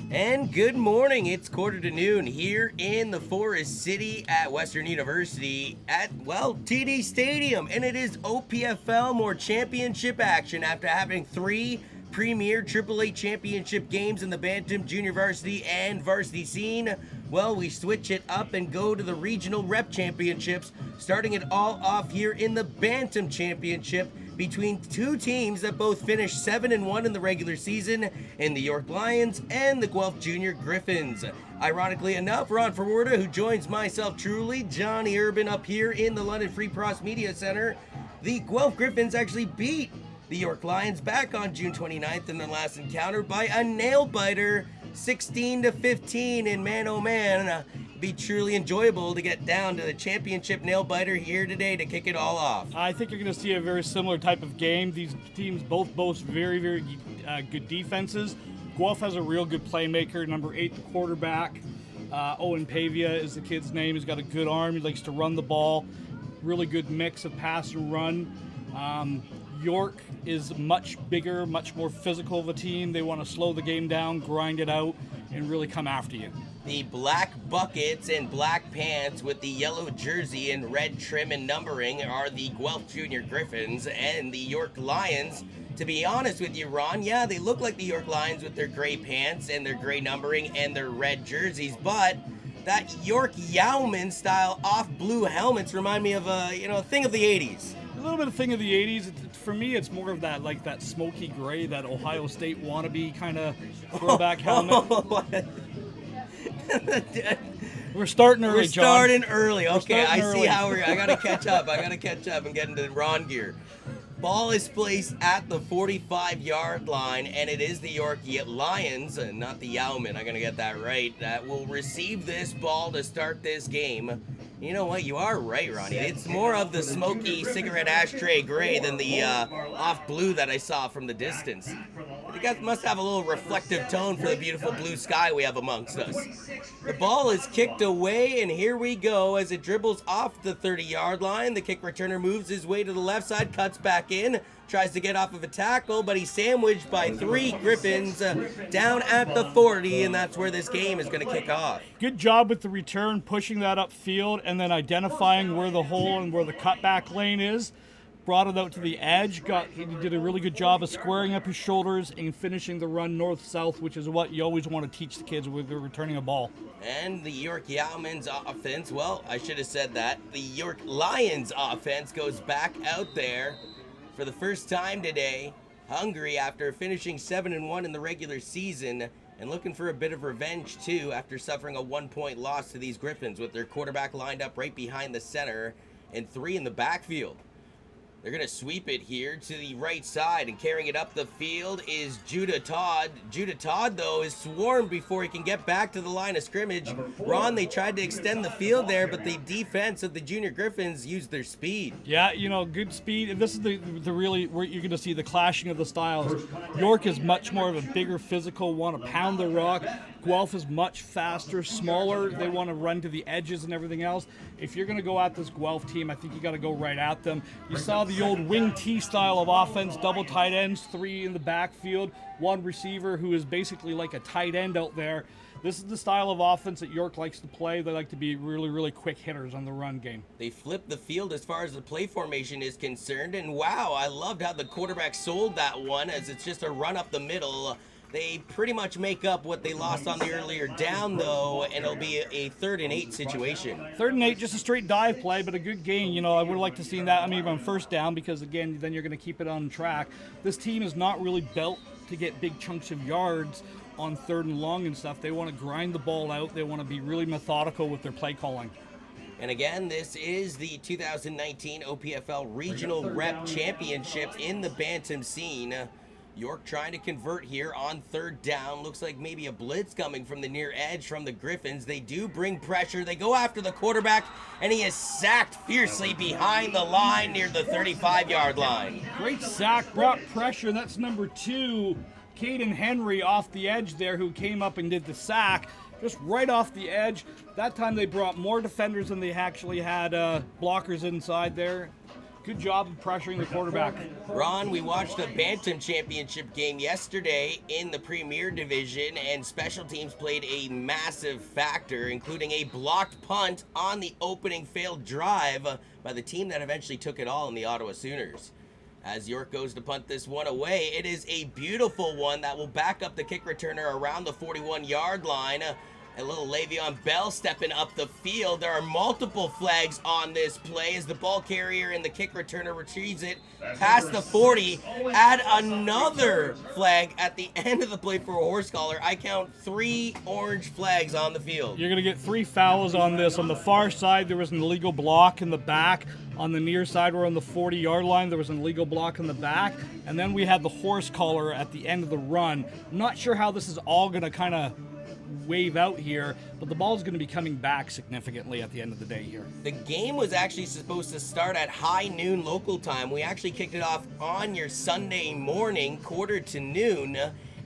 And good morning. It's quarter to noon here in the Forest City at Western University at, TD Stadium. And it is OPFL more championship action after having three premier AAA championship games in the Bantam Junior Varsity and Varsity scene. Well, we switch it up and go to the regional rep championships, starting it all off here in the Bantam Championship between two teams that both finished 7-1 in the regular season in the York Lions and the Guelph Junior Griffins. Ironically enough, Ron Forwarda, who joins myself truly, Johnny Urban up here in the London Free Press Media Center, the Guelph Griffins actually beat the York Lions back on June 29th in their last encounter by a nail-biter, 16-15, and man oh man, it'd be truly enjoyable to get down to the championship nail-biter here today to kick it all off. I think you're going to see a very similar type of game. These teams both boast very, very good defenses. Guelph has a real good playmaker, number 8, the quarterback. Owen Pavia is the kid's name. He's got a good arm. He likes to run the ball. Really good mix of pass and run. York is much bigger, much more physical of a team. They want to slow the game down, grind it out, and really come after you. The black buckets and black pants with the yellow jersey and red trim and numbering are the Guelph Junior Griffins, and the York Lions, to be honest with you, Ron, yeah, they look like the York Lions with their gray pants and their gray numbering and their red jerseys, but that York Yowman style off blue helmets remind me of a thing of the 80s. A little bit of thing of the 80s. For me, it's more of that, like that smoky gray, that Ohio State wannabe kind of throwback helmet. We're starting early, We're starting John. early. Okay, I early. see how I got to catch up. I got to catch up and get into Ron gear. Ball is placed at the 45-yard line, and it is the York Lions, not the Yowmen, I'm going to get that right, that will receive this ball to start this game. You know what? You are right, Ronnie. It's more of the smoky cigarette ashtray gray than the off blue that I saw from the distance. You guys must have a little reflective tone for the beautiful blue sky we have amongst us. The ball is kicked away, and here we go as it dribbles off the 30-yard line. The kick returner moves his way to the left side, cuts back in, tries to get off of a tackle, but he's sandwiched by three Griffins down at the 40, and that's where this game is going to kick off. Good job with the return, pushing that upfield, and then identifying where the hole and where the cutback lane is. Brought it out to the edge. He did a really good job of squaring up his shoulders and finishing the run north-south, which is what you always want to teach the kids with returning a ball. And the York Yowmen's offense, well, I should have said that. The York Lions offense goes back out there for the first time today, hungry after finishing 7-1 in the regular season and looking for a bit of revenge too after suffering a 1-point loss to these Griffins with their quarterback lined up right behind the center and 3 in the backfield. They're going to sweep it here to the right side, and carrying it up the field is Judah Todd. Judah Todd, though, is swarmed before he can get back to the line of scrimmage. Ron, they tried to extend the field there, but the defense of the Junior Griffins used their speed. Yeah, good speed. And this is the really where you're going to see the clashing of the styles. York is much more of a bigger physical, want to pound the rock. Guelph is much faster, smaller. They want to run to the edges and everything else. If you're going to go at this Guelph team, I think you got to go right at them. You saw the old wing T style of offense, double tight ends, 3 in the backfield, 1 receiver who is basically like a tight end out there. This is the style of offense that York likes to play. They like to be really, really quick hitters on the run game. They flipped the field as far as the play formation is concerned, and wow, I loved how the quarterback sold that one as it's just a run up the middle. They pretty much make up what they lost on the earlier down, though, and it'll be a 3rd and 8 situation. 3rd and 8, just a straight dive play, but a good gain. I would like to see that. On 1st down, because again, then you're going to keep it on track. This team is not really built to get big chunks of yards on 3rd and long and stuff. They want to grind the ball out. They want to be really methodical with their play calling. And again, this is the 2019 OPFL Regional Rep Championship in the Bantam scene. York trying to convert here on 3rd down. Looks like maybe a blitz coming from the near edge from the Griffins. They do bring pressure. They go after the quarterback, and he is sacked fiercely behind the line near the 35-yard line. Great sack, brought pressure. That's number 2, Caden Henry off the edge there, who came up and did the sack. Just right off the edge. That time they brought more defenders than they actually had blockers inside there. good job of pressuring the quarterback. Ron, we watched the Bantam championship game yesterday in the Premier Division, and special teams played a massive factor, including a blocked punt on the opening failed drive by the team that eventually took it all in the Ottawa Sooners. As York goes to punt this one away, it is a beautiful one that will back up the kick returner around the 41-yard line. A little Le'Veon Bell stepping up the field. There are multiple flags on this play as the ball carrier and the kick returner retrieves it past the 40. Add another flag at the end of the play for a horse collar. I count 3 orange flags on the field. You're going to get 3 fouls on this. On the far side, there was an illegal block in the back. On the near side, we're on the 40-yard line. There was an illegal block in the back. And then we had the horse collar at the end of the run. I'm not sure how this is all going to kind of wave out here, but the ball's going to be coming back significantly at the end of the day here. The game was actually supposed to start at high noon local time. We actually kicked it off on your Sunday morning, quarter to noon.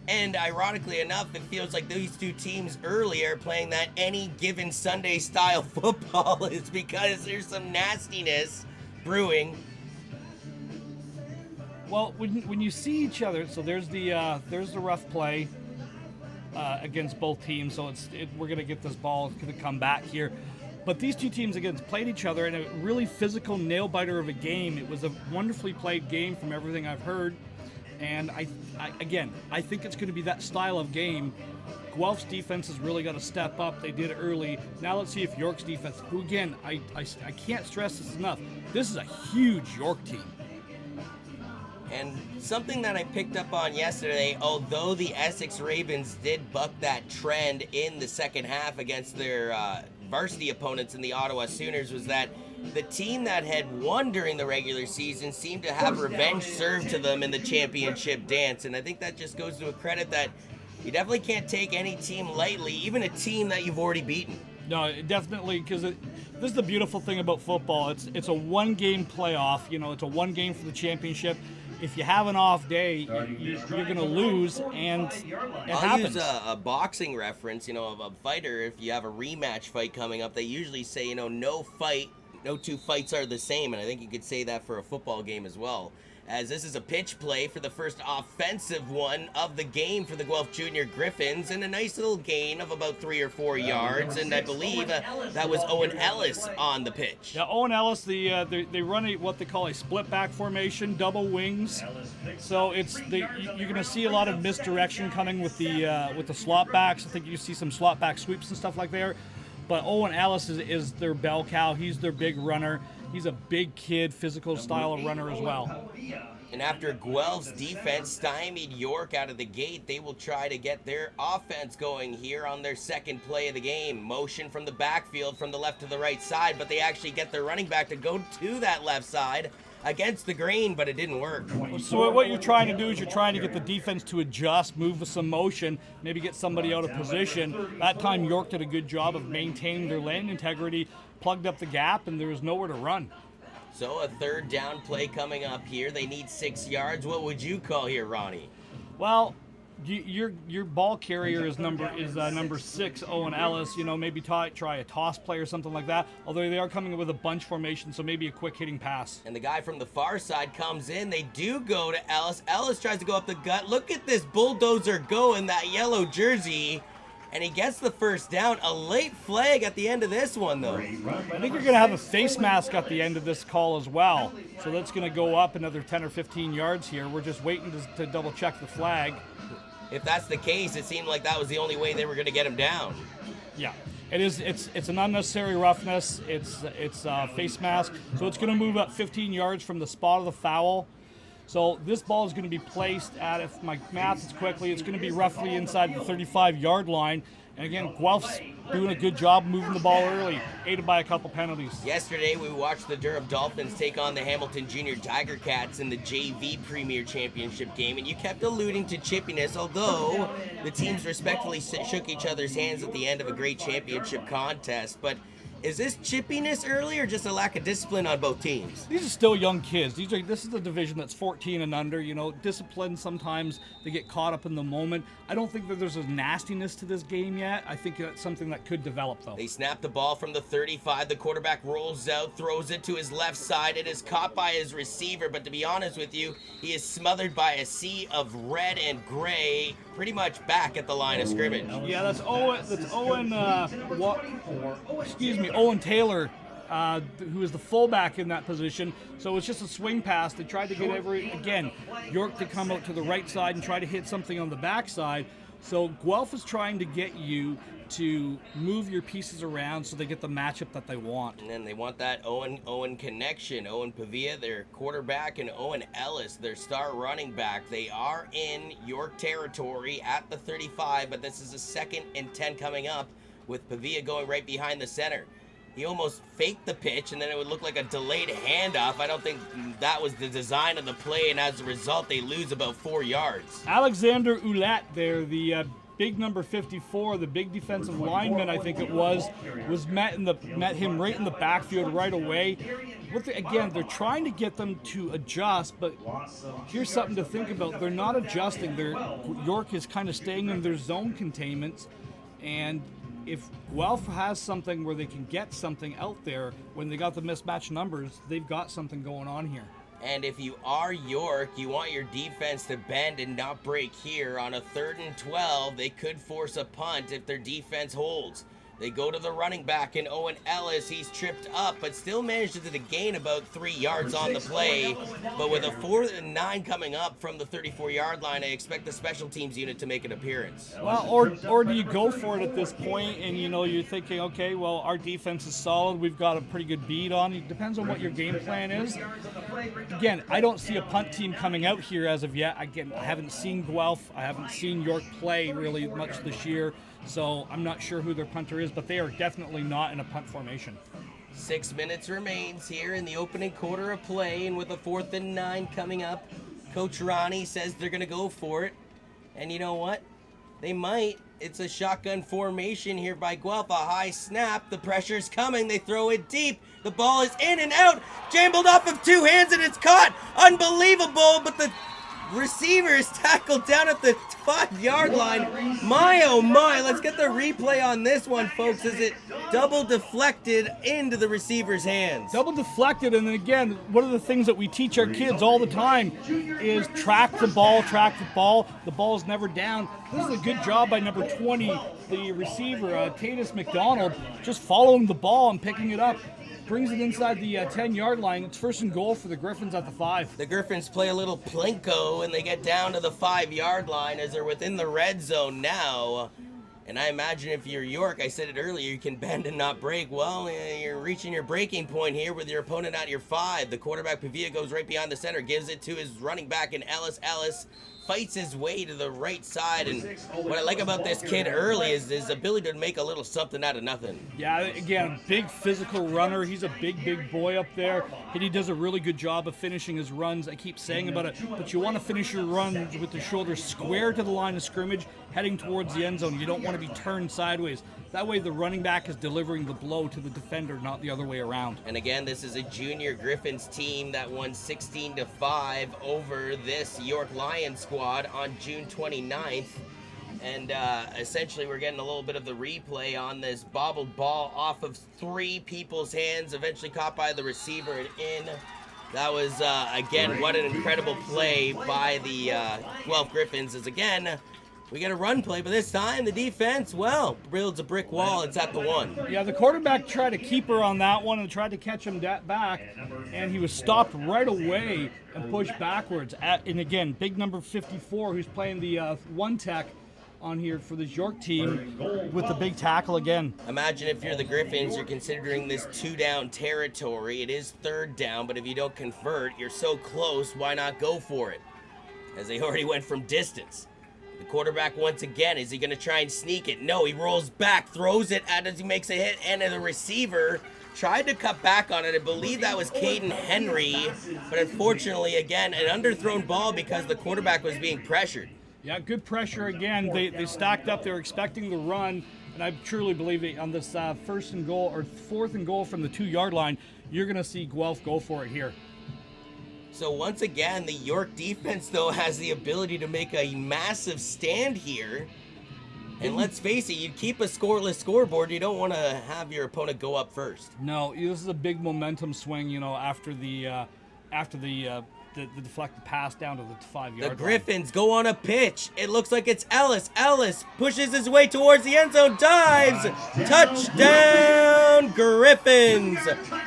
And ironically enough, it feels like these two teams earlier playing that any given Sunday style football is because there's some nastiness brewing. Well, when you see each other, so there's the rough play against both teams. So we're going to get this ball. It's going to come back here. But these two teams against played each other in a really physical nail biter of a game. It was a wonderfully played game from everything I've heard. And I think it's going to be that style of game. Guelph's defense has really got to step up. They did it early. Now let's see if York's defense, who again, I can't stress this enough. This is a huge York team. And something that I picked up on yesterday, although the Essex Ravens did buck that trend in the second half against their varsity opponents in the Ottawa Sooners, was that the team that had won during the regular season seemed to have revenge served to them in the championship dance. And I think that just goes to a credit that you definitely can't take any team lightly, even a team that you've already beaten. No, definitely, because this is the beautiful thing about football. It's a one-game playoff. You know, it's a one game for the championship. If you have an off day, you're going to lose, and it happens. Use a boxing reference, of a fighter. If you have a rematch fight coming up, they usually say, no two fights are the same, and I think you could say that for a football game as well. As this is a pitch play for the first offensive one of the game for the Guelph Junior Griffins, and a nice little gain of about 3 or 4 yards, and I believe that was Owen Ellis on the pitch. Yeah, Owen Ellis, they run what they call a split back formation, double wings. So you're going to see a lot of misdirection coming with the slot backs. I think you see some slot back sweeps and stuff like there. But Owen Ellis is their bell cow. He's their big runner. He's a big kid, physical style of runner as well. And after Guelph's defense stymied York out of the gate, they will try to get their offense going here on their second play of the game. Motion from the backfield from the left to the right side, but they actually get their running back to go to that left side against the grain, but it didn't work. So what you're trying to do is you're trying to get the defense to adjust, move with some motion, maybe get somebody out of position. That time York did a good job of maintaining their lane integrity, plugged up the gap, and there was nowhere to run. So a third down play coming up here. They need 6 yards. What would you call here, Ronnie? Well, your ball carrier is number 6, Owen Ellis. Maybe try a toss play or something like that. Although they are coming with a bunch formation, so maybe a quick hitting pass. And the guy from the far side comes in. They do go to Ellis. Ellis tries to go up the gut. Look at this bulldozer go in that yellow jersey. And he gets the first down. A late flag at the end of this one, though. I think you're going to have a face mask at the end of this call as well. So that's going to go up another 10 or 15 yards here. We're just waiting to double check the flag. If that's the case, it seemed like that was the only way they were going to get him down. Yeah, it is. It's an unnecessary roughness. It's face mask. So it's going to move up 15 yards from the spot of the foul. So this ball is going to be placed at, if my math is quickly, it's going to be roughly inside the 35-yard line. And again, Guelph's doing a good job moving the ball early, aided by a couple penalties. Yesterday, we watched the Durham Dolphins take on the Hamilton Junior Tiger Cats in the JV Premier Championship game, and you kept alluding to chippiness, although the teams respectfully shook each other's hands at the end of a great championship contest. But Is this chippiness early or just a lack of discipline on both teams? These are still young kids. This is the division that's 14 and under. You know, discipline, sometimes they get caught up in the moment. I don't think that there's a nastiness to this game yet. I think that's something that could develop, though. They snap the ball from the 35. The quarterback rolls out, throws it to his left side. It is caught by his receiver, but to be honest with you, he is smothered by a sea of red and gray, pretty much back at the line of scrimmage. Yeah, that's Owen Taylor, who is the fullback in that position. So it's just a swing pass. They tried to get York to come out to the right side and try to hit something on the backside. So Guelph is trying to get you to move your pieces around so they get the matchup that they want. And then they want that Owen connection. Owen Pavia, their quarterback, and Owen Ellis, their star running back. They are in York territory at the 35, but this is a 2nd and 10 coming up with Pavia going right behind the center. He almost faked the pitch, and then it would look like a delayed handoff. I don't think that was the design of the play, and as a result, they lose about 4 yards. Alexander Ouellette there, the big number 54, the big defensive lineman, I think it was met him right in the backfield right away. They're trying to get them to adjust, but here's something to think about. They're not adjusting. York is kind of staying in their zone containments, and if Guelph has something where they can get something out there when they got the mismatched numbers, they've got something going on here. And if you are York, you want your defense to bend and not break here. On a 3rd and 12, they could force a punt if their defense holds. They go to the running back in Owen Ellis. He's tripped up, but still manages to gain about 3 yards on the play. But with a 4th and 9 coming up from the 34-yard line, I expect the special teams unit to make an appearance. Well, or do you go for it at this point and, you're thinking, okay, well, our defense is solid. We've got a pretty good beat on. It depends on what your game plan is. Again, I don't see a punt team coming out here as of yet. Again, I haven't seen Guelph. I haven't seen York play really much this year. So I'm not sure who their punter is, but they are definitely not in a punt formation. 6 minutes remains here in the opening quarter of play, and with a 4th and 9 coming up, Coach Ronnie says they're going to go for it. And you know what? They might. It's a shotgun formation here by Guelph. A high snap. The pressure's coming. They throw it deep. The ball is in and out. Jambled off of 2 hands, and it's caught. Unbelievable, but the receiver is tackled down at the 5-yard line. My, oh my. Let's get the replay on this one, folks, as it double deflected into the receiver's hands. Double deflected, and then again, one of the things that we teach our kids all the time is track the ball. The ball is never down. This is a good job by number 20, the receiver, Tatus McDonald, just following the ball and picking it up. Brings it inside the 10-yard line. It's 1st and goal for the Griffins at the 5. The Griffins play a little plinko, and they get down to the 5-yard line as they're within the red zone now. And I imagine if you're York, I said it earlier, you can bend and not break. Well, you're reaching your breaking point here with your opponent at your 5. The quarterback, Pavia, goes right behind the center, gives it to his running back in Ellis. Ellis fights his way to the right side, and what I like about this kid early is his ability to make a little something out of nothing. Yeah, again, big physical runner. He's a big boy up there, and he does a really good job of finishing his runs. I keep saying about it, but you want to finish your runs with the shoulders square to the line of scrimmage, heading towards the end zone. You don't want to be turned sideways. That way the running back is delivering the blow to the defender, not the other way around. And again, this is a junior Griffins team that won 16-5 over this York Lions squad on June 29th. And essentially we're getting a little bit of the replay on this bobbled ball off of 3 people's hands, eventually caught by the receiver and in. That was, again, what an incredible play by the Guelph Griffins. As again, we get a run play, but this time the defense, well, builds a brick wall. It's at the 1. Yeah, the quarterback tried to keep her on that one and tried to catch him back, and he was stopped right away and pushed backwards. And again, big number 54, who's playing the 1 tech on here for this York team with the big tackle again. Imagine if you're the Griffins, you're considering this 2-down territory. It is 3rd down, but if you don't convert, you're so close, why not go for it? As they already went from distance. The quarterback once again, is he going to try and sneak it? No, he rolls back, throws it as he makes a hit, and the receiver tried to cut back on it. I believe that was Caden Henry, but unfortunately, again, an underthrown ball because the quarterback was being pressured. Yeah, good pressure again. They stacked up. They were expecting the run. And I truly believe that on this first and goal or fourth and goal from the 2-yard line, you're going to see Guelph go for it here. So once again, the York defense, though, has the ability to make a massive stand here. And let's face it, you keep a scoreless scoreboard, you don't want to have your opponent go up first. No, this is a big momentum swing, you know, after the deflected pass down to the 5-yard line. The Griffins go on a pitch. It looks like it's Ellis. Ellis pushes his way towards the end zone, dives. Touchdown, Griffins.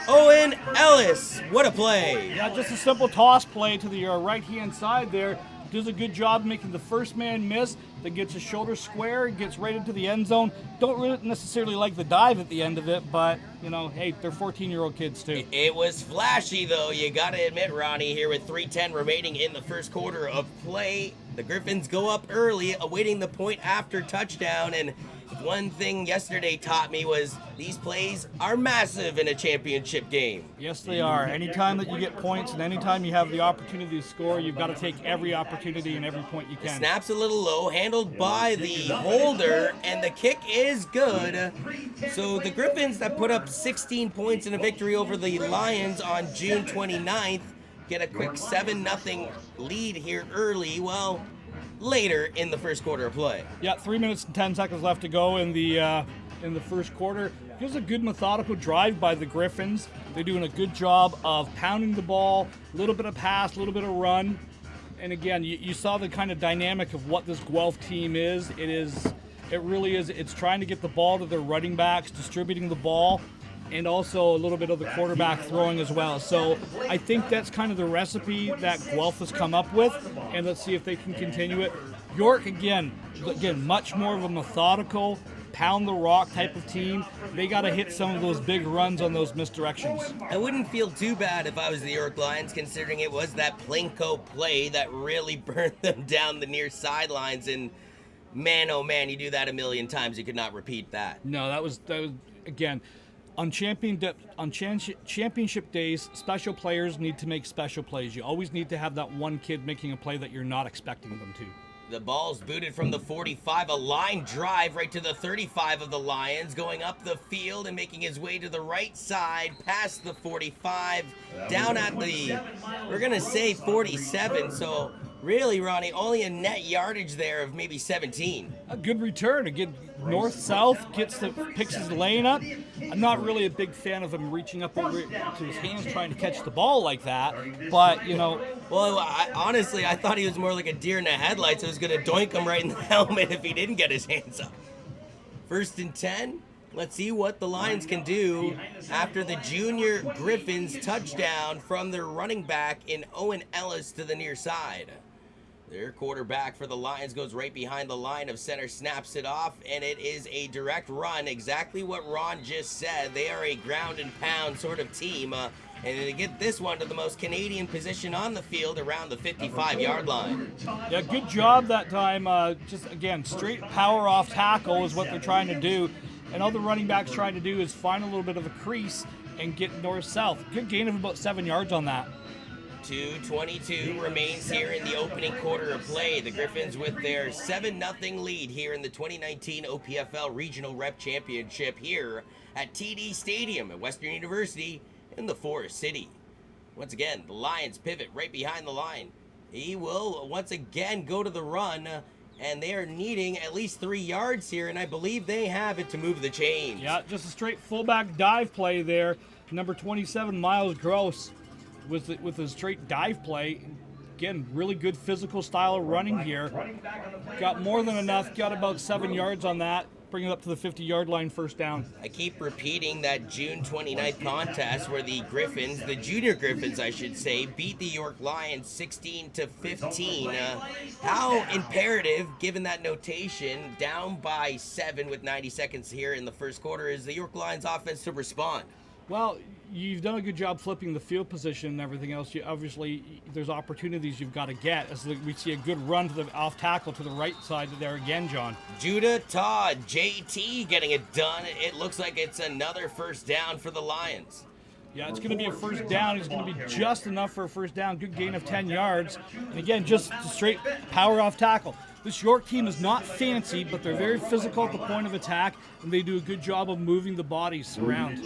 Owen Ellis. What a play. Yeah, just a simple toss play to the right-hand side there. Does a good job making the first man miss, then gets his shoulder square, gets right into the end zone. Don't really necessarily like the dive at the end of it, but, you know, hey, they're 14-year-old kids too. It was flashy, though. You got to admit, Ronnie, here with 3:10 remaining in the first quarter of play. The Griffins go up early, awaiting the point after touchdown, and one thing yesterday taught me was these plays are massive in a championship game. Yes, they are. Anytime that you get points and anytime you have the opportunity to score, you've got to take every opportunity and every point you can. Snap's a little low, handled by the holder, and the kick is good. So the Griffins that put up 16 points in a victory over the Lions on June 29th get a quick 7-0 lead here early. Well, later in the first quarter of play. Yeah, 3 minutes and 10 seconds left to go in the first quarter. Here's a good methodical drive by the Griffins. They're doing a good job of pounding the ball, a little bit of pass, a little bit of run. And again, you saw the kind of dynamic of what this Guelph team is. It really is. It's trying to get the ball to their running backs, distributing the ball, and also a little bit of the quarterback throwing as well. So I think that's kind of the recipe that Guelph has come up with, and let's see if they can continue it. York, again, much more of a methodical, pound the rock type of team. They got to hit some of those big runs on those misdirections. I wouldn't feel too bad if I was the York Lions, considering it was that Plinko play that really burned them down the near sidelines. And man, oh man, you do that a million times, you could not repeat that. No, that was again. On championship days, special players need to make special plays. You always need to have that one kid making a play that you're not expecting them to. The ball's booted from the 45, a line drive right to the 35 of the Lions, going up the field and making his way to the right side, past the 45, down at the, we're going to say 47, so really, Ronnie, only a net yardage there of maybe 17. A good return. Again, north-south, picks his lane up. I'm not really a big fan of him reaching up over to his hands trying to catch the ball like that, but, you know. Well, honestly, I thought he was more like a deer in the headlights. It was going to doink him right in the helmet if he didn't get his hands up. 1st and 10. Let's see what the Lions can do after the junior Griffins touchdown from their running back in Owen Ellis to the near side. Their quarterback for the Lions goes right behind the line of center, snaps it off, and it is a direct run. Exactly what Ron just said. They are a ground and pound sort of team. And they get this one to the most Canadian position on the field around the 55-yard line. Yeah, good job that time. Just, again, straight power off tackle is what they're trying to do. And all the running back's trying to do is find a little bit of a crease and get north-south. Good gain of about 7 yards on that. 2:22 remains here in the opening quarter of play. The Griffins with their 7-0 lead here in the 2019 OPFL Regional Rep Championship here at TD Stadium at Western University in the Forest City. Once again, the Lions pivot right behind the line. He will once again go to the run, and they are needing at least 3 yards here, and I believe they have it to move the chains. Yeah, just a straight fullback dive play there. Number 27, Miles Gross, with a straight dive play. Again, really good physical style of running here. Got more than enough, got about 7 yards on that, bring it up to the 50-yard line, first down. I keep repeating that June 29th contest where the Griffins, the junior Griffins I should say, beat the York Lions 16-15. How imperative, given that notation, down by 7 with 90 seconds here in the first quarter, is the York Lions offense to respond? Well, you've done a good job flipping the field position and everything else. Obviously, there's opportunities you've got to get. As we see a good run to the off tackle to the right side there again, John. Judah Todd, JT getting it done. It looks like it's another first down for the Lions. Yeah, it's going to be a first down. It's going to be just enough for a first down. Good gain of 10 yards. And again, just straight power off tackle. This York team is not fancy, but they're very physical at the point of attack, and they do a good job of moving the bodies around.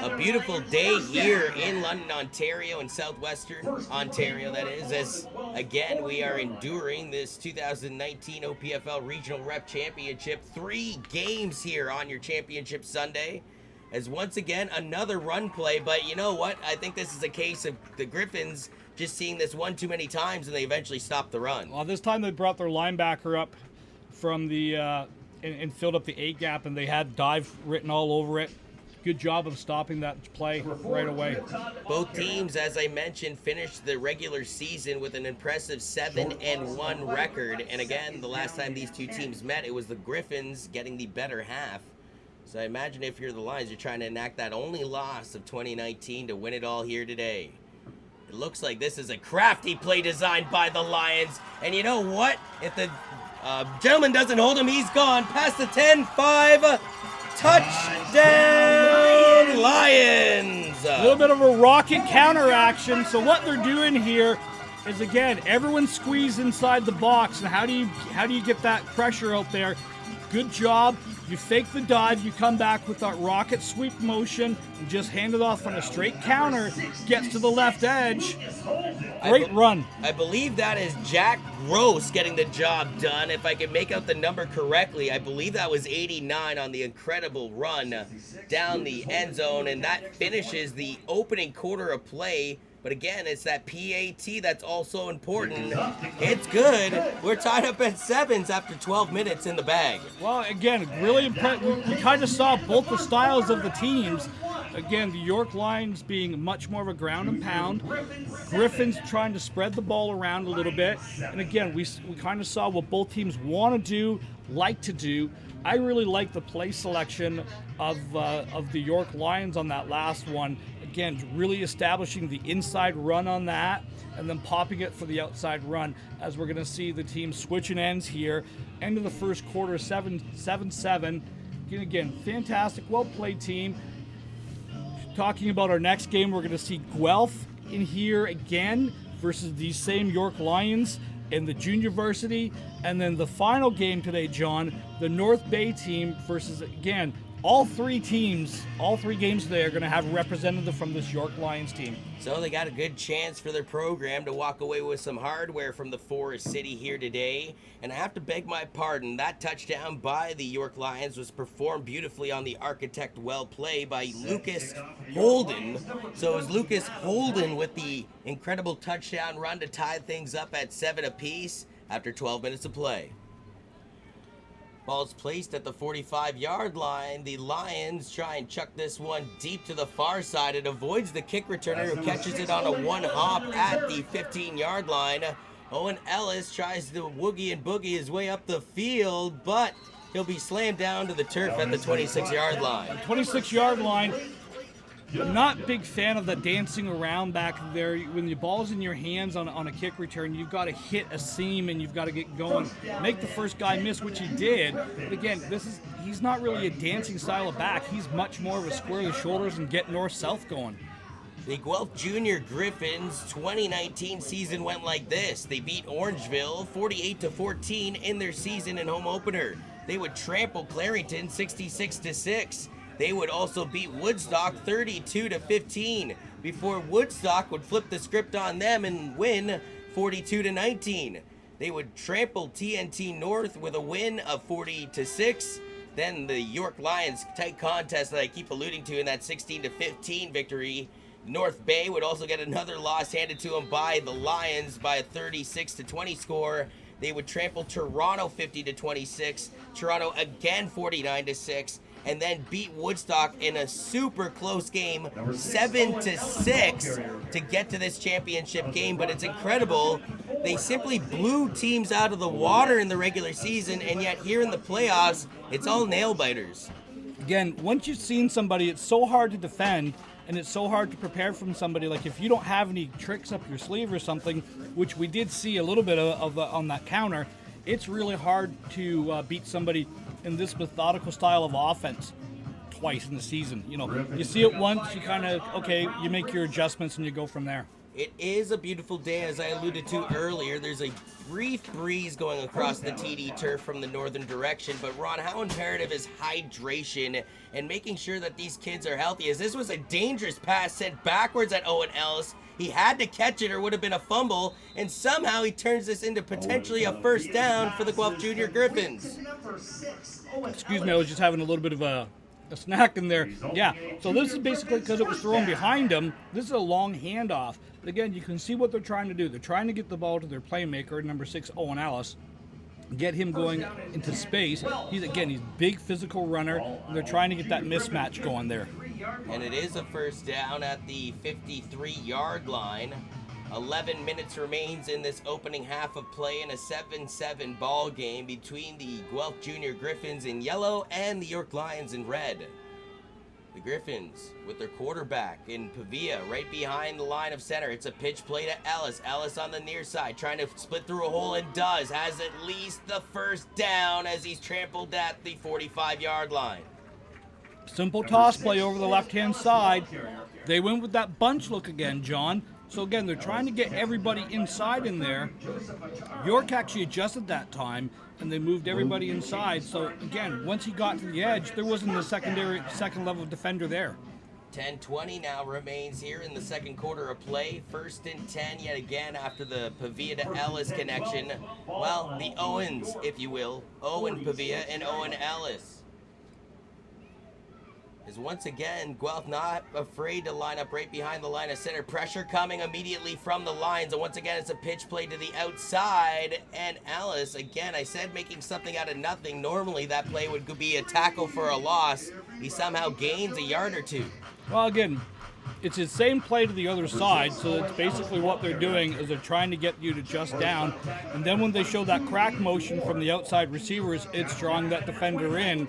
A beautiful day here in London, Ontario, in southwestern Ontario, that is, as again we are enduring this 2019 OPFL Regional Rep Championship. 3 games here on your championship Sunday, as once again another run play. But you know what? I think this is a case of the Griffins just seeing this one too many times, and they eventually stopped the run. Well, this time they brought their linebacker up from the and filled up the 8 gap, and they had dive written all over it. Good job of stopping that play right away. Both teams, as I mentioned, finished the regular season with an impressive 7-1 record. And again, the last time these two teams met, it was the Griffins getting the better half. So I imagine if you're the Lions, you're trying to enact that only loss of 2019 to win it all here today. It looks like this is a crafty play designed by the Lions. And you know what? If the gentleman doesn't hold him, he's gone. Past the 10-5. Touchdown, Lions! A little bit of a rocket counter action. So what they're doing here is, again, everyone squeeze inside the box. And how do you get that pressure out there? Good job. You fake the dive, you come back with that rocket sweep motion, and just hand it off on a straight counter, gets to the left edge. Great run. I believe that is Jack Gross getting the job done. If I can make out the number correctly, I believe that was 89 on the incredible run down the end zone, and that finishes the opening quarter of play. But again, it's that PAT that's also important. It's good. We're tied up at 7s after 12 minutes in the bag. Well, again, really impressive. We kind of saw both the styles of the teams. Again, the York Lions being much more of a ground and pound. Griffins trying to spread the ball around a little bit. And again, we kind of saw what both teams want to do, like to do. I really like the play selection of the York Lions on that last one. Again, really establishing the inside run on that and then popping it for the outside run, as we're going to see the team switching ends here. End of the first quarter, 7-7. Again, fantastic, well-played team. Talking about our next game, we're going to see Guelph in here again versus these same York Lions in the junior varsity. And then the final game today, John, the North Bay team versus, again, all 3 games today are going to have a representative from this York Lions team. So they got a good chance for their program to walk away with some hardware from the Forest City here today. And I have to beg my pardon, that touchdown by the York Lions was performed beautifully on the Architect Well play by Lucas Holden. So it was Lucas Holden with the incredible touchdown run to tie things up at 7 apiece after 12 minutes of play. Ball's placed at the 45-yard line. The Lions try and chuck this one deep to the far side. It avoids the kick returner, who catches it on a one-hop at the 15-yard line. Owen Ellis tries to woogie and boogie his way up the field, but he'll be slammed down to the turf at the 26-yard line. 26-yard line. I'm not a big fan of the dancing around back there. When the ball's in your hands on a kick return, you've got to hit a seam and you've got to get going. Make the first guy miss, which he did. But again, he's not really a dancing style of back. He's much more of a square the shoulders and get north-south going. The Guelph Junior Griffins 2019 season went like this. They beat Orangeville 48-14 in their season and home opener. They would trample Clarington 66-6. They would also beat Woodstock 32-15 before Woodstock would flip the script on them and win 42-19. They would trample TNT North with a win of 40-6. Then the York Lions tight contest that I keep alluding to in that 16-15 victory. North Bay would also get another loss handed to them by the Lions by a 36-20 score. They would trample Toronto 50-26. Toronto again 49-6. And then beat Woodstock in a super close game, 7-6, to get to this championship game. But it's incredible. They simply blew teams out of the water in the regular season, and yet here in the playoffs, it's all nail biters. Again, once you've seen somebody, it's so hard to defend, and it's so hard to prepare from somebody. Like if you don't have any tricks up your sleeve or something, which we did see a little bit of on that counter, it's really hard to beat somebody in this methodical style of offense. twice in the season. You know, you see it once, you kind of, okay, you make your adjustments and you go from there. It is a beautiful day, as I alluded to earlier. There's a brief breeze going across the TD turf from the northern direction, but Ron, how imperative is hydration and making sure that these kids are healthy? As this was a dangerous pass sent backwards at Owen Ellis. He had to catch it or would have been a fumble, and somehow he turns this into potentially a first down for the Guelph Junior Griffins. Excuse me, I was just having a little bit of a snack in there. Yeah, so this is basically because it was thrown behind him. This is a long handoff. But again, you can see what they're trying to do. They're trying to get the ball to their playmaker, number 6, Owen Ellis, get him going into space. He's a big physical runner, and they're trying to get that mismatch going there. And it is a first down at the 53-yard line. 11 minutes remains in this opening half of play in a 7-7 ball game between the Guelph Junior Griffins in yellow and the York Lions in red. The Griffins with their quarterback in Pavia right behind the line of center. It's a pitch play to Ellis. Ellis on the near side trying to split through a hole, and does. Has at least the first down as he's trampled at the 45-yard line. Simple toss play over the left-hand side. They went with that bunch look again, John. So again, they're trying to get everybody inside in there. York actually adjusted that time, and they moved everybody inside. So again, once he got to the edge, there wasn't a second level defender there. 10:20 now remains here in the second quarter of play. 1st and 10 yet again after the Pavia to Ellis connection. Well, the Owens, if you will. Owen Pavia and Owen Ellis. Is once again, Guelph not afraid to line up right behind the line of center. Pressure coming immediately from the Lions. And once again, it's a pitch play to the outside. And Ellis, again, I said making something out of nothing. Normally that play would be a tackle for a loss. He somehow gains a yard or two. Well, again, it's the same play to the other side, so that's basically what they're doing is they're trying to get you to just down, and then when they show that crack motion from the outside receivers, it's drawing that defender in.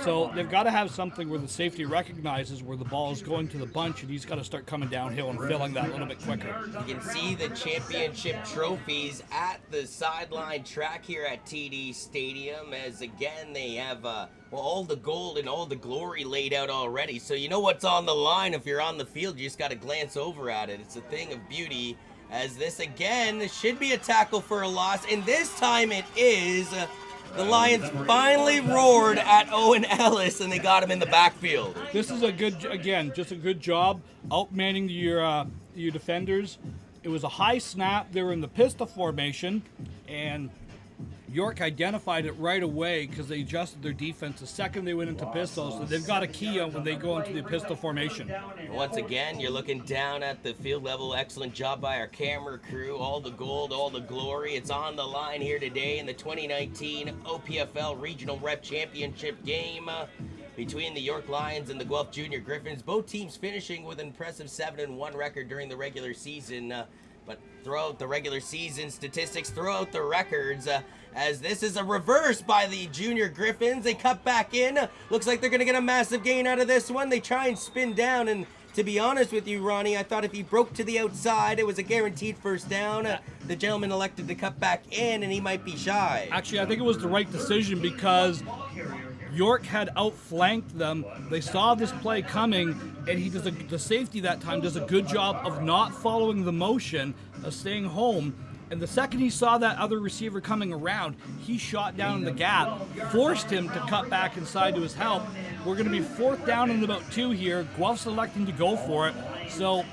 So they've got to have something where the safety recognizes where the ball is going to the bunch, and he's got to start coming downhill and filling that a little bit quicker. You can see the championship trophies at the sideline track here at TD Stadium, as again they have all the gold and all the glory laid out already. So you know what's on the line. If you're on the field, you just got to glance over at it. It's a thing of beauty, as this again should be a tackle for a loss, and this time it is. The Lions finally roared at Owen Ellis, and they got him in the backfield. This is just a good job outmanning your defenders. It was a high snap. They were in the pistol formation, and York identified it right away because they adjusted their defense the second they went into pistol, so they've got a key on when they go into the pistol formation. Once again, you're looking down at the field level. Excellent job by our camera crew. All the gold, all the glory. It's on the line here today in the 2019 OPFL Regional Rep Championship game between the York Lions and the Guelph Junior Griffins. Both teams finishing with an impressive 7-1 record during the regular season. But throughout the regular season statistics, throughout the records, as this is a reverse by the Junior Griffins. They cut back in. Looks like they're going to get a massive gain out of this one. They try and spin down, and to be honest with you, Ronnie, I thought if he broke to the outside, it was a guaranteed first down. The gentleman elected to cut back in, and he might be shy. Actually, I think it was the right decision because York had outflanked them. They saw this play coming, and the safety that time does a good job of not following the motion, of staying home. And the second he saw that other receiver coming around, he shot down in the gap, forced him to cut back inside to his help. We're going to be 4th down and about 2 here. Guelph's electing to go for it. So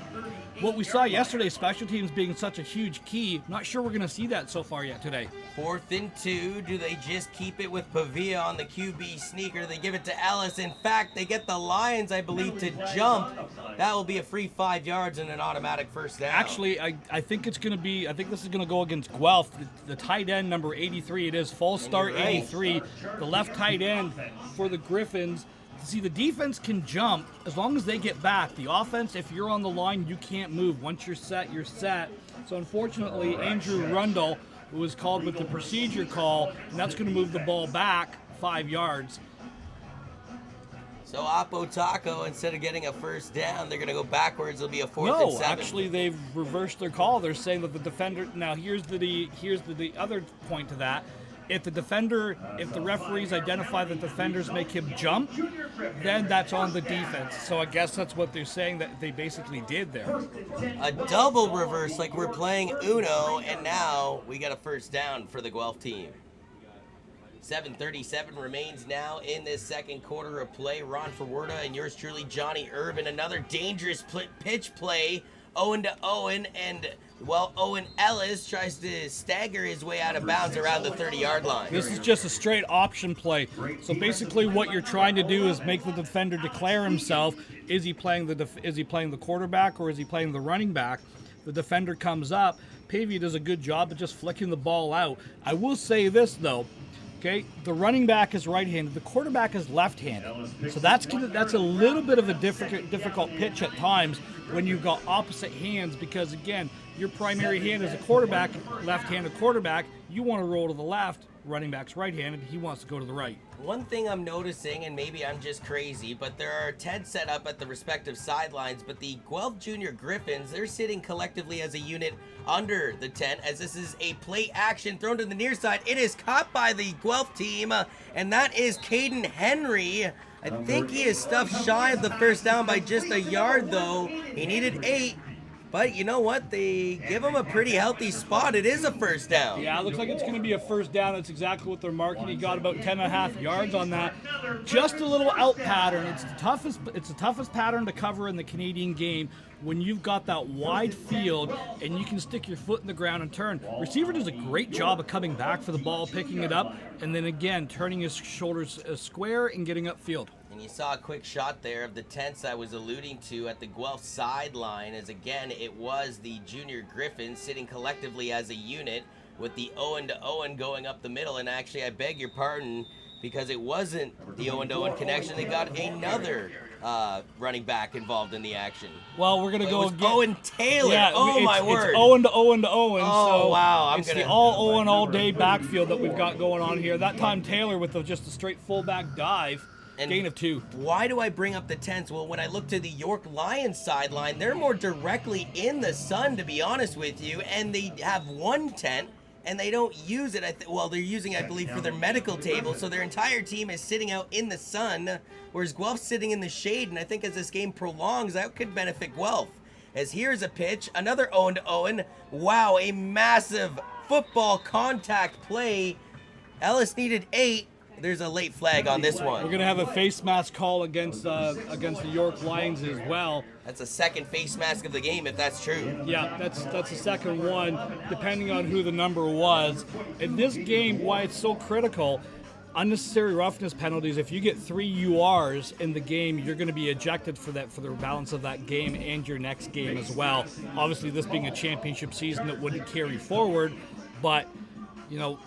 what we saw yesterday, special teams being such a huge key, not sure we're going to see that so far yet today. 4th and 2. Do they just keep it with Pavia on the QB sneaker? They give it to Ellis. In fact, they get the Lions, I believe, to jump. That will be a free 5 yards and an automatic first down. Actually, I think this is going to go against Guelph. The tight end, number 83, it is false start 83. The left tight end for the Griffins. See, the defense can jump as long as they get back. The offense, if you're on the line, you can't move. Once you're set, you're set. So unfortunately, Andrew Rundle was called with the procedure call, and that's going to move the ball back 5 yards. So Oppo Taco, instead of getting a first down, they're going to go backwards. It'll be a 4th and 7. No, actually, they've reversed their call. They're saying that the defender. Now, here's the other point to that. If the referees identify that defenders make him jump, then that's on the defense. So I guess that's what they're saying that they basically did there. A double reverse like we're playing Uno, and now we got a first down for the Guelph team. 7:37 remains now in this second quarter of play. Ron Forwarda and yours truly, Johnny Urban. Another dangerous pitch play. Owen to Owen, and, well, Owen Ellis tries to stagger his way out of bounds around the 30-yard line. This is just a straight option play. So basically what you're trying to do is make the defender declare himself. Is he playing the quarterback or is he playing the running back? The defender comes up. Pavia does a good job of just flicking the ball out. I will say this, though. Okay, the running back is right-handed. The quarterback is left-handed. So that's a little bit of a difficult pitch at times when you've got opposite hands because, again, your primary hand is a quarterback, left-handed quarterback. You want to roll to the left. Running back's right-handed. He wants to go to the right. One thing I'm noticing, and maybe I'm just crazy, but there are tents set up at the respective sidelines, but the Guelph Junior Griffins, they're sitting collectively as a unit under the tent, as this is a play action thrown to the near side. It is caught by the Guelph team, and that is Caden Henry. I think he is stuffed shy of the first down by just a yard, though. He needed 8. But you know what? They give him a pretty healthy spot. It is a first down. Yeah, it looks like it's going to be a first down. That's exactly what they're marking. He got about 10.5 yards on that. Just a little out pattern. It's the toughest pattern to cover in the Canadian game when you've got that wide field and you can stick your foot in the ground and turn. Receiver does a great job of coming back for the ball, picking it up, and then again turning his shoulders square and getting upfield. And you saw a quick shot there of the tents I was alluding to at the Guelph sideline, as again it was the Junior Griffins sitting collectively as a unit with the Owen to Owen going up the middle. And actually, I beg your pardon, because it wasn't the Owen to Owen connection. They got another running back involved in the action. Well, we're gonna go again. Owen Taylor. Yeah, my word. It's Owen to Owen to Owen. Oh, so wow. It's the all Owen all day backfield that we've got going on here. That time Taylor with just a straight fullback dive. And gain of 2. Why do I bring up the tents? Well, when I look to the York Lions sideline, they're more directly in the sun, to be honest with you, and they have one tent, and they don't use it. They're using it, I believe, for their medical table, so their entire team is sitting out in the sun, whereas Guelph's sitting in the shade, and I think as this game prolongs, that could benefit Guelph. As here's a pitch, another Owen to Owen. Wow, a massive football contact play. Ellis needed 8. There's a late flag on this one. We're going to have a face mask call against the York Lions as well. That's a second face mask of the game, if that's true. Yeah, that's the second one, depending on who the number was. In this game, why it's so critical, unnecessary roughness penalties. If you get 3 URs in the game, you're going to be ejected for the balance of that game and your next game as well. Obviously, this being a championship season, it wouldn't carry forward, but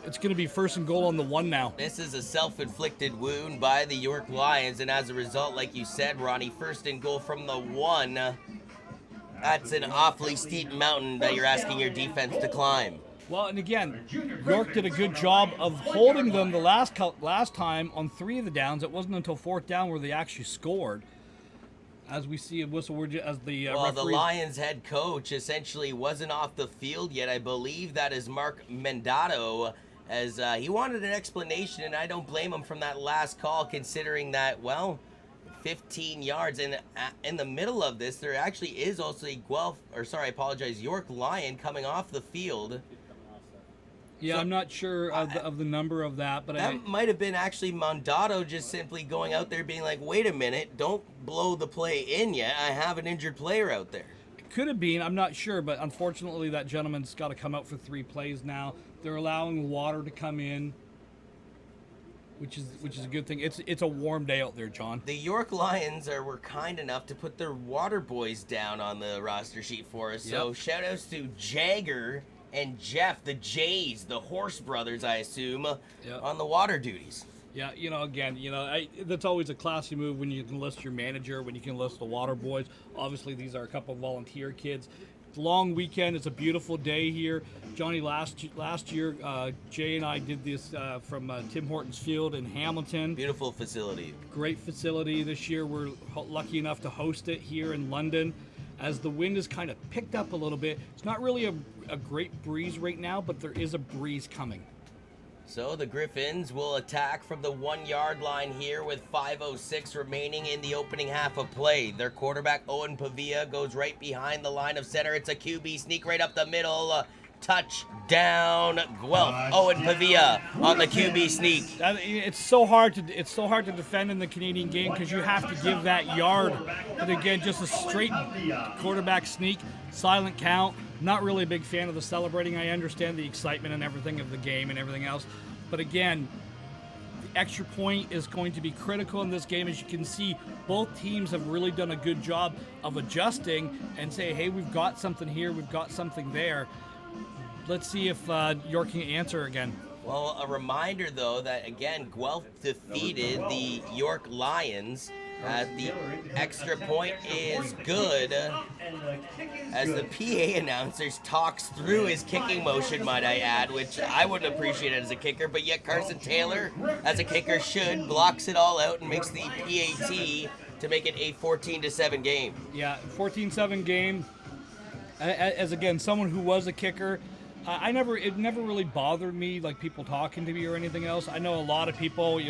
it's going to be first and goal on the 1 now. This is a self-inflicted wound by the York Lions, and as a result, like you said, Ronnie, first and goal from the 1. That's an awfully steep mountain that you're asking your defense to climb. Well, and again, York did a good job of holding them the last time on 3 of the downs. It wasn't until 4th down where they actually scored. As we see a whistle word as the referee. The Lions head coach essentially wasn't off the field yet. I believe that is Mark Mendato, as he wanted an explanation, and I don't blame him from that last call, considering that, 15 yards. And in the middle of this, there actually is also a York Lion coming off the field. Yeah, so, I'm not sure of the number of that, but that might have been actually Mondato just simply going out there being like, wait a minute, don't blow the play in yet. I have an injured player out there. It could have been, I'm not sure, but unfortunately that gentleman's got to come out for 3 plays now. They're allowing water to come in, which is a good thing. It's a warm day out there, John. The York Lions were kind enough to put their water boys down on the roster sheet for us. Yep. So shout outs to Jagger and Jeff, the Jays, the Horse brothers, I assume, on the water duties. Yeah, that's always a classy move when you can list your manager, when you can list the water boys. Obviously, these are a couple of volunteer kids. It's a long weekend. It's a beautiful day here. Johnny, last year, Jay and I did this from Tim Hortons Field in Hamilton. Beautiful facility. Great facility. This year, we're lucky enough to host it here in London. As the wind has kind of picked up a little bit, it's not really a great breeze right now, but there is a breeze coming. So the Griffins will attack from the 1 yard line here with 5:06 remaining in the opening half of play. Their quarterback, Owen Pavia, goes right behind the line of center. It's a QB sneak right up the middle. Touchdown, Guelph. Owen Pavia on the QB sneak. It's so hard to defend in the Canadian game because you have to give that yard. But again, just a straight quarterback sneak, silent count. Not really a big fan of the celebrating. I understand the excitement and everything of the game and everything else. But again, the extra point is going to be critical in this game. As you can see, both teams have really done a good job of adjusting and say, hey, we've got something here, we've got something there. Let's see if York can answer again. Well, a reminder, though, that, again, Guelph defeated the York Lions. The extra point is good as the PA announcer talks through his kicking motion, might I add, which I wouldn't appreciate as a kicker, but yet Carson Taylor, as a kicker should, blocks it all out and makes the PAT to make it a 14-7 game. Yeah, 14-7 game. As, again, someone who was a kicker, it never really bothered me, like people talking to me or anything else. I know a lot of people,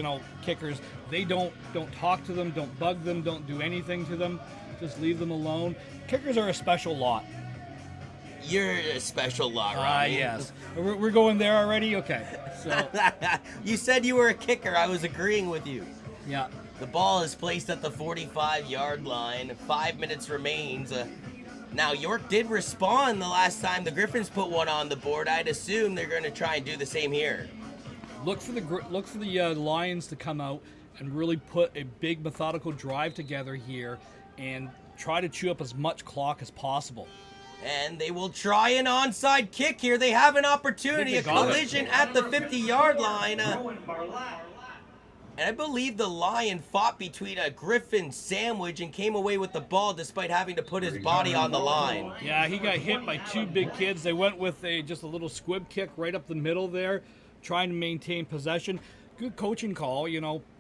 kickers, they don't talk to them, don't bug them, don't do anything to them, just leave them alone. Kickers are a special lot. You're a special lot, Ronnie. Yes. We're going there already? Okay. So you said you were a kicker. I was agreeing with you. Yeah. The ball is placed at the 45-yard line. 5 minutes remains. Now, York did respond the last time the Griffins put one on the board. I'd assume they're going to try and do the same here. Look for the Lions to come out and really put a big methodical drive together here and try to chew up as much clock as possible. And they will try an onside kick here. They have an opportunity, a collision at the 50-yard line. And I believe the Lion fought between a Griffin sandwich and came away with the ball despite having to put his body on the line. Yeah, he got hit by two big kids. They went with just a little squib kick right up the middle there, trying to maintain possession. Good coaching call,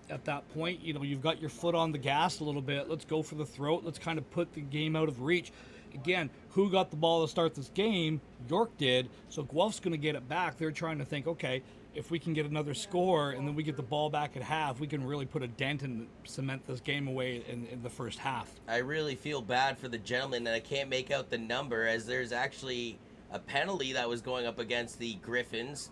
at that point. You've got your foot on the gas a little bit. Let's go for the throat. Let's kind of put the game out of reach. Again, who got the ball to start this game? York did. So Guelph's going to get it back. They're trying to think, okay, if we can get another score and then we get the ball back at half, we can really put a dent and cement this game away in the first half. I really feel bad for the gentleman that I can't make out the number, as there's actually a penalty that was going up against the Griffins,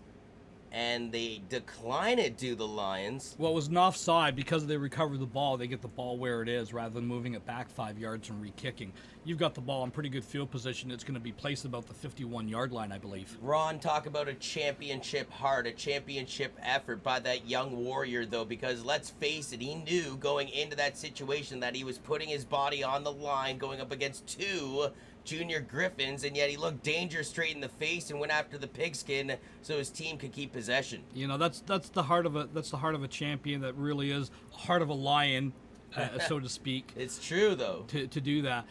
and they decline it to the Lions. Well, it was an offside because they recover the ball. They get the ball where it is rather than moving it back 5 yards and re-kicking. You've got the ball in pretty good field position. It's going to be placed about the 51-yard line, I believe. Ron, talk about a championship heart, a championship effort by that young warrior, though, because let's face it, he knew going into that situation that he was putting his body on the line going up against two junior Griffins, and yet he looked danger straight in the face and went after the pigskin so his team could keep possession. That's the heart of a champion. That really is the heart of a lion, so to speak. It's true, though. To do that.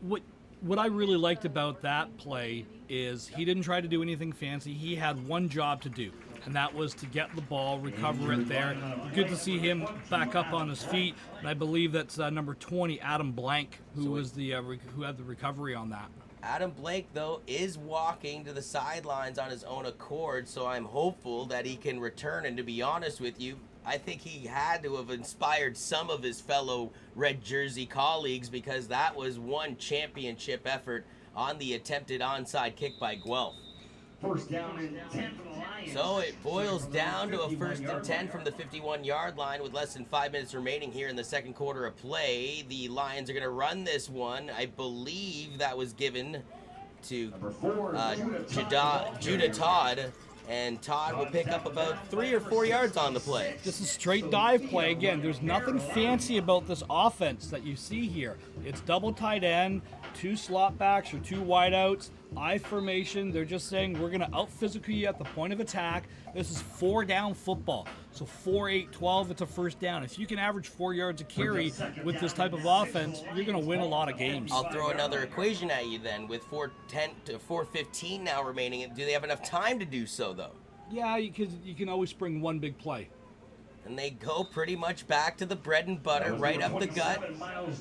What I really liked about that play is he didn't try to do anything fancy. He had one job to do, and that was to get the ball, recover it there. Good to see him back up on his feet, and I believe that's number 20, Adam Blank, who was who had the recovery on that. Adam Blake, though, is walking to the sidelines on his own accord, so I'm hopeful that he can return. And to be honest with you, I think he had to have inspired some of his fellow red jersey colleagues, because that was one championship effort on the attempted onside kick by Guelph. First down and 10 for the Lions. So it boils down to a 1st and 10 from the 51-yard line with less than 5 minutes remaining here in the second quarter of play. The Lions are going to run this one. I believe that was given to Judah Todd. And Todd will pick up about 3 or 4 yards on the play. This is straight dive play. Again, there's nothing fancy about this offense that you see here. It's double tight end, 2 slot backs or 2 wideouts, I formation. They're just saying we're going to out-physical you at the point of attack. This is 4-down football. So 4, 8, 12, it's a first down. If you can average 4 yards a carry with this type of offense, you're going to win a lot of games. I'll throw another equation at you then. With 4:10 to 4:15 now remaining, do they have enough time to do so, though? Yeah, you can always bring one big play. And they go pretty much back to the bread and butter, right up the gut.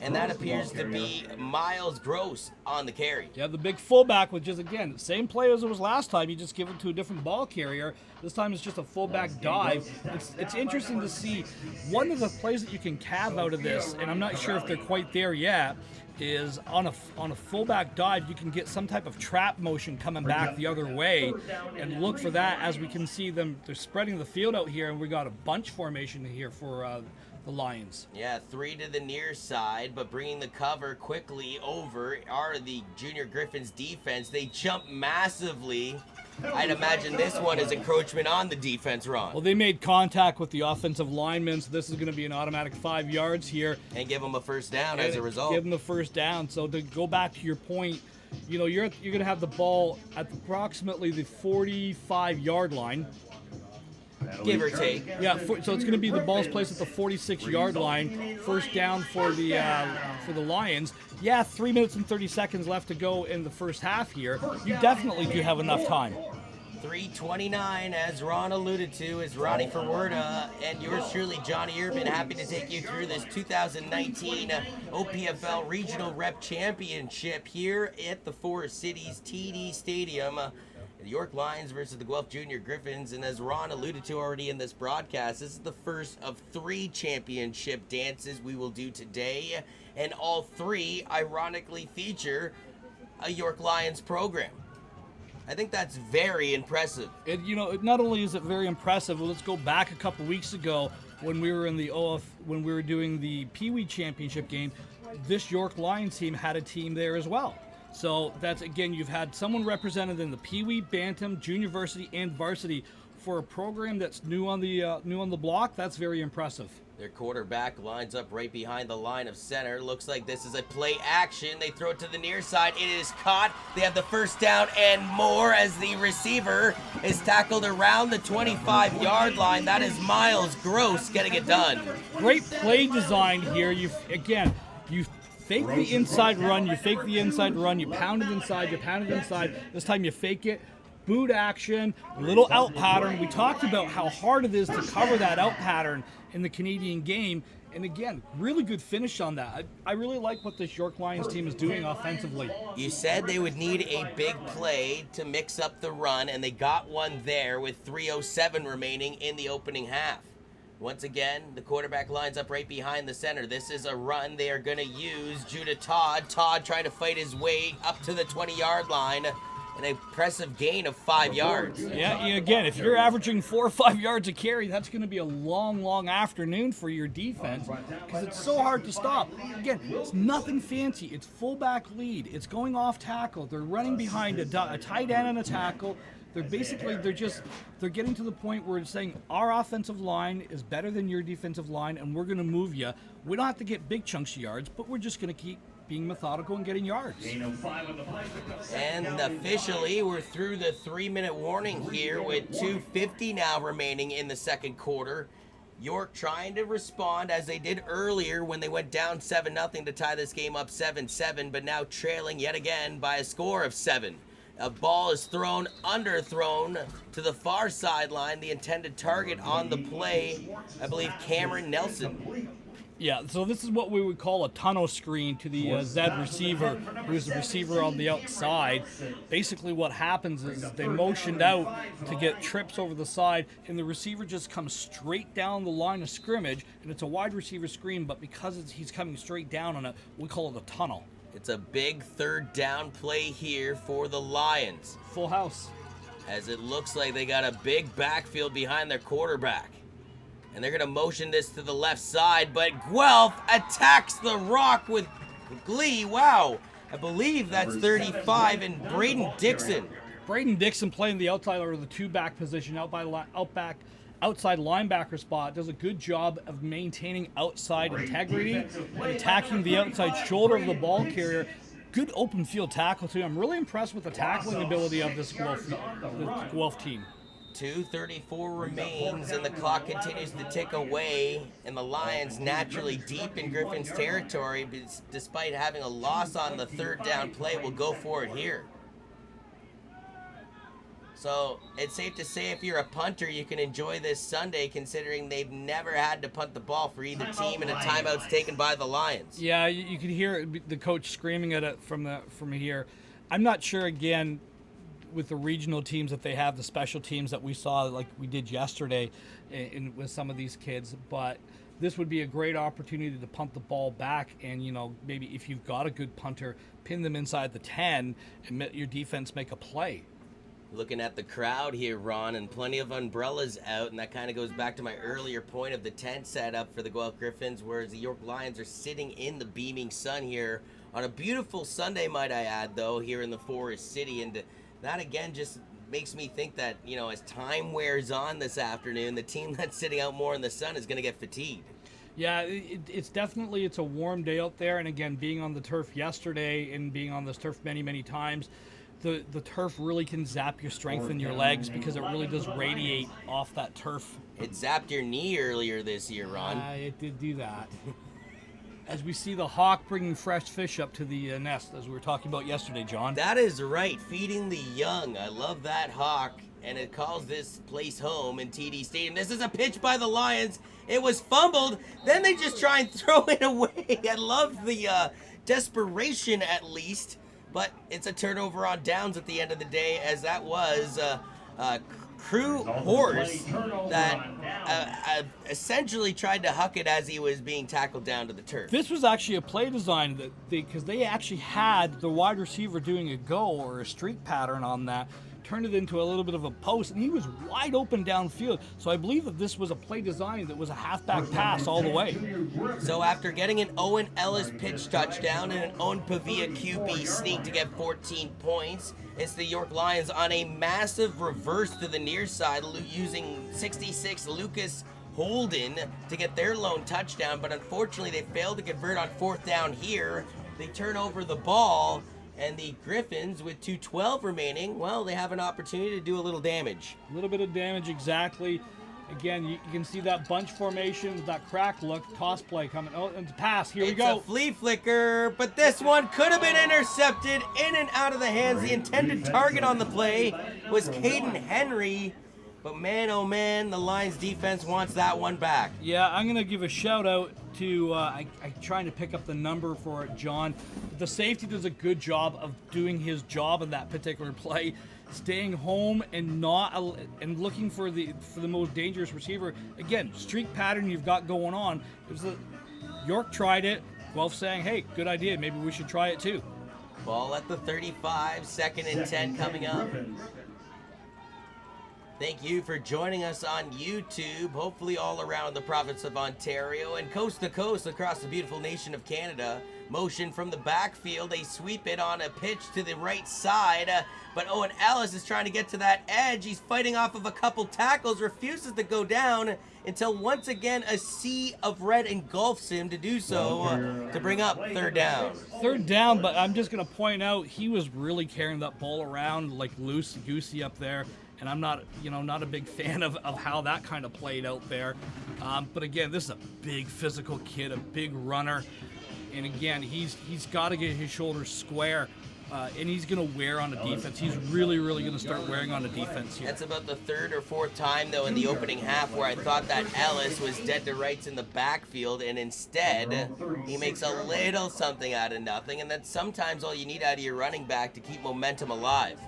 And that appears to be Miles Gross on the carry. Yeah, the big fullback, which is, again, same play as it was last time. You just give it to a different ball carrier. This time it's just a fullback dive. It's interesting to see. One of the plays that you can calve out of this, and I'm not sure if they're quite there yet, is on a fullback dive, you can get some type of trap motion coming back the other way, and look for that. As we can see them, they're spreading the field out here, and we got a bunch formation here for the Lions. Yeah, 3 to the near side, but bringing the cover quickly over are the Junior Griffins defense. They jump massively. I'd imagine this one is encroachment on the defense, Ron. Well, they made contact with the offensive linemen, so this is going to be an automatic 5 yards here. And give them a first down as a result. Give them the first down. So to go back to your point, you know, you're going to have the ball at approximately the 45-yard line. Give or take. Yeah, so it's going to be the ball's placed at the 46-yard line. First down for the Lions. Yeah, 3 minutes and 30 seconds left to go in the first half here. You definitely do have enough time. 3:29, as Ron alluded to, is Ronnie Ferwerda and yours truly, Johnny Urban, happy to take you through this 2019 OPFL Regional Rep Championship here at the Forest Cities TD Stadium. The York Lions versus the Guelph Junior Griffins, and as Ron alluded to already in this broadcast, this is the first of 3 championship dances we will do today, and all 3 ironically feature a York Lions program. I think that's very impressive. Not only is it very impressive, well, let's go back a couple weeks ago when we were in the when we were doing the Pee Wee Championship game. This York Lions team had a team there as well. So that's, again, you've had someone represented in the Pee Wee, Bantam, Junior Varsity, and Varsity for a program that's new on the block. That's very impressive. Their quarterback lines up right behind the line of center. Looks like this is a play action. They throw it to the near side. It is caught. They have the first down and more as the receiver is tackled around the 25-yard line. That is Miles Gross getting it done. Great play design here. You fake the inside run, you pound it inside, This time you fake it, boot action, little out pattern. We talked about how hard it is to cover that out pattern in the Canadian game. And again, really good finish on that. I really like what this York Lions team is doing offensively. You said they would need a big play to mix up the run, and they got one there with 3:07 remaining in the opening half. Once again, the quarterback lines up right behind the center. This is a run they are going to use. Judah Todd. Todd trying to fight his way up to the 20-yard line. An impressive gain of 5 yards. Yeah, again, if you're averaging 4 or 5 yards a carry, that's going to be a long, long afternoon for your defense because it's so hard to stop. Again, it's nothing fancy. It's fullback lead. It's going off tackle. They're running behind a tight end and a tackle. They're getting to the point where it's saying our offensive line is better than your defensive line, and we're going to move you. We don't have to get big chunks of yards, but we're just going to keep being methodical and getting yards. And officially, we're through the 3-minute warning here with 2:50 now remaining in the second quarter. York trying to respond as they did earlier when they went down 7-0 to tie this game up 7-7, but now trailing yet again by a score of 7. A ball is underthrown to the far sideline. The intended target on the play, I believe, Cameron Nelson. Yeah, so this is what we would call a tunnel screen to the Z receiver, who's the receiver on the outside. Basically what happens is they motioned out to get trips over the side, and the receiver just comes straight down the line of scrimmage, and it's a wide receiver screen, but because he's coming straight down on it, we call it a tunnel. It's a big third down play here for the Lions. Full house. As it looks like they got a big backfield behind their quarterback. And they're going to motion this to the left side, but Guelph attacks the rock with glee. Wow. I believe that's 35 and Braden Dixon. Braden Dixon playing the outside or the two-back position, outside linebacker spot, does a good job of maintaining outside integrity and attacking the outside shoulder of the ball carrier. Good open field tackle too. I'm really impressed with the tackling ability of this Guelph team. 2:34 remains and the clock continues to tick away, and the Lions naturally deep in Griffin's territory, despite having a loss on the third down play, will go for it here. So it's safe to say if you're a punter, you can enjoy this Sunday, considering they've never had to punt the ball for either team, and a timeout's taken by the Lions. Yeah, you could hear the coach screaming at it from here. I'm not sure, again, with the regional teams, that they have the special teams that we saw like we did yesterday with some of these kids, but this would be a great opportunity to punt the ball back, and maybe if you've got a good punter, pin them inside the 10 and let your defense make a play. Looking at the crowd here, Ron, and plenty of umbrellas out, and that kind of goes back to my earlier point of the tent setup for the Guelph Griffins, whereas the York Lions are sitting in the beaming sun here on a beautiful Sunday, might I add, though, here in the Forest City. And that, again, just makes me think that, as time wears on this afternoon, the team that's sitting out more in the sun is going to get fatigued. Yeah, it's a warm day out there, and again, being on the turf yesterday and being on this turf many, many times, the turf really can zap your strength in your legs because it really does radiate off that turf. It zapped your knee earlier this year, Ron. It did do that. As we see the hawk bringing fresh fish up to the nest, as we were talking about yesterday, John. That is right, feeding the young. I love that hawk, and it calls this place home in TD Stadium. This is a pitch by the Lions. It was fumbled. Then they just try and throw it away. I love the desperation, at least. But it's a turnover on downs at the end of the day, as that was Crew Horse that essentially tried to huck it as he was being tackled down to the turf. This was actually a play design because they actually had the wide receiver doing a go or a streak pattern on that, turned it into a little bit of a post, and he was wide open downfield. So I believe that this was a play design that was a halfback pass all the way. So after getting an Owen Ellis pitch touchdown and an Owen Pavia QB sneak to get 14 points, it's the York Lions on a massive reverse to the near side using 66 Lucas Holden to get their lone touchdown, but unfortunately they failed to convert on fourth down here. They turn over the ball, and the Griffins, with 2:12 remaining, well, they have an opportunity to do a little damage. A little bit of damage, exactly. Again, you can see that bunch formation, that crack look, toss play coming. Oh, and pass, here we go. It's a flea flicker, but this one could have been intercepted, in and out of the hands. The intended target on the play was Caden Henry, but man, oh man, the Lions defense wants that one back. Yeah, I'm going to give a shout out to, I'm trying to pick up the number for it, John. The safety does a good job of doing his job in that particular play, staying home and looking for the most dangerous receiver. Again, streak pattern you've got going on. York tried it. Guelph saying, hey, good idea, maybe we should try it too. Ball at the 35, 2nd and 10 coming up. Thank you for joining us on YouTube, hopefully all around the province of Ontario and coast to coast across the beautiful nation of Canada. Motion from the backfield, they sweep it on a pitch to the right side, but Owen Ellis is trying to get to that edge. He's fighting off of a couple tackles, refuses to go down until once again a sea of red engulfs him to do so, to bring up third down. Third down, but I'm just going to point out he was really carrying that ball around like loosey-goosey up there. And I'm not a big fan of how that kind of played out there. But again, this is a big physical kid, a big runner. And again, he's got to get his shoulders square. And he's going to wear on a defense. He's really, really going to start wearing on a defense here. That's about the third or fourth time, though, in the opening half where I thought that Ellis was dead to rights in the backfield, and instead he makes a little something out of nothing. And that's sometimes all you need out of your running back to keep momentum alive.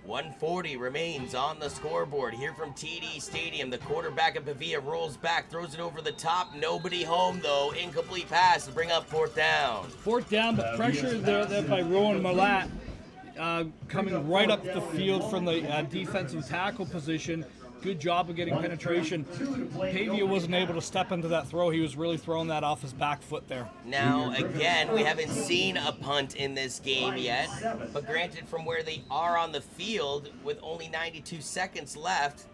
1:40 remains on the scoreboard here from TD Stadium. The quarterback of Pavia rolls back, throws it over the top. Nobody home, though. Incomplete pass to bring up fourth down. Fourth down, but pressure there by Rowan Malat coming right up the field from the defensive tackle position. Good job of getting penetration. Pavia wasn't able to step into that throw. He was really throwing that off his back foot there. Now, again, we haven't seen a punt in this game yet, but granted, from where they are on the field with only 92 seconds left,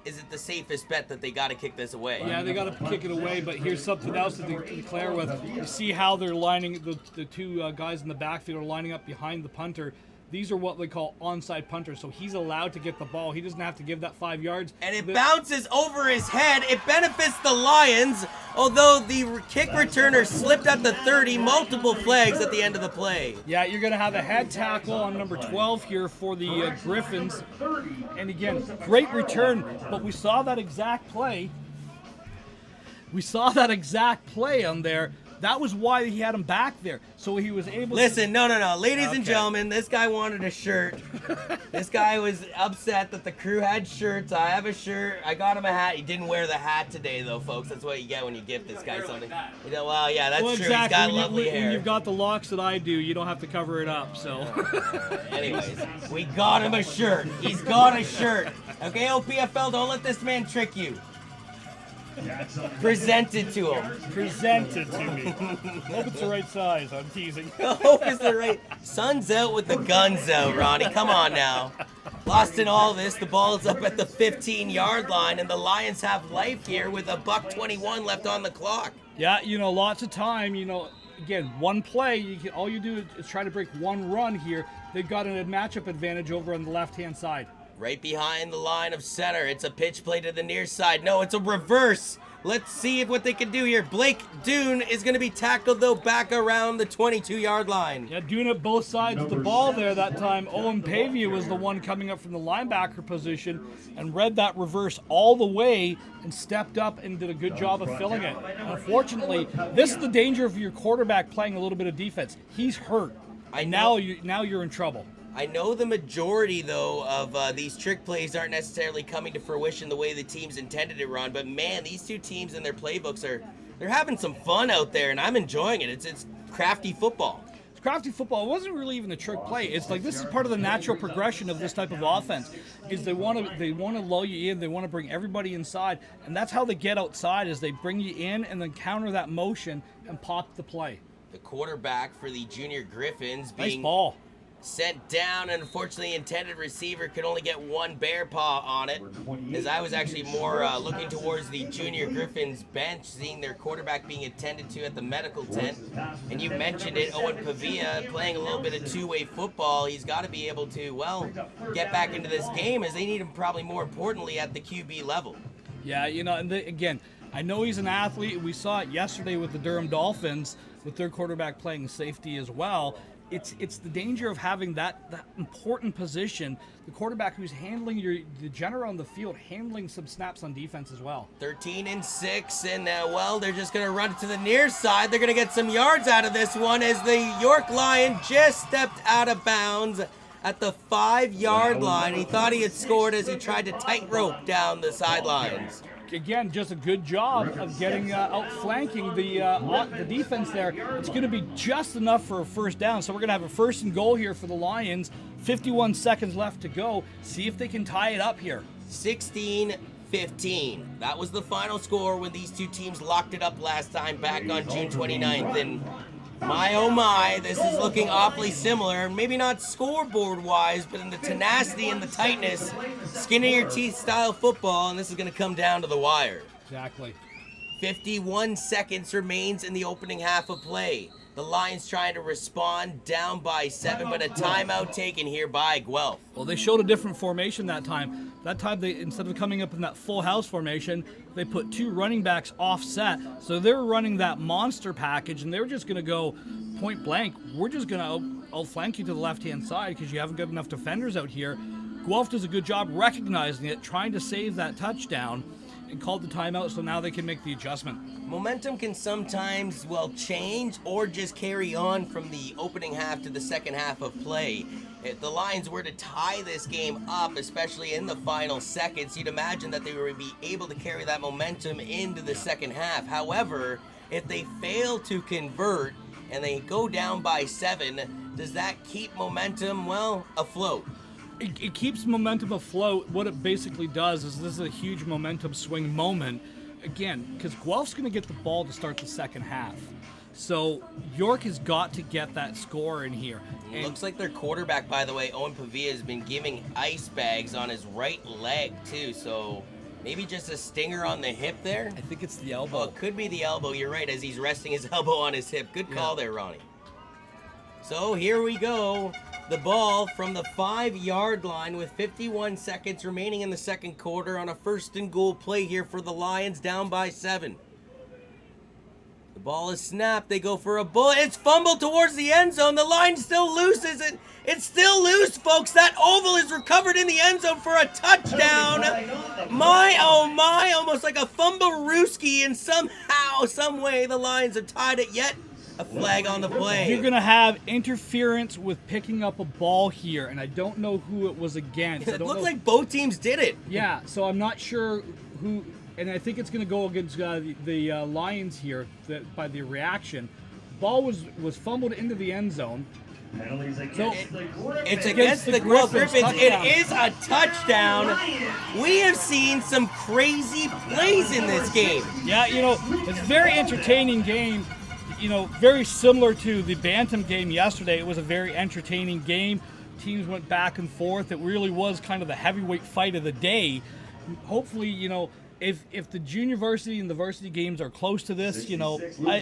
is it the safest bet that they got to kick this away? Yeah, they got to kick it away, but here's something else to declare with. You see how they're lining, the two guys in the backfield are lining up behind the punter. These are what we call onside punters. So he's allowed to get the ball. He doesn't have to give that 5 yards. And it bounces over his head. It benefits the Lions, although the kick returner slipped at the 30, multiple flags at the end of the play. Yeah, you're going to have a head tackle on number 12 here for the Griffins. And again, great return, but we saw that exact play. We saw that exact play on there. That was why he had him back there, so he was able Listen, to... no. Ladies and gentlemen, this guy wanted a shirt. This guy was upset that the crew had shirts. I have a shirt. I got him a hat. He didn't wear the hat today, though, folks. That's what you get when you give this guy something. You know, well, yeah, that's true. Exactly. He's got lovely hair. When you've got the locks that I do, you don't have to cover it up, so... Anyways, we got him a shirt. He's got a shirt. Okay, OPFL, don't let this man trick you. Presented to him. Presented to me. Hope it's the right size. I'm teasing. Hope it's the right. Sun's out with the guns out, Ronnie. Come on now. Lost in all this, the ball is up at the 15-yard line, and the Lions have life here with a $1:21 left on the clock. Yeah, lots of time. Again, one play. All you do is try to break one run here. They've got a matchup advantage over on the left-hand side. Right behind the line of center. It's a pitch play to the near side. No, it's a reverse. Let's see what they can do here. Blake Dune is going to be tackled, though, back around the 22-yard line. Yeah, Dune at both sides of the ball there that time. Owen Pavia was the one coming up from the linebacker position and read that reverse all the way and stepped up and did a good job of filling it. Unfortunately, this is the danger of your quarterback playing a little bit of defense. He's hurt. Now you're in trouble. I know the majority, though, of these trick plays aren't necessarily coming to fruition the way the teams intended it, Ron. But, man, these two teams and their playbooks they're having some fun out there, and I'm enjoying it. It's crafty football. It's crafty football. It wasn't really even a trick play. It's like this is part of the natural progression of this type of offense. Is they want to lull you in. They want to bring everybody inside, and that's how they get outside. Is they bring you in and then counter that motion and pop the play. The quarterback for the Junior Griffins being nice ball. Sent down, and unfortunately intended receiver could only get one bear paw on it, as I was actually more looking towards the Junior Griffins bench, seeing their quarterback being attended to at the medical tent. And you mentioned it, Owen Pavia playing a little bit of two-way football. He's got to be able to, well, get back into this game, as they need him probably more importantly at the QB level. Yeah, and again, I know he's an athlete. We saw it yesterday with the Durham Dolphins, with their quarterback playing safety as well. It's the danger of having that important position, the quarterback who's handling the general on the field, handling some snaps on defense as well. 13-6, and they're just going to run it to the near side. They're going to get some yards out of this one as the York Lion just stepped out of bounds at the 5-yard line. He thought he had scored as he tried to tightrope down the sidelines. Again, just a good job of getting outflanking the defense there. It's going to be just enough for a first down. So we're going to have a 1st and goal here for the Lions. 51 seconds left to go. See if they can tie it up here. 16-15. That was the final score when these two teams locked it up last time back on June 29th. And my, oh my, this is looking awfully similar. Maybe not scoreboard-wise, but in the tenacity and the tightness, skin-in-your-teeth style football, and this is going to come down to the wire. Exactly. 51 seconds remains in the opening half of play. The Lions trying to respond, down by 7, but a timeout taken here by Guelph. Well, they showed a different formation that time. That time, they instead of coming up in that full house formation, they put 2 running backs offset. So they were running that monster package, and they were just going to go point blank. We're just going to outflank you to the left-hand side because you haven't got enough defenders out here. Guelph does a good job recognizing it, trying to save that touchdown, and called the timeout, so now they can make the adjustment. Momentum can sometimes, change or just carry on from the opening half to the second half of play. If the Lions were to tie this game up, especially in the final seconds, you'd imagine that they would be able to carry that momentum into the second half. However, if they fail to convert and they go down by 7, does that keep momentum, afloat? It keeps momentum afloat. What it basically does is this is a huge momentum swing moment. Again, because Guelph's going to get the ball to start the second half. So York has got to get that score in here. And looks like their quarterback, by the way, Owen Pavia, has been giving ice bags on his right leg, too. So maybe just a stinger on the hip there? I think it's the elbow. Oh, it could be the elbow. You're right, as he's resting his elbow on his hip. Good call there, Ronnie. So here we go. the ball from the 5-yard line with 51 seconds remaining in the second quarter on a 1st and goal play here for the Lions, down by 7. The ball is snapped. They go for a bullet. It's fumbled towards the end zone. The line still loose. It's still loose, folks. That oval is recovered in the end zone for a touchdown. My, oh my, almost like a fumble-rooski, and somehow, some way, the Lions have tied it yet. A flag on the play. You're going to have interference with picking up a ball here, and I don't know who it was against. It looked like both teams did it. Yeah, so I'm not sure who, and I think it's going to go against the Lions here by the reaction. The ball was fumbled into the end zone. So it's against the Griffins. It is a touchdown. We have seen some crazy plays in this game. Yeah, it's a very entertaining game. Very similar to the Bantam game yesterday. It was a very entertaining game. Teams went back and forth. It really was kind of the heavyweight fight of the day. Hopefully, if the junior varsity and the varsity games are close to this,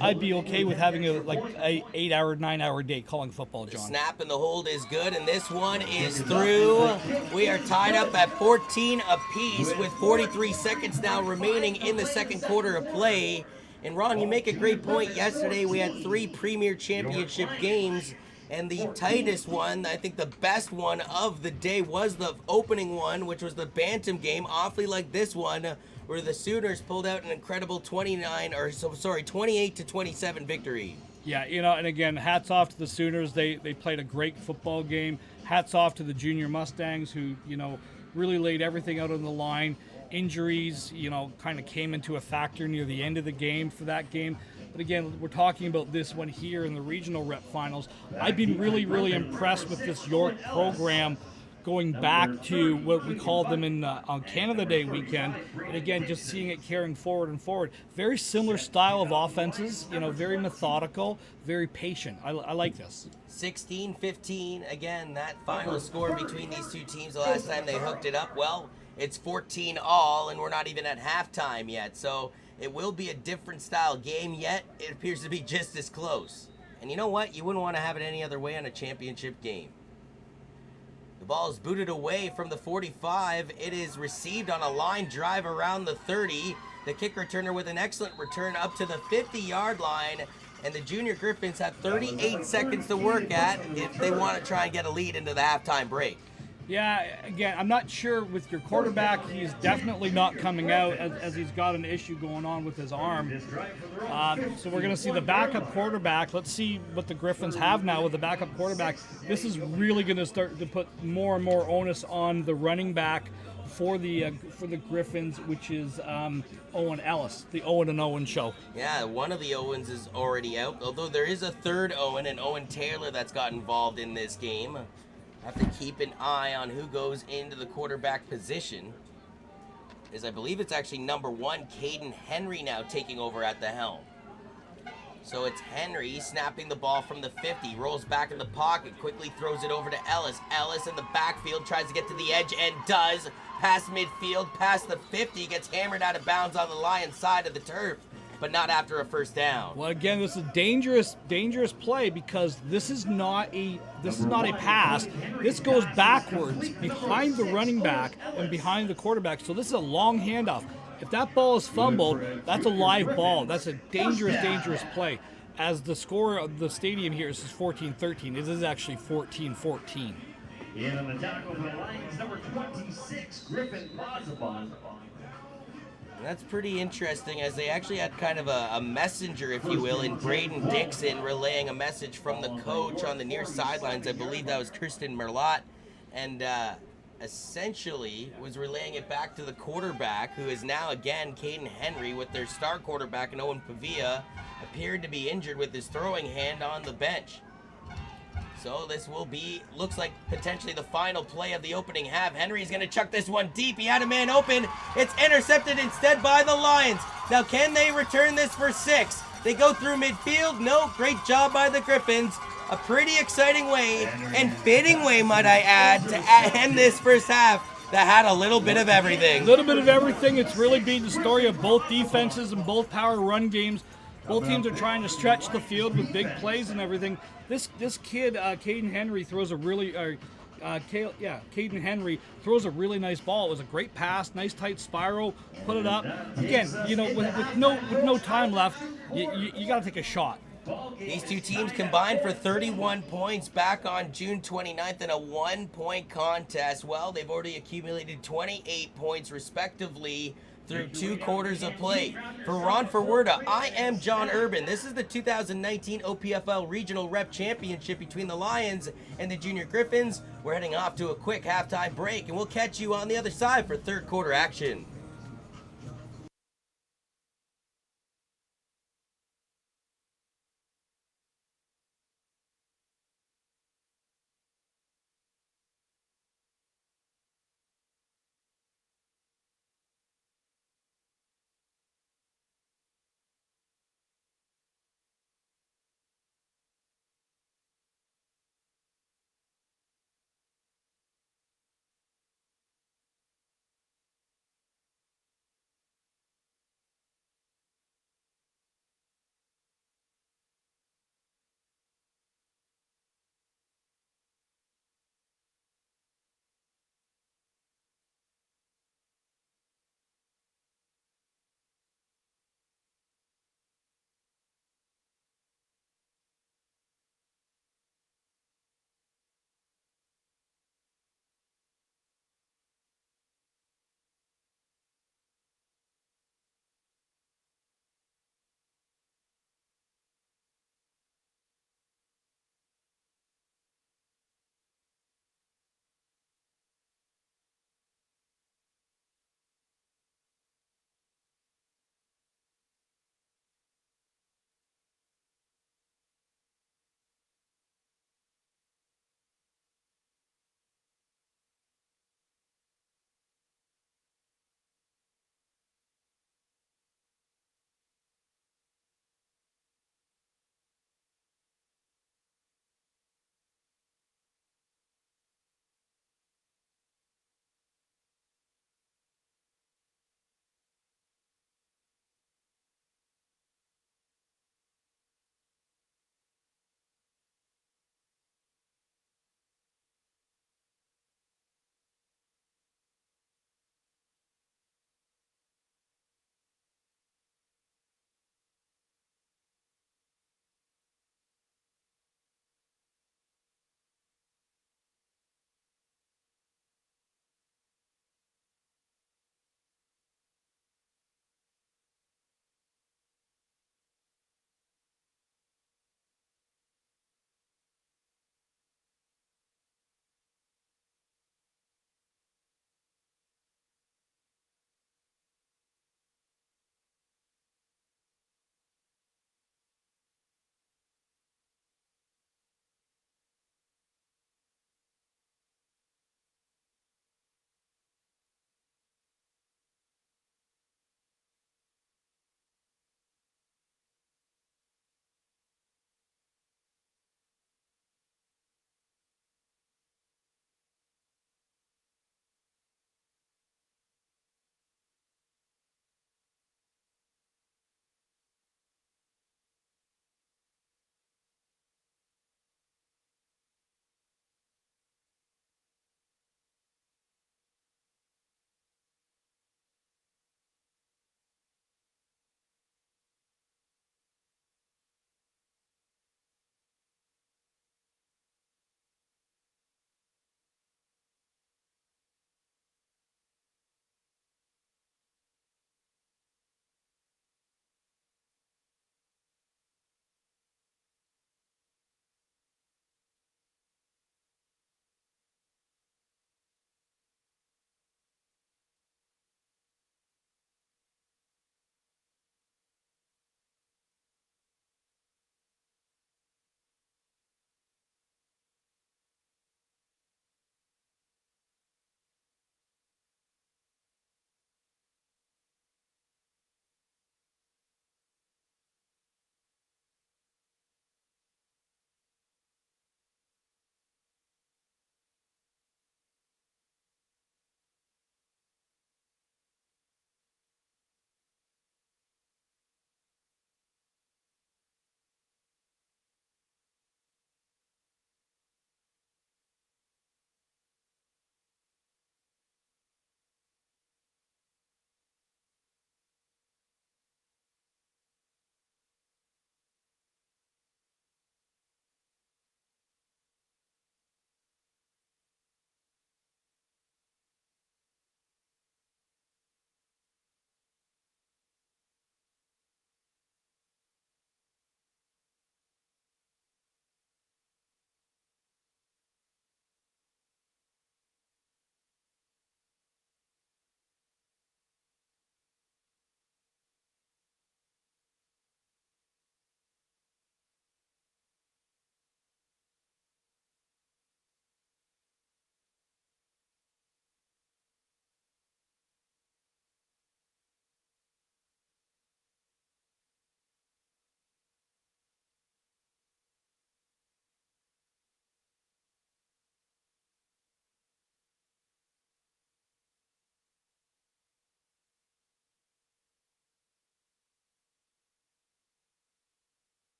I'd be okay with having a 8-hour, 9-hour day calling football, John. The snap and the hold is good, and this one is through. We are tied up at 14 apiece with 43 seconds now remaining in the second quarter of play. And Ron, you make a great point. Yesterday we had 3 Premier Championship games, and the tightest one, I think the best one of the day, was the opening one, which was the Bantam game, awfully like this one, where the Sooners pulled out an incredible 28-27 victory. Yeah, and again, hats off to the Sooners. They played a great football game. Hats off to the junior Mustangs who, really laid everything out on the line. Injuries, kind of came into a factor near the end of the game for that game. But again, we're talking about this one here in the regional rep finals. I've been really, really impressed with this York program going back to what we called them on Canada Day weekend. And again, just seeing it carrying forward and forward. Very similar style of offenses, very methodical, very patient. I like this. 16-15, again, that final score between these two teams the last time they hooked it up, well, it's 14-all, and we're not even at halftime yet. So it will be a different style game, yet it appears to be just as close. And you know what? You wouldn't want to have it any other way on a championship game. The ball is booted away from the 45. It is received on a line drive around the 30. The kick returner with an excellent return up to the 50-yard line. And the Junior Griffins have 38 seconds to work at if they want to try and get a lead into the halftime break. Yeah, again, I'm not sure with your quarterback. He's definitely not coming out as he's got an issue going on with his arm. So we're going to see the backup quarterback. Let's see what the Griffins have now with the backup quarterback. This is really going to start to put more and more onus on the running back for the Griffins, which is Owen Ellis, the Owen and Owen show. Yeah, one of the Owens is already out, although there is a third Owen, and Owen Taylor, that's got involved in this game. Have to keep an eye on who goes into the quarterback position, as I believe it's actually number 1, Caden Henry, now taking over at the helm. So it's Henry snapping the ball from the 50, rolls back in the pocket, quickly throws it over to Ellis. Ellis in the backfield tries to get to the edge and does. Past midfield, past the 50, gets hammered out of bounds on the Lions side of the turf, but not after a first down. Well, again, this is a dangerous play because this is not a pass. This goes backwards behind the running back and behind the quarterback. So this is a long handoff. If that ball is fumbled, that's a live ball. That's a dangerous play. As the score of the stadium here is 14-13, it is actually 14-14. In on the tackle for the Lions, number 26, Griffin Mazabon. That's pretty interesting, as they actually had kind of a messenger, if you will, in Braden Dixon relaying a message from the coach on the near sidelines. I believe that was Kristen Merlot, and essentially was relaying it back to the quarterback, who is now again Caden Henry, with their star quarterback and Owen Pavia appeared to be injured with his throwing hand on the bench. So this will be, looks like potentially the final play of the opening half. Henry's going to chuck this one deep. He had a man open. It's intercepted instead by the Lions. Now can they return this for 6? They go through midfield. No, great job by the Griffins. A pretty exciting way and fitting way, might I add, to end this first half that had a little bit of everything. A little bit of everything. It's really been the story of both defenses and both power run games. Both teams are trying to stretch the field with big plays and everything. This kid, Caden Henry, throws a really. Caden Henry throws a really nice ball. It was a great pass, nice tight spiral, put it up. Again, with no time left, you got to take a shot. These two teams combined for 31 points back on June 29th in a 1-point contest. Well, they've already accumulated 28 points respectively through 2 quarters of play. For Ron Forwerda, I am John Urban. This is the 2019 OPFL Regional Rep Championship between the Lions and the Junior Griffins. We're heading off to a quick halftime break, and we'll catch you on the other side for third quarter action.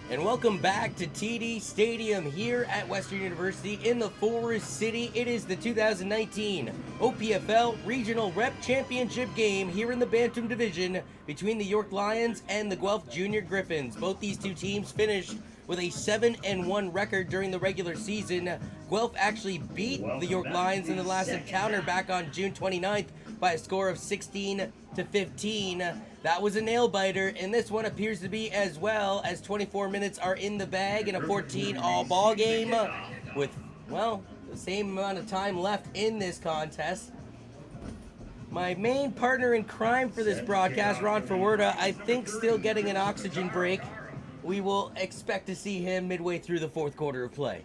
And welcome back to TD Stadium here at Western University in the Forest City. It is the 2019 OPFL Regional Rep Championship game here in the Bantam Division between the York Lions and the Guelph Junior Griffins. Both these two teams finished with a 7-1 record during the regular season. Guelph actually beat the York Lions in the last encounter back on June 29th by a score of 16-15. That was a nail-biter, and this one appears to be as well, as 24 minutes are in the bag in a 14-all ball game with, well, the same amount of time left in this contest. My main partner in crime for this broadcast, Ron Ferwerda, I think still getting an oxygen break. We will expect to see him midway through the fourth quarter of play.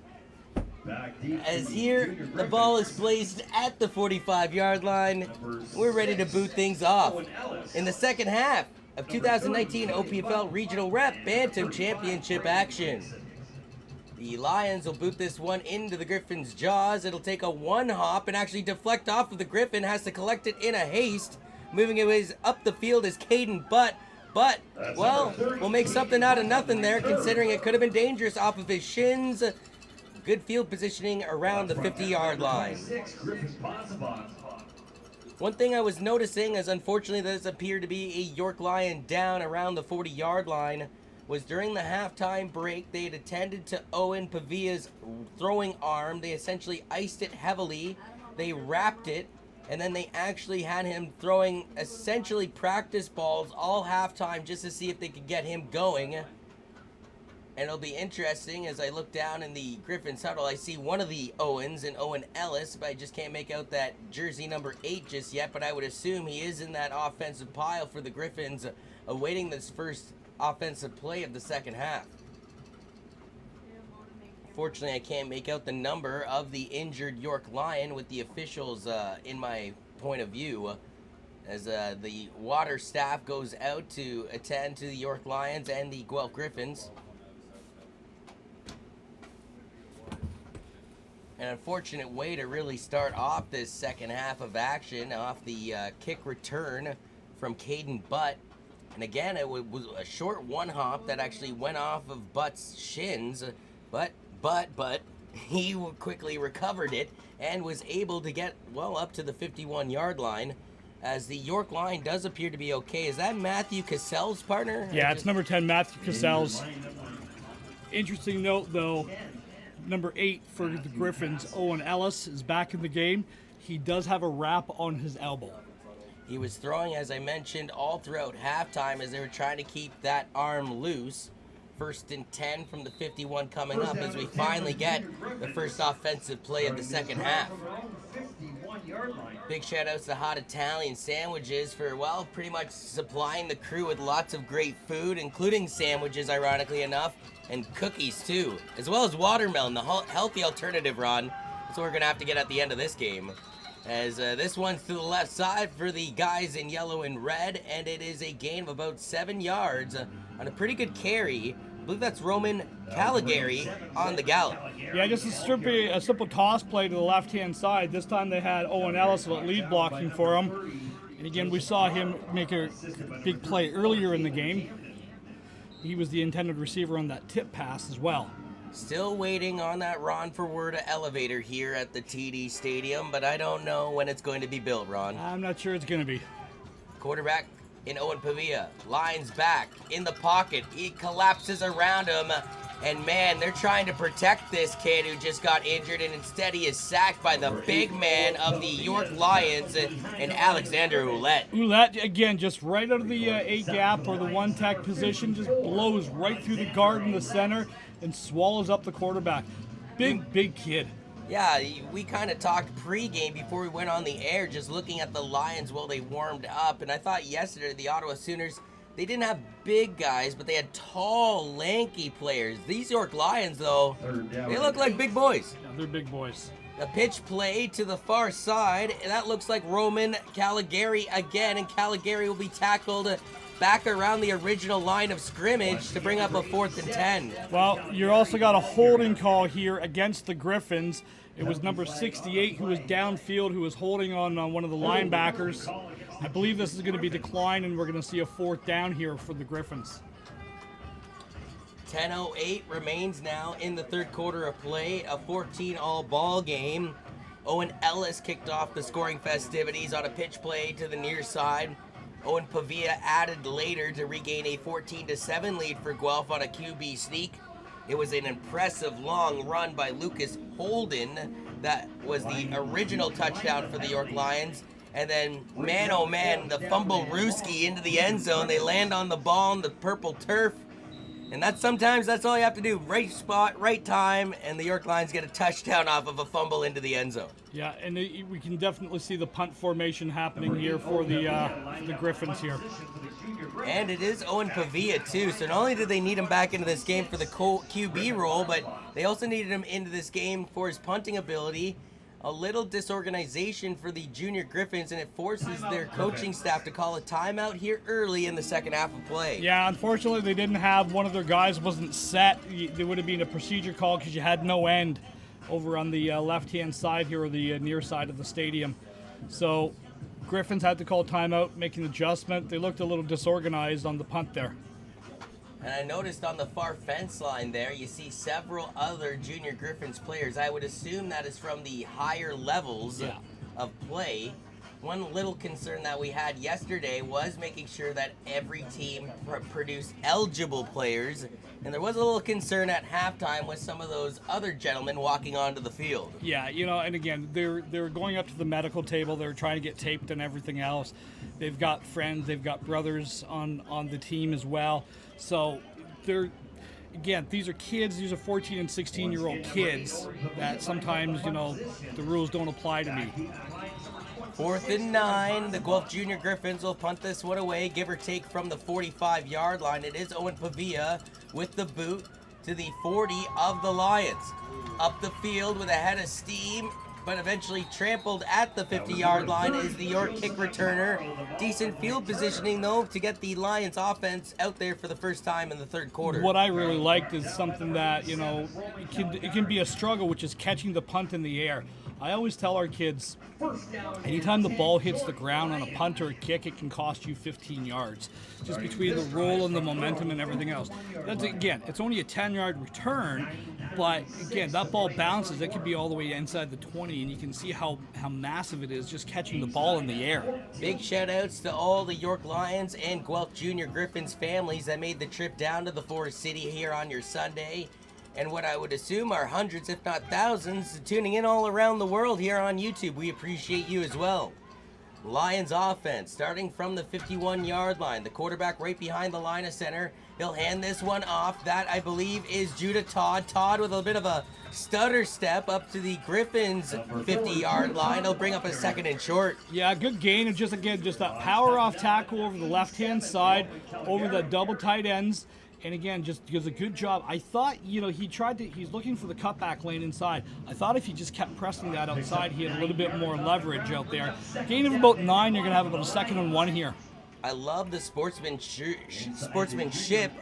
As here, the ball is placed at the 45-yard line. We're ready to boot things off. In the second half of 2019 OPFL Regional Rep Bantam Championship action. The Lions will boot this one into the Griffin's jaws. It'll take a one hop and actually deflect off of the Griffin. Has to collect it in a haste. Moving his ways up the field is Caden Butt. But, well, we'll make something out of nothing there, considering it could have been dangerous off of his shins. Good field positioning around the 50-yard line. One thing I was noticing, as unfortunately this appeared to be a York Lion down around the 40-yard line, was during the halftime break, they had attended to Owen Pavia's throwing arm. They essentially iced it heavily. They wrapped it, and then they actually had him throwing essentially practice balls all halftime just to see if they could get him going. And it'll be interesting as I look down in the Griffins huddle. I see one of the Owens and Owen Ellis, but I just can't make out that jersey number 8 just yet. But I would assume he is in that offensive pile for the Griffins, awaiting this first offensive play of the second half. Fortunately, I can't make out the number of the injured York Lion with the officials in my point of view, as the water staff goes out to attend to the York Lions and the Guelph Griffins. An unfortunate way to really start off this second half of action, off the kick return from Caden Butt. And again, it was a short one hop that actually went off of Butt's shins, but he quickly recovered it and was able to get well up to the 51-yard line, as the York line does appear to be okay. Is that Matthew Cassell's partner? Yeah, it's number 10, Matthew Cassell's. Interesting note, though, number 8 for the Griffins, Owen Ellis, is back in the game. He does have a wrap on his elbow. He was throwing, as I mentioned, all throughout halftime as they were trying to keep that arm loose. 1st and 10 from the 51 coming up as we finally get the first offensive play of the second half. Big shout outs to Hot Italian Sandwiches for, well, pretty much supplying the crew with lots of great food, including sandwiches, ironically enough, and cookies too, as well as watermelon, the healthy alternative, Ron. That's what we're going to have to get at the end of this game. As this one's to the left side for the guys in yellow and red, and it is a gain of about 7 yards on a pretty good carry. I believe that's Roman Caligari on the gallop. Yeah, just a simple toss play to the left-hand side. This time they had Owen Ellis lead blocking for him. And again, we saw him make a big play earlier in the game. He was the intended receiver on that tip pass as well. Still waiting on that Ron Ferwerda elevator here at the TD Stadium, but I don't know when it's going to be built, Ron. I'm not sure it's going to be. Quarterback in Owen Pavia, lines back in the pocket. He collapses around him, and man, they're trying to protect this kid who just got injured, and instead he is sacked by the big man of the York Lions and Alexander Ouellette. Ouellette, again, just right out of the 8 gap or the 1 tech position, just blows right through the guard in the center and swallows up the quarterback. Big kid. Yeah, we kind of talked pregame before we went on the air, just looking at the Lions while they warmed up. And I thought yesterday the Ottawa Sooners, they didn't have big guys, but they had tall, lanky players. These York Lions, though, they look like big boys. Yeah, they're big boys. A pitch play to the far side. That looks like Roman Caligari again, and Caligari will be tackled back around the original line of scrimmage to bring up a 4th and 10. Well, you also got a holding call here against the Griffins. It was number 68 who was downfield, who was holding on one of the linebackers. I believe this is going to be declined, and we're going to see a 4th down here for the Griffins. 10:08 remains now in the third quarter of play, a 14-all ball game. Owen Ellis kicked off the scoring festivities on a pitch play to the near side. Owen Pavia added later to regain a 14-7 lead for Guelph on a QB sneak. It was an impressive long run by Lucas Holden that was the original touchdown for the York Lions. And then, man oh man, the fumble Ruski into the end zone. They land on the ball on the purple turf. And sometimes that's all you have to do. Right spot, right time, and the York Lions get a touchdown off of a fumble into the end zone. Yeah, and we can definitely see the punt formation happening here for the Griffins here. And it is Owen Pavia, too. So not only did they need him back into this game for the QB role, but they also needed him into this game for his punting ability. A little disorganization for the junior Griffins, and it forces their coaching staff to call a timeout here early in the second half of play. Yeah, unfortunately, they didn't have one of their guys wasn't set. There would have been a procedure call because you had no end over on the left-hand side here, or the near side of the stadium. So Griffins had to call timeout, make an adjustment. They looked a little disorganized on the punt there. And I noticed on the far fence line there, you see several other junior Griffins players. I would assume that is from the higher levels of play. One little concern that we had yesterday was making sure that every team produced eligible players. And there was a little concern at halftime with some of those other gentlemen walking onto the field. Yeah, and again, they're going up to the medical table. They're trying to get taped and everything else. They've got friends, they've got brothers on the team as well. So these are kids. These are 14 and 16-year-old kids that sometimes, the rules don't apply to me. 4th and 9. The Guelph Junior Griffins will punt this one away, give or take from the 45-yard line. It is Owen Pavia with the boot to the 40 of the Lions. Up the field with a head of steam, but eventually trampled at the 50-yard line is the York kick returner. Decent field positioning, though, to get the Lions offense out there for the first time in the third quarter. What I really liked is something that, it can be a struggle, which is catching the punt in the air. I always tell our kids, anytime the ball hits the ground on a punt or a kick, it can cost you 15 yards. Just between the roll and the momentum and everything else. It's only a 10-yard return, but again, that ball bounces. It could be all the way inside the 20, and you can see how massive it is just catching the ball in the air. Big shout-outs to all the York Lions and Guelph Junior Griffins families that made the trip down to the Forest City here on your Sunday. And what I would assume are hundreds, if not thousands, tuning in all around the world here on YouTube. We appreciate you as well. Lions offense starting from the 51-yard line. The quarterback right behind the line of center. He'll hand this one off. That, I believe, is Judah Todd. Todd with a bit of a stutter step up to the Griffins' 50-yard line. He'll bring up a 2nd and short. Yeah, good gain. And just that power off tackle over the left-hand side, over the double tight ends. And again, just does a good job. I thought, he's looking for the cutback lane inside. I thought if he just kept pressing that outside, he had a little bit more leverage out there. Gain of about 9, you're going to have about a 2nd and 1 here. I love the sportsmanship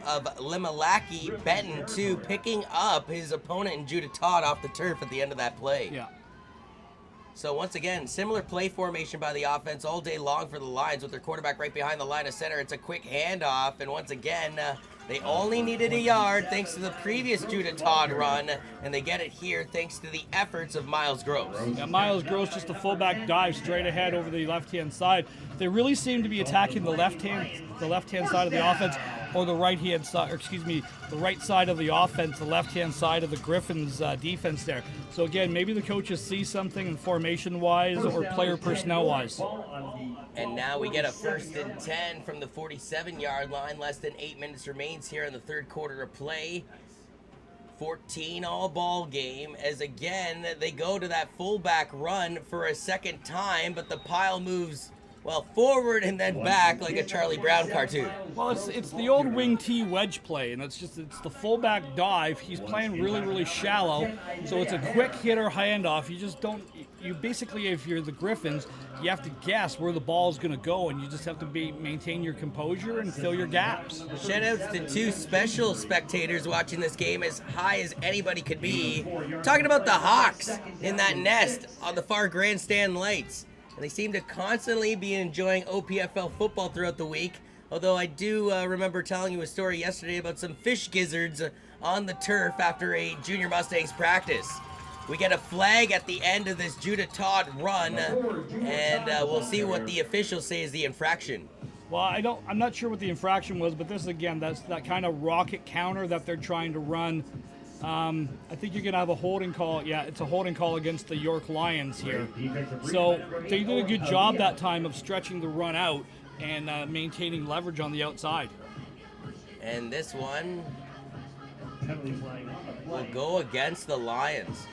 of Limalaki Benton, too, picking up his opponent in Judah Todd off the turf at the end of that play. Yeah. So once again, similar play formation by the offense all day long for the Lions with their quarterback right behind the line of center. It's a quick handoff, and once again, they only needed a yard thanks to the previous Judah Todd run, and they get it here thanks to the efforts of Miles Gross. Yeah, Miles Gross, just a fullback dive straight ahead over the left-hand side. They really seem to be attacking the left-hand side of the offense, or the right-hand side, the right side of the offense, the left-hand side of the Griffins defense there. So again, maybe the coaches see something in formation-wise or player personnel-wise. And now we get a 1st and 10 from the 47-yard line. Less than 8 minutes remains here in the third quarter of play. 14-all ball game as again they go to that fullback run for a second time, but the pile moves forward and then back like a Charlie Brown cartoon. Well, it's the old wing T wedge play, and it's the fullback dive. He's playing really, really shallow, so it's a quick hitter handoff. You basically, if you're the Griffins, you have to guess where the ball is going to go, and you just have to maintain your composure and fill your gaps. Shout-outs to 2 special spectators watching this game as high as anybody could be. Talking about the Hawks in that nest on the far grandstand lights. And they seem to constantly be enjoying OPFL football throughout the week. Although I do remember telling you a story yesterday about some fish gizzards on the turf after a Junior Mustangs practice. We get a flag at the end of this Judah Todd run, and we'll see what the officials say is the infraction. Well, I'm not sure what the infraction was, but this again, that's that kind of rocket counter that they're trying to run. I think you're gonna have a holding call. Yeah, it's a holding call against the York Lions here. So they did a good job that time of stretching the run out and maintaining leverage on the outside. And this one will go against the Lions.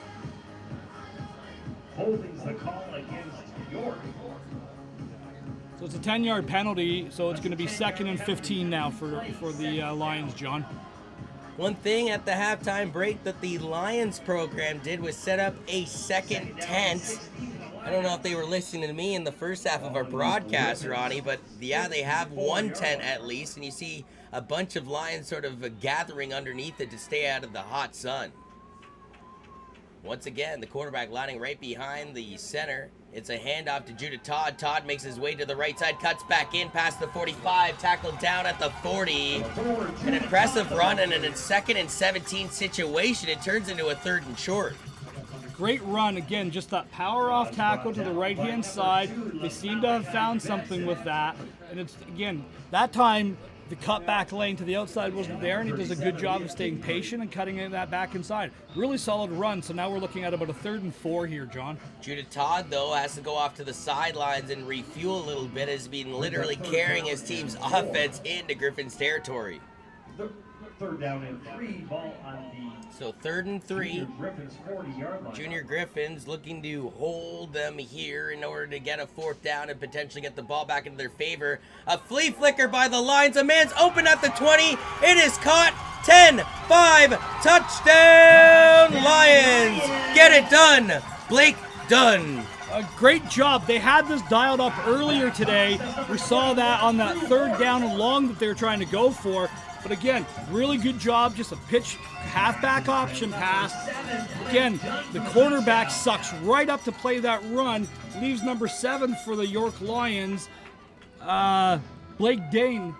Holding's the call against York. So it's a 10-yard penalty, so it's going to be 2nd and 15 now for the Lions, John. One thing at the halftime break that the Lions program did was set up a second tent. I don't know if they were listening to me in the first half of our broadcast, Ronnie, but yeah, they have one tent at least, and you see a bunch of Lions sort of gathering underneath it to stay out of the hot sun. Once again, the quarterback lining right behind the center. It's a handoff to Judah Todd. Todd makes his way to the right side, cuts back in past the 45, tackled down at the 40. An impressive run, and in a 2nd and 17 situation, it turns into a 3rd and short. Great run. Again, just that power off tackle to the right-hand side. They seem to have found something with that. And it's, again, that time, the cut back lane to the outside wasn't there, and he does a good job of staying patient and cutting in that back inside. Really solid run, so now we're looking at about a 3rd and 4 here, John. Judah Todd, though, has to go off to the sidelines and refuel a little bit, as been literally carrying his team's offense into Griffin's territory. 3rd down and 3, ball on the So 3rd and 3. Griffin's 40-yard line. Junior Griffins looking to hold them here in order to get a 4th down and potentially get the ball back into their favor. A flea flicker by the Lions. A man's open at the 20. It is caught. 10-5. Touchdown Lions. Get it done. Blake Dunn. A great job. They had this dialed up earlier today. We saw that on that 3rd down and long that they were trying to go for. But again, really good job. Just a pitch, halfback option pass. Again, the cornerback sucks right up to play that run. Leaves number 7 for the York Lions. Blake Dunn,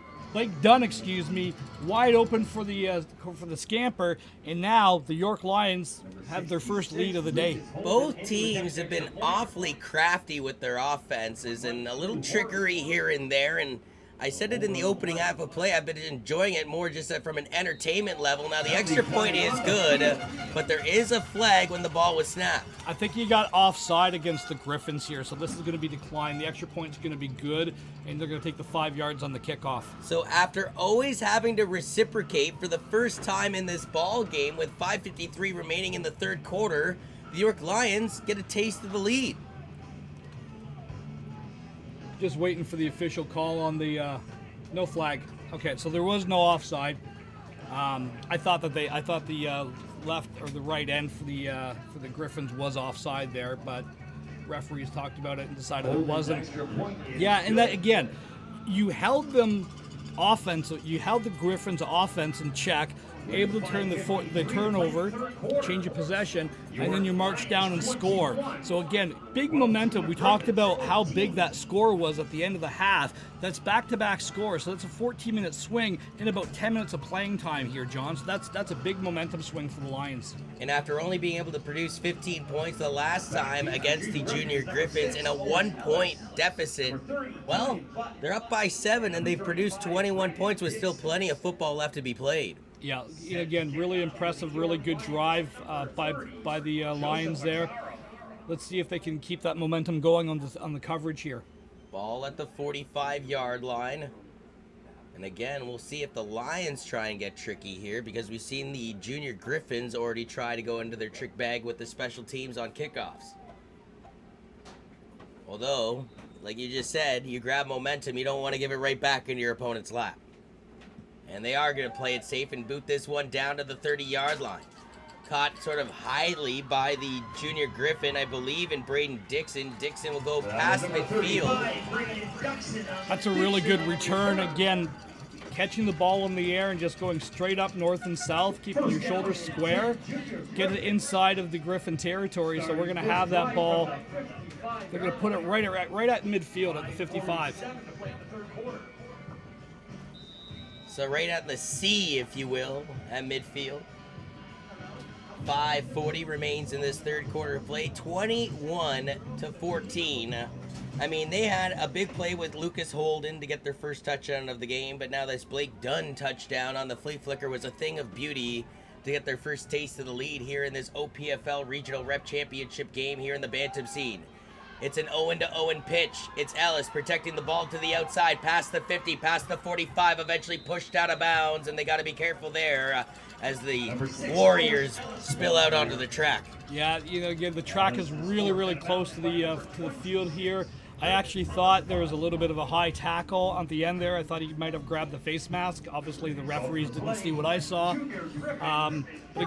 wide open for the scamper. And now the York Lions have their first lead of the day. Both teams have been awfully crafty with their offenses and a little trickery here and there. And I said it in the opening half of play, I've been enjoying it more just from an entertainment level. Now, the extra point is good, but there is a flag when the ball was snapped. I think he got offside against the Griffins here, so this is going to be declined. The extra point's going to be good, and they're going to take the 5 yards on the kickoff. So after always having to reciprocate for the first time in this ball game with 5:53 remaining in the 3rd quarter, the York Lions get a taste of the lead. Just waiting for the official call on the no flag. Okay, so there was no offside. I thought the left or the right end for the Griffins was offside there, but referees talked about it and decided it wasn't. Yeah, and that again, you held them offense. You held the Griffins' offense in check, able to turn the turnover, change of possession, and then you march down and score. So again, big momentum. We talked about how big that score was at the end of the half. That's back-to-back scores. So that's a 14-minute swing in about 10 minutes of playing time here, John. So that's a big momentum swing for the Lions. And after only being able to produce 15 points the last time against the Junior Griffins in a 1-point deficit, well, they're up by 7 and they've produced 21 points with still plenty of football left to be played. Yeah, again, really impressive, really good drive by the Lions there. Let's see if they can keep that momentum going on the coverage here. Ball at the 45-yard line. And again, we'll see if the Lions try and get tricky here, because we've seen the Junior Griffins already try to go into their trick bag with the special teams on kickoffs. Although, like you just said, you grab momentum, you don't want to give it right back into your opponent's lap. And they are going to play it safe and boot this one down to the 30-yard line. Caught sort of highly by the Junior Griffin, I believe, and Braden Dixon. Dixon will go past midfield. That's a really good return. Again, catching the ball in the air and just going straight up north and south, keeping your shoulders square. Get it inside of the Griffin territory, so we're going to have that ball. They're going to put it right at midfield at the 55. So right at the C, if you will, at midfield. 5:40 remains in this third quarter of play, 21-14. I mean, they had a big play with Lucas Holden to get their first touchdown of the game, but now this Blake Dunn touchdown on the flea flicker was a thing of beauty to get their first taste of the lead here in this OPFL Regional Rep Championship game here in the Bantam scene. It's an Owen to Owen pitch. It's Ellis protecting the ball to the outside, past the 50, past the 45, eventually pushed out of bounds, and they got to be careful there as the Warriors spill out onto the track. Yeah, again, the track is really, really close to the field here. I actually thought there was a little bit of a high tackle at the end there. I thought he might have grabbed the face mask. Obviously, the referees didn't see what I saw. But a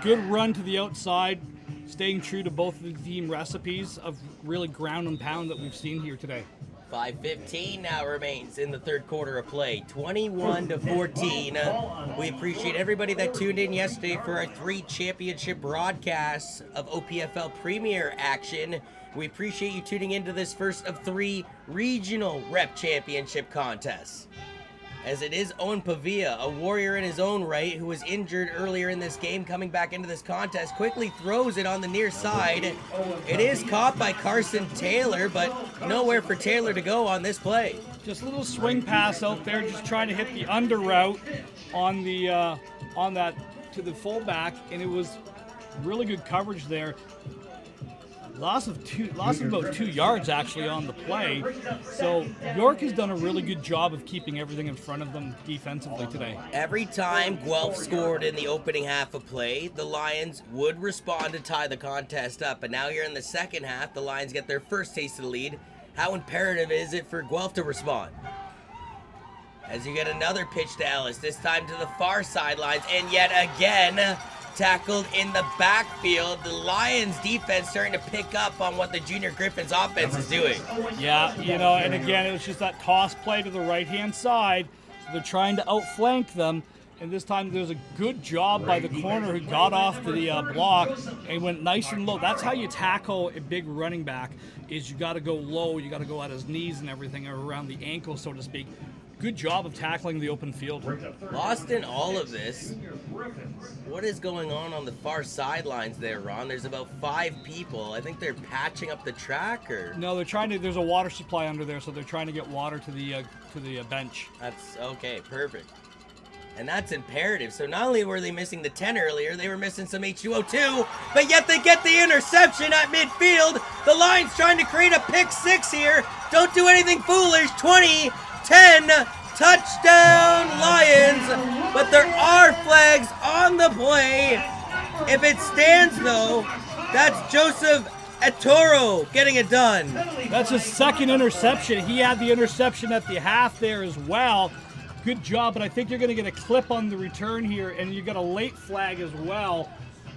good run to the outside, staying true to both the team recipes of really ground and pound that we've seen here today. 5:15 now remains in the third quarter of play, 21-14. We appreciate everybody that tuned in yesterday for our 3 championship broadcasts of OPFL Premier action. We appreciate you tuning into this first of 3 regional rep championship contests. As it is Owen Pavia, a warrior in his own right, who was injured earlier in this game, coming back into this contest, quickly throws it on the near side. It is caught by Carson Taylor, but nowhere for Taylor to go on this play. Just a little swing pass out there, just trying to hit the under route on that to the fullback, and it was really good coverage there. Loss of about 2 yards actually on the play. So York has done a really good job of keeping everything in front of them defensively today. Every time Guelph scored in the opening half of play, the Lions would respond to tie the contest up. And now here in the second half, the Lions get their first taste of the lead. How imperative is it for Guelph to respond? As you get another pitch to Ellis, this time to the far sidelines, and yet again tackled in the backfield. The Lions defense starting to pick up on what the Junior Griffins offense is doing. Yeah, and again, it was just that toss play to the right-hand side. So they're trying to outflank them, and this time there's a good job by the corner who got off the block and went nice and low. That's how you tackle a big running back, is you got to go low, you got to go at his knees and everything, or around the ankle, so to speak. Good job of tackling the open field. Lost in all of this. What is going on the far sidelines there, Ron? There's about 5 people. I think they're patching up the track, or no? They're trying to. There's a water supply under there, so they're trying to get water to the bench. That's okay, perfect. And that's imperative. So not only were they missing the 10 earlier, they were missing some H2O too, but yet they get the interception at midfield. The Lions trying to create a pick 6 here. Don't do anything foolish. 20-10, touchdown Lions, but there are flags on the play. If it stands though, that's Joseph Etoro getting it done. That's his second interception. He had the interception at the half there as well. Good job, but I think you're going to get a clip on the return here, and you got a late flag as well.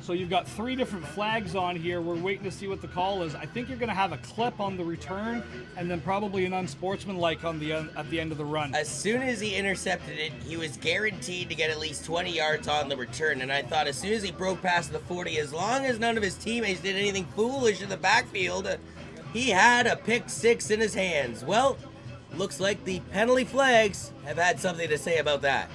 So you've got 3 different flags on here. We're waiting to see what the call is. I think you're going to have a clip on the return, and then probably an unsportsmanlike on the at the end of the run. As soon as he intercepted it, he was guaranteed to get at least 20 yards on the return. And I thought as soon as he broke past the 40, as long as none of his teammates did anything foolish in the backfield, he had a pick 6 in his hands. Well, looks like the penalty flags have had something to say about that.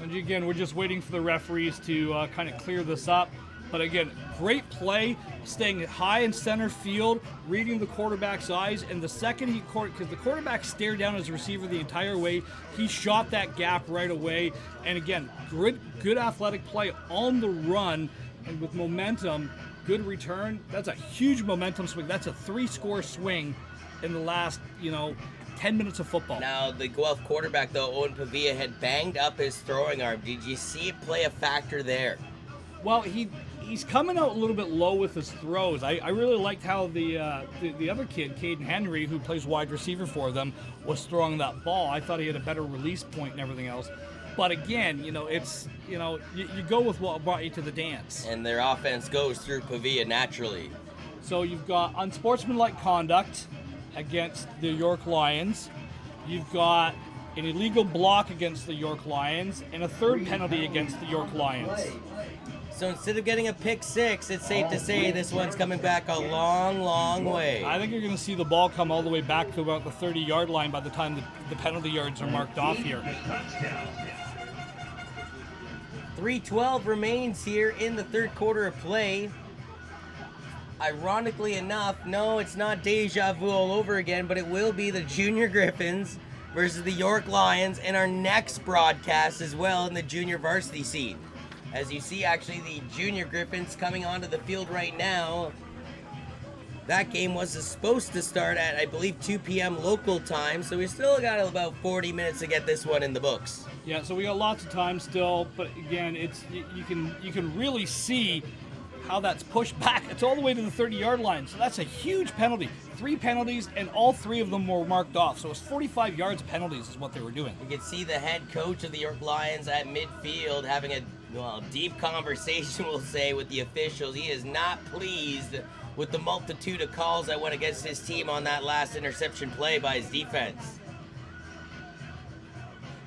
And again, we're just waiting for the referees to kind of clear this up. But again, great play, staying high in center field, reading the quarterback's eyes, and the second because the quarterback stared down his receiver the entire way, he shot that gap right away. And again, good athletic play on the run, and with momentum, good return. That's a huge momentum swing. That's a 3-score swing in the last, 10 minutes of football. Now, the Guelph quarterback, though, Owen Pavia, had banged up his throwing arm. Did you see it play a factor there? Well, he's coming out a little bit low with his throws. I really liked how the other kid, Caden Henry, who plays wide receiver for them, was throwing that ball. I thought he had a better release point and everything else. But again, it's you go with what brought you to the dance. And their offense goes through Pavia naturally. So you've got unsportsmanlike conduct against the York Lions. You've got an illegal block against the York Lions, and a third penalty against the York Lions. So instead of getting a pick 6, it's safe to say this one's coming back a long, long way. I think you're going to see the ball come all the way back to about the 30-yard line by the time the penalty yards are marked off here. 3:12 remains here in the third quarter of play. Ironically enough, no, it's not deja vu all over again, but it will be the Junior Griffins versus the York Lions in our next broadcast as well in the junior varsity scene. As you see, actually, the Junior Griffins coming onto the field right now. That game was supposed to start at, I believe, 2 p.m. local time, so we still got about 40 minutes to get this one in the books. Yeah, so we got lots of time still, but again, you can really see how that's pushed back. It's all the way to the 30-yard line, so that's a huge penalty. 3 penalties, and all 3 of them were marked off, so it's 45 yards of penalties is what they were doing. You can see the head coach of the York Lions at midfield having a deep conversation, we'll say, with the officials. He is not pleased with the multitude of calls that went against his team on that last interception play by his defense.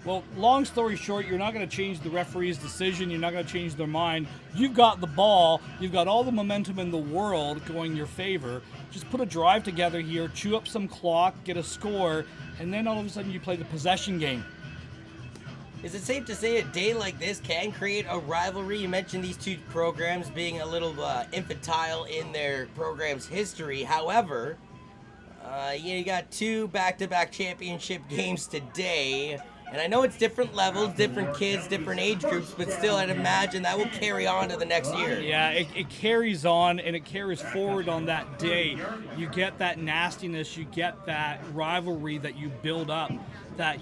Well, long story short, you're not going to change the referee's decision. You're not going to change their mind. You've got the ball. You've got all the momentum in the world going your favor. Just put a drive together here, chew up some clock, get a score, and then all of a sudden you play the possession game. Is it safe to say a day like this can create a rivalry? You mentioned these two programs being a little infantile in their program's history. However, you got 2 back-to-back championship games today. And I know it's different levels, different kids, different age groups, but still I'd imagine that will carry on to the next year. Yeah, it carries on, and it carries forward on that day. You get that nastiness, you get that rivalry that you build up, that,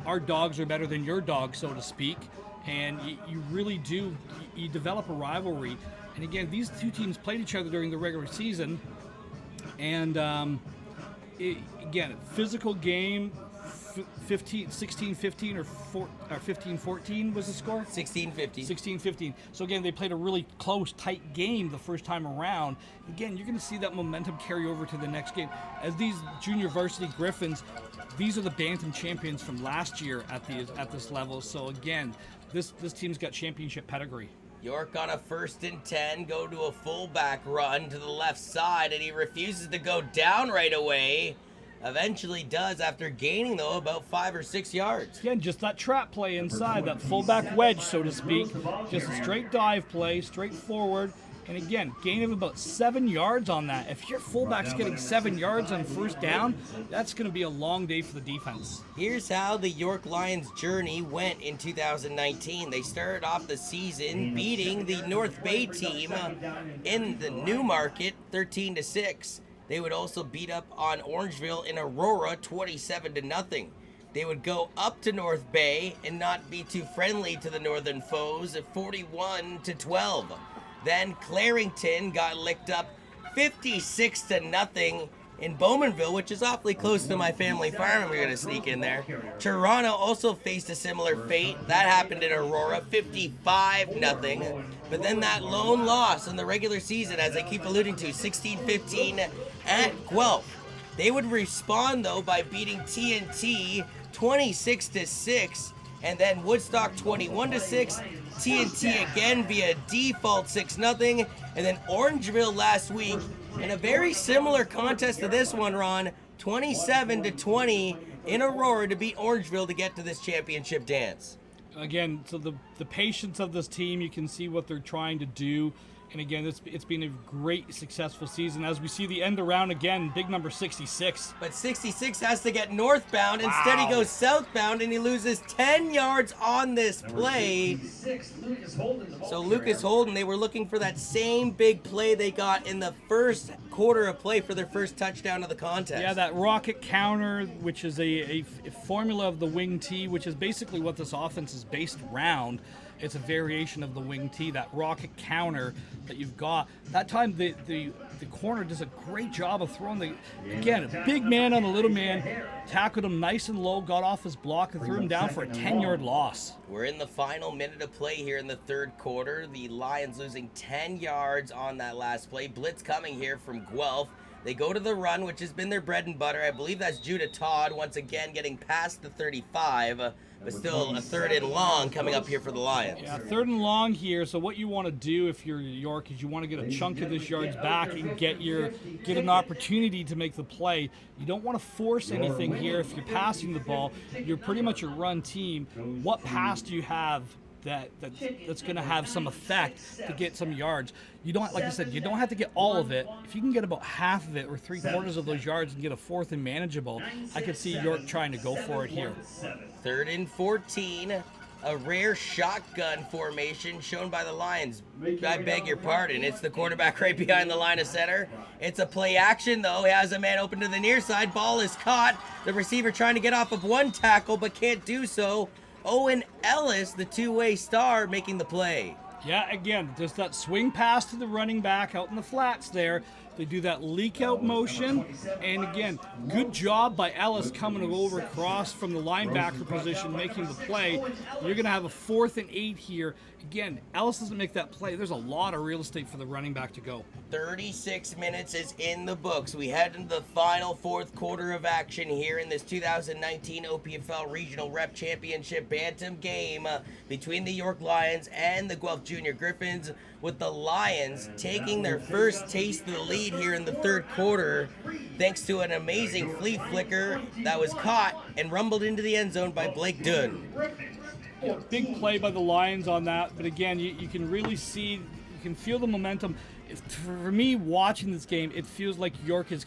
our dogs are better than your dogs, so to speak. And you really do, you develop a rivalry. And again, these 2 teams played each other during the regular season. And again, physical game, 16-15 or 15-14 was the score? 16-15. 16-15. So again, they played a really close, tight game the first time around. Again, you're going to see that momentum carry over to the next game. As these junior varsity Griffins, these are the Bantam champions from last year at this level. So again, this team's got championship pedigree. York on a 1st and 10, go to a fullback run to the left side, and he refuses to go down right away. Eventually does after gaining, though, about 5 or 6 yards. Again, just that trap play inside, that fullback wedge, so to speak. Just a straight dive play, straight forward. And again, gain of about 7 yards on that. If your fullback's getting 7 yards on first down, that's going to be a long day for the defense. Here's how the York Lions' journey went in 2019. They started off the season beating the North Bay team in the Newmarket 13-6. They would also beat up on Orangeville in Aurora 27-0. They would go up to North Bay and not be too friendly to the northern foes at 41-12. Then Clarington got licked up 56-0 in Bowmanville, which is awfully close to my family farm, and we're going to sneak in there. Toronto also faced a similar fate. That happened in Aurora, 55-0. But then that lone loss in the regular season, as I keep alluding to, 16-15 at Guelph. They would respond, though, by beating TNT 26-6, and then Woodstock 21-6. TNT again via default 6-0, and then Orangeville last week in a very similar contest to this one, Ron, 27-20 in Aurora to beat Orangeville to get to this championship dance. Again, so the patience of this team, you can see what they're trying to do. And again, it's been a great, successful season. As we see the end around again, big number 66. But 66 has to get northbound. Instead, he goes southbound, and he loses 10 yards on this play. So Lucas Holden, they were looking for that same big play they got in the first quarter of play for their first touchdown of the contest. Yeah, that rocket counter, which is a formula of the wing T, which is basically what this offense is based around. It's a variation of the wing T, that rocket counter that you've got. That time, the corner does a great job of throwing again, a big man on a little man, tackled him nice and low, got off his block, and threw him down for a 10-yard loss. We're in the final minute of play here in the third quarter. The Lions losing 10 yards on that last play. Blitz coming here from Guelph. They go to the run, which has been their bread and butter. I believe that's Judah Todd once again getting past the 35, but still a 3rd and long coming up here for the Lions. Yeah, 3rd and long here. So what you want to do if you're York is you want to get a chunk of this yards back and get an opportunity to make the play. You don't want to force anything here. If you're passing the ball, you're pretty much a run team. What pass do you have that's going to have some effect to get some yards. You don't, like I said, you don't have to get all of it. If you can get about half of it or 3/4 of those yards and get a 4th and manageable, I could see York trying to go for it here. 3rd and 14. A rare shotgun formation shown by the Lions. I beg your pardon. It's the quarterback right behind the line of center. It's a play action, though. He has a man open to the near side. Ball is caught. The receiver trying to get off of one tackle, but can't do so. Owen Ellis, the two-way star, making the play. Yeah, again, just that swing pass to the running back out in the flats there. They do that leak out motion. And again, good job by Ellis coming over across from the linebacker position, making the play. You're going to have a 4th and 8 here. Again, Ellis doesn't make that play. There's a lot of real estate for the running back to go. 36 minutes is in the books. We head into the final 4th quarter of action here in this 2019 OPFL Regional Rep Championship Bantam game between the York Lions and the Guelph Junior Griffins, with the Lions taking their first taste of the lead here in the 3rd quarter thanks to an amazing flea flicker that was caught and rumbled into the end zone by Blake Dunn. Yeah, big play by the Lions on that, but again, you can really see, you can feel the momentum. For me, watching this game, it feels like York is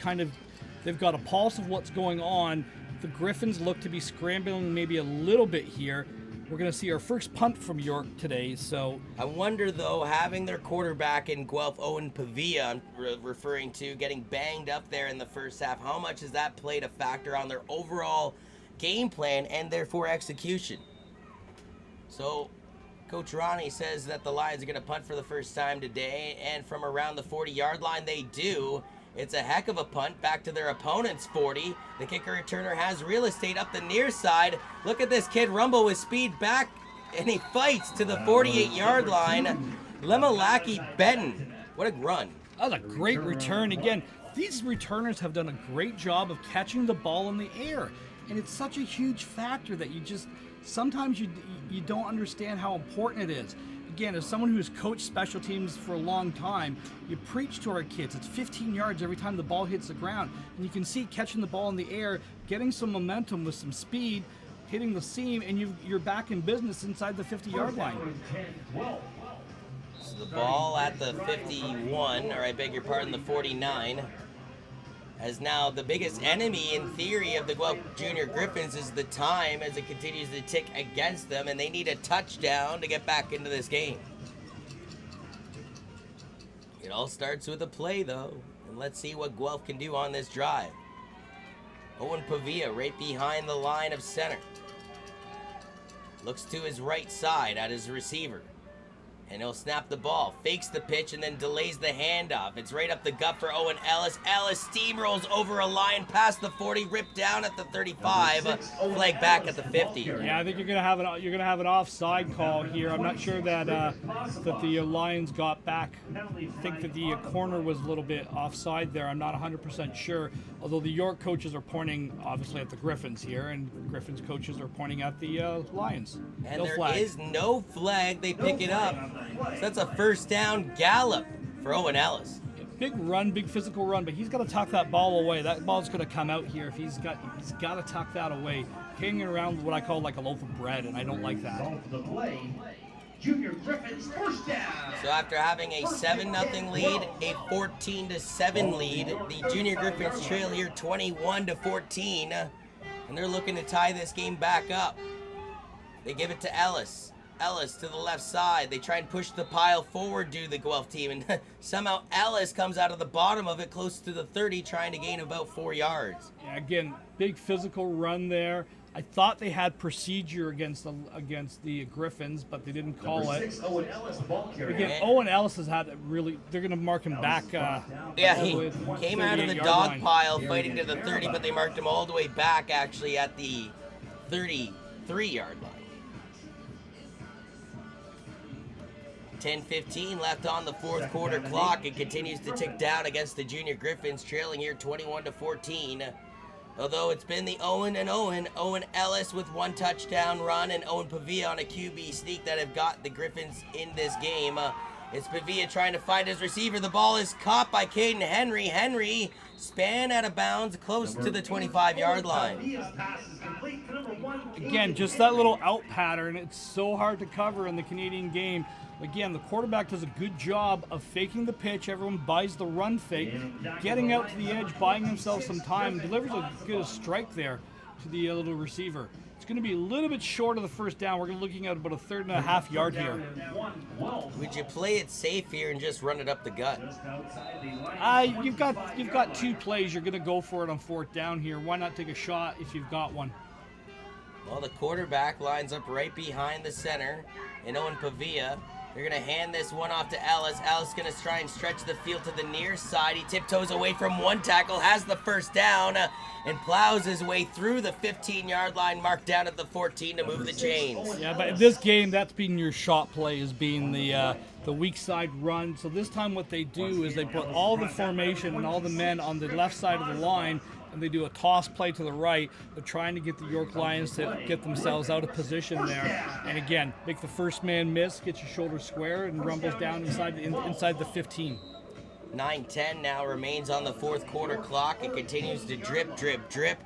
they've got a pulse of what's going on. The Griffins look to be scrambling maybe a little bit here. We're going to see our first punt from York today, so... I wonder, though, having their quarterback in Guelph, Owen Pavia, I'm referring to, getting banged up there in the first half, how much has that played a factor on their overall game plan and therefore execution? So, Coach Ronnie says that the Lions are going to punt for the first time today, and from around the 40-yard line, they do. It's a heck of a punt back to their opponent's 40. The kicker returner has real estate up the near side. Look at this kid rumble with speed back, and he fights to the 48-yard line. Lemalaki Benton. What a run. That was a great return. Again, these returners have done a great job of catching the ball in the air. And it's such a huge factor that sometimes you don't understand how important it is. Again, as someone who's coached special teams for a long time, you preach to our kids. It's 15 yards every time the ball hits the ground. And you can see catching the ball in the air, getting some momentum with some speed, hitting the seam, and you're back in business inside the 50-yard line. So the ball at the 51, or I beg your pardon, the 49. As now the biggest enemy in theory of the Guelph Junior Griffins is the time as it continues to tick against them, and they need a touchdown to get back into this game. It all starts with a play, though, and let's see what Guelph can do on this drive. Owen Pavia right behind the line of center. Looks to his right side at his receiver. And he'll snap the ball, fakes the pitch, and then delays the handoff. It's right up the gut for Owen Ellis. Ellis steamrolls over a line past the 40, ripped down at the 35, flag back at the 50. Yeah, I think you're gonna have an offside call here. I'm not sure that the Lions got back. I think that the corner was a little bit offside there. I'm not 100% sure. Although the York coaches are pointing obviously at the Griffins here, and Griffins coaches are pointing at the Lions. And No there flag. is no flag. They pick it up. So that's a first down gallop for Owen Ellis. Big run, big physical run, but he's got to tuck that ball away. That ball's going to come out here if he's got to tuck that away. Hanging around what I call like a loaf of bread, and I don't like that. Junior Griffins first down. So after having a 7-0 lead, a 14-7 lead, the Junior Griffins trail here 21-14, and they're looking to tie this game back up. They give it to Ellis. Ellis to the left side. They try and push the pile forward, do the Guelph team, and somehow Ellis comes out of the bottom of it close to the 30, trying to gain about 4 yards. Yeah, again, big physical run there. I thought they had procedure against the Griffins, but they didn't call it. Owen Ellis, ball carrier. Again, Owen Ellis has had really. They're going to mark him back. Yeah, he came out of the dog pile fighting to the 30, but they marked him all the way back actually at the 33-yard line. 10:15 left on the 4th quarter clock. It continues to tick down against the Junior Griffins, trailing here 21-14. Although it's been the Owen Ellis with 1 touchdown run, and Owen Pavia on a QB sneak that have got the Griffins in this game. It's Pavia trying to find his receiver. The ball is caught by Caden Henry. Henry span out of bounds close to the 25-yard line. Again, just that little out pattern. It's so hard to cover in the Canadian game. Again, the quarterback does a good job of faking the pitch. Everyone buys the run fake, getting out to the edge, buying himself some time, delivers a good strike there to the little receiver. It's going to be a little bit short of the first down. We're looking at about a 3.5 yard here. Would you play it safe here and just run it up the gut? You've got two plays. You're going to go for it on 4th down here. Why not take a shot if you've got one? Well, the quarterback lines up right behind the center in Owen Pavia. They're going to hand this one off to Ellis. Ellis going to try and stretch the field to the near side. He tiptoes away from one tackle, has the first down, and plows his way through the 15-yard line, marked down at the 14 to move the chains. Yeah, but in this game, that's been your shot play, is being the weak side run. So this time what they do is they put all the formation and all the men on the left side of the line, and they do a toss play to the right. They're trying to get the York Lions to get themselves out of position there. And again, make the first man miss, get your shoulder square, and rumbles down inside the 15. 9:10 now remains on the 4th quarter clock. It continues to drip, drip, drip.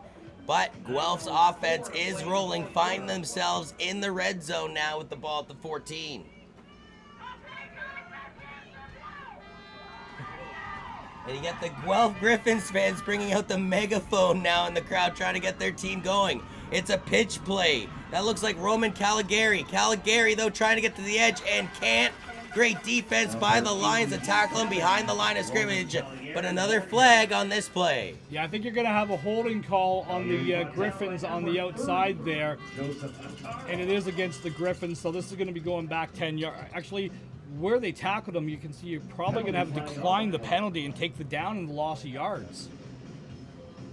But Guelph's offense is rolling, find themselves in the red zone now with the ball at the 14. And you get the Guelph Griffins fans bringing out the megaphone now in the crowd, trying to get their team going. It's a pitch play. That looks like Roman Caligari. Caligari, though, trying to get to the edge and can't. Great defense by the Lions to tackle him behind the line of scrimmage. But another flag on this play. Yeah, I think you're going to have a holding call on the Griffins on the outside there. And it is against the Griffins, so this is going to be going back 10 yards. Actually, where they tackled him, you can see you're probably going to have to decline the penalty and take the down and the loss of yards.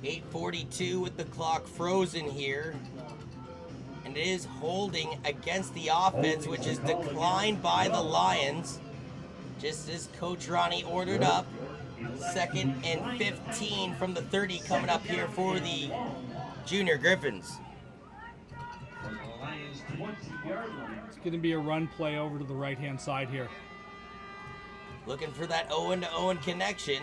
8:42 with the clock frozen here. And it is holding against the offense, which is declined by the Lions, just as Coach Ronnie ordered up. 2nd and 15 from the 30 coming up here for the Junior Griffins. It's going to be a run play over to the right-hand side here. Looking for that Owen-to-Owen connection.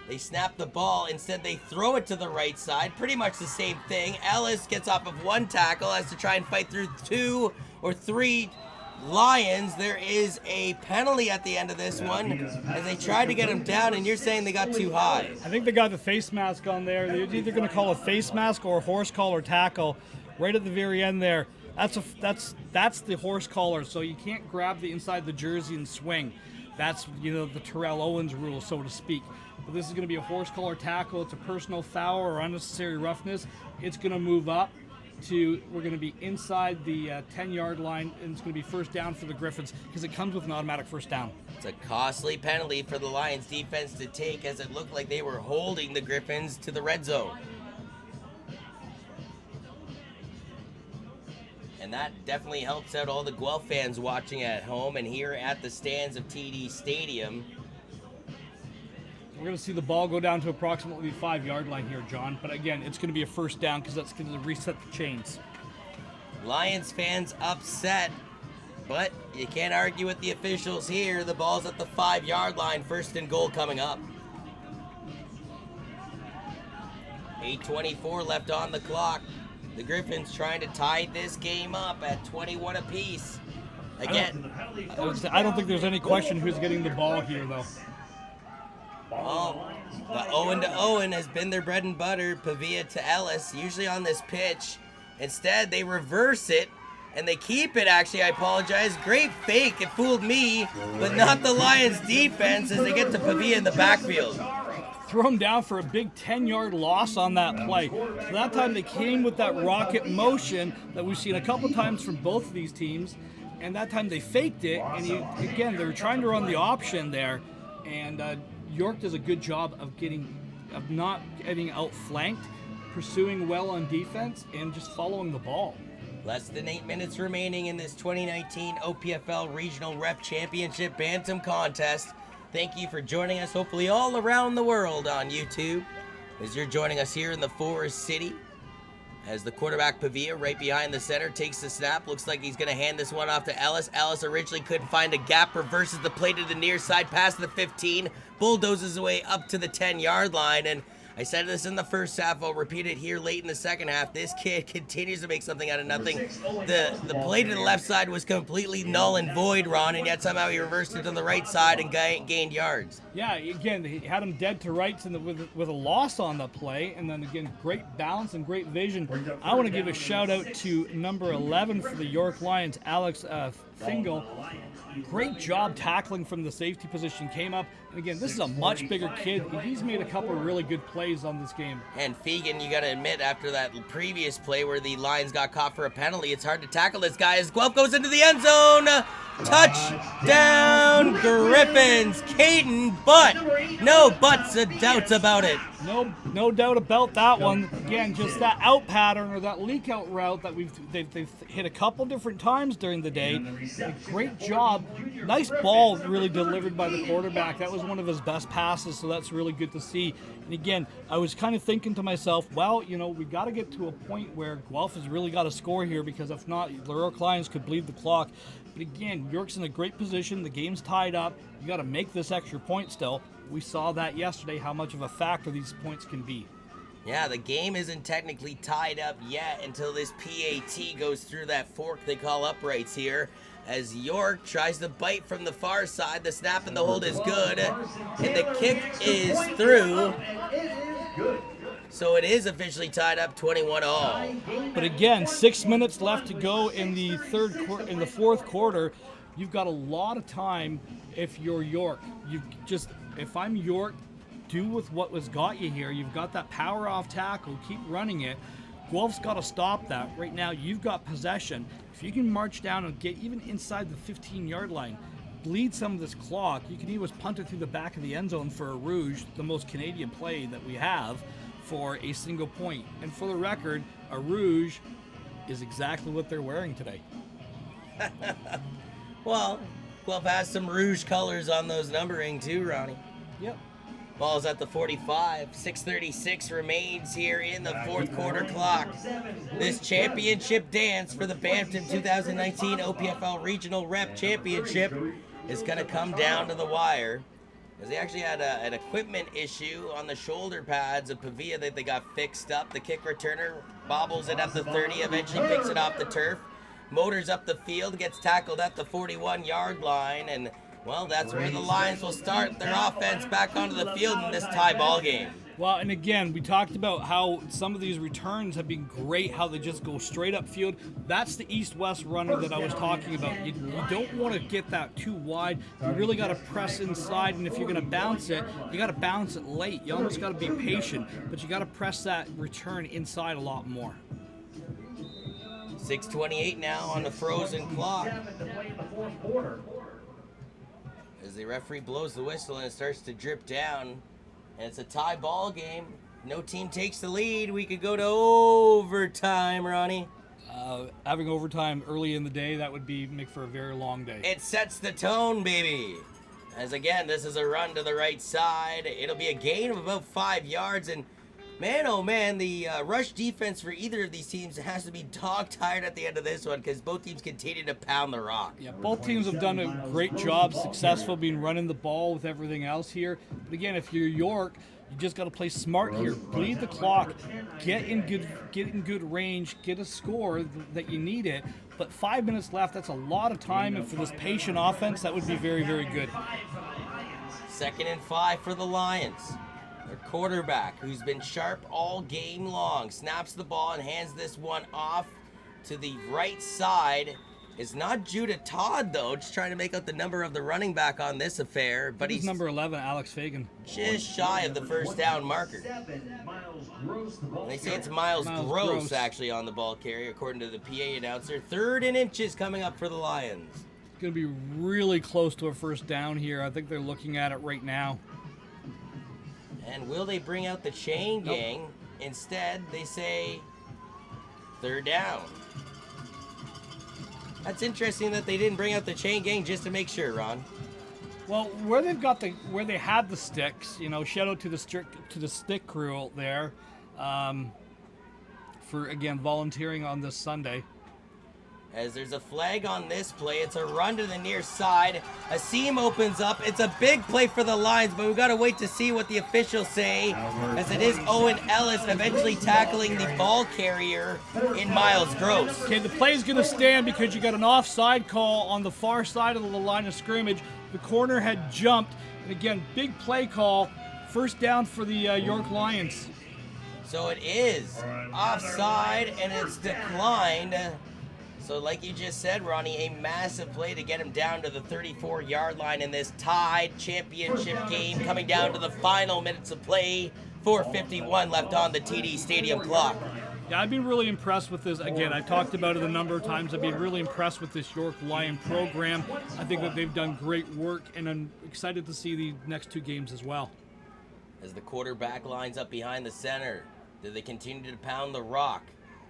They snap the ball. Instead, they throw it to the right side. Pretty much the same thing. Ellis gets off of one tackle, has to try and fight through 2 or 3 Lions. There is a penalty at the end of this one as they tried to get him down, and you're saying they got too high. I think they got the face mask on there. They're either going to call a face mask or a horse collar tackle right at the very end there. That's the horse collar, so you can't grab the inside the jersey and swing. That's, the Terrell Owens rule, so to speak. But this is going to be a horse collar tackle. It's a personal foul or unnecessary roughness. It's going to move up to, we're going to be inside the 10-yard line, and it's going to be first down for the Griffins because it comes with an automatic first down. It's a costly penalty for the Lions defense to take, as it looked like they were holding the Griffins to the red zone. And that definitely helps out all the Guelph fans watching at home and here at the stands of TD Stadium. We're going to see the ball go down to approximately the 5-yard line here, John. But again, it's going to be a first down because that's going to reset the chains. Lions fans upset, but you can't argue with the officials here. The ball's at the 5-yard line, 1st and goal coming up. 8:24 left on the clock. The Griffins trying to tie this game up at 21 apiece. Again, I don't think there's any question who's getting the ball here, though. well, the Owen-to-Owen has been their bread and butter, Pavia to Ellis, usually on this pitch. Instead, they reverse it, and they keep it, actually. I apologize. Great fake. It fooled me, but not the Lions' defense as they get to Pavia in the backfield. Throw him down for a big 10-yard loss on that play. So that time they came with that rocket motion that we've seen a couple times from both of these teams, and that time they faked it, and again, they were trying to run the option there, and York does a good job of not getting outflanked, pursuing well on defense, and just following the ball. Less than 8 minutes remaining in this 2019 OPFL Regional Rep Championship Bantam contest. Thank you for joining us, hopefully all around the world on YouTube, as you're joining us here in the Forest City As the quarterback Pavia right behind the center takes the snap. Looks like he's going to hand this one off to Ellis. Ellis originally couldn't find a gap. Reverses the play to the near side past the 15. Bulldozes away up to the 10-yard line. And I said this in the first half. I'll repeat it here late in the second half. This kid continues to make something out of nothing. The play to the left side was completely null and void, Ron, and yet somehow he reversed it to the right side and gained yards. Yeah, again, he had him dead to rights with a loss on the play, and then again, great balance and great vision. I want to give a shout out to number 11 for the York Lions, Alex Fingal. Great job tackling from the safety position, came up, and again, this is a much bigger kid. He's made a couple of really good plays on this game. And Fegan, you got to admit, after that previous play where the Lions got caught for a penalty, it's hard to tackle this guy as Guelph goes into the end zone. Touchdown, Griffins. Caden, but no buts and doubts about it. No doubt about that one. Again, just that out pattern or that leak out route that they've hit a couple different times during the day. A great job. Nice ball really delivered by the quarterback. That was one of his best passes, so that's really good to see. And again, I was kind of thinking to myself, well, you know, we got to get to a point where Guelph has really got to score here, because if not, the York Lions could bleed the clock. But again, York's in a great position. The game's tied up. You got to make this extra point still. We saw that yesterday, how much of a factor these points can be. Yeah, the game isn't technically tied up yet until this PAT goes through that fork they call uprights here. As York tries to bite from the far side, the snap and the hold is good, and the kick is through. So it is officially tied up 21-all. But again, 6 minutes left to go in the fourth quarter. You've got a lot of time if you're York. If I'm York, do with what was got you here. You've got that power off tackle, keep running it. Guelph's got to stop that. Right now, you've got possession. If you can march down and get even inside the 15-yard line, bleed some of this clock, you can even punt it through the back of the end zone for a rouge, the most Canadian play that we have, for a single point. And for the record, a rouge is exactly what they're wearing today. Well, Guelph has some rouge colors on those numbering too, Ronnie. Yep. Ball's at the 45. 6:36 remains here in the fourth quarter clock. This championship dance for the Bantam 2019 OPFL Regional Rep Championship is going to come down to the wire. Because they actually had an equipment issue on the shoulder pads of Pavia that they got fixed up. The kick returner bobbles it at the 30, eventually picks it off the turf. Motors up the field, gets tackled at the 41-yard line, and well, that's where the Lions will start their offense back onto the field in this tie ball game. Well, and again, we talked about how some of these returns have been great, how they just go straight up field. That's the east-west runner that I was talking about. You don't want to get that too wide. You really got to press inside, and if you're going to bounce it, you got to bounce it late. You almost got to be patient, but you got to press that return inside a lot more. 6:28 now on the frozen clock. As the referee blows the whistle and it starts to drip down, and it's a tie ball game. No team takes the lead. We could go to overtime, Ronnie. Having overtime early in the day, that would make for a very long day. It sets the tone, baby. As again, this is a run to the right side. It'll be a gain of about 5 yards, and man, oh man, the rush defense for either of these teams has to be dog-tired at the end of this one, because both teams continue to pound the rock. Yeah, both teams have done a great job, successful being running the ball with everything else here. But again, if you're York, you just got to play smart here. Bleed the clock, get in good range, get a score that you need it. But 5 minutes left, that's a lot of time, and for this patient offense, that would be very, very good. 2nd and 5 for the Lions. Their quarterback, who's been sharp all game long, snaps the ball and hands this one off to the right side. It's not Judah Todd, though, just trying to make out the number of the running back on this affair. But he's number 11, Alex Fagan. Just shy of the first down marker. They say it's Miles Gross, actually, on the ball carrier, according to the PA announcer. 3rd and inches coming up for the Lions. It's going to be really close to a first down here. I think they're looking at it right now. And will they bring out the chain gang? Instead, they say 3rd down. That's interesting that they didn't bring out the chain gang just to make sure, Ron. Well, where they had the sticks, shout out to the stick crew there. for, again, volunteering on this Sunday. As there's a flag on this play, it's a run to the near side. A seam opens up. It's a big play for the Lions, but we've got to wait to see what the officials say, as it is Owen Ellis eventually tackling the ball carrier in Miles Gross. Okay, the play's going to stand because you got an offside call on the far side of the line of scrimmage. The corner had jumped, and again, big play call. First down for the York Lions. So it is offside, and it's declined. So like you just said, Ronnie, a massive play to get him down to the 34-yard line in this tied championship game, coming down to the final minutes of play. 4:51 left on the TD Stadium clock. Yeah, I've been really impressed with this. Again, I've talked about it a number of times. I've been really impressed with this York Lion program. I think that they've done great work, and I'm excited to see the next two games as well. As the quarterback lines up behind the center, do they continue to pound the rock?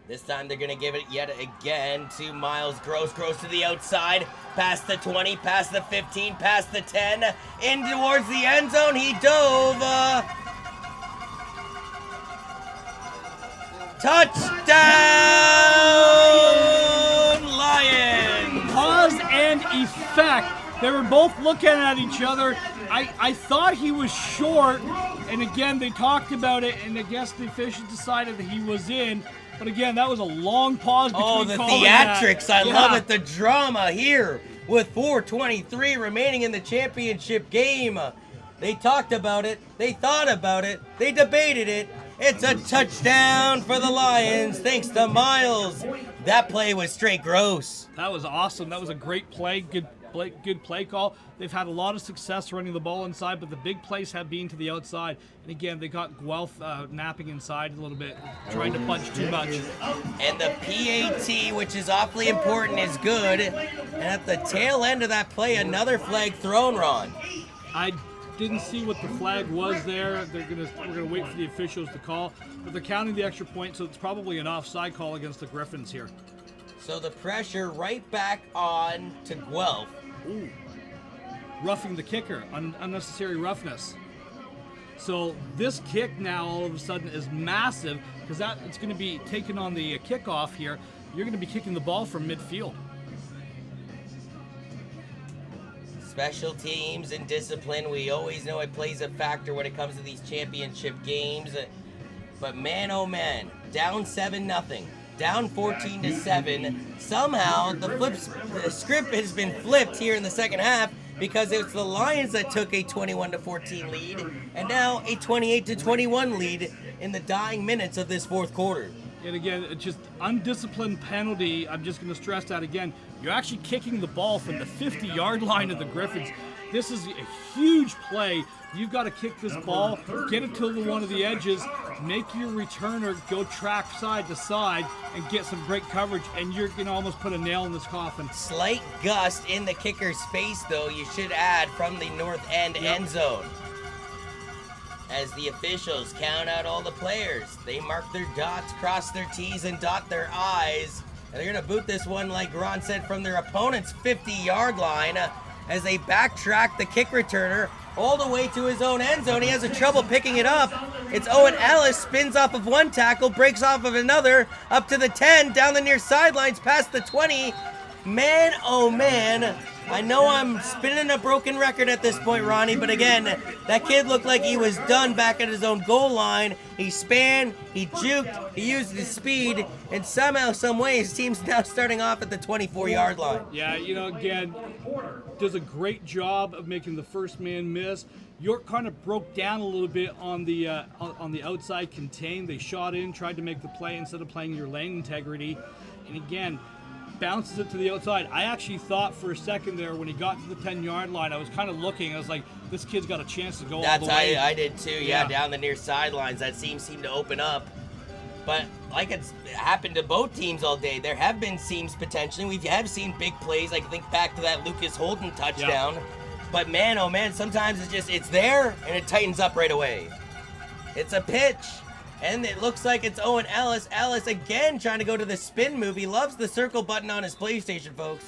This time they're going to give it yet again to Miles Gross. Gross to the outside, past the 20, past the 15, past the 10, in towards the end zone. He dove. Touchdown, Lions! Cause and effect. They were both looking at each other. I thought he was short, and again, they talked about it, and I guess the officials decided that he was in. But again, that was a long pause between Oh, the calling theatrics. that. I love it. The drama here with 4:23 remaining in the championship game. They talked about it. They thought about it. They debated it. It's a touchdown for the Lions, thanks to Miles. That play was straight gross. That was awesome. That was a great play. Good play call. They've had a lot of success running the ball inside, but the big plays have been to the outside. And again, they got Guelph napping inside a little bit, trying to punch too much. And the PAT, which is awfully important, is good. And at the tail end of that play, another flag thrown, Ron. I didn't see what the flag was there. We're gonna wait for the officials to call, but they're counting the extra point, so it's probably an offside call against the Griffins here. So the pressure right back on to Guelph. Ooh. Roughing the kicker, unnecessary roughness. So this kick now all of a sudden is massive, because it's going to be taken on the kickoff here. You're going to be kicking the ball from midfield. Special teams and discipline, we always know it plays a factor when it comes to these championship games. But man, oh man, down 7-0. Down 14-7. Somehow the script has been flipped here in the second half, because it's the Lions that took a 21-14 lead, and now a 28-21 lead in the dying minutes of this fourth quarter. And again, it's just undisciplined penalty. I'm just going to stress that again. You're actually kicking the ball from the 50-yard line of the Griffins. This is a huge play. You've got to kick this ball, get it to one of the edges, make your returner go track side to side, and get some great coverage, and you're going to almost put a nail in this coffin. Slight gust in the kicker's face, though, you should add, from the north end end zone. As the officials count out all the players, they mark their dots, cross their T's, and dot their I's. And they're going to boot this one, like Ron said, from their opponent's 50-yard line, as they backtrack the kick returner all the way to his own end zone. He has a trouble picking it up. It's Owen Ellis, spins off of one tackle, breaks off of another, up to the 10, down the near sidelines, past the 20. Man, oh man, I know I'm spinning a broken record at this point, Ronnie, but again, that kid looked like he was done back at his own goal line. He span, he juked, he used his speed, and somehow, some way, his team's now starting off at the 24-yard line. Yeah, again, does a great job of making the first man miss. York kind of broke down a little bit on the outside contain. They shot in, tried to make the play instead of playing your lane integrity, and again, bounces it to the outside. I actually thought for a second there when he got to the 10-yard line, I was kind of looking. I was like, this kid's got a chance to go all the way. I did too, yeah, down the near sidelines. That seemed to open up. But like it's happened to both teams all day, there have been seams potentially. We have seen big plays. I think back to that Lucas Holden touchdown. Yeah. But man, oh man, sometimes it's there and it tightens up right away. It's a pitch. And it looks like it's Owen Ellis. Ellis again trying to go to the spin move. He loves the circle button on his PlayStation, folks.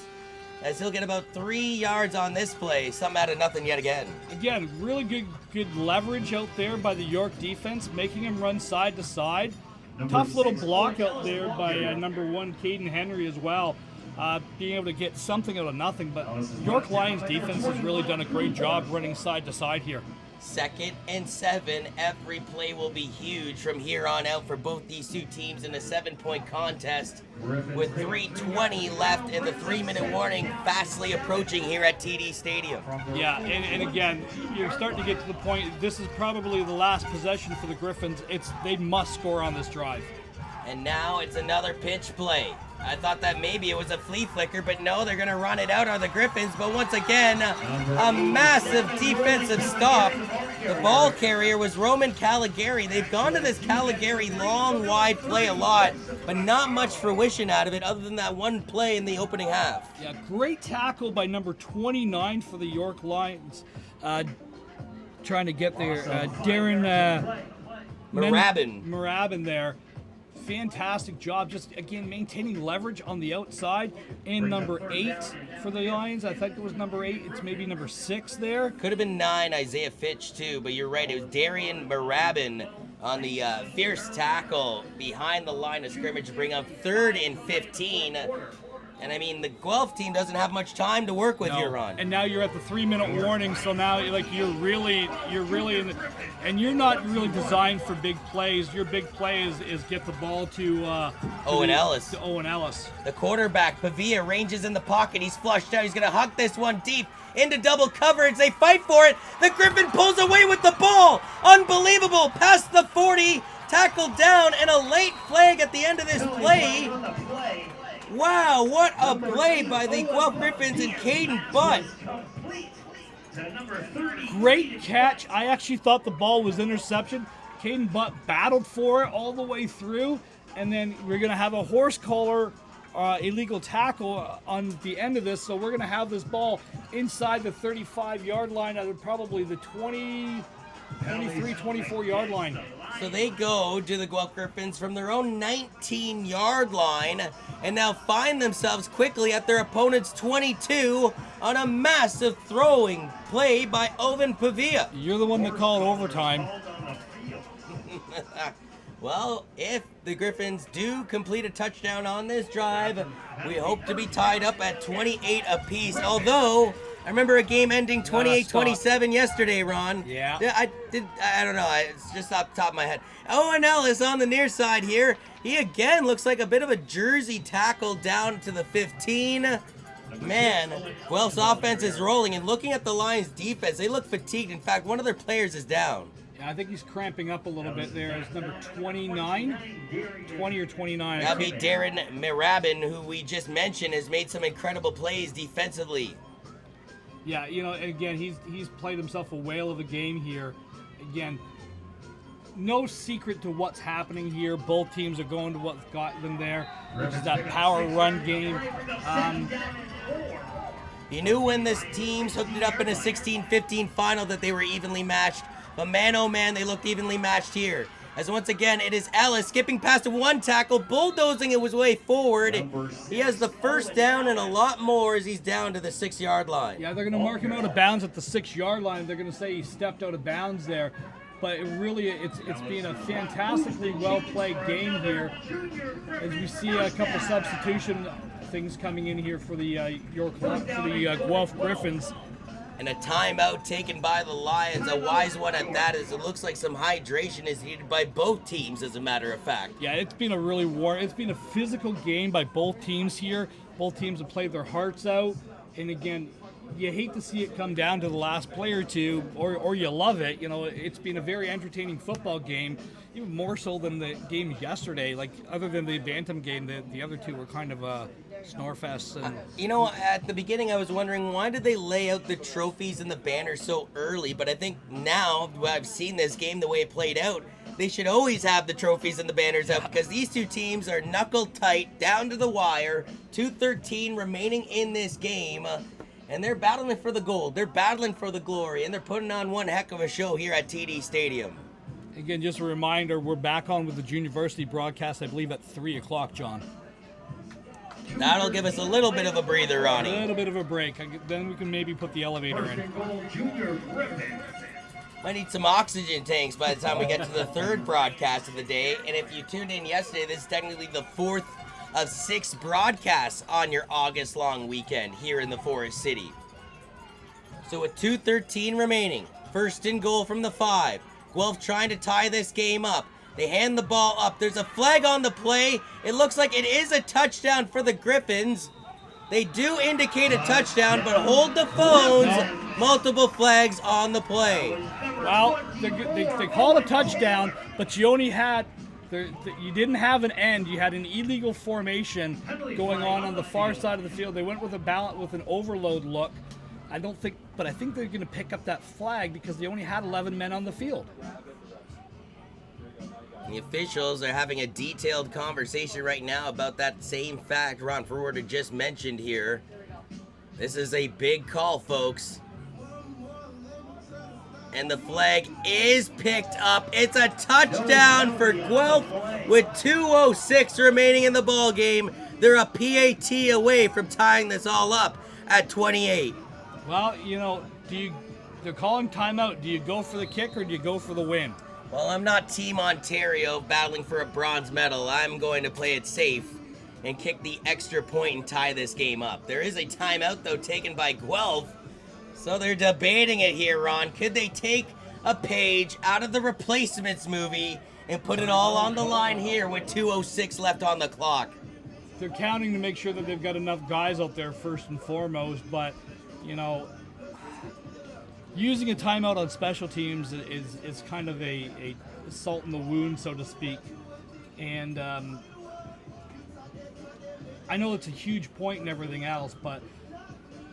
As he'll get about 3 yards on this play. Some out of nothing yet again. Again, really good leverage out there by the York defense, making him run side to side. tough little block out there by number 1, Caden Henry as well. Being able to get something out of nothing, but York Lions defense has really done a great job running side to side here. 2nd and 7. Every play will be huge from here on out for both these two teams in a 7-point contest with 3:20 left in the 3-minute warning fastly approaching here at TD Stadium. Yeah, and again, you're starting to get to the point, this is probably the last possession for the Griffins. They must score on this drive. And now it's another pinch play. I thought that maybe it was a flea flicker, but no, they're going to run it out on the Griffins. But once again, a massive defensive stop. The ball carrier was Roman Caligari. They've gone to this Caligari long, wide play a lot, but not much fruition out of it other than that one play in the opening half. Yeah, great tackle by number 29 for the York Lions. Trying to get there. Darren Marabin there. Fantastic job, just again maintaining leverage on the outside. And number 8 for the Lions, I think it was number 8. It's maybe number 6 there. Could have been 9, Isaiah Fitch too, but you're right. It was Darian Marabin on the fierce tackle behind the line of scrimmage to bring up 3rd and 15. And I mean, the Guelph team doesn't have much time to work with here, Ron. And now you're at the 3-minute warning, so now you're really in the, and you're not really designed for big plays. Your big play is get the ball to Owen Ellis. To Owen Ellis. The quarterback, Pavia, ranges in the pocket. He's flushed out. He's going to huck this one deep into double coverage. They fight for it. The Griffin pulls away with the ball. Unbelievable. Past the 40, tackled down, and a late flag at the end of this play. Wow, what a play by the Guelph Griffins and Caden Butt. Great catch. I actually thought the ball was interception. Caden Butt battled for it all the way through, and then we're going to have a horse collar illegal tackle on the end of this, so we're going to have this ball inside the 35-yard line at probably the 23, 24-yard line. So they go to the Guelph Griffins from their own 19-yard line and now find themselves quickly at their opponent's 22 on a massive throwing play by Owen Pavia. You're the one that called overtime. Well, if the Griffins do complete a touchdown on this drive, we hope to be tied up at 28 apiece, although I remember a game ending 28-27 yesterday, Ron. Yeah. I don't know. It's just off the top of my head. Owen Ellis on the near side here. He again looks like a bit of a jersey tackle down to the 15. Man, Guelph's offense is rolling, and looking at the Lions' defense, they look fatigued. In fact, one of their players is down. Yeah, I think he's cramping up a little bit there. It's number 29, 20 or 29. That'd be Darren Marabin, who we just mentioned has made some incredible plays defensively. Yeah, again, he's played himself a whale of a game here. Again, no secret to what's happening here. Both teams are going to what's got them there, which is that power run game. You knew when this team's hooked it up in a 16-15 final that they were evenly matched, but man, oh man, they looked evenly matched here. As once again, it is Ellis skipping past one tackle, bulldozing his way forward. He has the first down and a lot more as he's down to the 6-yard line. Yeah, they're going to mark him out of bounds at the 6-yard line. They're going to say he stepped out of bounds there. But it's been a fantastically well-played game here. As we see a couple substitution things coming in here for the Guelph Griffins. And a timeout taken by the Lions, a wise one at that, as it looks like some hydration is needed by both teams, as a matter of fact. Yeah, it's been a physical game by both teams here. Both teams have played their hearts out. And again, you hate to see it come down to the last play or two, or you love it. It's been a very entertaining football game, even more so than the game yesterday. Like, other than the Bantam game, the other two were kind of snorefests. And at the beginning I was wondering, why did they lay out the trophies and the banners so early? But I think now I've seen this game the way it played out, they should always have the trophies and the banners out, because these two teams are knuckle tight, down to the wire, 2:13 remaining in this game. And they're battling for the gold, they're battling for the glory, and they're putting on one heck of a show here at TD Stadium. Again, just a reminder, we're back on with the Junior Varsity broadcast, I believe, at 3 o'clock, John. That'll give us a little bit of a breather, Ronnie. A little bit of a break. Then we can maybe put the elevator in. Might need some oxygen tanks by the time we get to the third broadcast of the day. And if you tuned in yesterday, this is technically the fourth of 6 broadcasts on your August-long weekend here in the Forest City. So with 2:13 remaining, first and goal from the 5. Guelph trying to tie this game up. They hand the ball up. There's a flag on the play. It looks like it is a touchdown for the Griffins. They do indicate a touchdown, but hold the phones. Multiple flags on the play. Well, they called a touchdown, but you only had, you didn't have an end. You had an illegal formation going on the far side of the field. They went with an overload look. I think they're going to pick up that flag because they only had 11 men on the field. The officials are having a detailed conversation right now about that same fact Ron Forward had just mentioned here. This is a big call, folks. And the flag is picked up. It's a touchdown for Guelph with 2:06 remaining in the ball game. They're a PAT away from tying this all up at 28. Well, they're calling timeout. Do you go for the kick or do you go for the win? Well, I'm not Team Ontario battling for a bronze medal. I'm going to play it safe and kick the extra point and tie this game up. There is a timeout, though, taken by Guelph. So they're debating it here, Ron. Could they take a page out of the Replacements movie and put it all on the line here with 2:06 left on the clock? They're counting to make sure that they've got enough guys out there first and foremost, but, using a timeout on special teams is kind of a salt in the wound, so to speak. And I know it's a huge point and everything else, but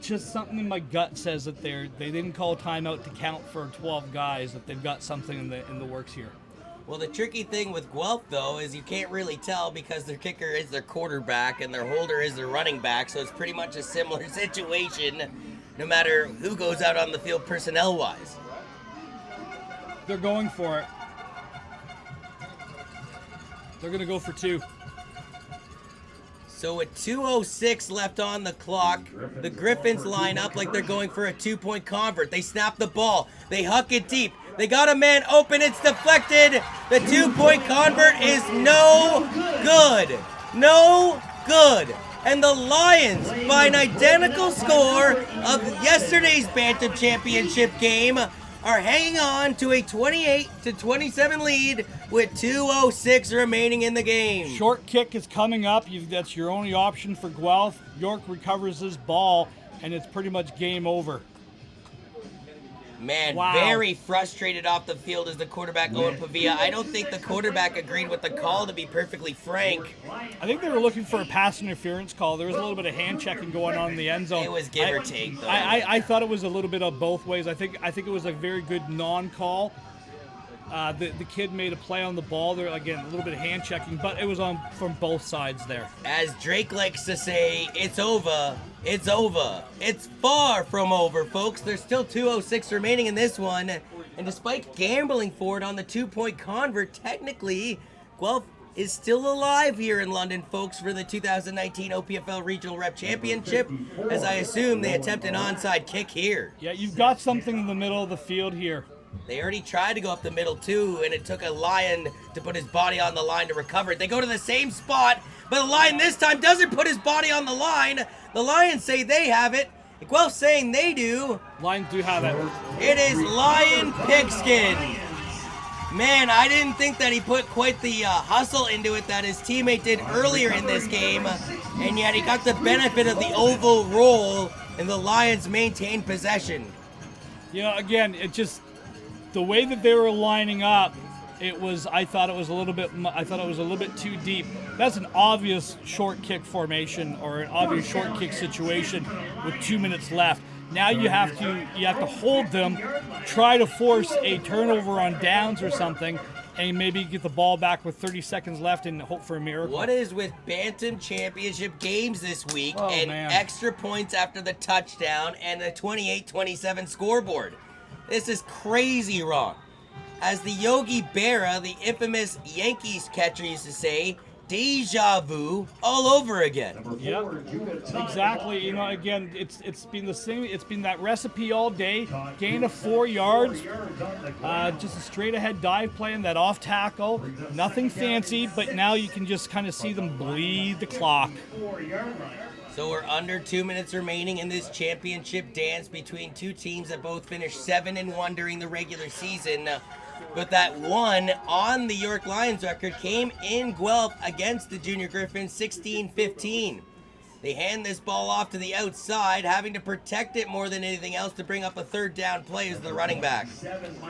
just something in my gut says that they didn't call timeout to count for 12 guys, that they've got something in the works here. Well, the tricky thing with Guelph, though, is you can't really tell because their kicker is their quarterback and their holder is their running back, so it's pretty much a similar situation no matter who goes out on the field personnel-wise. They're going for it. They're going to go for 2. So with 2:06 left on the clock, the Griffins line up like they're going for a 2-point convert. They snap the ball. They huck it deep. They got a man open. It's deflected. The 2-point convert is no good. No good. And the Lions, by an identical score of yesterday's Bantam Championship game, are hanging on to a 28-27 lead with 2:06 remaining in the game. Short kick is coming up. That's your only option for Guelph. York recovers his ball, and it's pretty much game over. Man, wow. Very frustrated off the field is the quarterback, Owen Pavia. I don't think the quarterback agreed with the call, to be perfectly frank. I think they were looking for a pass interference call. There was a little bit of hand checking going on in the end zone. It was give or take, though. I thought it was a little bit of both ways. I think it was a very good non-call. The kid made a play on the ball there. Again, a little bit of hand checking, but it was on from both sides there. As Drake likes to say, it's over. It's over. It's far from over, folks. There's still 2:06 remaining in this one. And despite gambling for it on the 2-point convert, technically, Guelph is still alive here in London, folks, for the 2019 OPFL Regional Rep Championship, as I assume they attempt an onside kick here. Yeah, you've got something in the middle of the field here. They already tried to go up the middle, too, and it took a Lion to put his body on the line to recover it. They go to the same spot, but the Lion this time doesn't put his body on the line. The Lions say they have it. Guelph saying they do. Lions do have it. It is Lion Pigskin. Man, I didn't think that he put quite the hustle into it that his teammate did earlier in this game, and yet he got the benefit of the oval roll, and the Lions maintained possession. Again, it just... the way that they were lining up, I thought it was a little bit too deep. That's an obvious short kick formation or an obvious short kick situation with 2 minutes left. Now you have to hold them, try to force a turnover on downs or something, and maybe get the ball back with 30 seconds left and hope for a miracle. What is with Bantam Championship games this week and man. Extra points after the touchdown and the 28-27 scoreboard? This is crazy wrong. As the Yogi Berra, the infamous Yankees catcher, used to say, deja vu all over again. Yeah, exactly. You know, again, it's been the same. It's been that recipe all day. Gain of 4 yards, just a straight ahead dive play and that off tackle. Nothing fancy, but now you can just kind of see them bleed the clock. So we're under 2 minutes remaining in this championship dance between two teams that both finished 7-1 during the regular season. But that one on the York Lions record came in Guelph against the Junior Griffins, 16-15. They hand this ball off to the outside, having to protect it more than anything else to bring up a third down play as the running back.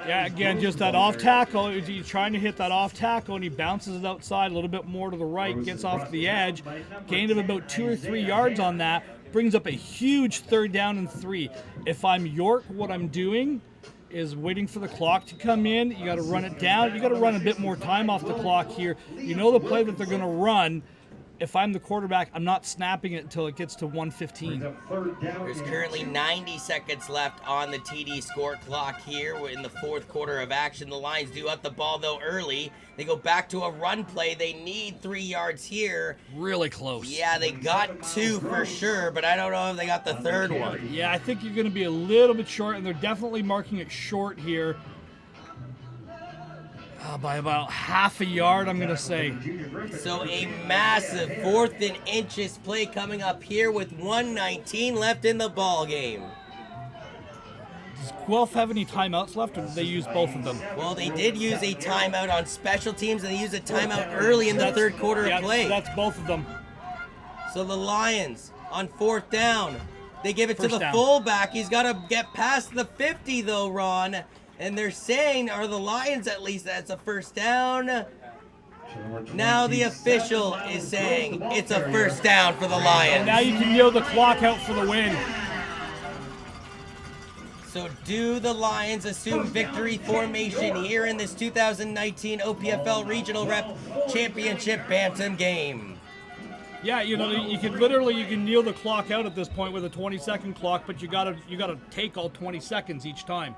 Yeah, again, just that off tackle. He's trying to hit that off tackle, and he bounces it outside a little bit more to the right, gets off the edge. Gain of about 2 or 3 yards on that, brings up a huge 3rd down and 3. If I'm York, what I'm doing is waiting for the clock to come in. You got to run it down. You got to run a bit more time off the clock here. You know the play that they're going to run. If I'm the quarterback, I'm not snapping it until it gets to 1:15. There's currently 90 seconds left on the TD score clock here. We're in the 4th quarter of action. The Lions do up the ball, though, early. They go back to a run play. They need 3 yards here. Really close. Yeah, they got 2 for sure, but I don't know if they got the 3rd one. Yeah, I think you're going to be a little bit short, and they're definitely marking it short here. By about half a yard, I'm going to say. So a massive 4th and inches play coming up here with 1:19 left in the ball game. Does Guelph have any timeouts left, or did they use both of them? Well, they did use a timeout on special teams, and they used a timeout early in the 3rd quarter of play. That's both of them. So the Lions on 4th down. They give it to the down. fullback. He's got to get past the 50, though, Ron. And they're saying, are the Lions at least, that's a 1st down. Now the official is saying it's a 1st down for the Lions. Now you can kneel the clock out for the win. So do the Lions assume victory formation here in this 2019 OPFL Regional Rep Championship Bantam game? Yeah, you know, you can kneel the clock out at this point with a 20-second clock, but you gotta take all 20 seconds each time.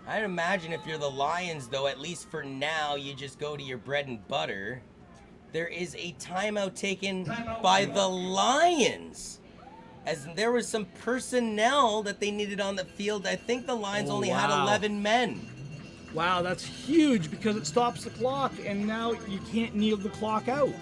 I'd imagine if you're the Lions, though, at least for now, you just go to your bread and butter. There is a timeout taken by the Lions, as there was some personnel that they needed on the field. I think the Lions only had 11 men. Wow, that's huge because it stops the clock, and now you can't kneel the clock out.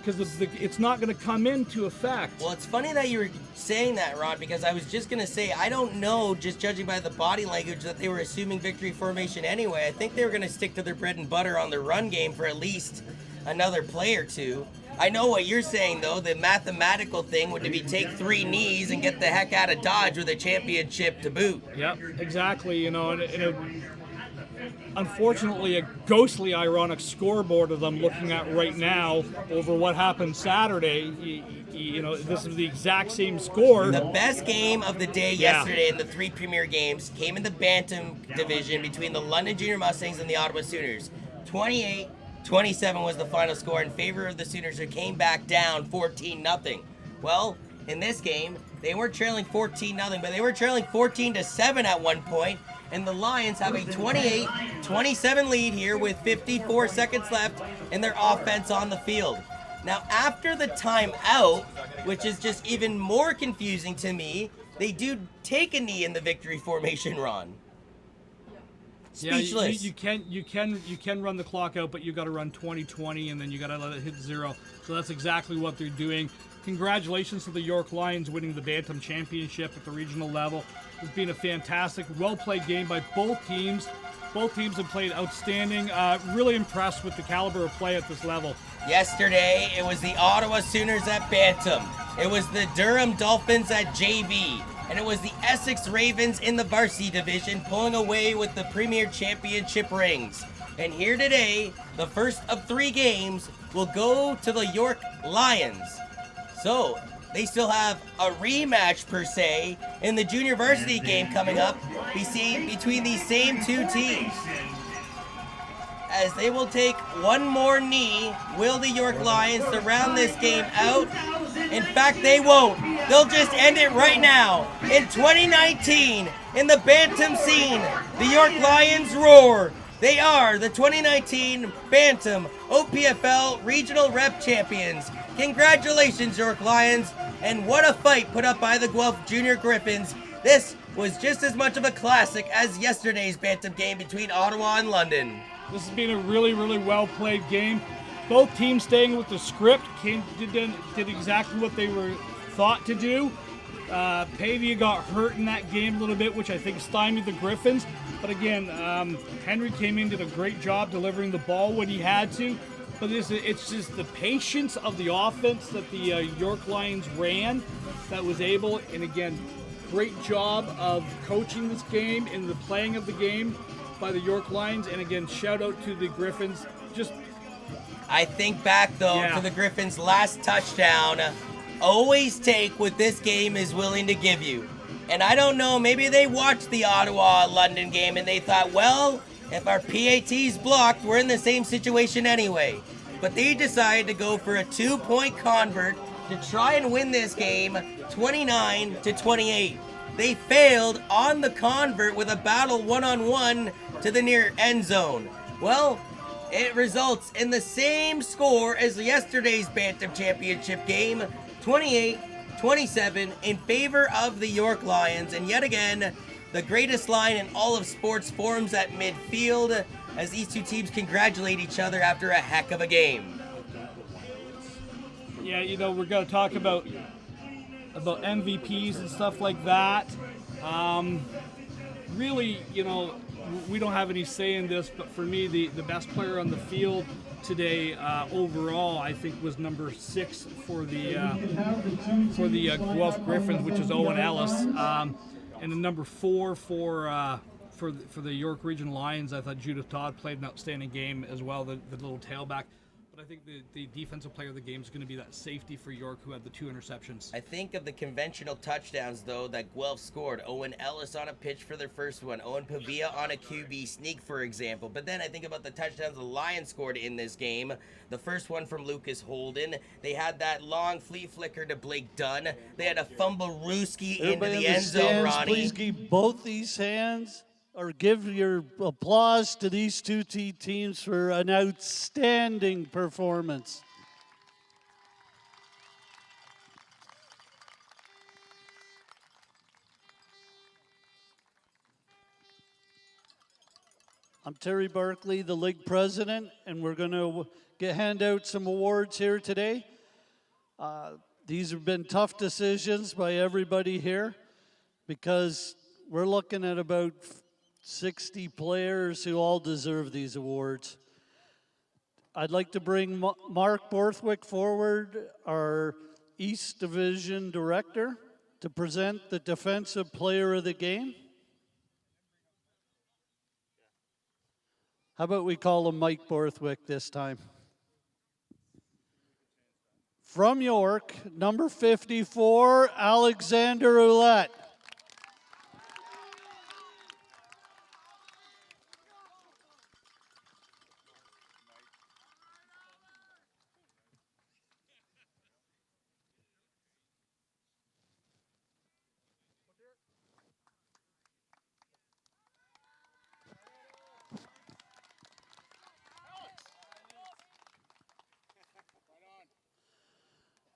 Because it's not going to come into effect. Well, it's funny that you were saying that, Rod, because I was just going to say, I don't know, just judging by the body language, that they were assuming victory formation anyway. I think they were going to stick to their bread and butter on the run game for at least another play or two. I know what you're saying, though. The mathematical thing would be take 3 knees and get the heck out of Dodge with a championship to boot. Yep, exactly. You know, unfortunately, a ghostly ironic scoreboard that I'm looking at right now over what happened Saturday. You know, this is the exact same score. The best game of the day yesterday in the 3 premier games came in the Bantam division between the London Junior Mustangs and the Ottawa Sooners. 28-27 was the final score in favor of the Sooners, who came back down 14-0. Well, in this game, they weren't trailing 14-0, but they were trailing 14-7 at one point. And the Lions have a 28-27 lead here with 54 seconds left in their offense on the field. Now, after the timeout, which is just even more confusing to me, they do take a knee in the victory formation, Ron. Speechless. Yeah, you can run the clock out, but you got to run 20-20, and then you got to let it hit 0. So that's exactly what they're doing. Congratulations to the York Lions winning the Bantam Championship at the regional level. It's been a fantastic, well-played game by both teams. Both teams have played outstanding. Really impressed with the caliber of play at this level. Yesterday, it was the Ottawa Sooners at Bantam. It was the Durham Dolphins at JV. And it was the Essex Ravens in the Varsity division pulling away with the Premier Championship rings. And here today, the first of 3 games will go to the York Lions. So, they still have a rematch, per se, in the junior varsity game coming up between these same 2 teams. As they will take one more knee, will the York Lions to round this game out? In fact, they won't. They'll just end it right now. In 2019, in the Bantam scene, the York Lions roar They are the 2019 Bantam OPFL Regional Rep Champions. Congratulations, York Lions, and what a fight put up by the Guelph Junior Griffins. This was just as much of a classic as yesterday's Bantam game between Ottawa and London. This has been a really, really well-played game. Both teams staying with the script, did exactly what they were thought to do. Pavia got hurt in that game a little bit, which I think stymied the Griffins. But again, Henry came in, did a great job delivering the ball when he had to. But it's just the patience of the offense that the York Lions ran that was able, and again, great job of coaching this game and the playing of the game by the York Lions. And again, shout out to the Griffins. I think back, though, to the Griffins' last touchdown. Always take what this game is willing to give you. And I don't know, maybe they watched the Ottawa-London game and they thought, well, if our PAT's blocked, we're in the same situation anyway. But they decided to go for a 2-point convert to try and win this game 29-28. They failed on the convert with a battle one-on-one to the near end zone. Well, it results in the same score as yesterday's Bantam Championship game, 28-27 in favor of the York Lions. And yet again, the greatest line in all of sports forms at midfield as these two teams congratulate each other after a heck of a game. Yeah, we're going to talk about MVPs and stuff like that. Really, we don't have any say in this, but for me, the best player on the field today overall, I think, was number 6 for the Guelph Griffins, which is Owen Ellis, and the number 4 for the York Region Lions. I thought Judith Todd played an outstanding game as well, the little tailback. But I think the defensive player of the game is going to be that safety for York who had the 2 interceptions. I think of the conventional touchdowns, though, that Guelph scored. Owen Ellis on a pitch for their first one. Owen Pavia on a QB sneak, for example. But then I think about the touchdowns the Lions scored in this game. The first one from Lucas Holden. They had that long flea flicker to Blake Dunn. They had a fumble Rooski into the end zone, Ronnie. Please keep both these hands, or give your applause to these two teams for an outstanding performance. I'm Terry Barkley, the league president, and we're going to hand out some awards here today. These have been tough decisions by everybody here because we're looking at about 60 players who all deserve these awards. I'd like to bring Mark Borthwick forward, our East Division Director, to present the Defensive Player of the Game. How about we call him Mike Borthwick this time? From York, number 54, Alexander Ouellette.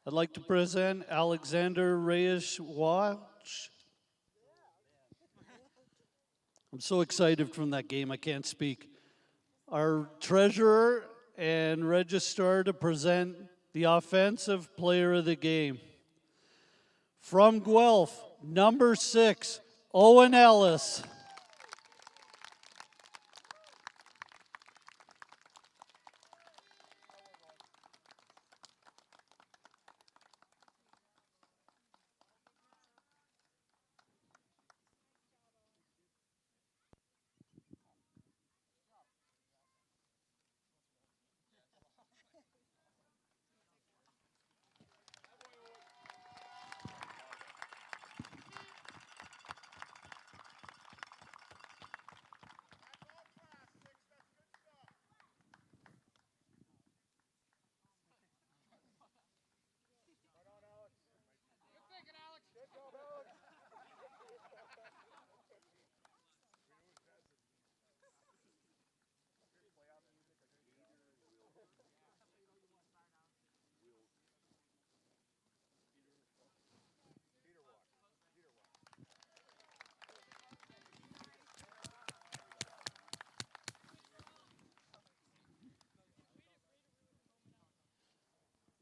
I'd like to present Alexander Reyes-Watch. I'm so excited from that game, I can't speak. Our treasurer and registrar to present the Offensive Player of the Game. From Guelph, number 6, Owen Ellis.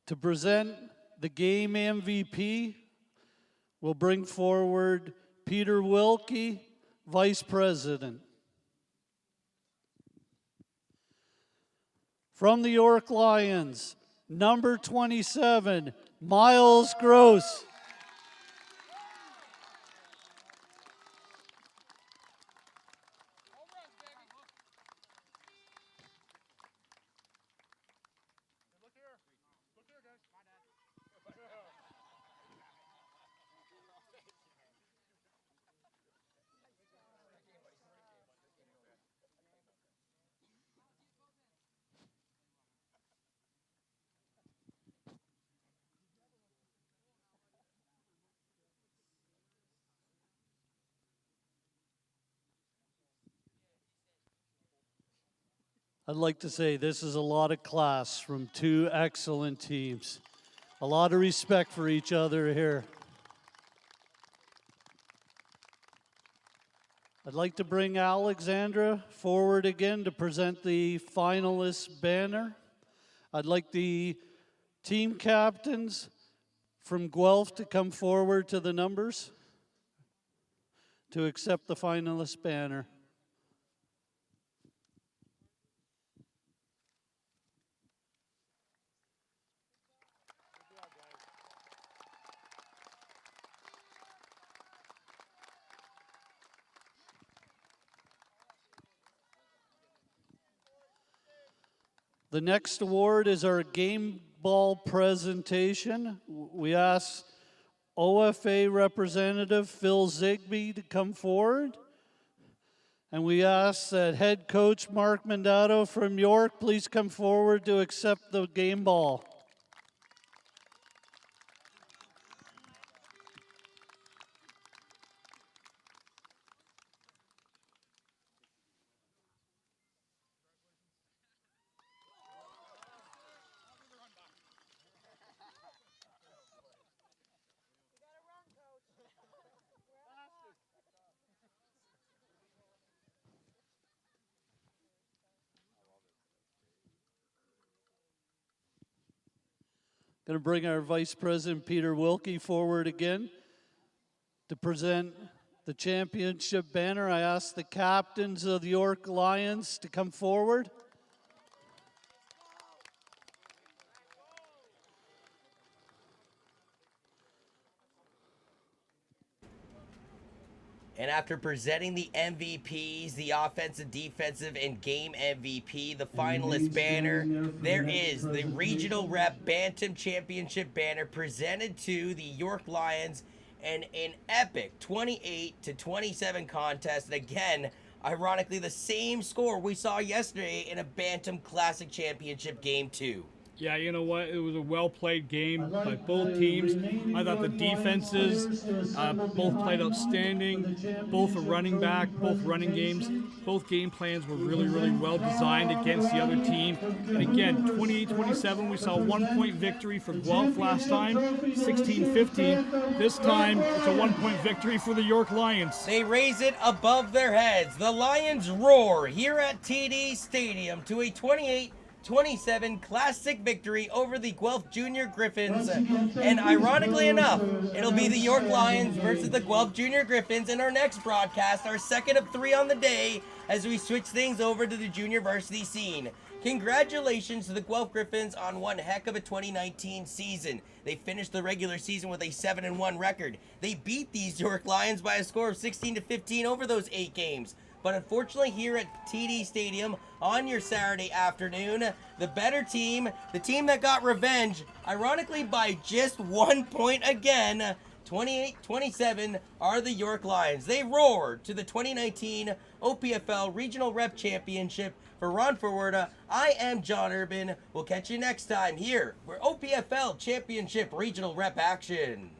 To present the game MVP, we'll bring forward Peter Wilkie, Vice President. From the York Lions, number 27, Miles Gross. I'd like to say this is a lot of class from two excellent teams. A lot of respect for each other here. I'd like to bring Alexandra forward again to present the finalist banner. I'd like the team captains from Guelph to come forward to the numbers to accept the finalist banner. The next award is our game ball presentation. We ask OFA representative Phil Zigbee to come forward. And we ask that head coach Mark Mandato from York please come forward to accept the game ball. Going to bring our Vice President Peter Wilkie forward again to present the championship banner. I ask the captains of the York Lions to come forward. And after presenting the MVPs, the offensive, defensive, and game MVP, the finalist banner, there is the regional rep Bantam Championship banner presented to the York Lions and an epic 28-27 contest. And again, ironically, the same score we saw yesterday in a Bantam Classic Championship Game 2. Yeah, you know what? It was a well-played game by both teams. I thought the defenses both played outstanding. Both a running back, both running games, both game plans were really, really well designed against the other team. And again, 28-27, we saw a 1-point victory for Guelph last time, 16-15. This time, it's a 1-point victory for the York Lions. They raise it above their heads. The Lions roar here at TD Stadium to a 28-27 classic victory over the Guelph Junior Griffins. And ironically enough, it'll be the York Lions versus the Guelph Junior Griffins in our next broadcast, our second of 3 on the day, as we switch things over to the junior varsity scene. Congratulations to the Guelph Griffins on one heck of a 2019 season. They finished the regular season with a 7-1 record. They beat these York Lions by a score of 16-15 over those 8 games. But unfortunately here at TD Stadium on your Saturday afternoon, the better team, the team that got revenge, ironically by just 1 point again, 28-27, are the York Lions. They roar to the 2019 OPFL Regional Rep Championship. For Ron Forwarda, I am John Urban. We'll catch you next time here for OPFL Championship Regional Rep action.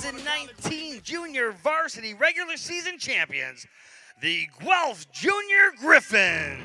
2019 Junior Varsity Regular Season Champions, the Guelph Junior Griffins.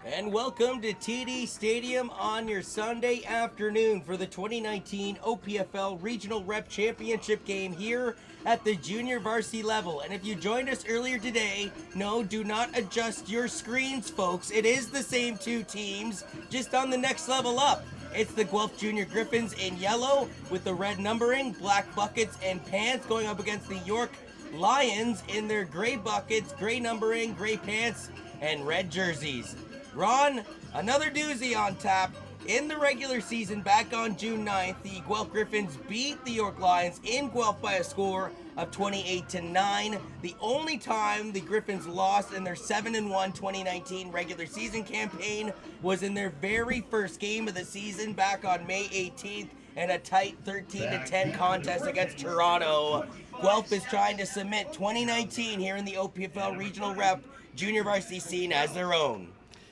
And welcome to TD Stadium on your Sunday afternoon for the 2019 OPFL Regional Rep Championship game here at the junior varsity level. And if you joined us earlier today, no, do not adjust your screens, folks. It is the same two teams, just on the next level up. It's the Guelph Junior Griffins in yellow with the red numbering, black buckets and pants, going up against the York Lions in their gray buckets, gray numbering, gray pants, and red jerseys. Ron, another doozy on tap. In the regular season back on June 9th, the Guelph Griffins beat the York Lions in Guelph by a score of 28-9. The only time the Griffins lost in their 7-1 2019 regular season campaign was in their very first game of the season back on May 18th in a tight 13-10 contest against Toronto. Guelph is trying to cement 2019 here in the OPFL Regional Rep Junior Varsity scene as their own.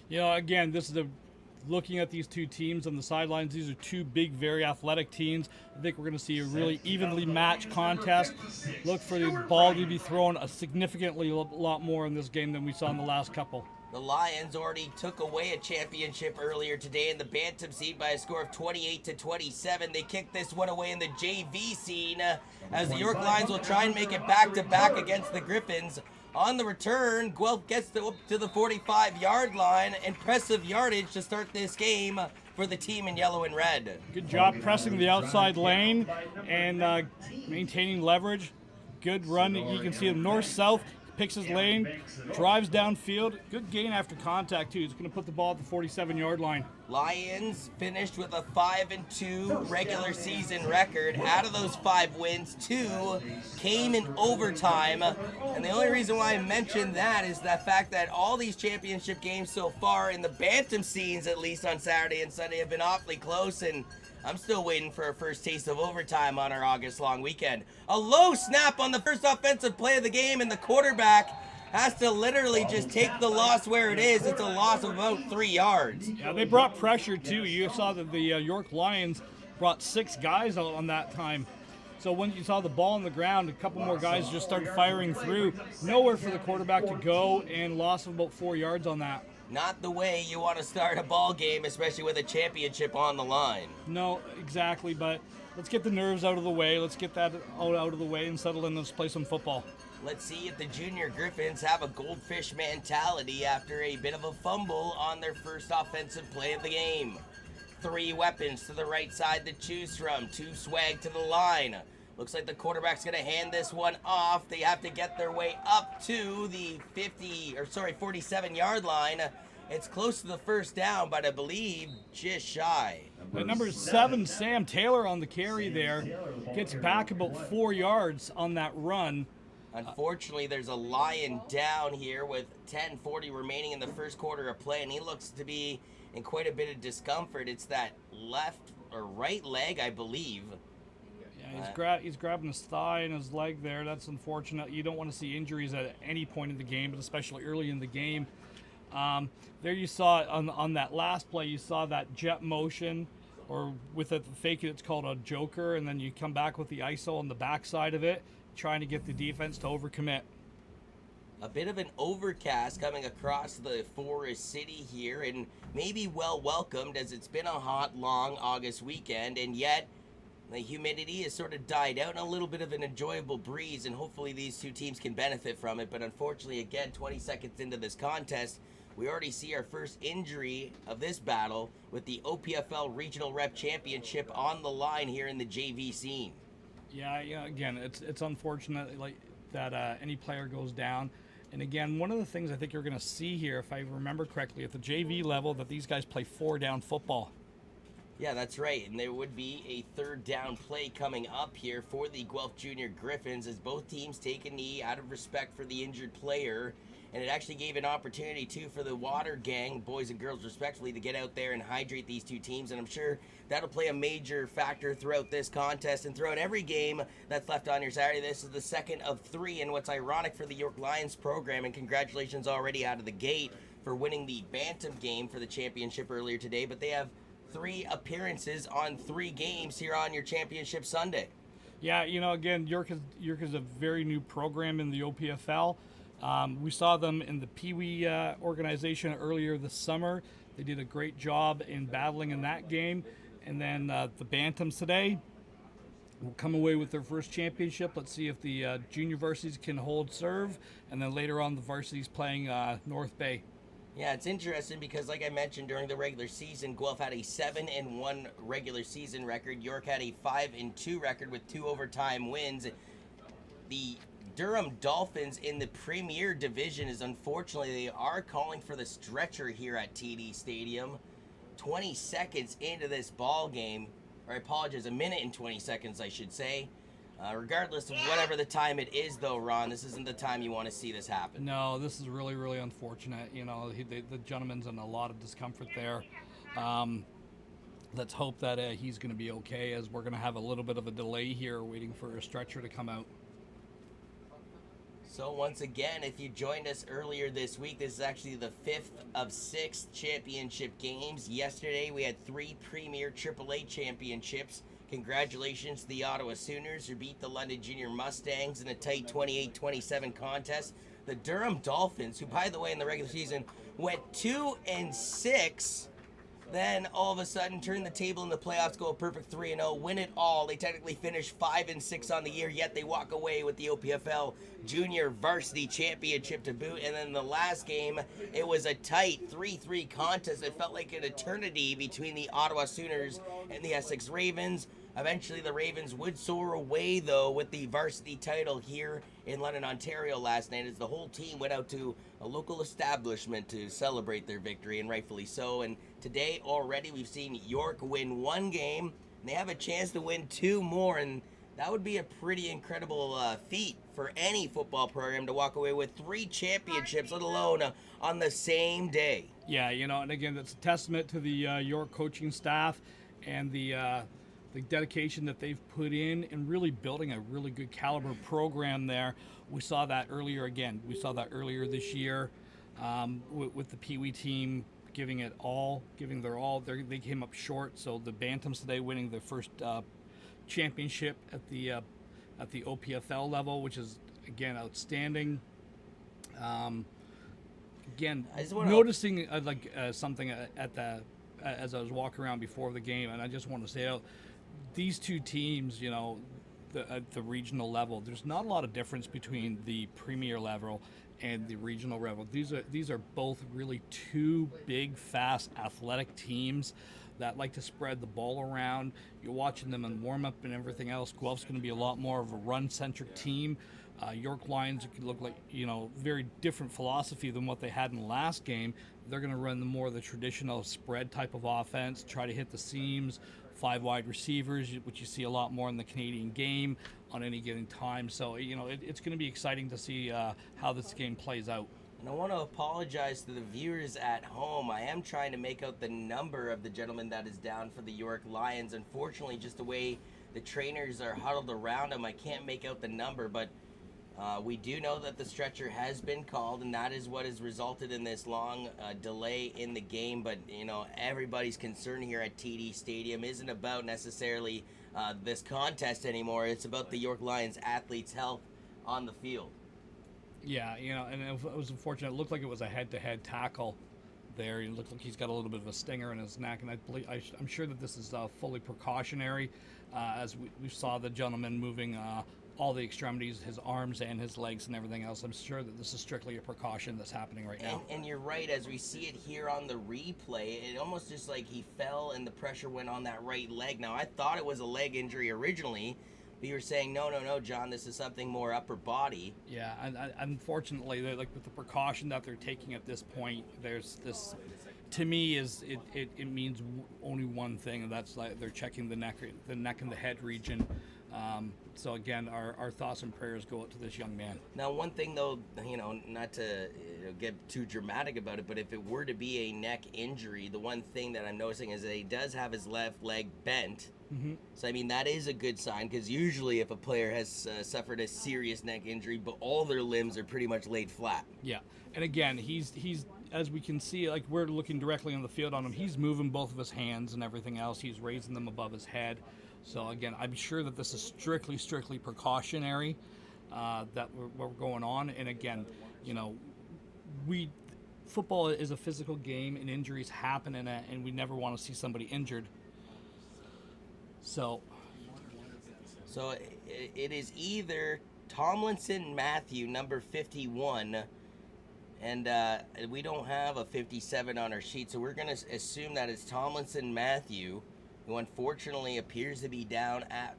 You know, again, this is looking at these two teams on the sidelines. These are two big, very athletic teams. I think we're going to see a really evenly matched contest. Look for the ball to be thrown a significantly lot more in this game than we saw in the last couple. The Lions already took away a championship earlier today in the Bantam scene by a score of 28-27. They kicked this one away in the JV scene as the York Lions will try and make it back-to-back against the Griffins. On the return, Guelph gets up to the 45-yard line. Impressive yardage to start this game for the team in yellow and red. Good job pressing the outside lane and maintaining leverage. Good run. You can see him north-south. Picks his lane, drives downfield. Good gain after contact, too. He's going to put the ball at the 47-yard line. Lions finished with a 5-2 regular season record. Out of those 5 wins, 2 came in overtime. And the only reason why I mentioned that is the fact that all these championship games so far in the Bantam scenes, at least on Saturday and Sunday, have been awfully close, and I'm still waiting for a first taste of overtime on our August long weekend. A low snap on the first offensive play of the game, and the quarterback has to literally just take the loss where it is. It's a loss of about 3 yards. Yeah, they brought pressure too. You saw that the York Lions brought 6 guys out on that time. So when you saw the ball on the ground, a couple more guys just started firing through. Nowhere for the quarterback to go, and loss of about 4 yards on that. Not the way you want to start a ball game, especially with a championship on the line. No, exactly, but let's get the nerves out of the way. Let's get that out of the way and settle in. Let's play some football. Let's see if the Junior Griffins have a goldfish mentality after a bit of a fumble on their first offensive play of the game. 3 weapons to the right side to choose from. 2 swag to the line. Looks like the quarterback's going to hand this one off. They have to get their way up to the 47-yard line. It's close to the first down, but I believe just shy. But number 7, Sam Taylor on the carry there, gets back about 4 yards on that run. Unfortunately, there's a Lion down here with 10:40 remaining in the first quarter of play, and he looks to be in quite a bit of discomfort. It's that left or right leg, I believe. He's grabbing his thigh and his leg there. That's unfortunate. You don't want to see injuries at any point in the game, but especially early in the game. There you saw on that last play, you saw that jet motion, or with a fake it's called a joker, and then you come back with the ISO on the backside of it, trying to get the defense to overcommit. A bit of an overcast coming across the Forest City here, and maybe well welcomed as it's been a hot, long August weekend, and yet the humidity has sort of died out, and a little bit of an enjoyable breeze, and hopefully these two teams can benefit from it. But unfortunately, again, 20 seconds into this contest, we already see our first injury of this battle with the OPFL Regional Rep Championship on the line here in the JV scene. Yeah. Again, it's unfortunate that any player goes down. And again, one of the things I think you're going to see here, if I remember correctly, at the JV level, that these guys play 4-down football. Yeah, that's right, and there would be a 3rd down play coming up here for the Guelph Junior Griffins as both teams take a knee out of respect for the injured player, and it actually gave an opportunity, too, for the Water Gang, boys and girls respectively, to get out there and hydrate these two teams, and I'm sure that'll play a major factor throughout this contest and throughout every game that's left on your Saturday. This is the second of 3, and what's ironic for the York Lions program, and congratulations already out of the gate for winning the Bantam game for the championship earlier today, but they have 3 appearances on 3 games here on your championship Sunday. Yeah, again, York is a very new program in the OPFL. We saw them in the Pee Wee organization earlier this summer. They did a great job in battling in that game. And then the Bantams today will come away with their first championship. Let's see if the junior varsities can hold serve. And then later on, the varsities playing North Bay. Yeah, it's interesting because, like I mentioned, during the regular season, Guelph had a 7-1 regular season record. York had a 5-2 record with 2 overtime wins. The Durham Dolphins in the Premier Division is, unfortunately, they are calling for the stretcher here at TD Stadium. 20 seconds into this ball game, or I apologize, a minute and 20 seconds, I should say. Regardless of whatever the time it is, though, Ron, this isn't the time you want to see this happen. No, this is really, really unfortunate. You know, the gentleman's in a lot of discomfort there. Let's hope that he's going to be okay, as we're going to have a little bit of a delay here waiting for a stretcher to come out. So once again, if you joined us earlier this week, this is actually the 5th of 6 championship games. Yesterday, we had 3 Premier AAA championships. Congratulations to the Ottawa Sooners, who beat the London Junior Mustangs in a tight 28-27 contest. The Durham Dolphins, who, by the way, in the regular season went 2-6, then all of a sudden turn the table in the playoffs, go a perfect 3-0, win it all. They technically finished 5-6 on the year, yet they walk away with the OPFL Junior Varsity Championship to boot. And then the last game, it was a tight 3-3 contest. It felt like an eternity between the Ottawa Sooners and the Essex Ravens. Eventually, the Ravens would soar away, though, with the varsity title here in London, Ontario last night, as the whole team went out to a local establishment to celebrate their victory, and rightfully so. And today, already, we've seen York win 1 game, and they have a chance to win 2 more, and that would be a pretty incredible feat for any football program to walk away with 3 championships, let alone on the same day. Yeah, you know, and again, that's a testament to the York coaching staff and the dedication that they've put in really building a really good caliber program there. We saw that earlier again. We saw that earlier this year with the Pee Wee team giving their all. They came up short. So the Bantams today winning their first championship at the OPFL level, which is, again, outstanding. Again, noticing something as I was walking around before the game, and I just want to say these 2 teams, you know, at the regional level, there's not a lot of difference between the Premier level and the regional level. These are both really 2 big, fast, athletic teams that like to spread the ball around. You're watching them in warm-up and everything else. Guelph's going to be a lot more of a run-centric team. York Lions could look like, you know, very different philosophy than what they had in the last game. They're going to run more of the traditional spread type of offense, try to hit the seams, 5 wide receivers, which you see a lot more in the Canadian game on any given time. So, you know, it's going to be exciting to see how this game plays out. And I want to apologize to the viewers at home. I am trying to make out the number of the gentleman that is down for the York Lions. Unfortunately, just the way the trainers are huddled around him, I can't make out the number, but we do know that the stretcher has been called, and that is what has resulted in this long delay in the game. But, you know, everybody's concern here at TD Stadium isn't about necessarily this contest anymore. It's about the York Lions athletes' health on the field. Yeah, you know, and it was unfortunate. It looked like it was a head-to-head tackle there. It looked like he's got a little bit of a stinger in his neck, and I'm sure that this is fully precautionary, as we saw the gentleman moving all the extremities, his arms and his legs and everything else. I'm sure that this is strictly a precaution that's happening right now. And you're right, as we see it here on the replay, it almost just like he fell and the pressure went on that right leg. Now, I thought it was a leg injury originally, but you were saying, no, John, this is something more upper body. Yeah, and unfortunately, like with the precaution that they're taking at this point, there's this, to me, it means only one thing, and that's like they're checking the neck and the head region. So again, our thoughts and prayers go out to this young man. Now, one thing though, you know, not to get too dramatic about it, but if it were to be a neck injury, the one thing that I'm noticing is that he does have his left leg bent. Mm-hmm. So I mean, that is a good sign, because usually if a player has suffered a serious neck injury, but all their limbs are pretty much laid flat. Yeah, and again, he's as we can see, like we're looking directly on the field on him, he's moving both of his hands and everything else. He's raising them above his head. So again, I'm sure that this is strictly precautionary that we're going on. And again, you know, football is a physical game, and injuries happen in it, and we never want to see somebody injured. So it is either Tomlinson Matthew, number 51, and we don't have a 57 on our sheet, so we're going to assume that it's Tomlinson Matthew, who unfortunately appears to be down at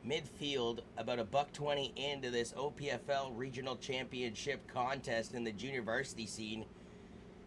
midfield, about $1.20 into this OPFL Regional Championship contest in the junior varsity scene.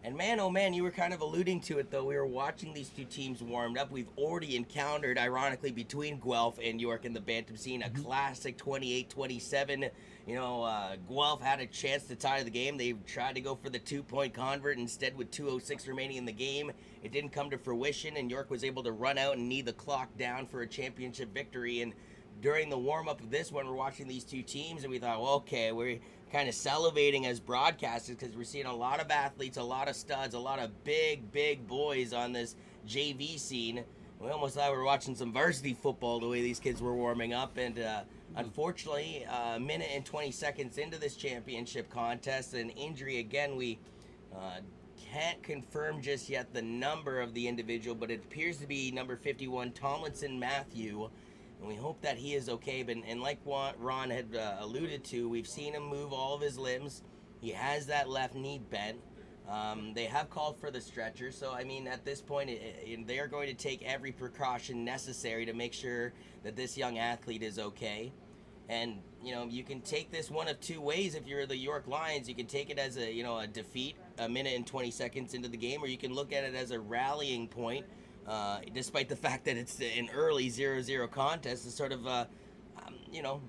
And man, oh man, you were kind of alluding to it though. We were watching these two teams warmed up. We've already encountered, ironically, between Guelph and York in the Bantam scene, a classic 28-27. You know, Guelph had a chance to tie the game. They tried to go for the 2-point convert instead with 2:06 remaining in the game. It didn't come to fruition, and York was able to run out and knee the clock down for a championship victory. And during the warm-up of this one, we're watching these two teams, and we thought, well, okay, we're kind of salivating as broadcasters because we're seeing a lot of athletes, a lot of studs, a lot of big boys on this JV scene. We almost thought we were watching some varsity football the way these kids were warming up, and unfortunately, a minute and 20 seconds into this championship contest, an injury again. We can't confirm just yet the number of the individual, but it appears to be number 51, Tomlinson Matthew. And we hope that he is okay. But and like what Ron had alluded to, we've seen him move all of his limbs. He has that left knee bent. They have called for the stretcher. So, I mean, at this point, they are going to take every precaution necessary to make sure that this young athlete is okay. And, you know, you can take this one of two ways if you're the York Lions. You can take it as a defeat a minute and 20 seconds into the game, or you can look at it as a rallying point. Despite the fact that it's an early 0-0 contest, to sort of,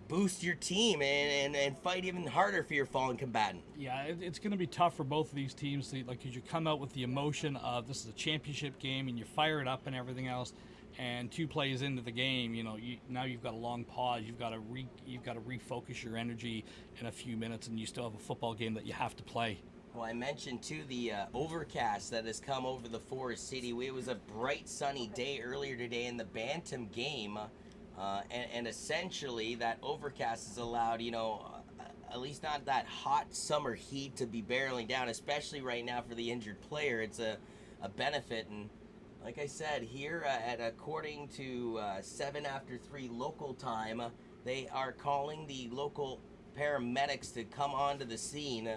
boost your team and fight even harder for your fallen combatant. yeah, it's going to be tough for both of these teams. Because you come out with the emotion of this is a championship game, and you fire it up and everything else. And 2 plays into the game, now you've got a long pause. You've got to refocus your energy in a few minutes, and you still have a football game that you have to play. Well, I mentioned, too, the overcast that has come over the Forest City. It was a bright, sunny day earlier today in the Bantam game, and essentially that overcast has allowed, at least not that hot summer heat to be barreling down, especially right now for the injured player. It's a benefit, and like I said, here according to 7 after 3 local time, they are calling the local paramedics to come onto the scene.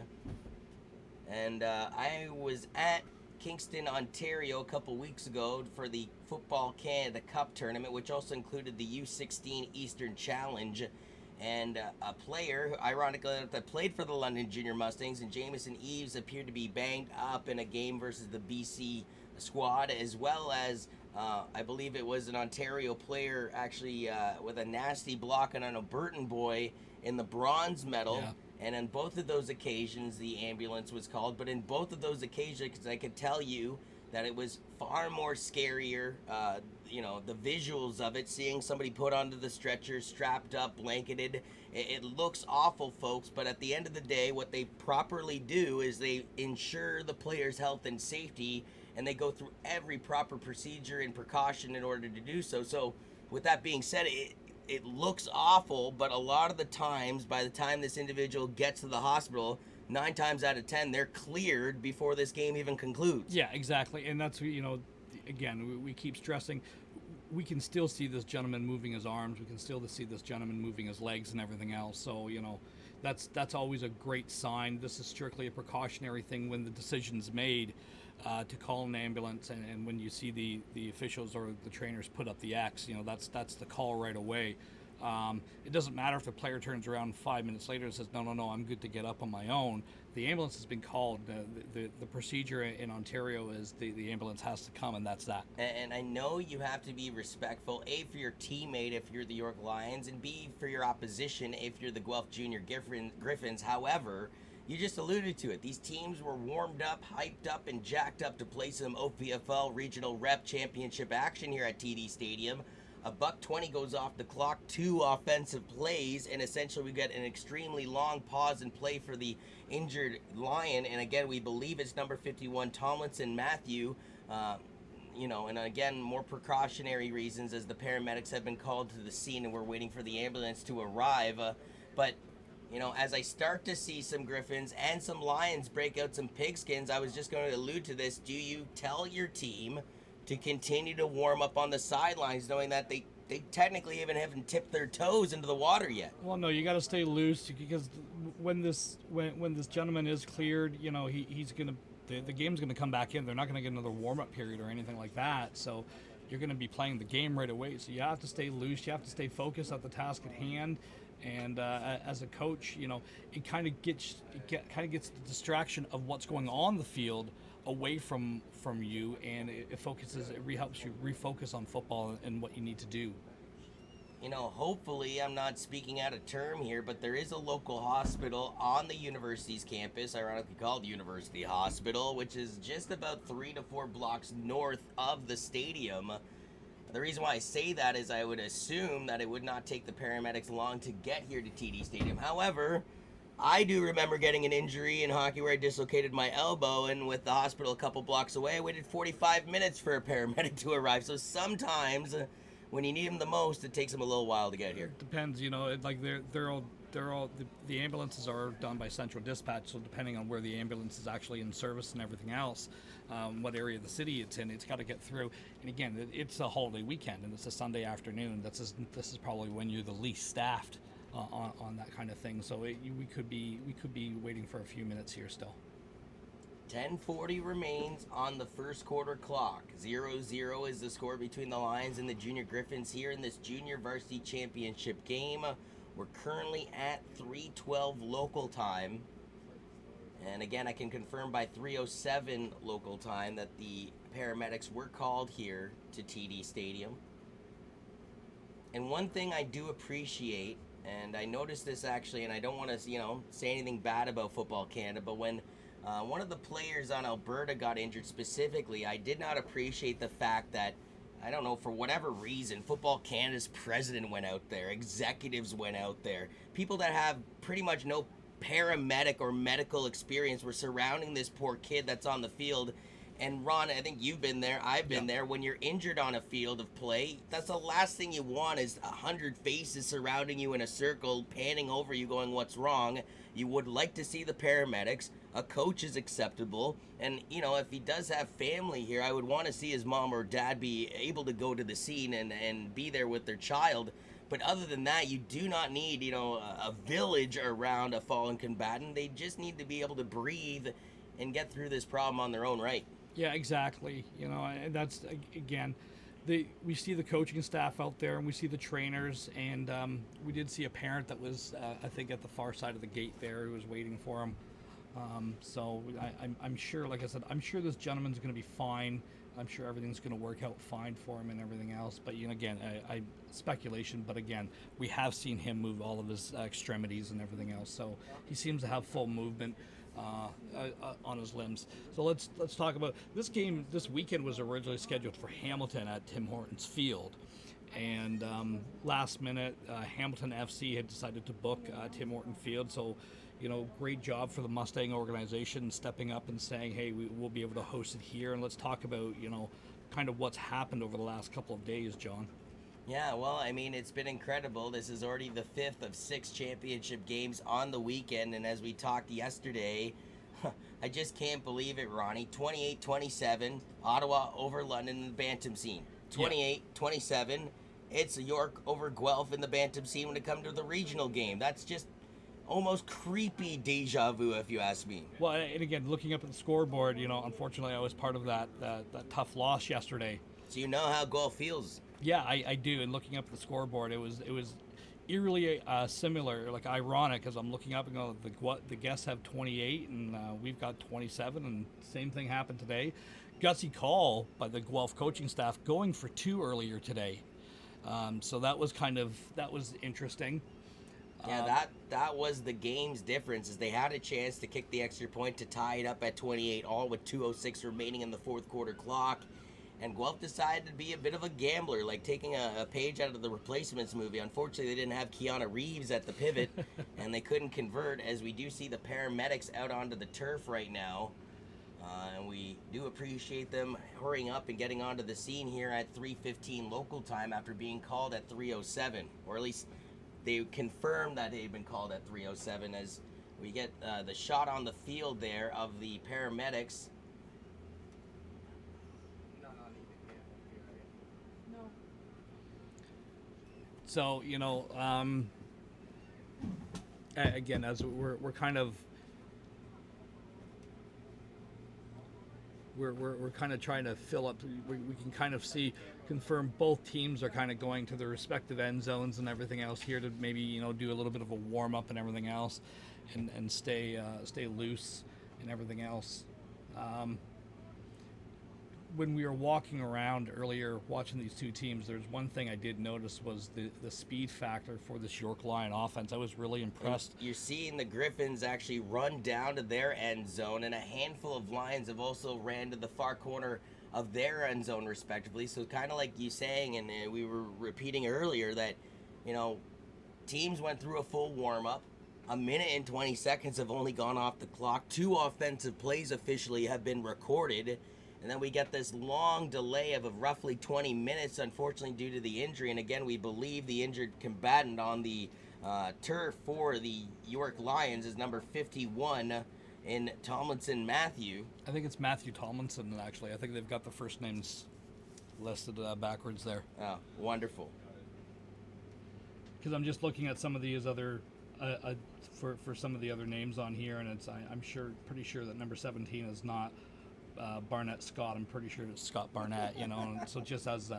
And I was at Kingston, Ontario a couple weeks ago for the Football Canada Cup tournament, which also included the U16 Eastern Challenge. And a player, who, ironically, that played for the London Junior Mustangs, and Jamison Eves, appeared to be banged up in a game versus the BC squad, as well as I believe it was an Ontario player actually with a nasty block on a Burton boy in the bronze medal. Yeah. And on both of those occasions, the ambulance was called. But in both of those occasions, I could tell you that it was far more scarier, the visuals of it, seeing somebody put onto the stretcher, strapped up, blanketed. It looks awful, folks, but at the end of the day, what they properly do is they ensure the player's health and safety, and they go through every proper procedure and precaution in order to do so. So with that being said, it looks awful, but a lot of the times, by the time this individual gets to the hospital, 9 times out of 10, they're cleared before this game even concludes. Yeah, exactly. And that's, again, we keep stressing, we can still see this gentleman moving his arms. We can still see this gentleman moving his legs and everything else. So, that's always a great sign. This is strictly a precautionary thing when the decision's made to call an ambulance, and when you see the officials or the trainers put up the X, that's the call right away. It doesn't matter if the player turns around 5 minutes later and says, no, I'm good to get up on my own. The ambulance has been called. The procedure in Ontario is the ambulance has to come, and that's that. And I know you have to be respectful, A, for your teammate if you're the York Lions, and B, for your opposition if you're the Guelph Junior Griffins. However, you just alluded to it. These teams were warmed up, hyped up, and jacked up to play some OPFL Regional Rep Championship action here at TD Stadium. $1.20 goes off the clock, 2 offensive plays, and essentially we get an extremely long pause and play for the injured Lion. And again, we believe it's number 51, Tomlinson Matthew. And again, more precautionary reasons as the paramedics have been called to the scene and we're waiting for the ambulance to arrive. But you know, as I start to see some Griffins and some Lions break out some pigskins, I was just going to allude to this. Do you tell your team to continue to warm up on the sidelines, knowing that they technically even haven't tipped their toes into the water yet? Well, no, you got to stay loose because when this gentleman is cleared, you know, he's gonna the game's gonna come back in. They're not gonna get another warm up period or anything like that. So you're gonna be playing the game right away. So you have to stay loose. You have to stay focused at the task at hand. And as a coach, you know, it kind of gets the distraction of what's going on the field away from you, and it helps you refocus on football and what you need to do. You know, hopefully I'm not speaking out of term here, but there is a local hospital on the university's campus, ironically called University Hospital, which is just about 3 to 4 blocks north of the stadium. The reason why I say that is I would assume that it would not take the paramedics long to get here to TD Stadium. However, I do remember getting an injury in hockey where I dislocated my elbow, and with the hospital a couple blocks away, I waited 45 minutes for a paramedic to arrive. So sometimes when you need them the most, it takes them a little while to get here. Depends, you know, like they're all the ambulances are done by central dispatch, so depending on where the ambulance is actually in service and everything else, what area of the city it's in, it's got to get through. And again, it's a holiday weekend and it's a Sunday afternoon. This is probably when you're the least staffed on that kind of thing. So we could be waiting for a few minutes here still. 10:40 remains on the first quarter clock. 0-0 is the score between the Lions and the Junior Griffins here in this Junior Varsity Championship game. We're currently at 3:12 local time. And again, I can confirm by 3:07 local time that the paramedics were called here to TD Stadium. And one thing I do appreciate, and I noticed this actually, and I don't want to, say anything bad about Football Canada, but when one of the players on Alberta got injured specifically, I did not appreciate the fact that, I don't know, for whatever reason, Football Canada's president went out there, executives went out there, people that have pretty much no paramedic or medical experience were surrounding this poor kid that's on the field. And Ron, I think you've been there, I've been there. When you're injured on a field of play, that's the last thing you want is 100 faces surrounding you in a circle, panning over you going, what's wrong? You would like to see the paramedics. A coach is acceptable. And, if he does have family here, I would want to see his mom or dad be able to go to the scene and be there with their child. But other than that, you do not need, a village around a fallen combatant. They just need to be able to breathe and get through this problem on their own right. Yeah, exactly. And that's, again, we see the coaching staff out there and we see the trainers, and we did see a parent that was, I think, at the far side of the gate there who was waiting for him. So I'm sure, like I said, I'm sure this gentleman's going to be fine. I'm sure everything's going to work out fine for him and everything else. But, again, I speculation. But, again, we have seen him move all of his extremities and everything else. So he seems to have full movement on his limbs. So let's talk about this game. This weekend was originally scheduled for Hamilton at Tim Hortons Field. And last minute, Hamilton FC had decided to book Tim Horton Field. So, great job for the Mustang organization stepping up and saying, hey, we'll be able to host it here. And let's talk about, kind of what's happened over the last couple of days, John. Yeah, well, I mean, it's been incredible. This is already the 5th of 6 championship games on the weekend. And as we talked yesterday, I just can't believe it, Ronnie. 28-27, Ottawa over London in the Bantam scene. 28-27, it's York over Guelph in the Bantam scene when it comes to the regional game. That's just almost creepy deja vu, if you ask me. Well, and again, looking up at the scoreboard, unfortunately I was part of that tough loss yesterday. So you know how Guelph feels. Yeah, I do. And looking up at the scoreboard, it was eerily similar, like ironic, as I'm looking up and going, the guests have 28 and we've got 27, and same thing happened today. Gutsy call by the Guelph coaching staff going for 2 earlier today. So that was interesting. Yeah, that was the game's difference, is they had a chance to kick the extra point to tie it up at 28, all with 2:06 remaining in the fourth quarter clock. And Guelph decided to be a bit of a gambler, like taking a page out of the Replacements movie. Unfortunately, they didn't have Keanu Reeves at the pivot, and they couldn't convert, as we do see the paramedics out onto the turf right now. And we do appreciate them hurrying up and getting onto the scene here at 3:15 local time after being called at 3:07, or at least they confirmed that they'd been called at 3:07 as we get the shot on the field there of the paramedics. So, you know, again, as we're kind of we're kind of trying to fill up. We can kind of confirm both teams are kind of going to their respective end zones and everything else here to maybe, you know, do a little bit of a warm up and everything else, and stay loose and everything else. When we were walking around earlier watching these two teams, there's one thing I did notice was the speed factor for this York Lion offense. I was really impressed. And you're seeing the Griffins actually run down to their end zone, and a handful of Lions have also ran to the far corner of their end zone respectively. So kind of like you saying, and we were repeating earlier, that, you know, teams went through a full warm-up. A minute and 20 seconds have only gone off the clock. 2 offensive plays officially have been recorded. And then we get this long delay of roughly 20 minutes, unfortunately, due to the injury. And again, we believe the injured combatant on the turf for the York Lions is number 51 in Tomlinson Matthew. I think it's Matthew Tomlinson, actually. I think they've got the first names listed backwards there. Oh, wonderful. Because I'm just looking at some of these other, for some of the other names on here, and I'm pretty sure that number 17 is not Barnett Scott. I'm pretty sure it's Scott Barnett, you know. And so just as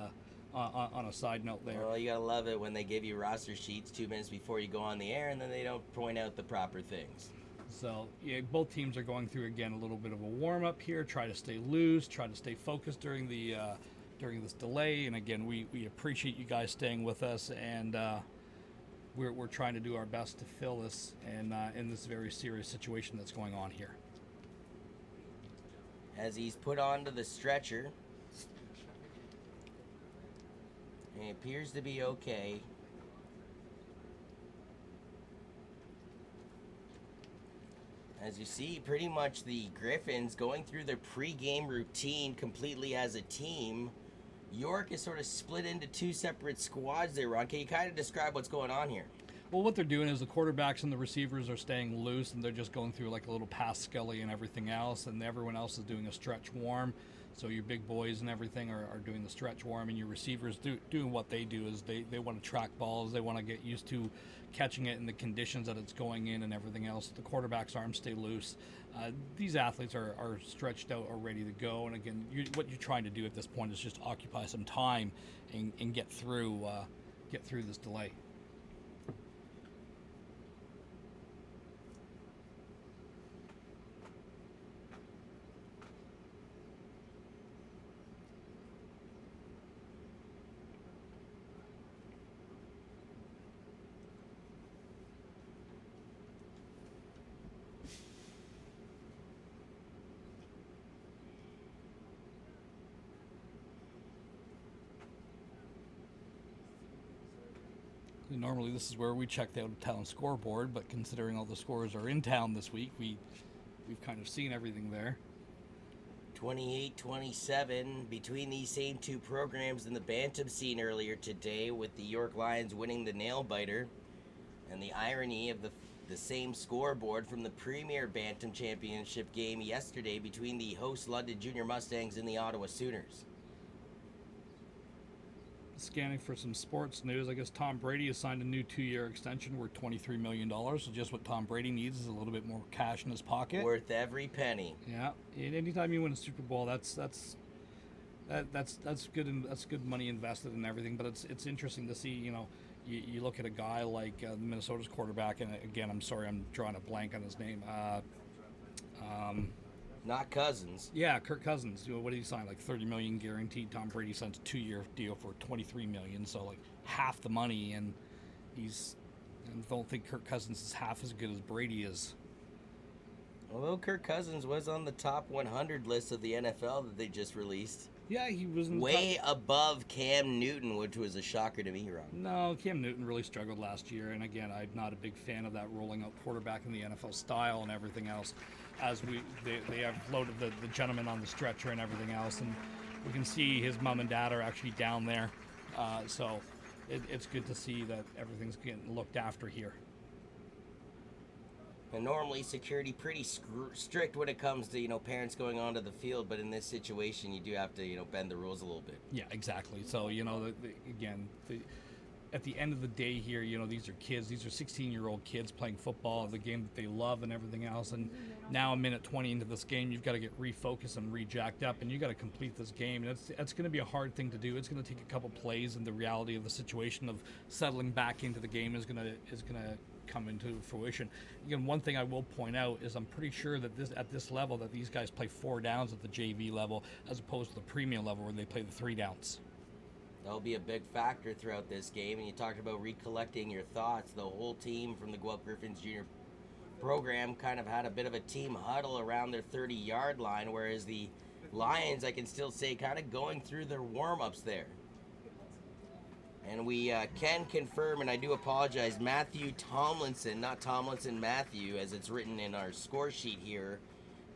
on a side note there. Well, you gotta love it when they give you roster sheets 2 minutes before you go on the air, and then they don't point out the proper things. So yeah, both teams are going through again a little bit of a warm up here. Try to stay loose, try to stay focused during this delay. And again, we appreciate you guys staying with us, and we're trying to do our best to fill this and in this very serious situation that's going on here. As he's put onto the stretcher, he appears to be okay. As you see, pretty much the Griffins going through their pre-game routine completely as a team. York is sort of split into 2 separate squads there, Ron. Can you kind of describe what's going on here? Well, what they're doing is the quarterbacks and the receivers are staying loose, and they're just going through like a little pass scully and everything else, and everyone else is doing a stretch warm. So your big boys and everything are doing the stretch warm, and your receivers doing what they do is they want to track balls. They want to get used to catching it in the conditions that it's going in and everything else. The quarterback's arms stay loose. These athletes are stretched out or ready to go. And again, what you're trying to do at this point is just occupy some time and get through this delay. Normally this is where we check the out-of-town scoreboard, but considering all the scores are in town this week, we've kind of seen everything there. 28-27 between these same 2 programs in the Bantam scene earlier today, with the York Lions winning the nail-biter. And the irony of the same scoreboard from the Premier Bantam Championship game yesterday between the host London Junior Mustangs and the Ottawa Sooners. Scanning for some sports news, I guess Tom Brady has signed a new 2-year extension worth $23 million. So just what Tom Brady needs is a little bit more cash in his pocket. Worth every penny. Yeah, and anytime you win a Super Bowl, that's good, and that's good money invested and everything. But it's interesting to see, you know, you look at a guy like Minnesota's quarterback, and again, I'm sorry, I'm drawing a blank on his name. Not Cousins. Yeah, Kirk Cousins. You know, what did he sign? Like $30 million guaranteed. Tom Brady signs a 2-year deal for $23 million, so like half the money. And I don't think Kirk Cousins is half as good as Brady is. Although Kirk Cousins was on the top 100 list of the NFL that they just released. Yeah, he was in way above Cam Newton, which was a shocker to me, Ron. No, Cam Newton really struggled last year, and again, I'm not a big fan of that rolling out quarterback in the NFL style and everything else. As they have loaded the gentleman on the stretcher and everything else, and we can see his mom and dad are actually down there. So it's good to see that everything's getting looked after here. And normally security pretty strict when it comes to parents going onto the field, but in this situation you do have to bend the rules a little bit. Yeah, exactly. So at the end of the day here, these are kids. These are 16-year-old kids playing football, the game that they love and everything else. And now a minute 20 into this game, you've got to get refocused and re-jacked up, and you got to complete this game. And that's going to be a hard thing to do. It's going to take a couple plays, and the reality of the situation of settling back into the game is going to come into fruition. Again, one thing I will point out is I'm pretty sure that at this level that these guys play 4 downs at the JV level as opposed to the premium level where they play the 3 downs. That'll be a big factor throughout this game. And you talked about recollecting your thoughts. The whole team from the Guelph Griffins Junior program kind of had a bit of a team huddle around their 30-yard line, whereas the Lions, I can still say, kind of going through their warm-ups there. And we can confirm, and I do apologize, Matthew Tomlinson, not Tomlinson Matthew, as it's written in our score sheet here,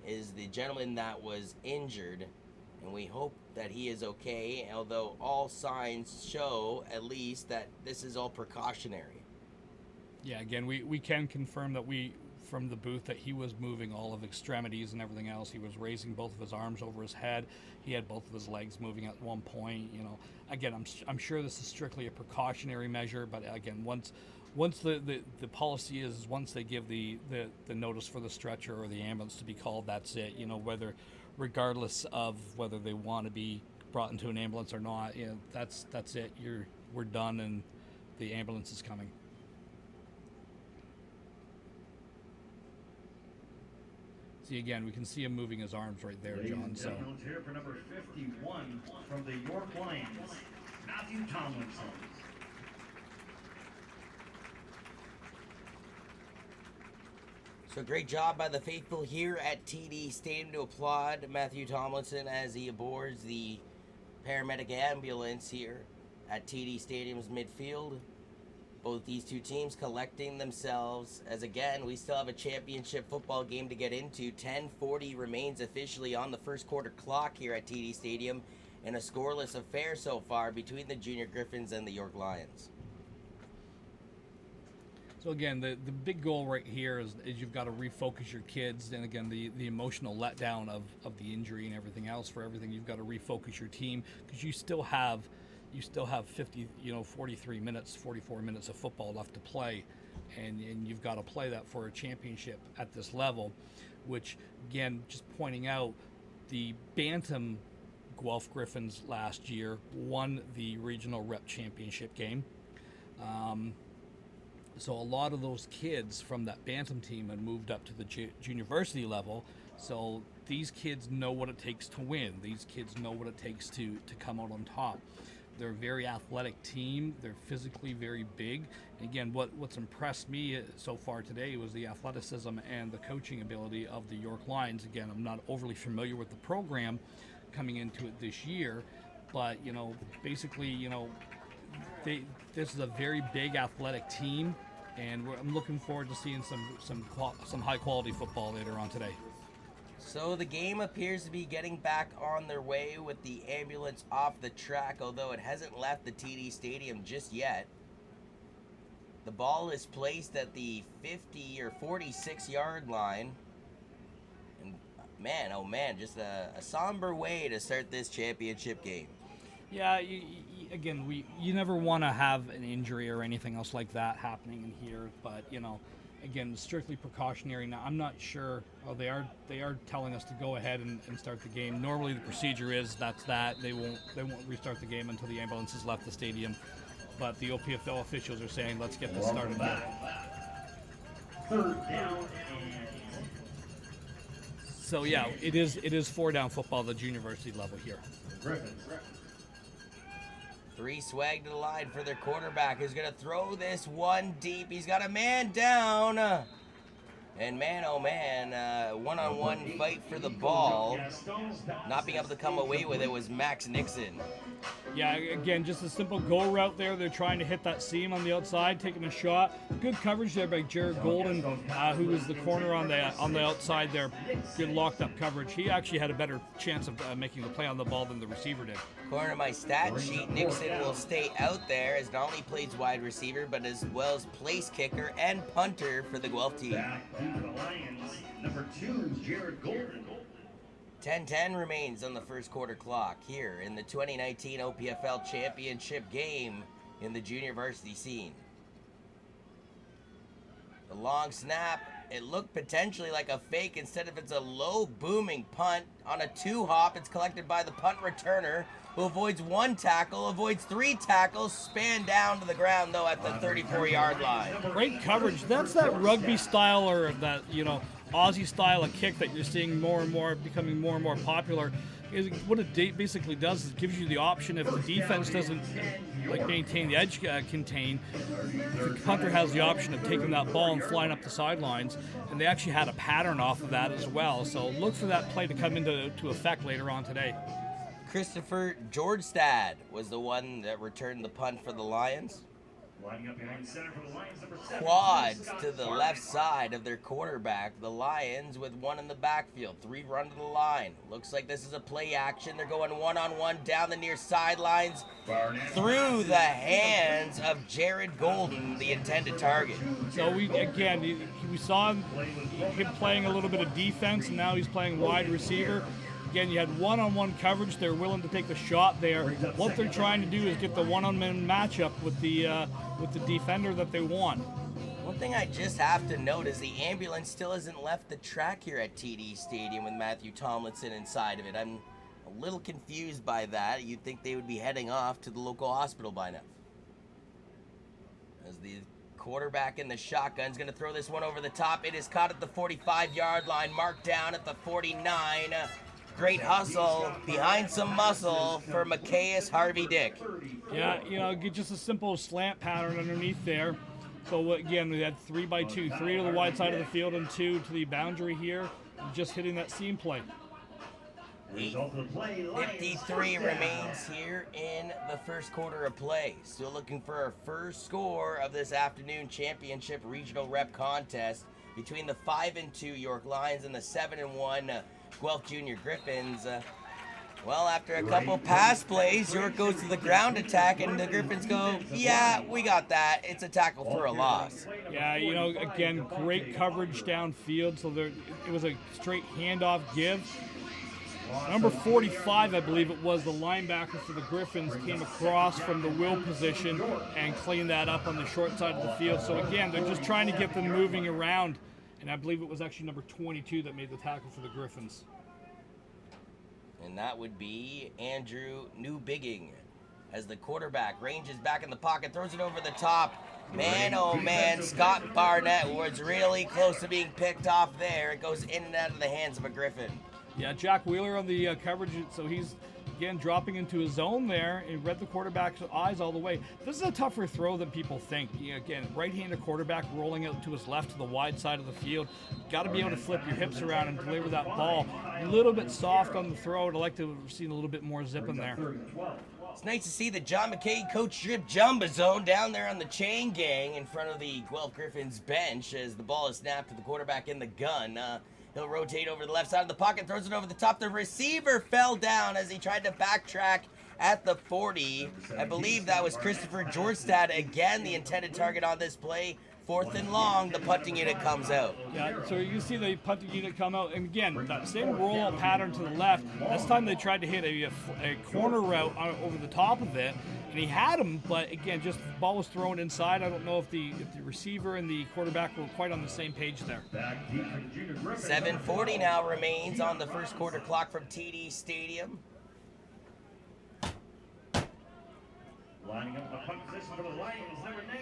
is the gentleman that was injured. And we hope that he is okay, although all signs show, at least, that this is all precautionary. Yeah, again, we can confirm that from the booth that he was moving all of extremities and everything else. He was raising both of his arms over his head. He had both of his legs moving at one point. Again, I'm sure this is strictly a precautionary measure, but again, once the policy is once they give the notice for the stretcher or the ambulance to be called, that's it. Regardless of whether they want to be brought into an ambulance or not, that's it. We're done, and the ambulance is coming. See, again, we can see him moving his arms right there, John. So Here for number 51 from the York Lions, Matthew Tomlinson. So great job by the faithful here at TD Stadium to applaud Matthew Tomlinson as he aboards the paramedic ambulance here at TD Stadium's midfield. Both these two teams collecting themselves as, again, we still have a championship football game to get into. 10:40 remains officially on the first quarter clock here at TD Stadium, and a scoreless affair so far between the Junior Griffins and the York Lions. So again, the big goal right here is you've got to refocus your kids, and again, the emotional letdown of the injury and everything else for everything. You've got to refocus your team because you still have 43 minutes, 44 minutes of football left to play, and you've got to play that for a championship at this level, which again, just pointing out, the Bantam Guelph Griffins last year won the regional rep championship game. So a lot of those kids from that Bantam team had moved up to the junior varsity level. So these kids know what it takes to win. These kids know what it takes to come out on top. They're a very athletic team. They're physically very big. And again, what's impressed me so far today was the athleticism and the coaching ability of the York Lions. Again, I'm not overly familiar with the program coming into it this year, but basically, this is a very big athletic team, and I'm looking forward to seeing some high quality football later on today. So the game appears to be getting back on their way with the ambulance off the track, although it hasn't left the TD Stadium just yet. The ball is placed at the 50 or 46-yard line. And man, oh man, just a somber way to start this championship game. Yeah, you never want to have an injury or anything else like that happening in here, but again, strictly precautionary. Now, I'm not sure. Oh, they are telling us to go ahead and start the game. Normally, the procedure is that they won't restart the game until the ambulance has left the stadium. But the OPFL officials are saying, let's get this started here. Third down. So yeah, it is 4 down football, the junior varsity level here. Griffins. 3 swag to the line for their quarterback, who's going to throw this one deep. He's got a man down. And man, oh man, one-on-one fight for the ball. Not being able to come away with it was Max Nixon. Yeah, again, just a simple go route there. They're trying to hit that seam on the outside, taking a shot. Good coverage there by Jared Golden, who was the corner on the outside there. Good locked up coverage. He actually had a better chance of making the play on the ball than the receiver did. According to my stat sheet, Nixon will stay out there as not only plays wide receiver, but as well as place kicker and punter for the Guelph team. Back to the Lions, number 2, Jared Golden. 10-10 remains on the first quarter clock here in the 2019 OPFL Championship game in the junior varsity scene. The long snap, it looked potentially like a fake. Instead of it's a low booming punt on a 2-hop. It's collected by the punt returner, who avoids 1 tackle, avoids 3 tackles, span down to the ground though at the 34-yard line. Great coverage. That's that rugby style, or that, Aussie style of kick that you're seeing more and more, becoming more and more popular. Is what it basically does is it gives you the option, if the defense doesn't maintain the edge contain, the punter has the option of taking that ball and flying up the sidelines, and they actually had a pattern off of that as well. So look for that play to come into effect later on today. Christopher Georgestad was the one that returned the punt for the Lions. Lining up behind center for the Lions, number 7. Quads to the left side of their quarterback. The Lions with 1 in the backfield. 3 run to the line. Looks like this is a play action. They're going one-on-one down the near sidelines through the hands of Jared Golden, the intended target. So we saw him playing a little bit of defense, and now he's playing wide receiver. Again, you had one-on-one coverage. They're willing to take the shot there. What they're trying to do is get the one-on-one matchup with the defender that they want. One thing I just have to note is the ambulance still hasn't left the track here at TD Stadium with Matthew Tomlinson inside of it. I'm a little confused by that. You'd think they would be heading off to the local hospital by now. As the quarterback in the shotgun is going to throw this one over the top. It is caught at the 45-yard line, marked down at the 49. Great hustle, behind some muscle for Macias Harvey Dick. Yeah, get just a simple slant pattern underneath there. So again, we had 3x2, 3 to the wide side of the field and 2 to the boundary here, just hitting that seam play. 53 remains here in the first quarter of play. Still looking for our first score of this afternoon championship regional rep contest between the 5-2 York Lions and the 7-1 Guelph Junior Griffins. Well, after a couple pass plays, York goes to the ground attack, and the Griffins go, yeah, we got that. It's a tackle for a loss. Yeah, again, great coverage downfield, so it was a straight handoff give. Number 45, I believe it was, the linebacker for the Griffins, came across from the will position and cleaned that up on the short side of the field. So again, they're just trying to get them moving around. And I believe it was actually number 22 that made the tackle for the Griffins. And that would be Andrew Newbigging. As the quarterback ranges back in the pocket, throws it over the top. Man, oh man, Scott Barnett was really close to being picked off there. It goes in and out of the hands of a Griffin. Yeah, Jack Wheeler on the coverage, so he's, again, dropping into his zone there and read the quarterback's eyes all the way. This is a tougher throw than people think. Again, right-handed quarterback rolling out to his left to the wide side of the field. Got to be able to flip your hips around and deliver that ball. A little bit soft on the throw. I'd like to have seen a little bit more zip in there. It's nice to see the John McKay coach drip Jumba zone down there on the chain gang in front of the Guelph Griffins bench as the ball is snapped to the quarterback in the gun. He'll rotate over the left side of the pocket, throws it over the top. The receiver fell down as he tried to backtrack at the 40. I believe that was Christopher Georgestad, again, the intended target on this play. 4th and long, the punting unit comes out. Yeah, so you see the punting unit come out, and again, that same rollout pattern to the left. This time they tried to hit a corner route over the top of it, and he had him, but again, just the ball was thrown inside. I don't know if the receiver and the quarterback were quite on the same page there. 7:40 now remains on the first quarter clock from TD Stadium.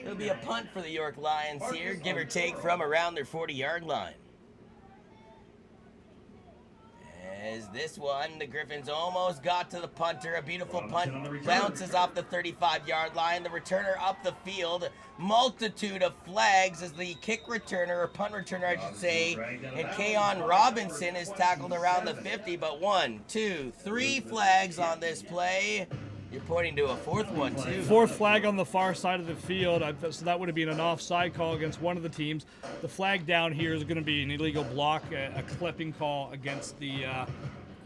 It'll be a punt for the York Lions here, give or take from around their 40-yard line. As this one, the Griffins almost got to the punter. A beautiful punt bounces off the 35-yard line. The returner up the field. Multitude of flags as the kick returner, or punt returner, I should say, and Keon Robinson is tackled around the 50. But 1, 2, 3 flags on this play. You're pointing to a 4th one, too. 4th flag on the far side of the field, so that would have been an offside call against one of the teams. The flag down here is going to be an illegal block, a clipping call against the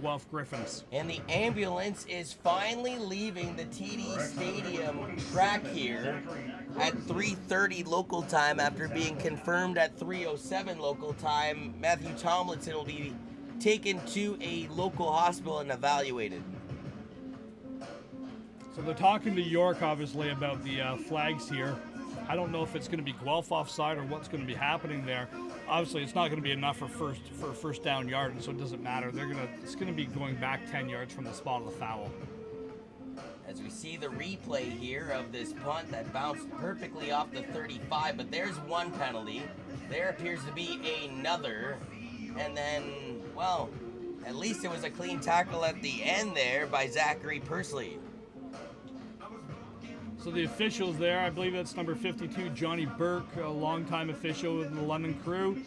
Guelph Griffins. And the ambulance is finally leaving the TD Stadium track here at 3:30 local time after being confirmed at 3:07 local time. Matthew Tomlinson will be taken to a local hospital and evaluated. So they're talking to York, obviously, about the flags here. I don't know if it's going to be Guelph offside or what's going to be happening there. Obviously, it's not going to be enough for a first down yard, and so it doesn't matter. It's going to be going back 10 yards from the spot of the foul. As we see the replay here of this punt that bounced perfectly off the 35, but there's one penalty. There appears to be another, and then, well, at least it was a clean tackle at the end there by Zachary Pursley. So the officials there, I believe that's number 52, Johnny Burke, a longtime official with the London Crew,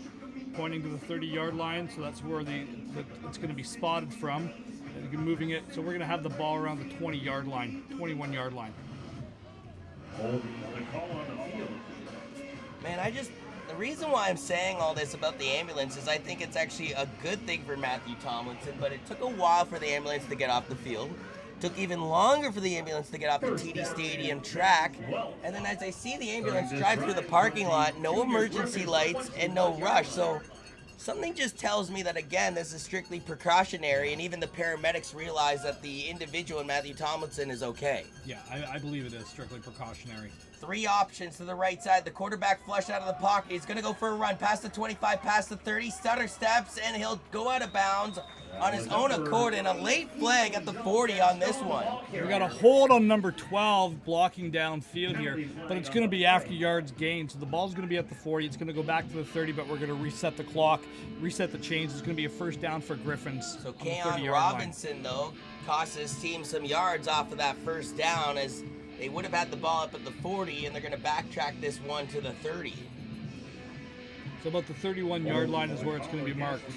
pointing to the 30-yard line. So that's where it's going to be spotted from. And moving it. So we're going to have the ball around the 20-yard line, 21-yard line. Man, the reason why I'm saying all this about the ambulance is I think it's actually a good thing for Matthew Tomlinson, but it took a while for the ambulance to get off the field. Took even longer for the ambulance to get off the TD Stadium track. And then as I see the ambulance drive through the parking lot, no emergency lights and no rush. So something just tells me that, again, this is strictly precautionary, and even the paramedics realize that the individual in Matthew Tomlinson is okay. Yeah, I believe it is strictly precautionary. Three options to the right side. The quarterback flush out of the pocket. He's going to go for a run past the 25, past the 30, stutter steps, and he'll go out of bounds on his own accord, and a late flag at the 40 on this one. We got a hold on number 12 blocking downfield here, but it's going to be after yards gained. So the ball's going to be at the 40. It's going to go back to the 30, but we're going to reset the clock, reset the chains. It's going to be a first down for Griffins. So Keon Robinson, though, cost his team some yards off of that first down, as they would have had the ball up at the 40, and they're going to backtrack this one to the 30. So about the 31-yard line is where it's going to be marked.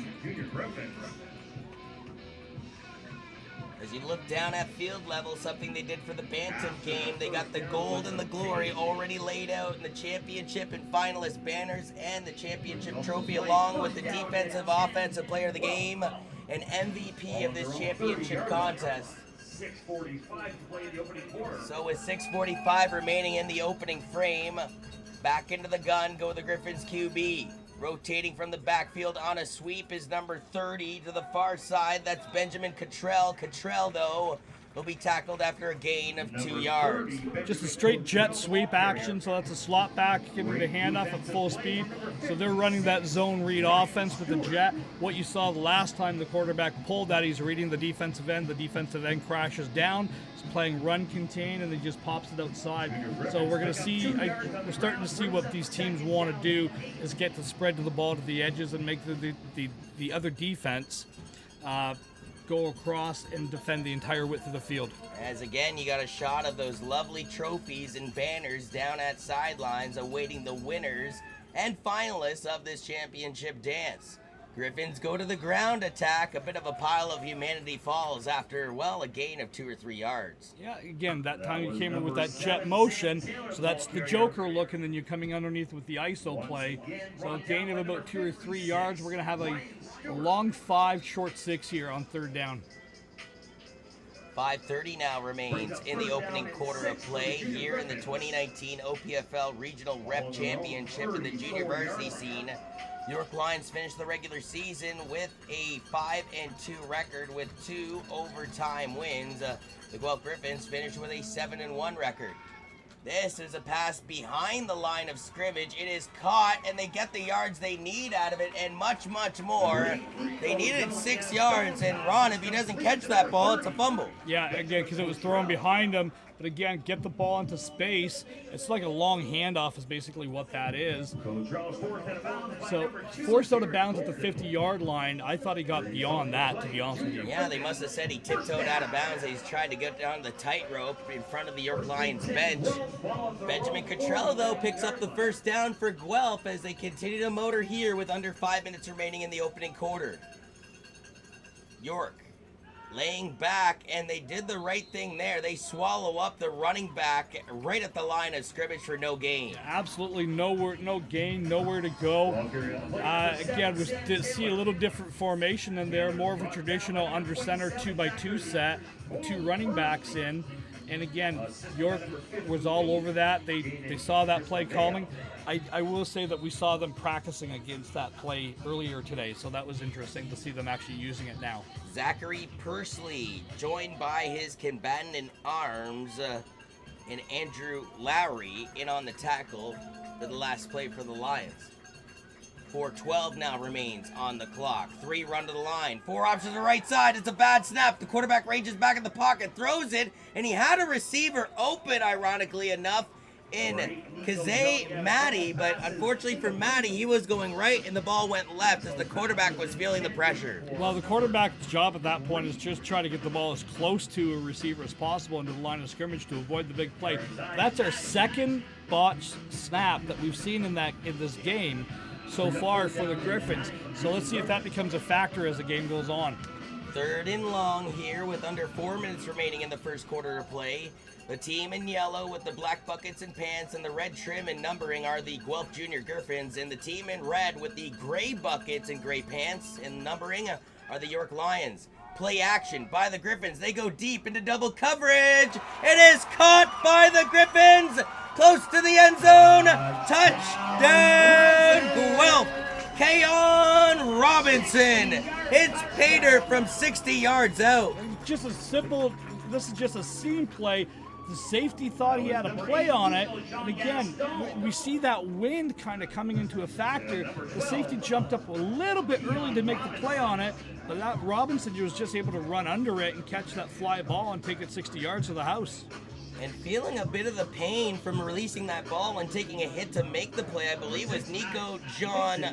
As you look down at field level, something they did for the Bantam game, they got the gold and the glory already laid out in the championship and finalist banners and the championship trophy, along with the defensive offensive player of the game and MVP of this championship contest. 6:45 to play the opening quarter. So with 6:45 remaining in the opening frame, back into the gun go the Griffins QB. Rotating from the backfield on a sweep is number 30 to the far side. That's Benjamin Cottrell. Cottrell, though, will be tackled after a gain of 2 yards. Just a straight jet sweep action, so that's a slot back, giving the handoff at full speed. So they're running that zone read offense with the jet. What you saw the last time the quarterback pulled that, he's reading the defensive end. The defensive end crashes down. He's playing run contain, and he just pops it outside. So we're going to see, we're starting to see what these teams want to do is get the spread to the ball to the edges and make the other defense go across and defend the entire width of the field. As again, you got a shot of those lovely trophies and banners down at sidelines awaiting the winners and finalists of this championship dance. Griffins go to the ground attack. A bit of a pile of humanity falls after, well, a gain of 2 or 3 yards. Yeah, again, that time you came in with that jet motion, so that's the Joker look, and then you're coming underneath with the ISO play. So a gain of about 2 or 3 yards. We're going to have a long 5, short 6 here on third down. 5:30 now remains in the opening quarter of play here in the 2019 OPFL Regional Rep Championship in the junior varsity scene. York Lions finished the regular season with a 5-2 record with 2 overtime wins. The Guelph Griffins finished with a 7-1 record. This is a pass behind the line of scrimmage. It is caught, and they get the yards they need out of it, and much, much more. They needed 6 yards, and Ron, if he doesn't catch that ball, it's a fumble. Yeah, again, because it was thrown behind him. But again, get the ball into space. It's like a long handoff is basically what that is. So forced out of bounds at the 50-yard line. I thought he got beyond that, to be honest with you. Yeah, they must have said he tiptoed out of bounds. He's tried to get down the tightrope in front of the York Lions bench. Benjamin Cottrell, though, picks up the first down for Guelph as they continue to motor here with under 5 minutes remaining in the opening quarter. York laying back, and they did the right thing there. They swallow up the running back right at the line of scrimmage for no gain. Absolutely nowhere, no gain, nowhere to go. Again, we did see a little different formation in there, more of a traditional under center 2x2 set with 2 running backs in. And again, York was all over that. They saw that play calling. I will say that we saw them practicing against that play earlier today, so that was interesting to see them actually using it now. Zachary Pursley, joined by his combatant in arms, and Andrew Lowry in on the tackle for the last play for the Lions. 4:12 now remains on the clock. 3 run to the line. 4 options to the right side. It's a bad snap. The quarterback ranges back in the pocket, throws it, and he had a receiver open, ironically enough, in Kazay Matty, but unfortunately for Matty, he was going right and the ball went left as the quarterback was feeling the pressure. Well, the quarterback's job at that point is just try to get the ball as close to a receiver as possible into the line of scrimmage to avoid the big play. That's our second botched snap that we've seen in this game so far for the Griffins. So let's see if that becomes a factor as the game goes on. 3rd and long here with under 4 minutes remaining in the first quarter of play. The team in yellow with the black buckets and pants and the red trim and numbering are the Guelph Junior Griffins, and the team in red with the gray buckets and gray pants and numbering are the York Lions. Play action by the Griffins. They go deep into double coverage. It is caught by the Griffins. Close to the end zone. Touchdown, Guelph. Keon Robinson. It's Pater from 60 yards out. Just a simple, this is just a seam play. The safety thought he had a play on it. And again, we see that wind kind of coming into a factor. The safety jumped up a little bit early to make the play on it, but that Robinson was just able to run under it and catch that fly ball and take it 60 yards to the house. And feeling a bit of the pain from releasing that ball and taking a hit to make the play, I believe, was Nico John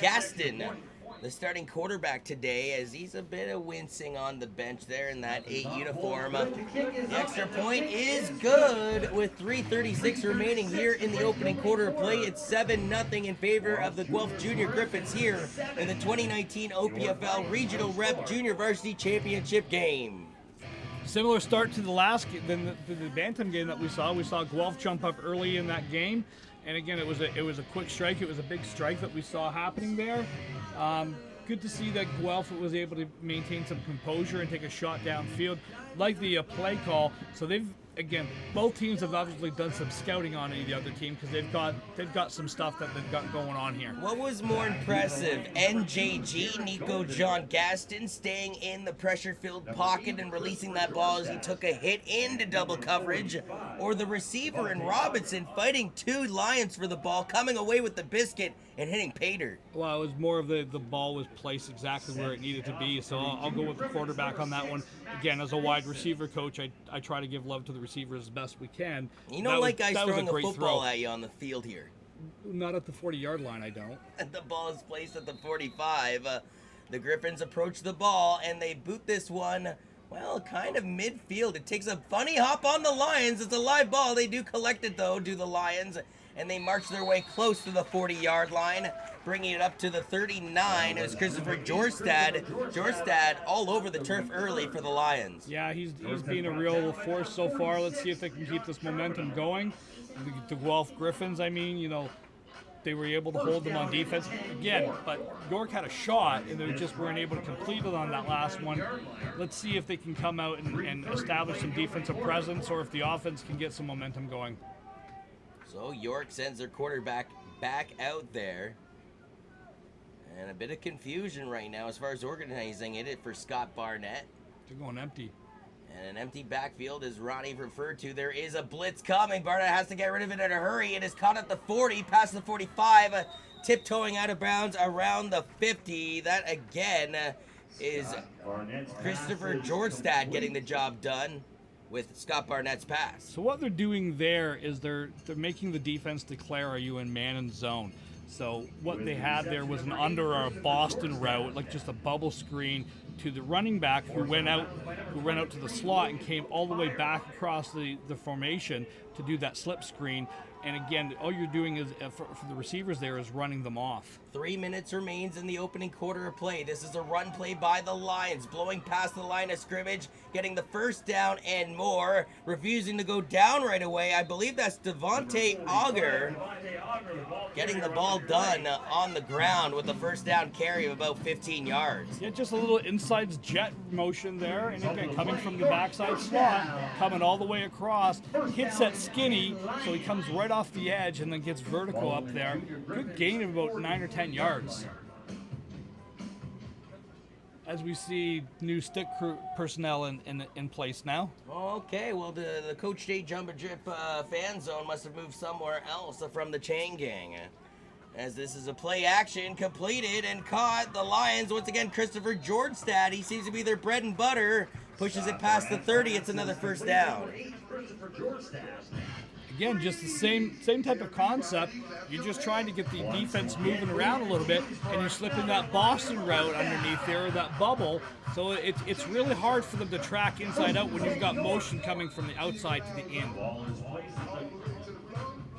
Gaston, the starting quarterback today, as he's a bit of wincing on the bench there in that 8 uniform. The extra point is good with 3:36 remaining here in the opening quarter of play. It's 7-0 in favor of the Guelph Junior Griffins here in the 2019 OPFL Regional Rep Junior Varsity Championship game. Similar start to the Bantam game that we saw. We saw Guelph jump up early in that game, and again, it was a quick strike. It was a big strike that we saw happening there. Good to see that Guelph was able to maintain some composure and take a shot downfield, like the play call. So both teams have obviously done some scouting on the other team because they've got some stuff that they've got going on here. What was more impressive, NJG, Nico John Gaston, staying in the pressure-filled pocket and releasing that ball as he took a hit into double coverage, or the receiver in Robinson fighting 2 Lions for the ball, coming away with the biscuit and hitting Pater? Well, it was more of the ball was placed exactly where it needed to be, so I'll go with the quarterback on that one. Again, as a wide receiver coach, I try to give love to the receivers as best we can. You don't like guys throwing a football at you on the field here. Not at the 40-yard line, I don't. The ball is placed at the 45. The Griffins approach the ball, and they boot this one, well, kind of midfield. It takes a funny hop on the Lions. It's a live ball. They do collect it, though, do the Lions, and they march their way close to the 40-yard line, bringing it up to the 39 as Christopher Jorstad all over the turf early for the Lions. Yeah, he's been a real force so far. Let's see if they can keep this momentum going. The Guelph Griffins, they were able to hold them on defense again, but York had a shot and they just weren't able to complete it on that last one. Let's see if they can come out and establish some defensive presence, or if the offense can get some momentum going. So York sends their quarterback back out there. And a bit of confusion right now as far as organizing it for Scott Barnett. They're going empty. And an empty backfield, as Ronnie referred to. There is a blitz coming. Barnett has to get rid of it in a hurry. It is caught at the 40, past the 45, tiptoeing out of bounds around the 50. That again is Christopher Jorstad getting the job done with Scott Barnett's pass. So what they're doing there is they're making the defense declare, are you in man and zone? So what they had there was an under or a Boston route, like just a bubble screen to the running back who went out to the slot and came all the way back across the formation to do that slip screen. And again, all you're doing is for the receivers there is running them off. 3 minutes remains in the opening quarter of play. This is a run play by the Lions, blowing past the line of scrimmage, getting the first down and more, refusing to go down right away. I believe that's Devontae Auger getting the ball done on the ground with a first down carry of about 15 yards. Yeah, just a little inside jet motion there, and again, coming from the backside slot, coming all the way across, hits that skinny, so he comes right off the edge and then gets vertical up there. Good gain of about 9 or 10 yards. As we see new stick crew personnel in place now. Okay, well, the Coach Day Jumbo Drip fan zone must have moved somewhere else from the chain gang. As this is a play action completed and caught, the Lions, once again, Christopher Georgestad, he seems to be their bread and butter, pushes it past the 30, it's another first down. Again, just the same type of concept. You're just trying to get the defense moving around a little bit, and you're slipping that Boston route underneath there, or that bubble. So it's really hard for them to track inside out when you've got motion coming from the outside to the in.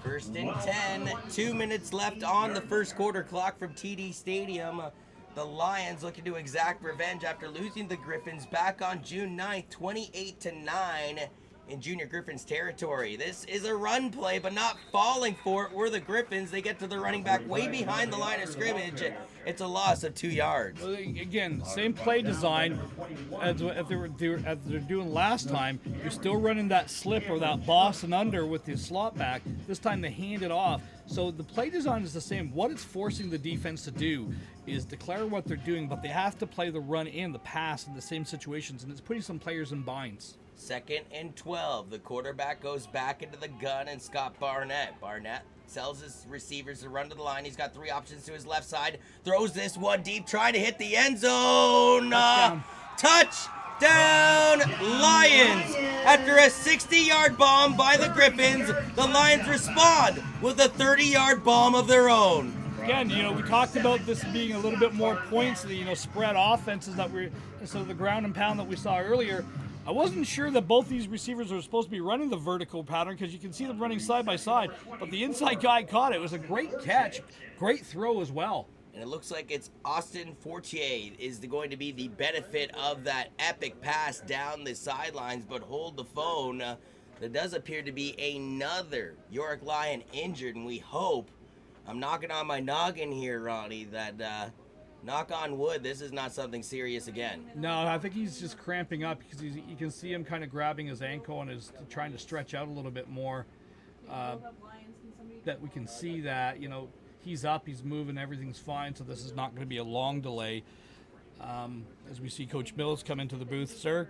First and 10, 2 minutes left on the first quarter clock from TD Stadium. The Lions looking to exact revenge after losing the Griffins back on June 9th, 28-9. In Junior Griffin's territory. This is a run play, but not falling for it. We're the Griffins. They get to the running back way behind the line of scrimmage. It's a loss of 2 yards. Well, again, same play design as they're doing last time. You're still running that slip or that Boston under with the slot back. This time they hand it off. So the play design is the same. What it's forcing the defense to do is declare what they're doing, but they have to play the run and the pass in the same situations, and it's putting some players in binds. 2nd and 12. The quarterback goes back into the gun, and Scott Barnett. Barnett tells his receivers to run to the line. He's got 3 options to his left side. Throws this one deep, trying to hit the end zone. Touchdown, Lions! After a 60-yard bomb by the Griffins, the Lions respond with a 30-yard bomb of their own. Again, we talked about this being a little bit more points, spread offenses so the ground and pound that we saw earlier. I wasn't sure that both these receivers are supposed to be running the vertical pattern because you can see them running side by side, but the inside guy caught it. It was a great catch, great throw as well. And it looks like it's Austin Fortier is going to be the benefit of that epic pass down the sidelines, but hold the phone. There does appear to be another York Lion injured, and we hope, I'm knocking on my noggin here, Ronnie, that knock on wood, this is not something serious again. No, I think he's just cramping up because you can see him kind of grabbing his ankle and is trying to stretch out a little bit more. That we can see that, he's up, he's moving, everything's fine, so this is not going to be a long delay. As we see Coach Mills come into the booth, sir.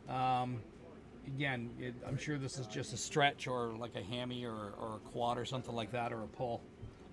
Again, I'm sure this is just a stretch or like a hammy or a quad or something like that, or a pull.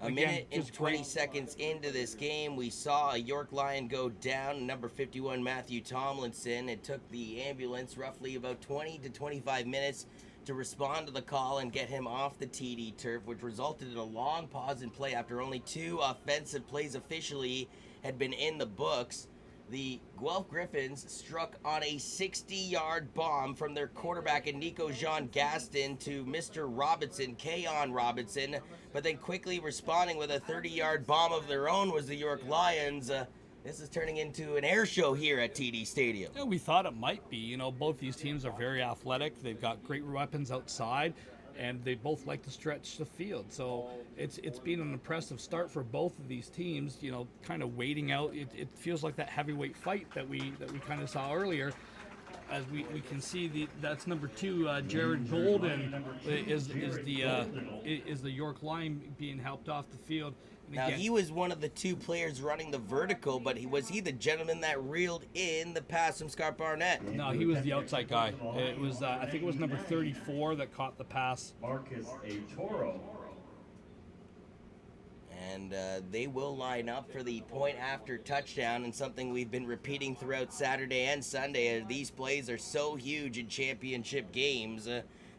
A minute and 20 seconds into this game, we saw a York Lion go down, number 51, Matthew Tomlinson. It took the ambulance roughly about 20 to 25 minutes to respond to the call and get him off the TD turf, which resulted in a long pause in play after only 2 offensive plays officially had been in the books. The Guelph Griffins struck on a 60-yard bomb from their quarterback Nico Jean Gaston to Mr. Robinson, Keon Robinson, but then quickly responding with a 30-yard bomb of their own was the York Lions. This is turning into an air show here at TD Stadium. Yeah, we thought it might be. Both these teams are very athletic. They've got great weapons outside, and they both like to stretch the field. So it's been an impressive start for both of these teams, kind of waiting out. It feels like that heavyweight fight that we kind of saw earlier. As we can see, that's number 2, Jared Golden is the York Lion being helped off the field. And Now, again, he was one of the 2 players running the vertical, but was he the gentleman that reeled in the pass from Scott Barnett? No, he was the outside guy. It was I think it was number 34 that caught the pass. Marcus A. Toro. And they will line up for the point after touchdown, and something we've been repeating throughout Saturday and Sunday. These plays are so huge in championship games.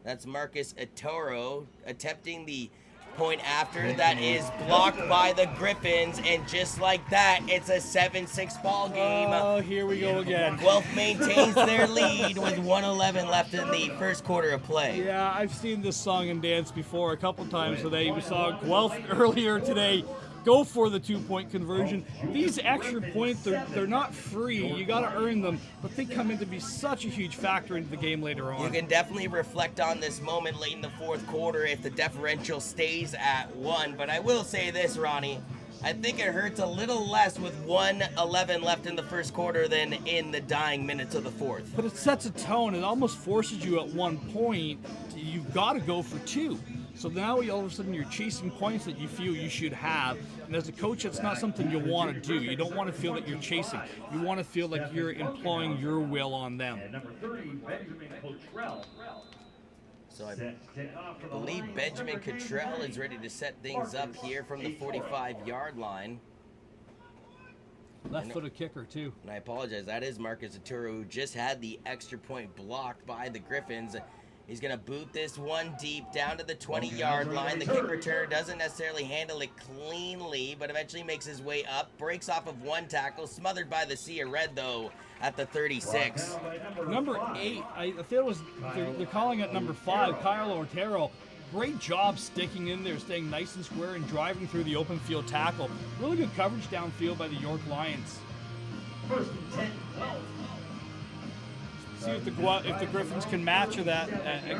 That's Marcus Atoro attempting the point after. That is blocked by the Griffins, and just like that, it's a 7-6 ball game. Oh, here we go again. Guelph maintains their lead with 1:11 left in the first quarter of play. Yeah, I've seen this song and dance before a couple times today. We saw Guelph earlier today go for the 2-point conversion. These extra points, they're not free. You got to earn them, but they come in to be such a huge factor into the game later on. You can definitely reflect on this moment late in the fourth quarter if the differential stays at 1. But I will say this, Ronnie. I think it hurts a little less with 1:11 left in the first quarter than in the dying minutes of the fourth. But it sets a tone. It almost forces you at one point. You've got to go for 2. So now all of a sudden you're chasing points that you feel you should have. And as a coach, it's not something you want to do. You don't want to feel that you're chasing. You want to feel like you're employing your will on them. And number 30, Benjamin Cottrell. So I believe Benjamin Cottrell is ready to set things up here from the 45-yard line. Left-footed kicker, too. And I apologize, that is Marcus Aturo, who just had the extra point blocked by the Griffins. He's going to boot this one deep down to the 20-yard line. The kick returner doesn't necessarily handle it cleanly, but eventually makes his way up, breaks off of one tackle, smothered by the Sea of Red, though, at the 36. Number 8, I feel it was, they're calling it number 5, Kyle Otero. Great job sticking in there, staying nice and square and driving through the open field tackle. Really good coverage downfield by the York Lions. First and 10, Guelph. See if the Griffins can match that,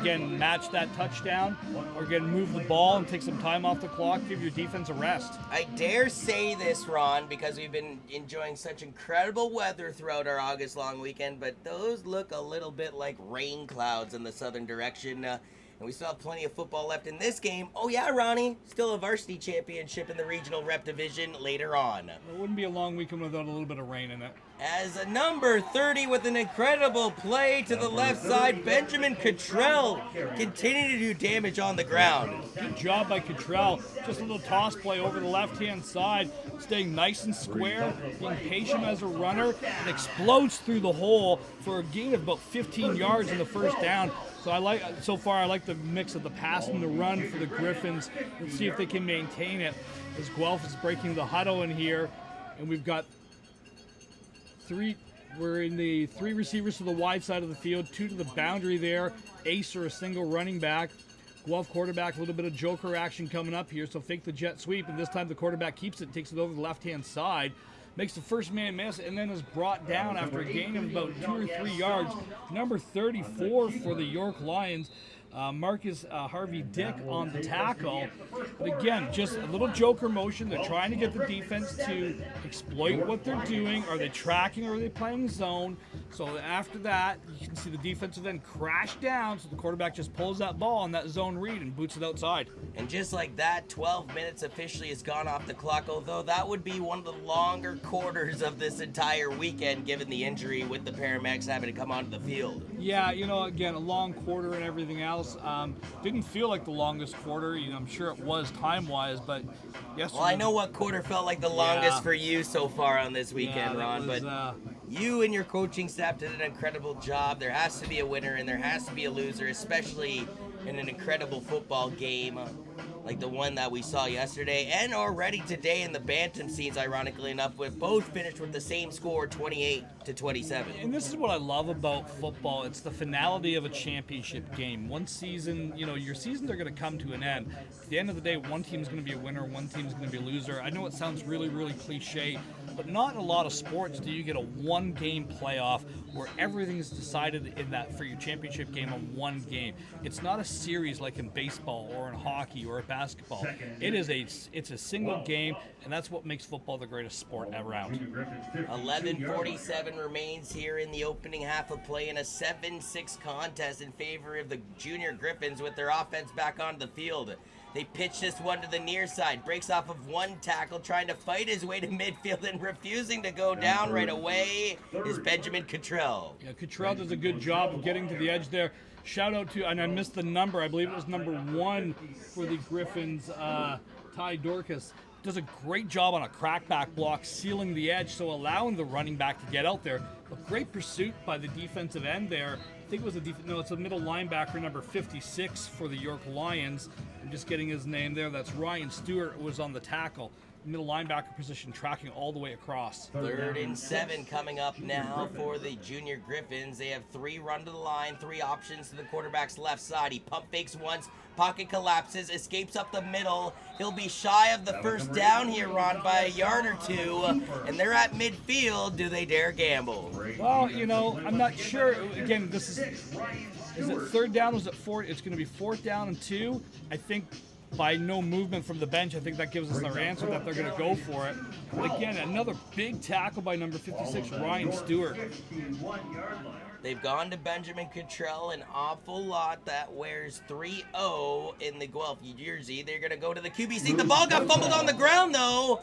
match that touchdown, or again move the ball and take some time off the clock, give your defense a rest. I dare say this, Ron, because we've been enjoying such incredible weather throughout our August long weekend, but those look a little bit like rain clouds in the southern direction. And we still have plenty of football left in this game. Oh yeah, Ronnie, still a varsity championship in the regional rep division later on. It wouldn't be a long weekend without a little bit of rain in it. As a number 30 with an incredible play to the left side, Benjamin Cottrell continuing to do damage on the ground. Good job by Cottrell. Just a little toss play over the left-hand side, staying nice and square, being patient as a runner, and explodes through the hole for a gain of about 15 yards in the first down. So I like the mix of the pass and the run for the Griffins. Let's see if they can maintain it as Guelph is breaking the huddle in here, and we've got we're in the 3 receivers to the wide side of the field, 2 to the boundary there, ace or a single running back. Guelph quarterback, a little bit of joker action coming up here, so fake the jet sweep, and this time the quarterback keeps it, takes it over the left-hand side, makes the first man miss, and then is brought down after a gain of about 2 or 3 yards. Number 34 for the York Lions, Marcus Harvey Dick on the tackle. But again, just a little joker motion. They're trying to get the defense to exploit what they're doing. Are they tracking or are they playing zone? So after that, you can see the defensive end crash down, so the quarterback just pulls that ball on that zone read and boots it outside. And just like that, 12 minutes officially has gone off the clock, although that would be one of the longer quarters of this entire weekend, given the injury with the paramedics having to come onto the field. Yeah, again, a long quarter and everything else. Didn't feel like the longest quarter. I'm sure it was time-wise, but yesterday... Well, I know what quarter felt like the longest for you so far on this weekend, Ron, but you and your coaching staff did an incredible job. There has to be a winner and there has to be a loser, especially in an incredible football game like the one that we saw yesterday and already today in the Bantam scenes, ironically enough, with both finished with the same score, 28-27. And this is what I love about football. It's the finality of a championship game. One season, your seasons are going to come to an end. At the end of the day, one team's going to be a winner, one team's going to be a loser. I know it sounds really, really cliche, but not in a lot of sports do you get a one-game playoff where everything's decided in that for your championship game on one game. It's not a series like in baseball or in hockey or basketball. It's a single game, and that's what makes football the greatest sport around. 11:47 remains here in the opening half of play in a 7-6 contest in favor of the Junior Griffins with their offense back onto the field. They pitch this one to the near side, breaks off of one tackle, trying to fight his way to midfield and refusing to go down right away is Benjamin Cottrell. Yeah, Cottrell does a good job of getting to the edge there. Shout out to, and I missed the number, I believe it was number 1 for the Griffins, Ty Dorcas. Does a great job on a crackback block, sealing the edge, so allowing the running back to get out there. A great pursuit by the defensive end there. I think it was it's a middle linebacker, number 56 for the York Lions. I'm just getting his name there. That's Ryan Stewart, was on the tackle. Middle linebacker position, tracking all the way across. 3rd and 7 coming up now for the Junior Griffins. They have 3 run to the line, 3 options to the quarterback's left side. He pump fakes once, pocket collapses, escapes up the middle. He'll be shy of the first down here, Ron, by a yard or 2, and they're at midfield. Do they dare gamble? Well, I'm not sure. Again, is it 3rd down? Was it 4th? It's going to be 4th down and 2. I think by no movement from the bench, I think that gives us our answer that they're going to go for it. But again, another big tackle by number 56, Ryan Stewart. They've gone to Benjamin Cottrell, an awful lot that wears 3-0 in the Guelph jersey. They're going to go to the QB sneak. The ball got fumbled on the ground, though.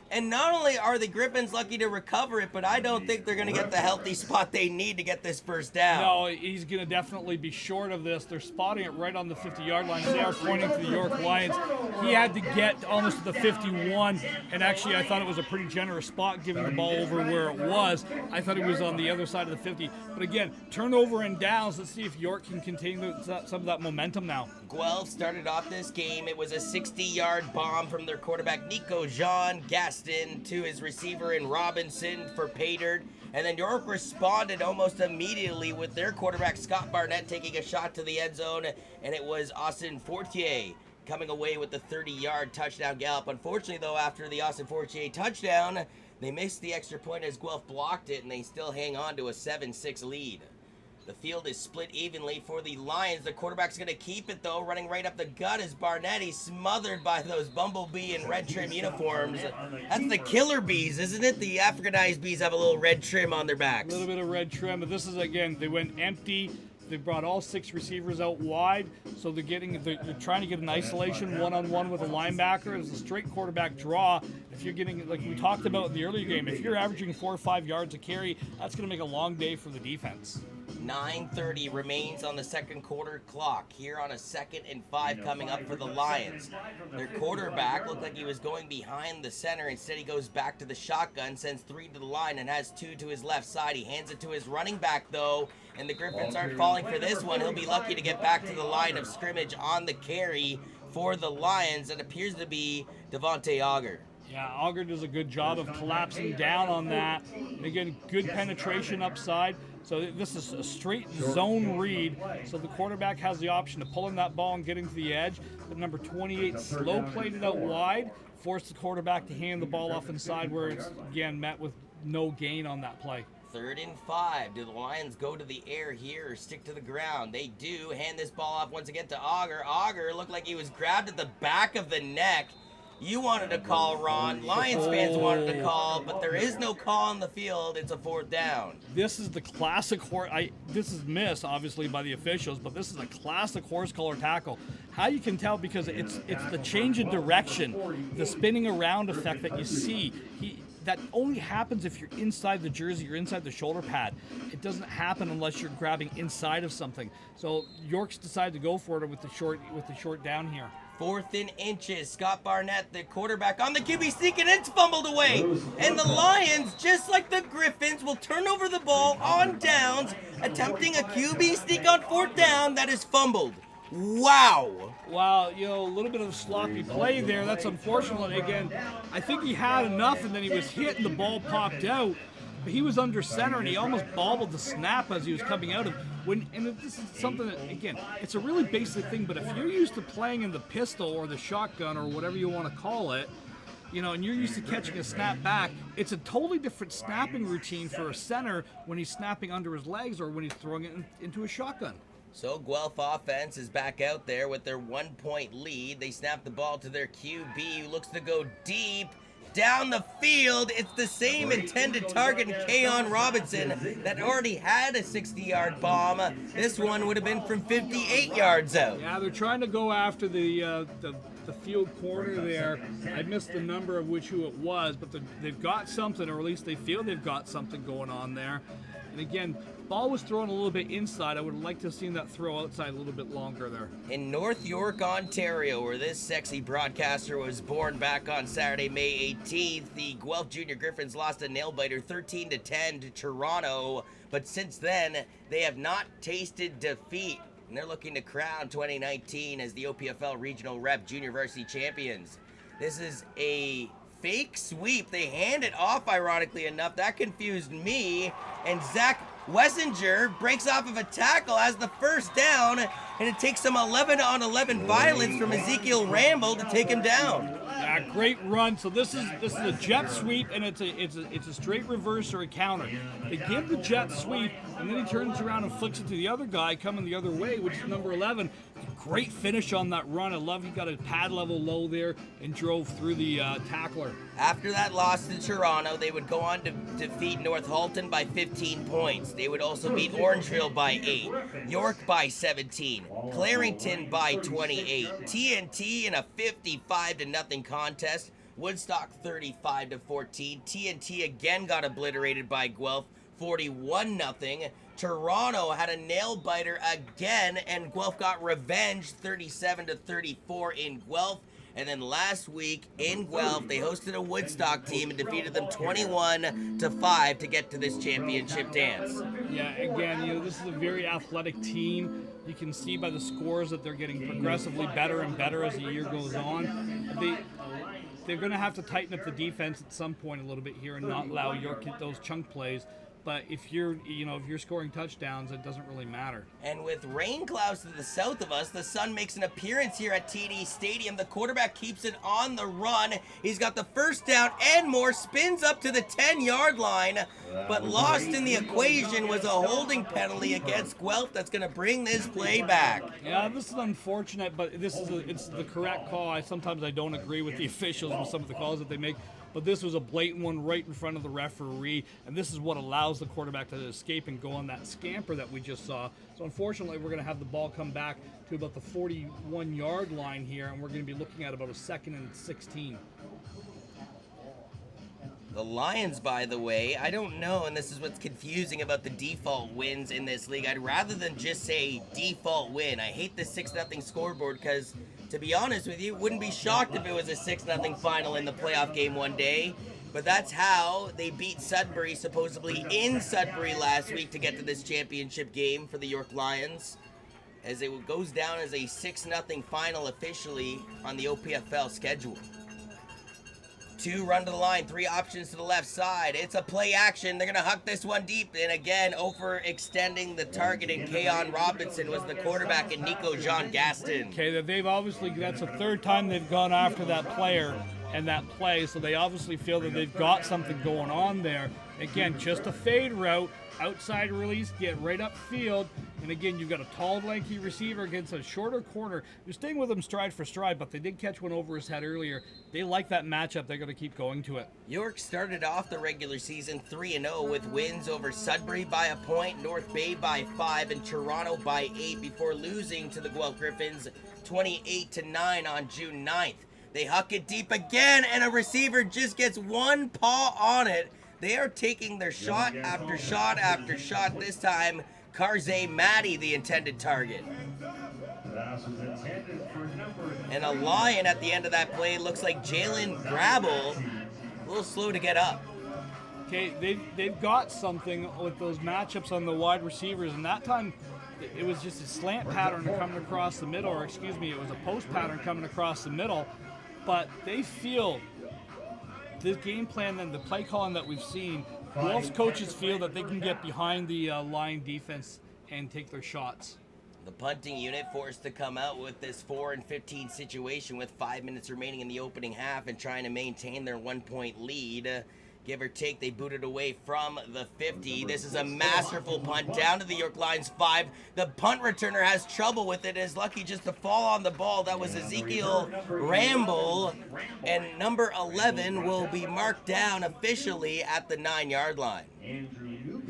And not only are the Griffins lucky to recover it, but I don't think they're going to get the healthy spot they need to get this first down. No, he's going to definitely be short of this. They're spotting it right on the 50-yard line. They are pointing to the York Lions. He had to get almost to the 51, and actually I thought it was a pretty generous spot giving the ball over where it was. I thought it was on the other side of the 50. But again, turnover and downs. Let's see if York can contain some of that momentum now. Guelph started off this game. It was a 60-yard bomb from their quarterback, Nico Jean Gaston, to his receiver in Robinson for Paydirt. And then York responded almost immediately with their quarterback, Scott Barnett, taking a shot to the end zone. And it was Austin Fortier coming away with the 30-yard touchdown gallop. Unfortunately, though, after the Austin Fortier touchdown, they missed the extra point as Guelph blocked it, and they still hang on to a 7-6 lead. The field is split evenly for the Lions. The quarterback's going to keep it, though. Running right up the gut is Barnett. He's smothered by those bumblebee and red trim uniforms. That's the killer bees, isn't it? The Africanized bees have a little red trim on their backs. A little bit of red trim, but this is, again, they went empty. They brought all 6 receivers out wide, so they're trying to get an isolation one-on-one with a linebacker. It's a straight quarterback draw. If you're getting, like we talked about in the earlier game, if you're averaging 4 or 5 yards a carry, that's going to make a long day for the defense. 9:30 remains on the second quarter clock here on a 2nd and 5 coming up for the Lions. Their quarterback looked like he was going behind the center. Instead, he goes back to the shotgun, sends 3 to the line, and has 2 to his left side. He hands it to his running back, though, and the Griffins aren't falling for this one. He'll be lucky to get back to the line of scrimmage on the carry for the Lions. It appears to be Devontae Auger. Yeah, Auger does a good job of collapsing down on that. And again, good penetration upside. So this is a straight zone read. So the quarterback has the option of pulling that ball and getting to the edge. But number 28 slow played it out wide, forced the quarterback to hand the ball off inside, where it's, again, met with no gain on that play. 3rd and 5. Do the Lions go to the air here or stick to the ground? They do. Hand this ball off once again to Auger. Auger looked like he was grabbed at the back of the neck. You wanted to call, Ron. Lions fans wanted to call, but there is no call on the field. It's a 4th down. This is the classic horse. This is missed, obviously, by the officials, but this is a classic horse collar tackle. How you can tell, because it's the change in direction, the spinning around effect that you see. That only happens if you're inside the jersey, you're inside the shoulder pad. It doesn't happen unless you're grabbing inside of something. So York's decided to go for it with the short down here. 4th and inches. Scott Barnett, the quarterback, on the QB sneak, and it's fumbled away. And the Lions, just like the Griffins, will turn over the ball on downs, attempting a QB sneak on 4th down that is fumbled. Wow. Wow, a little bit of a sloppy play there. That's unfortunate. Again, I think he had enough, and then he was hit, and the ball popped out. But he was under center, and he almost bobbled the snap as he was coming out of. And this is something that, again, it's a really basic thing, but if you're used to playing in the pistol or the shotgun or whatever you want to call it, and you're used to catching a snap back, it's a totally different snapping routine for a center when he's snapping under his legs or when he's throwing it into a shotgun. So Guelph offense is back out there with their 1-point lead. They snap the ball to their QB, who looks to go deep down the field. It's the same intended target in Keon Robinson that already had a 60-yard bomb. This one would have been from 58 yards out. Yeah, they're trying to go after the field corner there. I missed the number of who it was, but they've got something, or at least they feel they've got something going on there. And again, ball was thrown a little bit inside. I would have liked to have seen that throw outside a little bit longer there. In North York, Ontario, where this sexy broadcaster was born back on Saturday, May 18th, the Guelph Junior Griffins lost a nail-biter 13-10 to Toronto, but since then, they have not tasted defeat, and they're looking to crown 2019 as the OPFL Regional Rep Junior Varsity Champions. This is a fake sweep. They hand it off, ironically enough. That confused me, and Zach Wessinger breaks off of a tackle, has the first down, and it takes some 11-on-11 violence from Ezekiel Ramble to take him down. Yeah, great run. So this is a jet sweep, and it's a straight reverse or a counter. They give the jet sweep, and then he turns around and flicks it to the other guy coming the other way, which is number 11. Great finish on that run. I love he got a pad level low there and drove through the tackler. After that loss to Toronto, they would go on to defeat North Halton by 15 points. They would also beat Orangeville by 8, York by 17, Clarington by 28, TNT in a 55-0 contest, Woodstock 35-14. TNT again got obliterated by Guelph 41-0. Toronto had a nail-biter again, and Guelph got revenge 37-34 in Guelph. And then last week in Guelph, they hosted a Woodstock team and defeated them 21-5 to get to this championship dance. Yeah, again, this is a very athletic team. You can see by the scores that they're getting progressively better and better as the year goes on. They're going to have to tighten up the defense at some point a little bit here and not allow York to hit those chunk plays. But if you're scoring touchdowns, it doesn't really matter. And with rain clouds to the south of us, the sun makes an appearance here at TD Stadium. The quarterback keeps it on the run. He's got the first down and more, spins up to the 10-yard line. But lost in the equation was a holding penalty against Guelph that's going to bring this play back. Yeah, this is unfortunate, but it's the correct call. Sometimes I don't agree with the officials with some of the calls that they make. But this was a blatant one right in front of the referee, and this is what allows the quarterback to escape and go on that scamper that we just saw. So unfortunately, we're going to have the ball come back to about the 41-yard line here, and we're going to be looking at about a 2nd and 16. The Lions, by the way, I don't know, and this is what's confusing about the default wins in this league. I'd rather than just say default win. I hate the 6-0 scoreboard because, to be honest with you, wouldn't be shocked if it was a 6-0 final in the playoff game one day. But that's how they beat Sudbury, supposedly in Sudbury last week, to get to this championship game for the York Lions, as it goes down as a 6-0 final officially on the OPFL schedule. 2 run to the line, 3 options to the left side. It's a play action. They're going to huck this one deep. And again, overextending the target, and Keon Robinson was the quarterback, and Nico Jean Gaston. Okay, that's the 3rd time they've gone after that player and that play, so they obviously feel that they've got something going on there. Again, just a fade route, outside release, get right up field, and again, you've got a tall, lanky receiver against a shorter corner. You're staying with them stride for stride, but they did catch one over his head earlier. They like that matchup. They're going to keep going to it. York started off the regular season 3-0 with wins over Sudbury by a point, North Bay by 5, and Toronto by 8 before losing to the Guelph Griffins 28-9 on June 9th. They huck it deep again, and a receiver just gets one paw on it. They are taking their shot after shot after shot. This time, Karzay Matty, the intended target. And a Lion at the end of that play looks like Jalen Grabble. A little slow to get up. Okay, they've got something with those matchups on the wide receivers, and that time it was just a slant pattern coming across the middle, or excuse me, it was a post pattern coming across the middle. But they feel the game plan and the play calling that we've seen, Wolves coaches feel that they can get behind the line defense and take their shots. The punting unit forced to come out with this 4-15 situation with 5 minutes remaining in the opening half and trying to maintain their 1-point lead. Give or take, they booted away from the 50. This is a masterful punt down to the York Lions 5. The punt returner has trouble with it. Is lucky just to fall on the ball. That was Ezekiel Ramble. And number 11 will be marked down officially at the 9-yard line.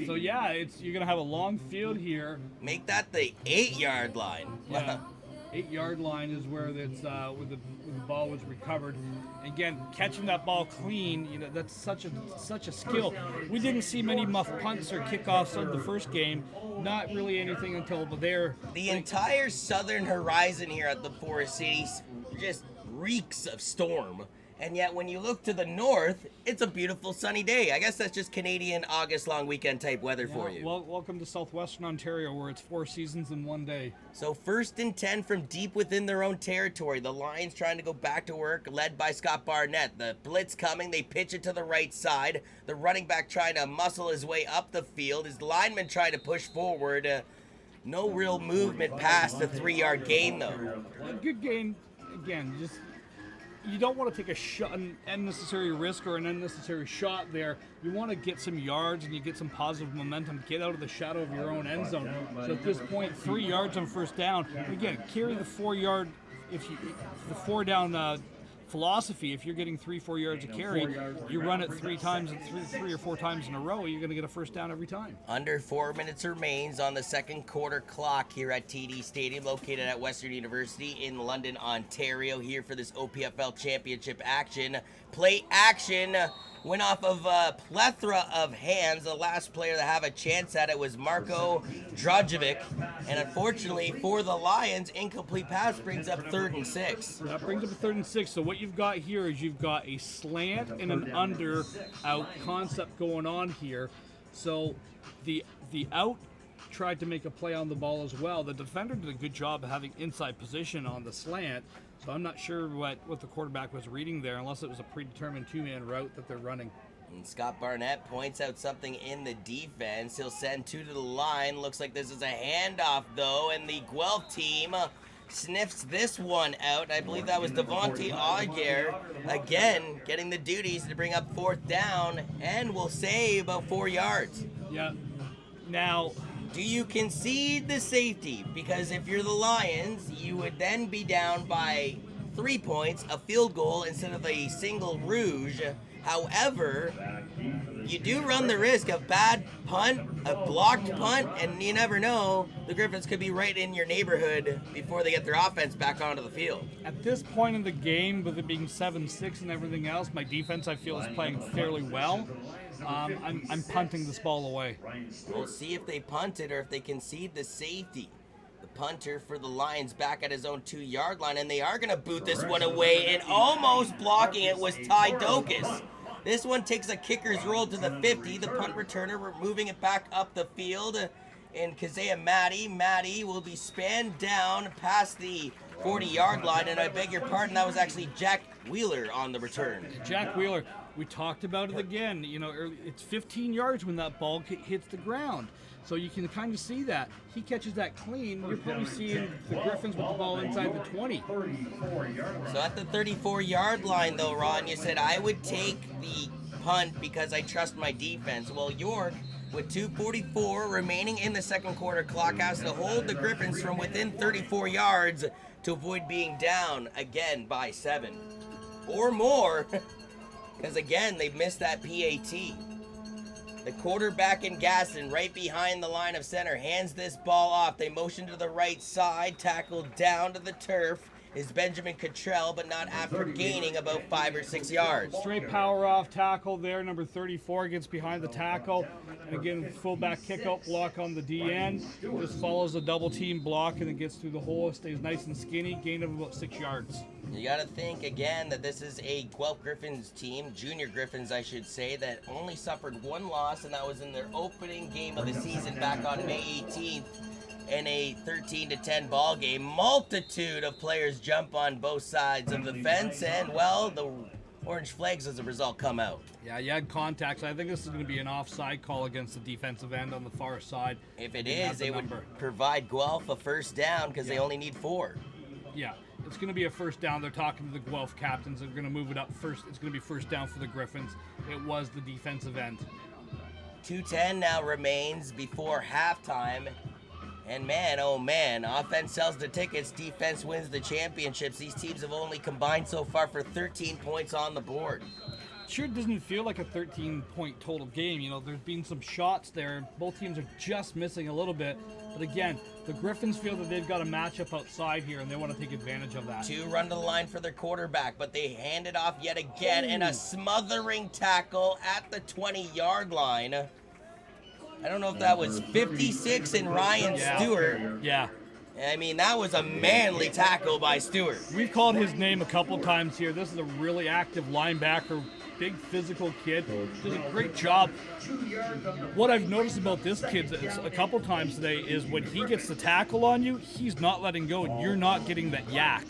So yeah, you're going to have a long field here. Make that the 8-yard line. Yeah. 8-yard line is where where the ball was recovered. Again, catching that ball clean, that's such a skill. We didn't see many muff punts or kickoffs in the first game. Not really anything until there. The entire southern horizon here at the Forest City just reeks of storm. And yet when you look to the north, it's a beautiful sunny day. I guess that's just Canadian August long weekend type weather for you. Well, welcome to southwestern Ontario, where it's 4 seasons in one day. So 1st and 10 from deep within their own territory. The Lions trying to go back to work, led by Scott Barnett. The blitz coming, they pitch it to the right side. The running back trying to muscle his way up the field. His lineman trying to push forward. No real movement past the 3-yard gain, though. A good gain. Again, you don't want to take an unnecessary risk or an unnecessary shot there. You want to get some yards and you get some positive momentum, get out of the shadow of your own end zone. So at this point, 3 yards on first down. Again, carry the 4-yard, the 4-down philosophy. If you're getting 3-4 yards of carry, you run it three or four times in a row, you're going to get a first down every time. Under 4 minutes remains on the second quarter clock here at TD Stadium, located at Western University in London, Ontario, here for this OPFL championship action. Play action went off of a plethora of hands. The last player to have a chance at it was Marko Drajovic, and unfortunately for the Lions, incomplete pass brings up 3rd and 6. That brings up a 3rd and 6. So what you've got here is you've got a slant and an under out concept going on here. So the out tried to make a play on the ball as well. The defender did a good job of having inside position on the slant. So I'm not sure what the quarterback was reading there, unless it was a predetermined 2-man route that they're running. And Scott Barnett points out something in the defense. He'll send 2 to the line. Looks like this is a handoff, though, and the Guelph team sniffs this one out. I believe that was Devontae Auger, again, getting the duties to bring up 4th down, and will save about 4 yards. Yeah. Now, do you concede the safety? Because if you're the Lions, you would then be down by 3 points, a field goal instead of a single rouge. However, you do run the risk of bad punt, a blocked punt, and you never know, the Griffins could be right in your neighborhood before they get their offense back onto the field. At this point in the game, with it being 7-6 and everything else, my defense, I feel, is playing fairly well. I'm punting this ball away. We'll see if they punt it or if they concede the safety. The punter for the Lions back at his own 2-yard line, and they are going to boot this one away, and almost blocking it was Ty Dokas. This one takes a kicker's roll to the 50. The punt returner, we're moving it back up the field. And Kazea Matty will be spanned down past the 40-yard line. And I beg your pardon, that was actually Jack Wheeler on the return. Jack Wheeler, we talked about it again. It's 15 yards when that ball hits the ground. So you can kind of see that. He catches that clean. You're probably seeing the Griffins with the ball inside the 20. So at the 34-yard line, though, Ron, you said I would take the punt because I trust my defense. Well, York, with 2:44 remaining in the second quarter clock, has to hold the Griffins from within 34 yards to avoid being down again by 7 or more. Because, again, they missed that PAT. The quarterback in Gaston, right behind the line of center, hands this ball off. They motion to the right side, tackled down to the turf is Benjamin Cottrell, but not after gaining about 5 or 6 yards. Straight power off tackle there. Number 34 gets behind the tackle. And again, fullback kick out block on the DN. Just follows the double team block and it gets through the hole. Stays nice and skinny. Gain of about 6 yards. You got to think again that this is a Guelph Griffins team, junior Griffins I should say, that only suffered 1 loss, and that was in their opening game of the season back on May 18th. In a 13-10 ball game. Multitude of players jump on both sides of the fence, and well, the orange flags as a result come out. Yeah, you had contacts. I think this is going to be an offside call against the defensive end on the far side. If it is, they would provide Guelph a first down because they only need 4. Yeah, it's going to be a first down. They're talking to the Guelph captains. They're going to move it up first. It's going to be first down for the Griffins. It was the defensive end. 2:10 now remains before halftime. And man, oh man, offense sells the tickets, defense wins the championships. These teams have only combined so far for 13 points on the board. sure doesn't feel like a 13-point total game. You know, there's been some shots there. Both teams are just missing a little bit. But again, the Griffins feel that they've got a matchup outside here, and they want to take advantage of that. 2 run to the line for their quarterback, but they hand it off yet again, and a smothering tackle at the 20-yard line. I don't know if that was 56 and Ryan Stewart. Yeah. I mean, that was a manly tackle by Stewart. We've called his name a couple times here. This is a really active linebacker, big physical kid. Does a great job. What I've noticed about this kid a couple times today is when he gets the tackle on you, he's not letting go, and you're not getting that yak.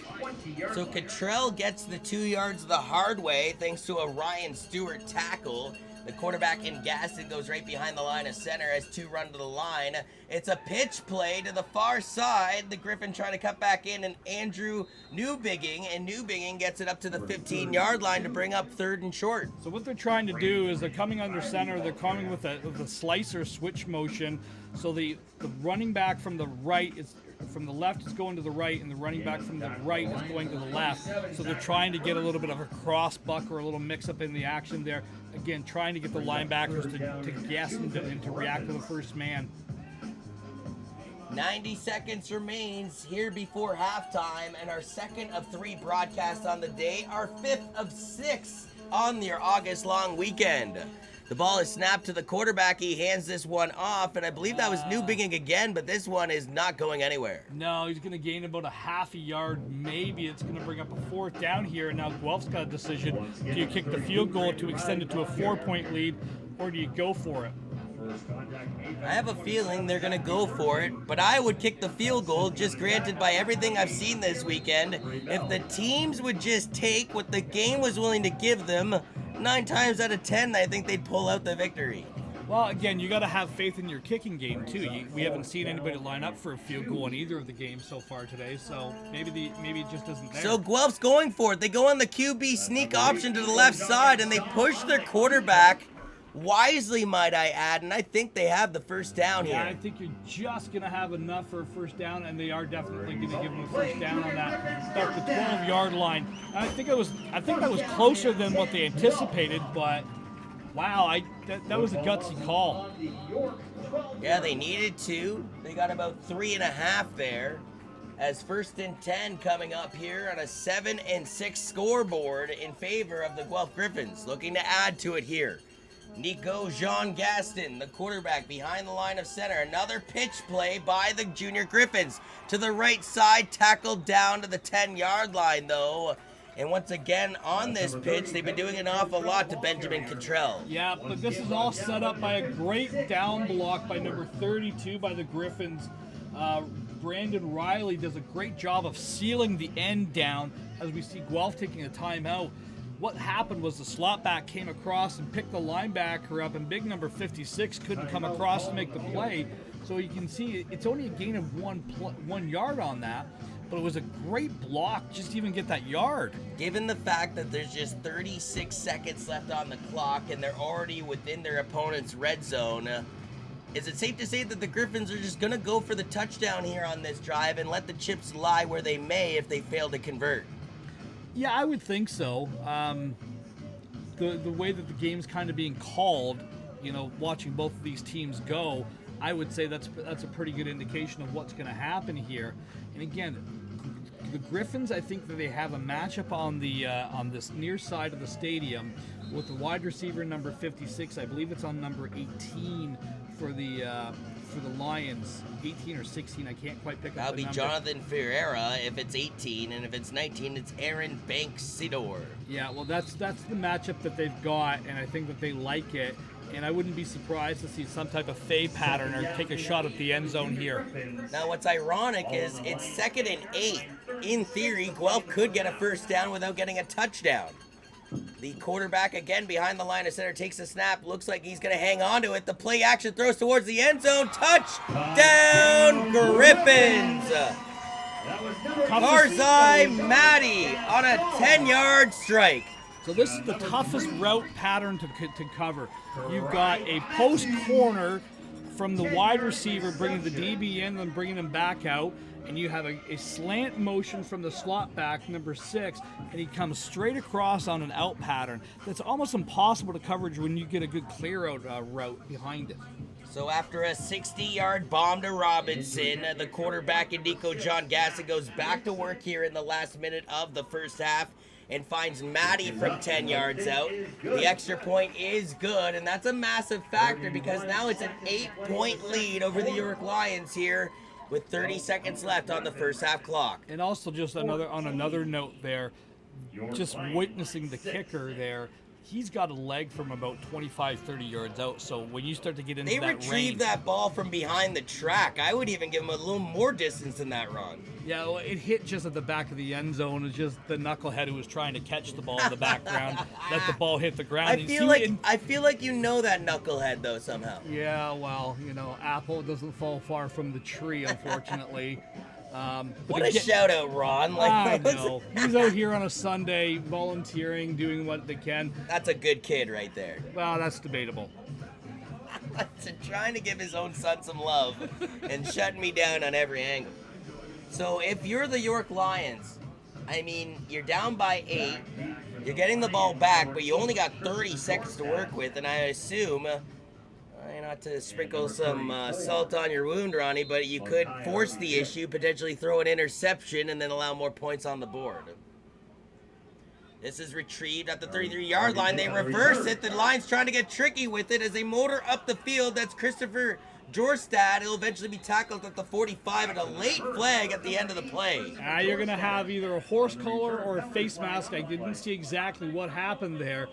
So Cottrell gets the 2 yards the hard way thanks to a Ryan Stewart tackle. The quarterback in Gaston goes right behind the line of center as 2 run to the line. It's a pitch play to the far side. The Griffin trying to cut back in, and Andrew Newbigging gets it up to the 15-yard line to bring up 3rd and short. So what they're trying to do is they're coming under center. They're coming with a slicer switch motion. So the running back from the right is from the left is going to the right, and the running back from the right is going to the left. So they're trying to get a little bit of a cross buck or a little mix up in the action there. Again, trying to get the linebackers to guess and to react to the first man. 90 seconds remains here before halftime, and our 2nd of 3 broadcasts on the day, our 5th of 6 on your August long weekend. The ball is snapped to the quarterback. He hands this one off, and I believe that was Newbigging again, but this one is not going anywhere. No, he's going to gain about a half a yard. Maybe it's going to bring up a 4th down here, and now Guelph's got a decision. Do you kick the field goal to extend it to a 4-point lead, or do you go for it? I have a feeling they're going to go for it, but I would kick the field goal, just granted by everything I've seen this weekend. If the teams would just take what the game was willing to give them, 9 times out of 10, I think they'd pull out the victory. Well, again, you got to have faith in your kicking game too. We haven't seen anybody line up for a field goal in either of the games so far today, so maybe it just isn't there. So Guelph's going for it. They go on the QB sneak option to the left side, and they push their quarterback wisely, might I add, and I think they have the first down here. Yeah, I think you're just going to have enough for a first down, and they are definitely going to give them a first down on that. About the 12-yard line. And I think that was closer than what they anticipated, but wow, that was a gutsy call. Yeah, they needed 2. They got about 3.5 there. As 1st and 10 coming up here on a 7-6 scoreboard in favor of the Guelph Griffins. Looking to add to it here. Nico Jean Gaston, the quarterback behind the line of center. Another pitch play by the Junior Griffins. To the right side, tackled down to the 10-yard line though. And once again, on this pitch, they've been doing an awful lot to Benjamin Cottrell. Yeah, but this is all set up by a great down block by number 32 by the Griffins. Brandon Riley does a great job of sealing the end down as we see Guelph taking a timeout. What happened was the slot back came across and picked the linebacker up, and big number 56 couldn't come across to make the play. So you can see it's only a gain of 1 yard on that, but it was a great block just to even get that yard. Given the fact that there's just 36 seconds left on the clock and they're already within their opponent's red zone, is it safe to say that the Griffins are just going to go for the touchdown here on this drive and let the chips lie where they may if they fail to convert? Yeah, I would think so. The way that the game's kind of being called, you know, watching both of these teams go, I would say that's a pretty good indication of what's going to happen here. And again, the Griffins, I think that they have a matchup on this near side of the stadium with the wide receiver number 56. I believe it's on number 18 for the Lions. 18 or 16, I can't quite pick up That'll the be number. Jonathan Ferreira if it's 18, and if it's 19, it's Aaron Banks-Sidor. Yeah, well, that's the matchup that they've got, and I think that they like it. And I wouldn't be surprised to see some type of fade pattern or take a shot at the end zone here. Now, what's ironic is it's 2nd and 8. In theory, Guelph could get a first down without getting a touchdown. The quarterback, again, behind the line of center, takes a snap. Looks like he's going to hang on to it. The play action throws towards the end zone. Touchdown, Griffins! Karzai Matty on a 10-yard strike. So this is the toughest route pattern to cover. You've got a post corner from the wide receiver bringing the DB in and bringing him back out. and you have a slant motion from the slot back, number 6, and he comes straight across on an out pattern. That's almost impossible to coverage when you get a good clear out route behind it. So after a 60-yard bomb to Robinson, the quarterback Nico John Gasson goes back to work here in the last minute of the first half and finds Matty from 10 yards out. The extra point is good, and that's a massive factor because now it's an 8-point lead over the York Lions here with 30 seconds left on the first half clock. And also just another note there, just witnessing the kicker there, he's got a leg from about 25, 30 yards out. So when you start to get into They that retrieved range, that ball from behind the track. I would even give him a little more distance than that, Ron. yeah, well, it hit just at the back of the end zone. It's just the knucklehead who was trying to catch the ball in the background, let the ball hit the ground. I feel like you know that knucklehead though somehow. Yeah, well, apple doesn't fall far from the tree, unfortunately. What a shout out, Ron! I know. He's out here on a Sunday, volunteering, doing what they can. That's a good kid right there. Well, that's debatable. Trying to give his own son some love and shutting me down on every angle. So if you're the York Lions, I mean, you're down by 8. You're getting the ball back, but you only got 30 seconds to work with, and I assume, not to sprinkle some salt on your wound, Ronnie, but you could force the issue, potentially throw an interception, and then allow more points on the board. This is retrieved at the 33-yard line. They reverse it. The Lions trying to get tricky with it as they motor up the field. That's Christopher Jorstad. He'll eventually be tackled at the 45 and a late flag at the end of the play. You're going to have either a horse collar or a face mask. I didn't see exactly what happened there,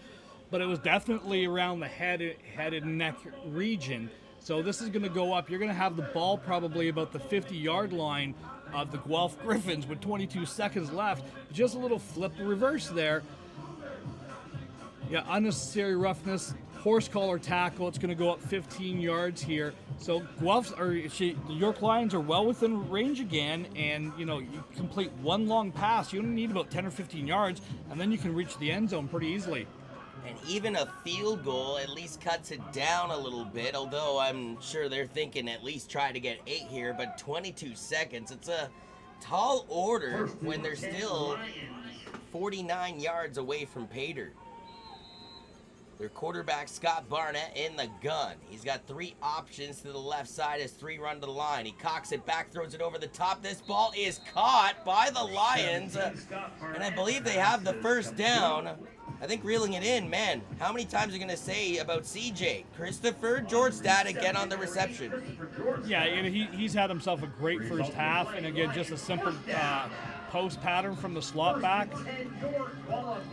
but it was definitely around the head and neck region. So this is going to go up. You're going to have the ball probably about the 50-yard line of the Guelph Griffins with 22 seconds left. Just a little flip reverse there. Yeah, unnecessary roughness, horse collar tackle. It's going to go up 15 yards here. So the York Lions are well within range again, and you complete one long pass. You only need about 10 or 15 yards, and then you can reach the end zone pretty easily. And even a field goal at least cuts it down a little bit, although I'm sure they're thinking at least try to get 8 here, but 22 seconds, it's a tall order when they're still 49 yards away from pay dirt. Their quarterback, Scott Barnett, in the gun. He's got 3 options to the left side as 3 run to the line. He cocks it back, throws it over the top. This ball is caught by the Lions, and I believe they have the first down. I think reeling it in, man, how many times are you going to say about CJ? Christopher Jorstad again on the reception. Yeah, he's had himself a great first half, and again, just a simple post pattern from the slot back.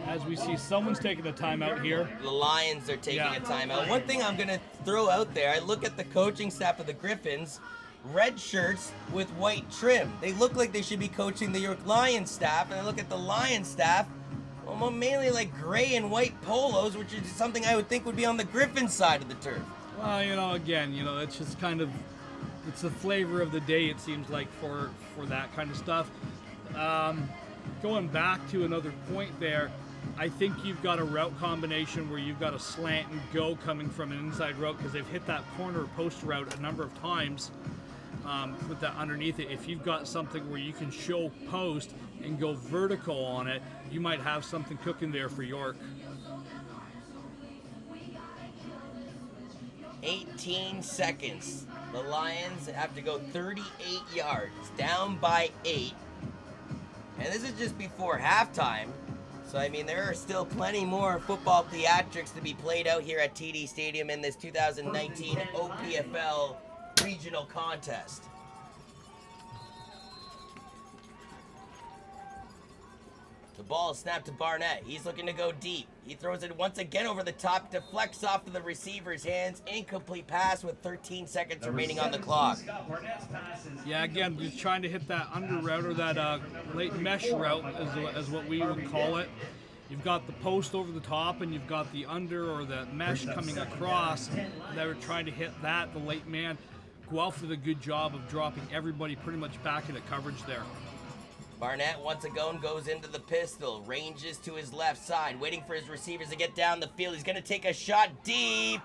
As we see, someone's taking a timeout here. The Lions are taking a timeout. One thing I'm going to throw out there, I look at the coaching staff of the Griffins, red shirts with white trim. They look like they should be coaching the York Lions staff, and I look at the Lions staff, well, mainly like gray and white polos, which is something I would think would be on the Griffin side of the turf. Well, again, it's just kind of, it's the flavor of the day, it seems like, for that kind of stuff. Going back to another point there, I think you've got a route combination where you've got a slant and go coming from an inside route because they've hit that corner post route a number of times with that underneath it. If you've got something where you can show post and go vertical on it, you might have something cooking there for York. 18 seconds. The Lions have to go 38 yards, down by 8. And this is just before halftime. So, I mean, there are still plenty more football theatrics to be played out here at TD Stadium in this 2019 OPFL regional contest. The ball is snapped to Barnett. He's looking to go deep. He throws it once again over the top, deflects off of the receiver's hands. Incomplete pass with 13 seconds remaining on the clock. Yeah, again, just trying to hit that under route or that late mesh route as what we would call it. You've got the post over the top and you've got the under or the mesh coming across. They were trying to hit that, the late man. Guelph did a good job of dropping everybody pretty much back into coverage there. Barnett once again goes into the pistol, ranges to his left side, waiting for his receivers to get down the field. He's going to take a shot deep.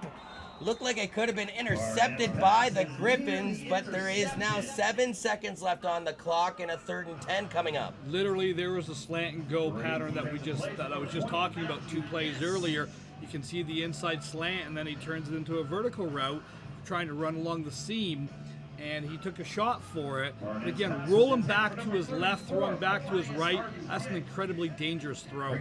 Looked like it could have been intercepted by the Griffins, but there is now 7 seconds left on the clock and a 3rd and 10 coming up. Literally, there was a slant and go pattern that I was just talking about 2 plays earlier. You can see the inside slant, and then he turns it into a vertical route, trying to run along the seam, and he took a shot for it. But again, rolling back to his left, throwing back to his right, that's an incredibly dangerous throw.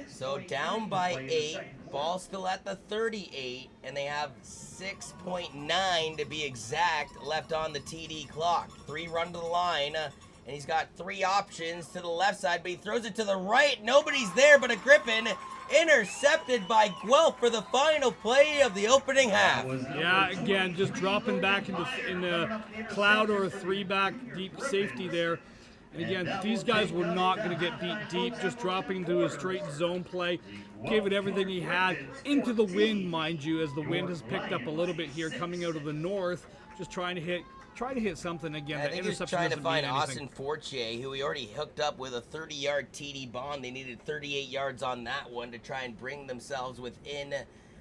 So down by 8, ball still at the 38, and they have 6.9 to be exact left on the TD clock. 3 run to the line, and he's got 3 options to the left side, but he throws it to the right. Nobody's there but a Griffin. Intercepted by Guelph for the final play of the opening half. Yeah, again, just dropping back in the cloud or a 3-back deep safety there. And again, these guys were not going to get beat deep, just dropping into a straight zone play. Gave it everything he had into the wind, mind you, as the wind has picked up a little bit here coming out of the north, just trying to hit something again. I think he was trying to find Austin Fortier, who he already hooked up with a 30-yard TD bomb. They needed 38 yards on that one to try and bring themselves within,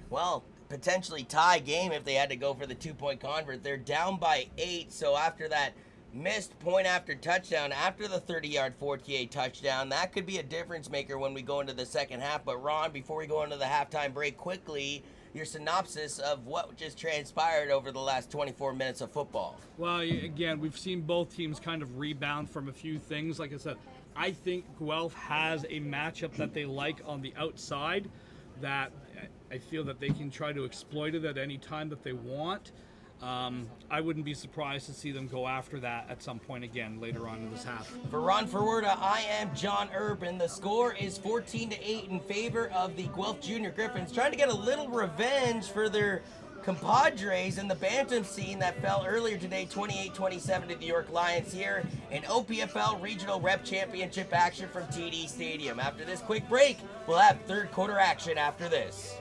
well, potentially tie game if they had to go for the 2-point convert. They're down by 8, so after that missed point after touchdown, after the 30-yard Fortier touchdown, that could be a difference maker when we go into the second half. But Ron, before we go into the halftime break, quickly, your synopsis of what just transpired over the last 24 minutes of football. Well, again, we've seen both teams kind of rebound from a few things. Like I said, I think Guelph has a matchup that they like on the outside that I feel that they can try to exploit it at any time that they want. I wouldn't be surprised to see them go after that at some point again later on in this half. For Ron Forwarda, I am John Urban. The score is 14-8 in favor of the Guelph Junior Griffins, trying to get a little revenge for their compadres in the Bantam scene that fell earlier today, 28-27 to the York Lions here in OPFL Regional Rep Championship action from TD Stadium. After this quick break, we'll have third quarter action after this.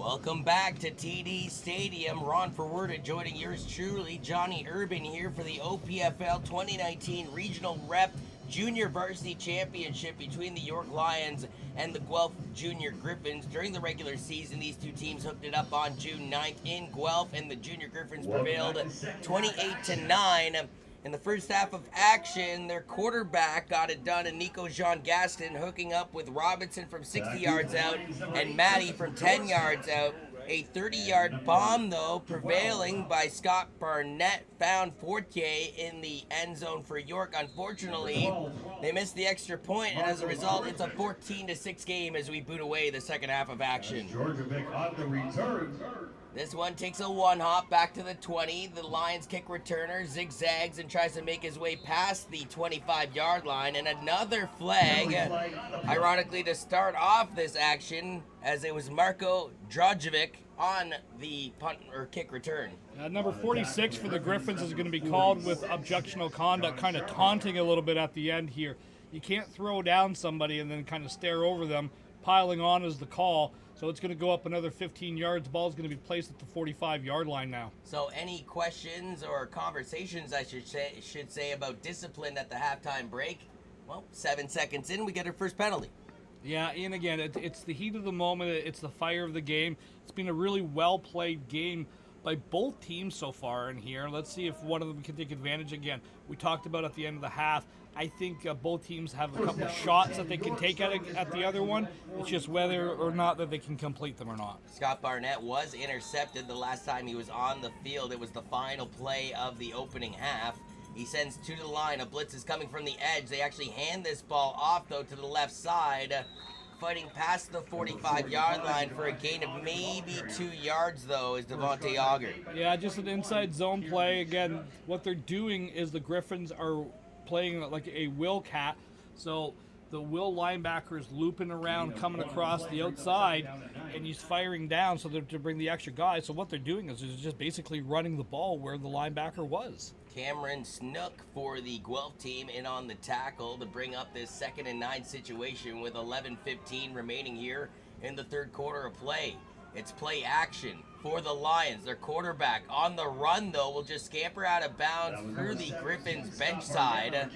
Welcome back to TD Stadium. Ron Forward joining yours truly, Johnny Urban here for the OPFL 2019 Regional Rep Junior Varsity Championship between the York Lions and the Guelph Junior Griffins. During the regular season, these two teams hooked it up on June 9th in Guelph, and the Junior Griffins prevailed 28-9. In the first half of action, their quarterback got it done, and Nico Jean Gaston hooking up with Robinson from 60 yards out and Matty from 10 yards out. A 30-yard bomb, though, prevailing by Scott Barnett, found Fortier in the end zone for York. Unfortunately, they missed the extra point, and as a result, it's a 14-6 game as we boot away the second half of action. This one takes a one-hop back to the 20. The Lions kick returner zigzags and tries to make his way past the 25-yard line. And another flag, ironically, to start off this action, as it was Marko Drajovic on the punt or kick return. Number 46 for the Griffins is going to be called with objectionable conduct, kind of taunting a little bit at the end here. You can't throw down somebody and then kind of stare over them. Piling on is the call. So it's going to go up another 15 yards. The ball is going to be placed at the 45-yard line now. So any questions or conversations, I should say, about discipline at the halftime break? Well, 7 seconds in, we get our first penalty. Yeah, and again, it's the heat of the moment. It's the fire of the game. It's been a really well-played game by both teams so far in here. Let's see if one of them can take advantage again. We talked about at the end of the half. I think both teams have a couple of shots that they can take at the other one. It's just whether or not that they can complete them or not. Scott Barnett was intercepted the last time he was on the field. It was the final play of the opening half. He sends two to the line. A blitz is coming from the edge. They actually hand this ball off, though, to the left side. Fighting past the 45-yard line for a gain of maybe 2 yards, though, is Devontae Auger. Yeah, just an inside zone play. Again, what they're doing is the Griffins are playing like a will cat. So the will linebacker is looping around, coming across the outside, and he's firing down so to bring the extra guy. So what they're doing is just basically running the ball where the linebacker was. Cameron Snook for the Guelph team in on the tackle to bring up this 2nd and 9 situation with 11:15 remaining here in the third quarter of play. It's play action for the Lions. Their quarterback on the run, though, will just scamper out of bounds through the Griffins bench side.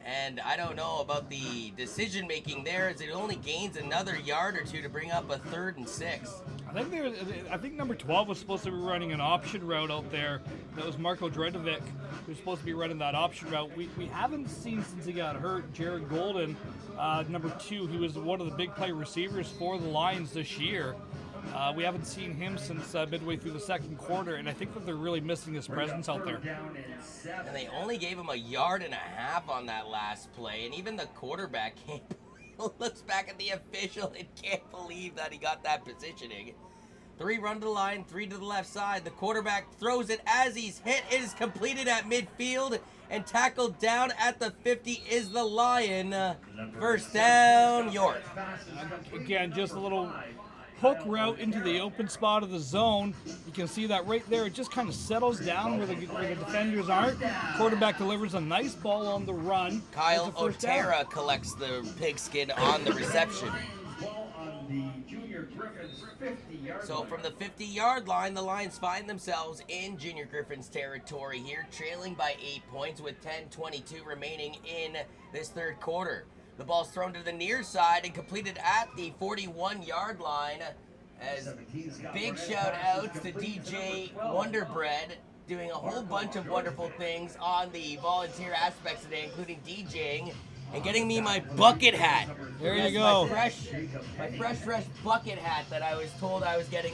And I don't know about the decision-making there, as it only gains another yard or two to bring up a 3rd and 6. I think number 12 was supposed to be running an option route out there. That was Marko Drajovic, who was supposed to be running that option route. We haven't seen, since he got hurt, Jared Golden, number 2. He was one of the big play receivers for the Lions this year. We haven't seen him since midway through the second quarter, and I think that they're really missing his presence out there. And they only gave him 1.5 yards on that last play, and even the quarterback looks back at the official and can't believe that he got that positioning. 3 run to the line, 3 to the left side. The quarterback throws it as he's hit. It is completed at midfield, and tackled down at the 50 is the Lion. First down, York. Again, just a little hook route into the open spot of the zone. You can see that right there. It just kind of settles down where the defenders aren't. Quarterback delivers a nice ball on the run. Kyle Otera collects the pigskin on the reception. So from the 50-yard line, the Lions find themselves in Junior Griffins territory here, trailing by 8 points with 10:22 remaining in this third quarter. The ball's thrown to the near side and completed at the 41-yard line, as big shout outs to DJ Wonderbread, doing a whole bunch of wonderful things on the volunteer aspects today, including DJing and getting me my bucket hat. There you go. My fresh bucket hat that I was told I was getting,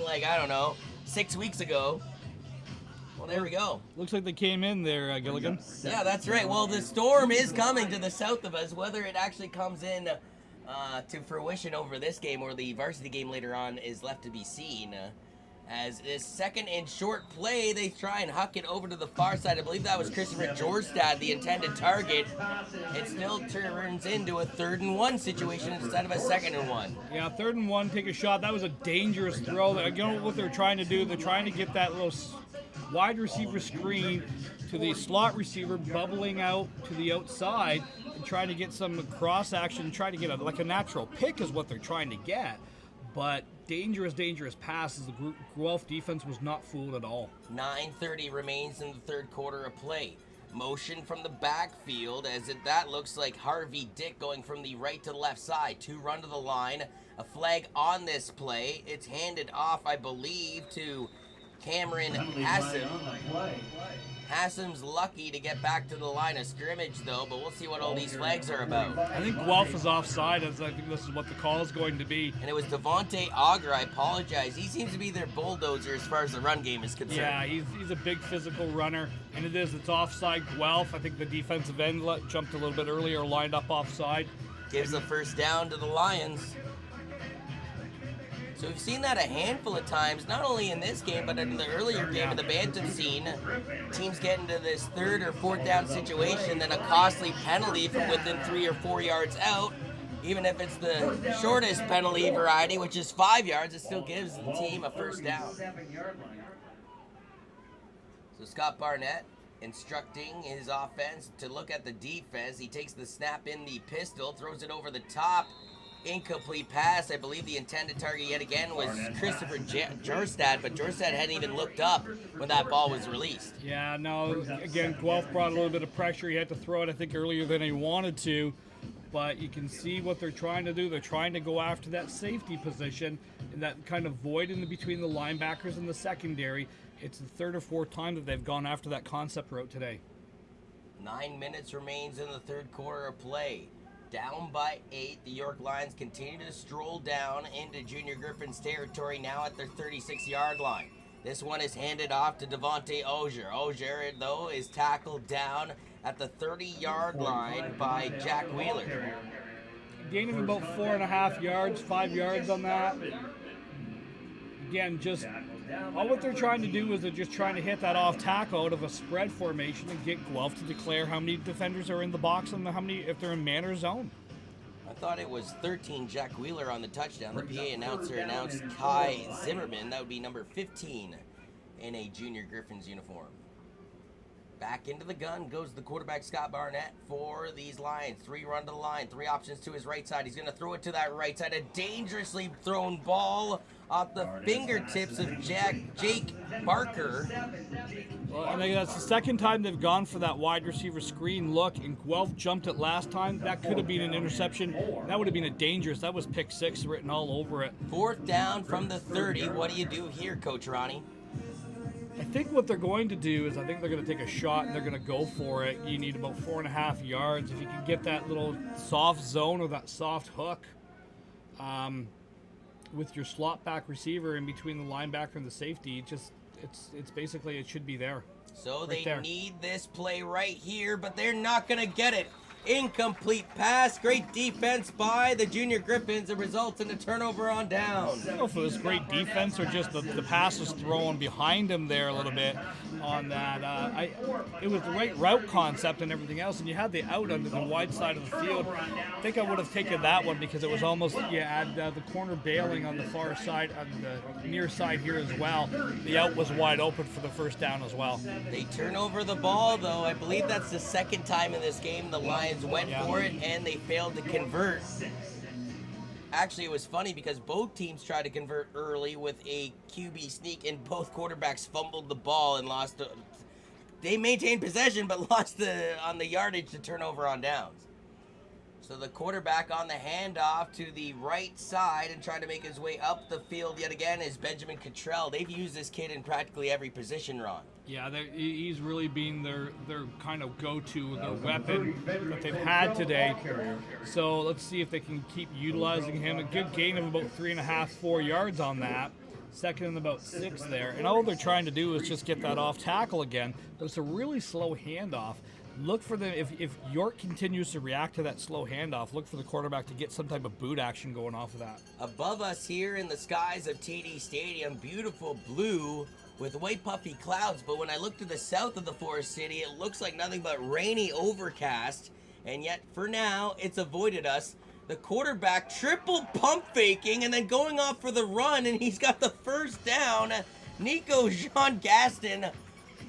6 weeks ago. Well, there we go. Looks like they came in there, Gilligan. Yeah, that's right. Well, the storm is coming to the south of us. Whether it actually comes in to fruition over this game or the varsity game later on is left to be seen. As this 2nd and short play, they try and huck it over to the far side. I believe that was Christopher Jorstad, the intended target. It still turns into a 3rd and 1 situation instead of a 2nd and 1. Yeah, 3rd and 1, take a shot. That was a dangerous throw. You know what they're trying to do? They're trying to get that little wide receiver screen to the slot receiver, bubbling out to the outside and trying to get some cross action, trying to get a natural pick is what they're trying to get. But dangerous pass as the Guelph defense was not fooled at all. 9:30 remains in the third quarter of play. Motion from the backfield that looks like Harvey Dick going from the right to the left side. 2 run to the line. A flag on this play. It's handed off, I believe, to Cameron Hassan. Hassan's lucky to get back to the line of scrimmage, though, but we'll see what all these flags are about. I think Guelph is offside, as I think this is what the call is going to be. And it was Devontae Auger. I apologize. He seems to be their bulldozer as far as the run game is concerned. Yeah, he's a big physical runner, and it's offside Guelph. I think the defensive end jumped a little bit earlier, lined up offside. Gives the first down to the Lions. So we've seen that a handful of times, not only in this game, but in the earlier game of the Bantam scene. Teams get into this 3rd or 4th down situation, then a costly penalty from within 3 or 4 yards out. Even if it's the shortest penalty variety, which is 5 yards, it still gives the team a first down. So Scott Barnett instructing his offense to look at the defense. He takes the snap in the pistol, throws it over the top. Incomplete pass. I believe the intended target yet again was Christopher Jorstad, but Jorstad hadn't even looked up when that ball was released. Yeah, no, again, Guelph brought a little bit of pressure. He had to throw it, I think, earlier than he wanted to, but you can see what they're trying to do. They're trying to go after that safety position and that kind of void in between the linebackers and the secondary. It's the 3rd or 4th time that they've gone after that concept route today. 9 minutes remains in the third quarter of play. Down by 8, the York Lions continue to stroll down into Junior Griffin's territory, now at their 36-yard line. This one is handed off to Devontae Auger. Auger, though, is tackled down at the 30-yard line by Jack Wheeler. Gain of about 4.5 yards, 5 yards on that. Again, just all what they're trying to do is they're just trying to hit that off tackle out of a spread formation and get Guelph to declare how many defenders are in the box and how many if they're in man or zone. I thought it was 13 Jack Wheeler on the touchdown. The PA announcer announced Kai Zimmerman. That would be number 15 in a Junior Griffin's uniform. Back into the gun goes the quarterback, Scott Barnett, for these Lions. 3 run to the line, 3 options to his right side. He's going to throw it to that right side. A dangerously thrown ball off the fingertips of Jake Barker. Well, I think that's the second time they've gone for that wide receiver screen look, and Guelph jumped it last time. That could have been an interception. That would have been a dangerous. That was pick 6 written all over it. 4th down from the 30. What do you do here, Coach Ronnie? I think what they're going to do is I think they're going to take a shot and they're going to go for it. You need about 4.5 yards. If you can get that little soft zone or that soft hook with your slot back receiver in between the linebacker and the safety, it's basically it should be there. So right they there. need this play right here, but they're not going to get it. Incomplete pass. Great defense by the Junior Griffins. It results in a turnover on down. I don't know if it was great defense or just the pass was thrown behind him there a little bit on that. It was the right route concept and everything else, and you had the out under the wide side of the field. I think I would have taken that one because it was almost, you had the corner bailing on the far side, on the near side here as well. The out was wide open for the first down as well. They turn over the ball, though. I believe that's the second time in this game the Lions went for it and they failed to convert. Actually, it was funny because both teams tried to convert early with a QB sneak and both quarterbacks fumbled the ball and lost. They maintained possession but lost on the yardage to turnover on downs. So the quarterback on the handoff to the right side and trying to make his way up the field yet again is Benjamin Cottrell. They've used this kid in practically every position, Ron. Yeah, he's really been their kind of go-to, their weapon that they've had today. So let's see if they can keep utilizing him. A good gain of about 3.5, 4 yards on that. Second and about 6 there. And all they're trying to do is just get that off tackle again. But it's a really slow handoff. Look for them, if York continues to react to that slow handoff, look for the quarterback to get some type of boot action going off of that. Above us here in the skies of TD Stadium, beautiful blue with white puffy clouds, but when I look to the south of the Forest City, it looks like nothing but rainy overcast, and yet for now, it's avoided us. The quarterback triple pump faking and then going off for the run, and he's got the first down. Nico Jean Gaston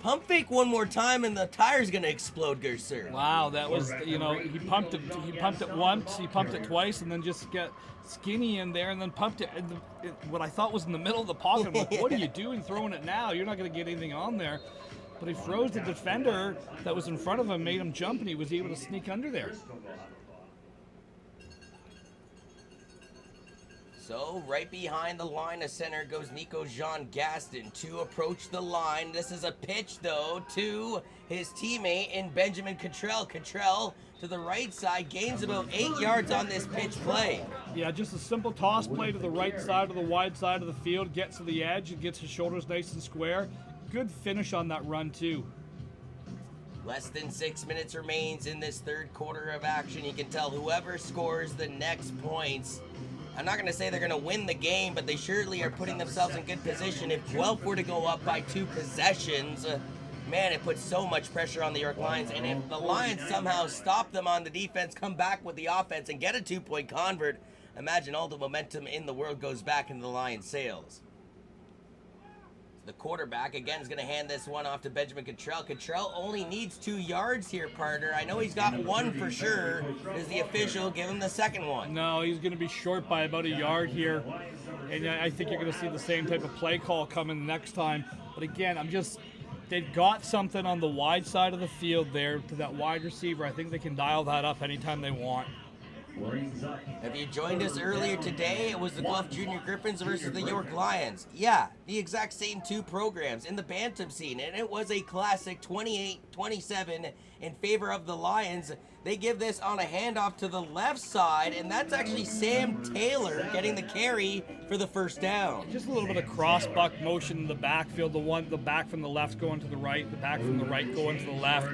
pump fake one more time and the tire's gonna explode, good sir. Wow, that was, you know, he pumped it once, he pumped it twice, and then just got skinny in there and then pumped it, what I thought was in the middle of the pocket. I'm like, what are you doing throwing it now? You're not going to get anything on there. But he froze the defender that was in front of him, made him jump, and he was able to sneak under there. So right behind the line of center goes Nico Jean Gaston to approach the line. This is a pitch, though, to his teammate in Benjamin Cottrell. Cottrell to the right side, gains about 8 yards on this pitch play. Yeah, just a simple toss play to the right side of the wide side of the field, gets to the edge and gets his shoulders nice and square. Good finish on that run, too. Less than 6 minutes remains in this third quarter of action. You can tell whoever scores the next points, I'm not going to say they're going to win the game, but they surely are putting themselves in good position. If Guelph were to go up by 2 possessions, man, it puts so much pressure on the York Lions. And if the Lions somehow stop them on the defense, come back with the offense, and get a 2-point convert, imagine all the momentum in the world goes back into the Lions' sails. The quarterback, again, is going to hand this one off to Benjamin Cottrell. Cottrell only needs 2 yards here, partner. I know he's got 1 for sure. Is the official give him the second one? No, he's going to be short by about a yard here. And I think you're going to see the same type of play call coming next time. But again, they've got something on the wide side of the field there to that wide receiver. I think they can dial that up anytime they want. If you joined us earlier today, it was the Guelph Junior Griffins versus the York Lions. Yeah, the exact same 2 programs in the Bantam scene, and it was a classic 28-27 in favor of the Lions. They give this on a handoff to the left side, and that's actually Sam Taylor getting the carry for the first down. Just a little bit of cross-buck motion in the backfield. The back from the left going to the right, the back from the right going to the left.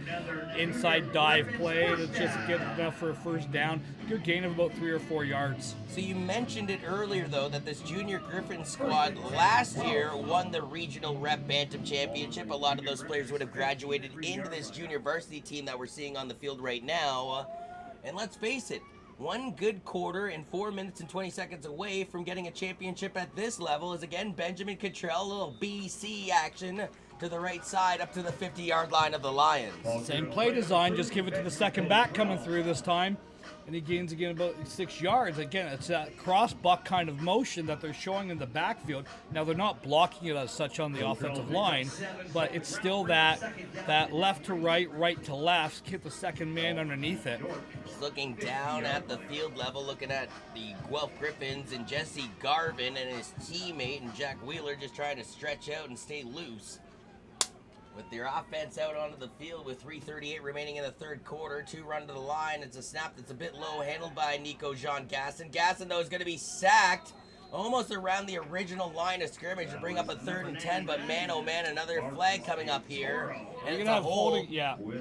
Inside dive play to just get enough for a first down. Good gain of about 3 or 4 yards. So you mentioned it earlier, though, that this Junior Griffin squad last year won the regional rep Bantam championship. A lot of those players would have graduated into this junior varsity team that we're seeing on the field right now. And let's face it, 1 good quarter and 4 minutes and 20 seconds away from getting a championship at this level is, again, Benjamin Cottrell, a little BC action to the right side up to the 50-yard line of the Lions. Same play design, just give it to the second back coming through this time. And he gains again about 6 yards. Again, it's that cross-buck kind of motion that they're showing in the backfield. Now, they're not blocking it as such on the offensive line, but it's still that left to right, right to left, get the second man underneath it. Just looking down at the field level, looking at the Guelph Griffins and Jesse Garvin and his teammate and Jack Wheeler just trying to stretch out and stay loose. With their offense out onto the field with 3:38 remaining in the third quarter, 2 run to the line. It's a snap that's a bit low, handled by Nico Jean Gaston. Gaston, though, is going to be sacked almost around the original line of scrimmage to bring up a 3rd and 10. But man, oh man, another flag coming up here. And you're going to have holding, yeah. You're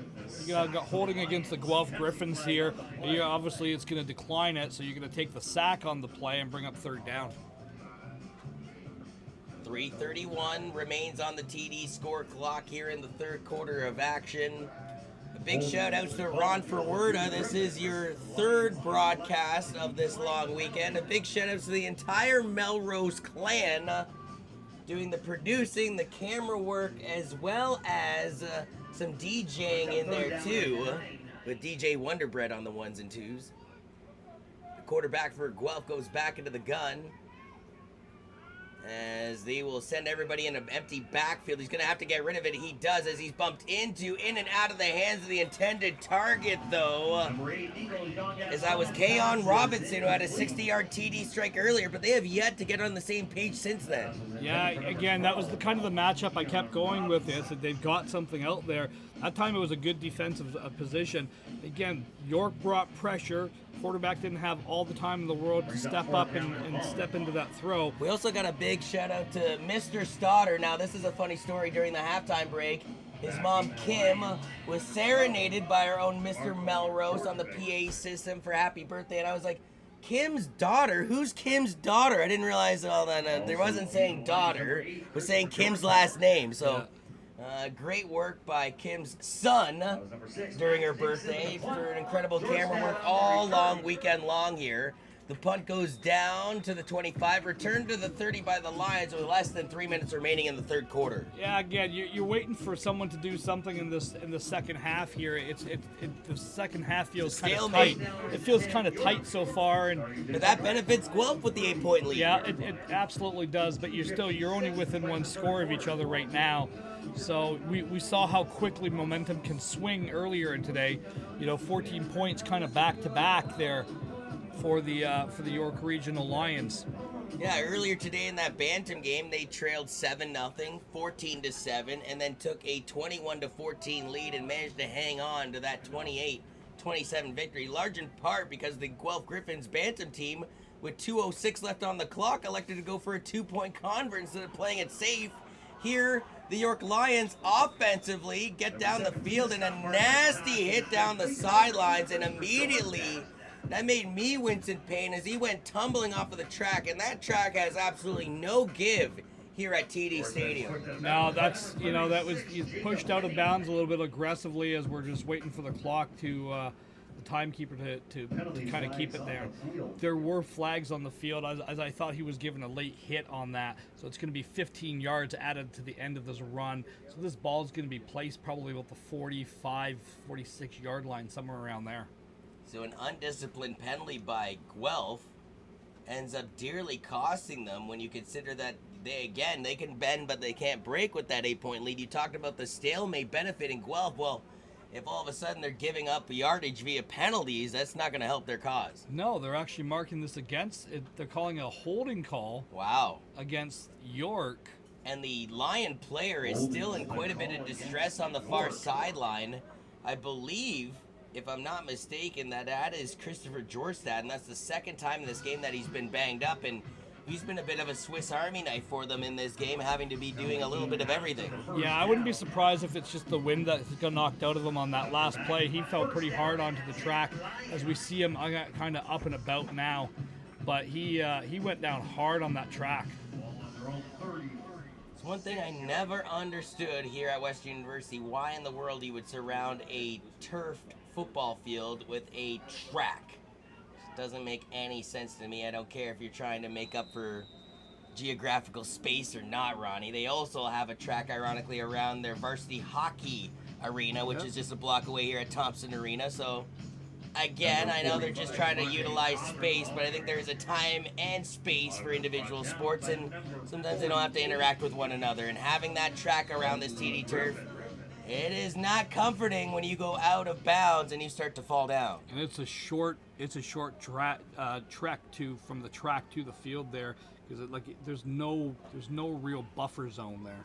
going to have holding against the Guelph Griffins here. Obviously, it's going to decline it, so you're going to take the sack on the play and bring up 3rd down. 3:31 remains on the TD score clock here in the third quarter of action. A big shout out to Ron Ferwerda. This is your 3rd broadcast of this long weekend. A big shout out to the entire Melrose clan doing the producing, the camera work, as well as some DJing in there too, with DJ Wonderbread on the 1s and 2s. The quarterback for Guelph goes back into the gun, as they will send everybody in an empty backfield. He's going to have to get rid of it. He does, as he's bumped in and out of the hands of the intended target, though. As that was Keon Robinson, who had a 60-yard TD strike earlier, but they have yet to get on the same page since then. Yeah, again, that was the kind of the matchup I kept going with this, that they've got something out there. That time it was a good defensive position. Again, York brought pressure. Quarterback didn't have all the time in the world to step up and step into that throw. We also got a big shout out to Mr. Stoddard. Now, this is a funny story. During the halftime break, his mom, Kim, was serenaded by our own Mr. Melrose on the PA system for happy birthday. And I was like, Kim's daughter? Who's Kim's daughter? I didn't realize all that. There wasn't saying daughter. It was saying Kim's last name. So great work by Kim's son during her birthday for an incredible camera work all long weekend long here. The punt goes down to the 25, returned to the 30 by the Lions with less than 3 minutes remaining in the third quarter. Yeah, again, you're waiting for someone to do something in the second half here. The second half feels kind of tight. It feels kind of tight so far, But that benefits Guelph with the 8-point lead. yeah, it absolutely does. But you're only within one score of each other right now. So we saw how quickly momentum can swing earlier in today. 14 points kind of back to back there for the York Regional Lions. Yeah, earlier today in that Bantam game, they trailed 7-0, 14-7, and then took a 21-14 lead and managed to hang on to that 28-27 victory, large in part because the Guelph Griffins Bantam team, with 2:06 left on the clock, elected to go for a 2-point convert instead of playing it safe. Here, the York Lions offensively get down the field and a nasty hit down the sidelines, and immediately that made me wince in pain as he went tumbling off of the track, and that track has absolutely no give here at TD Stadium. No, that was he's pushed out of bounds a little bit aggressively as we're just waiting for the clock to the timekeeper to kind of keep it there. There were flags on the field as I thought he was given a late hit on that, so it's going to be 15 yards added to the end of this run. So this ball is going to be placed probably about the 45, 46 yard line, somewhere around there. So an undisciplined penalty by Guelph ends up dearly costing them when you consider that they can bend but they can't break with that 8-point lead. You talked about the stalemate benefiting Guelph. Well, if all of a sudden they're giving up yardage via penalties, that's not going to help their cause. No, they're actually marking this against it. They're calling a holding call. Wow. Against York. And the Lion player is still in quite a bit of distress on the far sideline. I believe, if I'm not mistaken, that is Christopher Jorstad, and that's the second time in this game that he's been banged up, and he's been a bit of a Swiss Army knife for them in this game, having to be doing a little bit of everything. Yeah, I wouldn't be surprised if it's just the wind that got knocked out of him on that last play. He fell pretty hard onto the track as we see him kind of up and about now, but he went down hard on that track. It's one thing I never understood here at Western University, why in the world you would surround a turfed football field with a track. It doesn't make any sense to me. I don't care if you're trying to make up for geographical space or not, Ronnie. They also have a track, ironically, around their varsity hockey arena, which is just a block away here at Thompson Arena. So, again, I know they're just trying to utilize space, but I think there's a time and space for individual sports, and sometimes they don't have to interact with one another. And having that track around this TD turf, it is not comforting when you go out of bounds and you start to fall down. And it's a short trek from the track to the field there, because there's no real buffer zone there.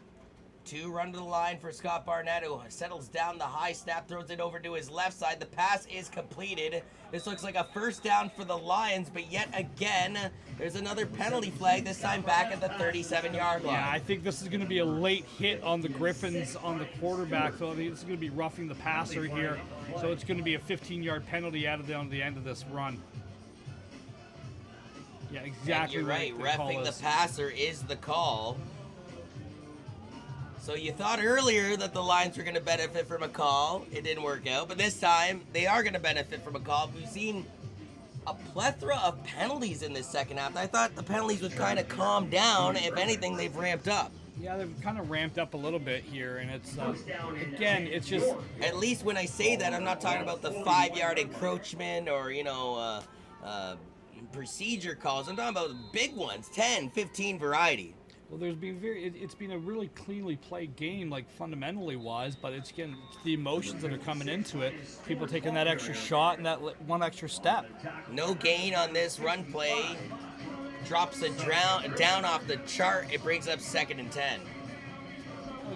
2 run to the line for Scott Barnett, who settles down the high snap, throws it over to his left side. The pass is completed. This looks like a first down for the Lions, but yet again, there's another penalty flag, this time back at the 37-yard line. Yeah, I think this is going to be a late hit on the Griffins on the quarterback, so I think this is going to be roughing the passer here. So it's going to be a 15-yard penalty added on the end of this run. Yeah, exactly. And you're right, reffing the passer is the call. So you thought earlier that the Lions were going to benefit from a call. It didn't work out. But this time, they are going to benefit from a call. We've seen a plethora of penalties in this second half. I thought the penalties would kind of calm down. If anything, they've ramped up. Yeah, they've kind of ramped up a little bit here. And it's, again, it's just... At least when I say that, I'm not talking about the 5-yard encroachment or, procedure calls. I'm talking about big ones, 10, 15 variety. Well, it's been a really cleanly played game, like fundamentally wise, but it's the emotions that are coming into it. People taking that extra shot and that one extra step. No gain on this run play. Drops it down off the chart. It brings up 2nd and 10.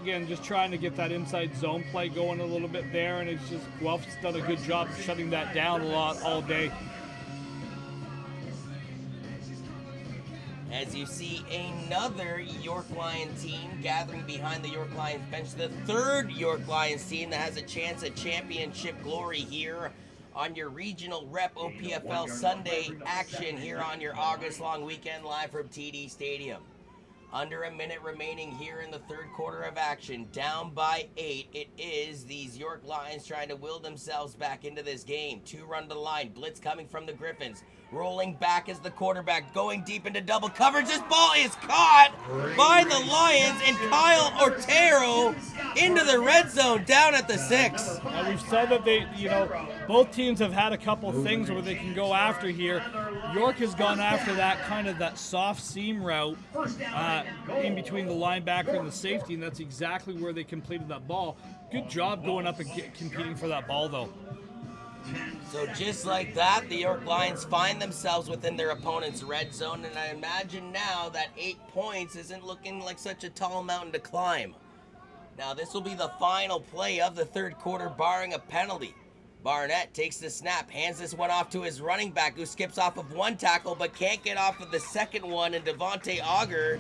Again, just trying to get that inside zone play going a little bit there, and it's just Guelph's done a good job of shutting that down a lot all day. As you see another York Lions team gathering behind the York Lions bench, the 3rd York Lions team that has a chance at championship glory here on your regional rep OPFL Sunday action here on your August long weekend live from TD Stadium. Under a minute remaining here in the third quarter of action. Down by 8. It is these York Lions trying to will themselves back into this game. 2 run to the line. Blitz coming from the Griffins. Rolling back as the quarterback. Going deep into double coverage. This ball is caught by the Lions. And Kyle Otero into the red zone down at the 6. Now we've said that both teams have had a couple things where they can go after here. York has gone after that soft seam route in between the linebacker and the safety, and that's exactly where they completed that ball. Good job going up and competing for that ball, though. So just like that, the York Lions find themselves within their opponent's red zone, and I imagine now that 8 points isn't looking like such a tall mountain to climb. Now this will be the final play of the third quarter, barring a penalty. Barnett takes the snap, hands this one off to his running back, who skips off of one tackle but can't get off of the second one, and Devontae Auger.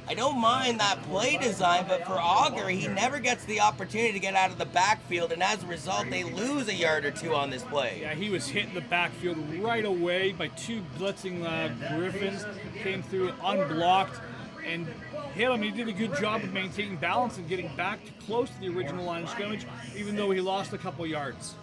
I don't mind that play design, but for Auger, he never gets the opportunity to get out of the backfield, and as a result, they lose a yard or two on this play. Yeah, he was hit in the backfield right away by 2 blitzing Griffins, came through unblocked and hit him. He did a good job of maintaining balance and getting back to close to the original line of scrimmage, even though he lost a couple yards.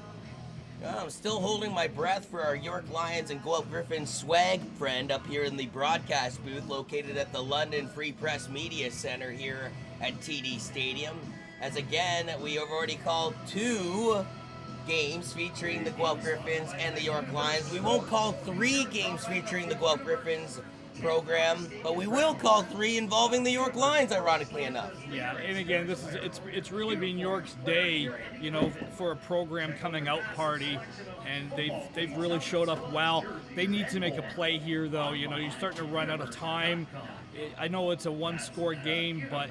I'm still holding my breath for our York Lions and Guelph Griffins swag friend up here in the broadcast booth located at the London Free Press Media Center here at TD Stadium. As again, we have already called 2 games featuring the Guelph Griffins and the York Lions. We won't call 3 games featuring the Guelph Griffins program, but we will call 3 involving the York Lions, ironically enough. Yeah, and again, it's really been York's day, for a program coming out party, and they've really showed up well. They need to make a play here, though. You're starting to run out of time. I know it's a 1-score game, but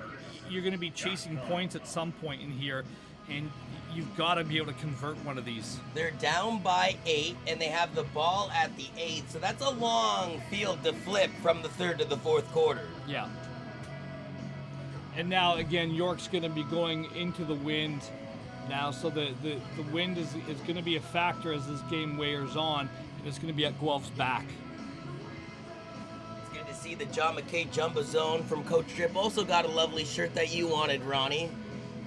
you're going to be chasing points at some point in here, and you've got to be able to convert one of these. They're down by 8, and they have the ball at the 8, so that's a long field to flip from the third to the fourth quarter. Yeah. And now, again, York's going to be going into the wind now, so the wind is going to be a factor as this game wears on, and it's going to be at Guelph's back. It's good to see the John McKay Jumbo Zone from Coach Tripp. Also got a lovely shirt that you wanted, Ronnie.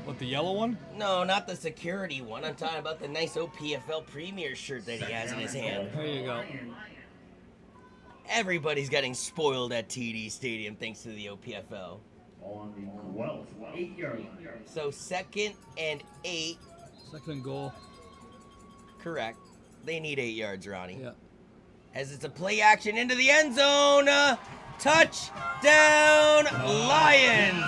What, the yellow one? No, not the security one. I'm talking about the nice OPFL Premier shirt that he has in his hand. There you go. Everybody's getting spoiled at TD Stadium thanks to the OPFL. On the 12th, 8-yard line. So 2nd and 8. 2nd and goal. Correct. They need 8 yards, Ronnie. Yeah. As it's a play action into the end zone. Touchdown Lions!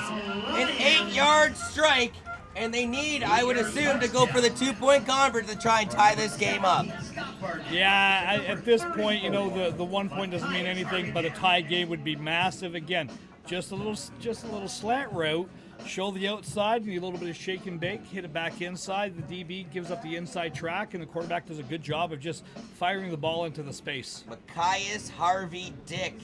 An 8-yard strike. And they need, I would assume, to go for the 2-point convert to try and tie this game up. Yeah, at this point, the 1 point doesn't mean anything, but a tie game would be massive. Again, just a little slant route. Show the outside, need a little bit of shake and bake, hit it back inside. The DB gives up the inside track, and the quarterback does a good job of just firing the ball into the space. Machias Harvey Dick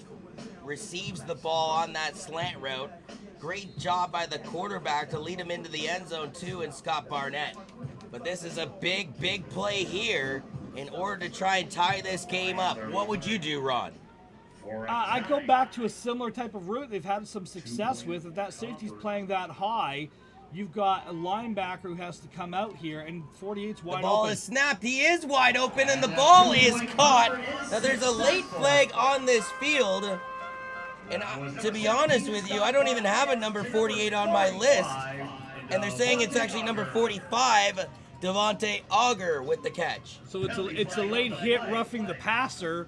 receives the ball on that slant route. Great job by the quarterback to lead him into the end zone too, and Scott Barnett. But this is a big, big play here in order to try and tie this game up. What would you do, Ron? I go back to a similar type of route they've had some success with. If that safety's playing that high, you've got a linebacker who has to come out here, and 48's wide open. The ball is snapped. He is wide open, and the ball is caught. Now, there's a late flag on this field. And to be honest with you, I don't even have a number 48 on my list. And they're saying it's actually number 45, Devontae Auger with the catch. So it's a late hit roughing the passer.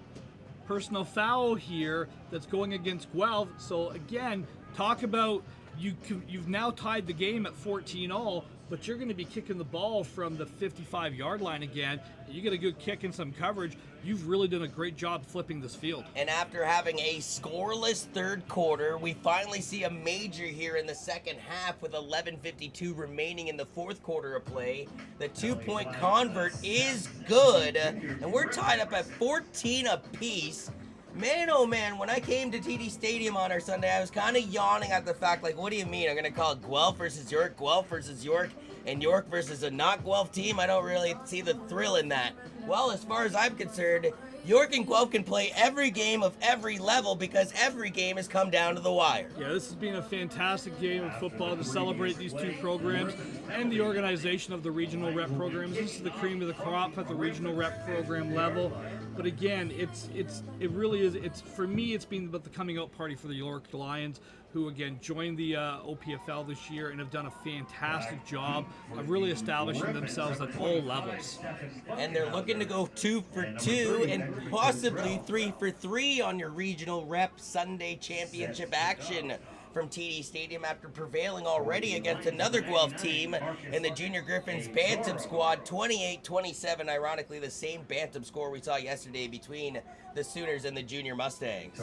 Personal foul here that's going against Guelph. So again, talk about you've now tied the game at 14-all, but you're going to be kicking the ball from the 55-yard line again. You get a good kick and some coverage. You've really done a great job flipping this field. And after having a scoreless third quarter, we finally see a major here in the second half with 11:52 remaining in the fourth quarter of play. The 2-point convert is good, and we're tied up at 14 apiece. Man, oh man, when I came to TD Stadium on our Sunday, I was kind of yawning at the fact, like, what do you mean? I'm going to call it Guelph versus York, and York versus a not Guelph team? I don't really see the thrill in that. Well, as far as I'm concerned, York and Guelph can play every game of every level because every game has come down to the wire. Yeah, this has been a fantastic game of football to celebrate these two programs and the organization of the regional rep programs. This is the cream of the crop at the regional rep program level. But again, it really is. For me, it's been about the coming out party for the York Lions, who again joined the OPFL this year and have done a fantastic job of really establishing themselves at all levels. And they're looking to go 2 for 2 and possibly 3 for 3 on your regional rep Sunday championship action from TD Stadium after prevailing already against another Guelph team in the Junior Griffins Bantam squad, 28-27. Ironically, the same Bantam score we saw yesterday between the Sooners and the Junior Mustangs.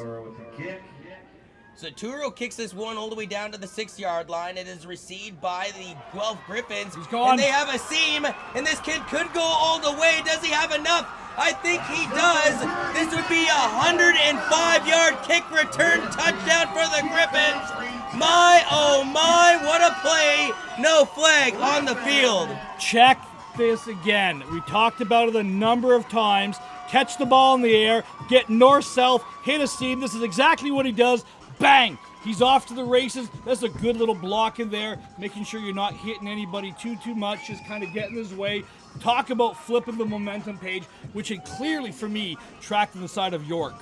So Turo kicks this one all the way down to the 6-yard line. It is received by the Guelph Griffins. He's gone. And they have a seam, and this kid could go all the way. Does he have enough? I think he does. This would be a 105-yard kick return touchdown for the Griffins. My, oh my, what a play. No flag on the field. Check this again. We talked about it a number of times. Catch the ball in the air, get north-south, hit a seam. This is exactly what he does. Bang! He's off to the races. That's a good little block in there, making sure you're not hitting anybody too much, just kind of getting his way. Talk about flipping the momentum page, which had clearly, for me, tracked to the side of York.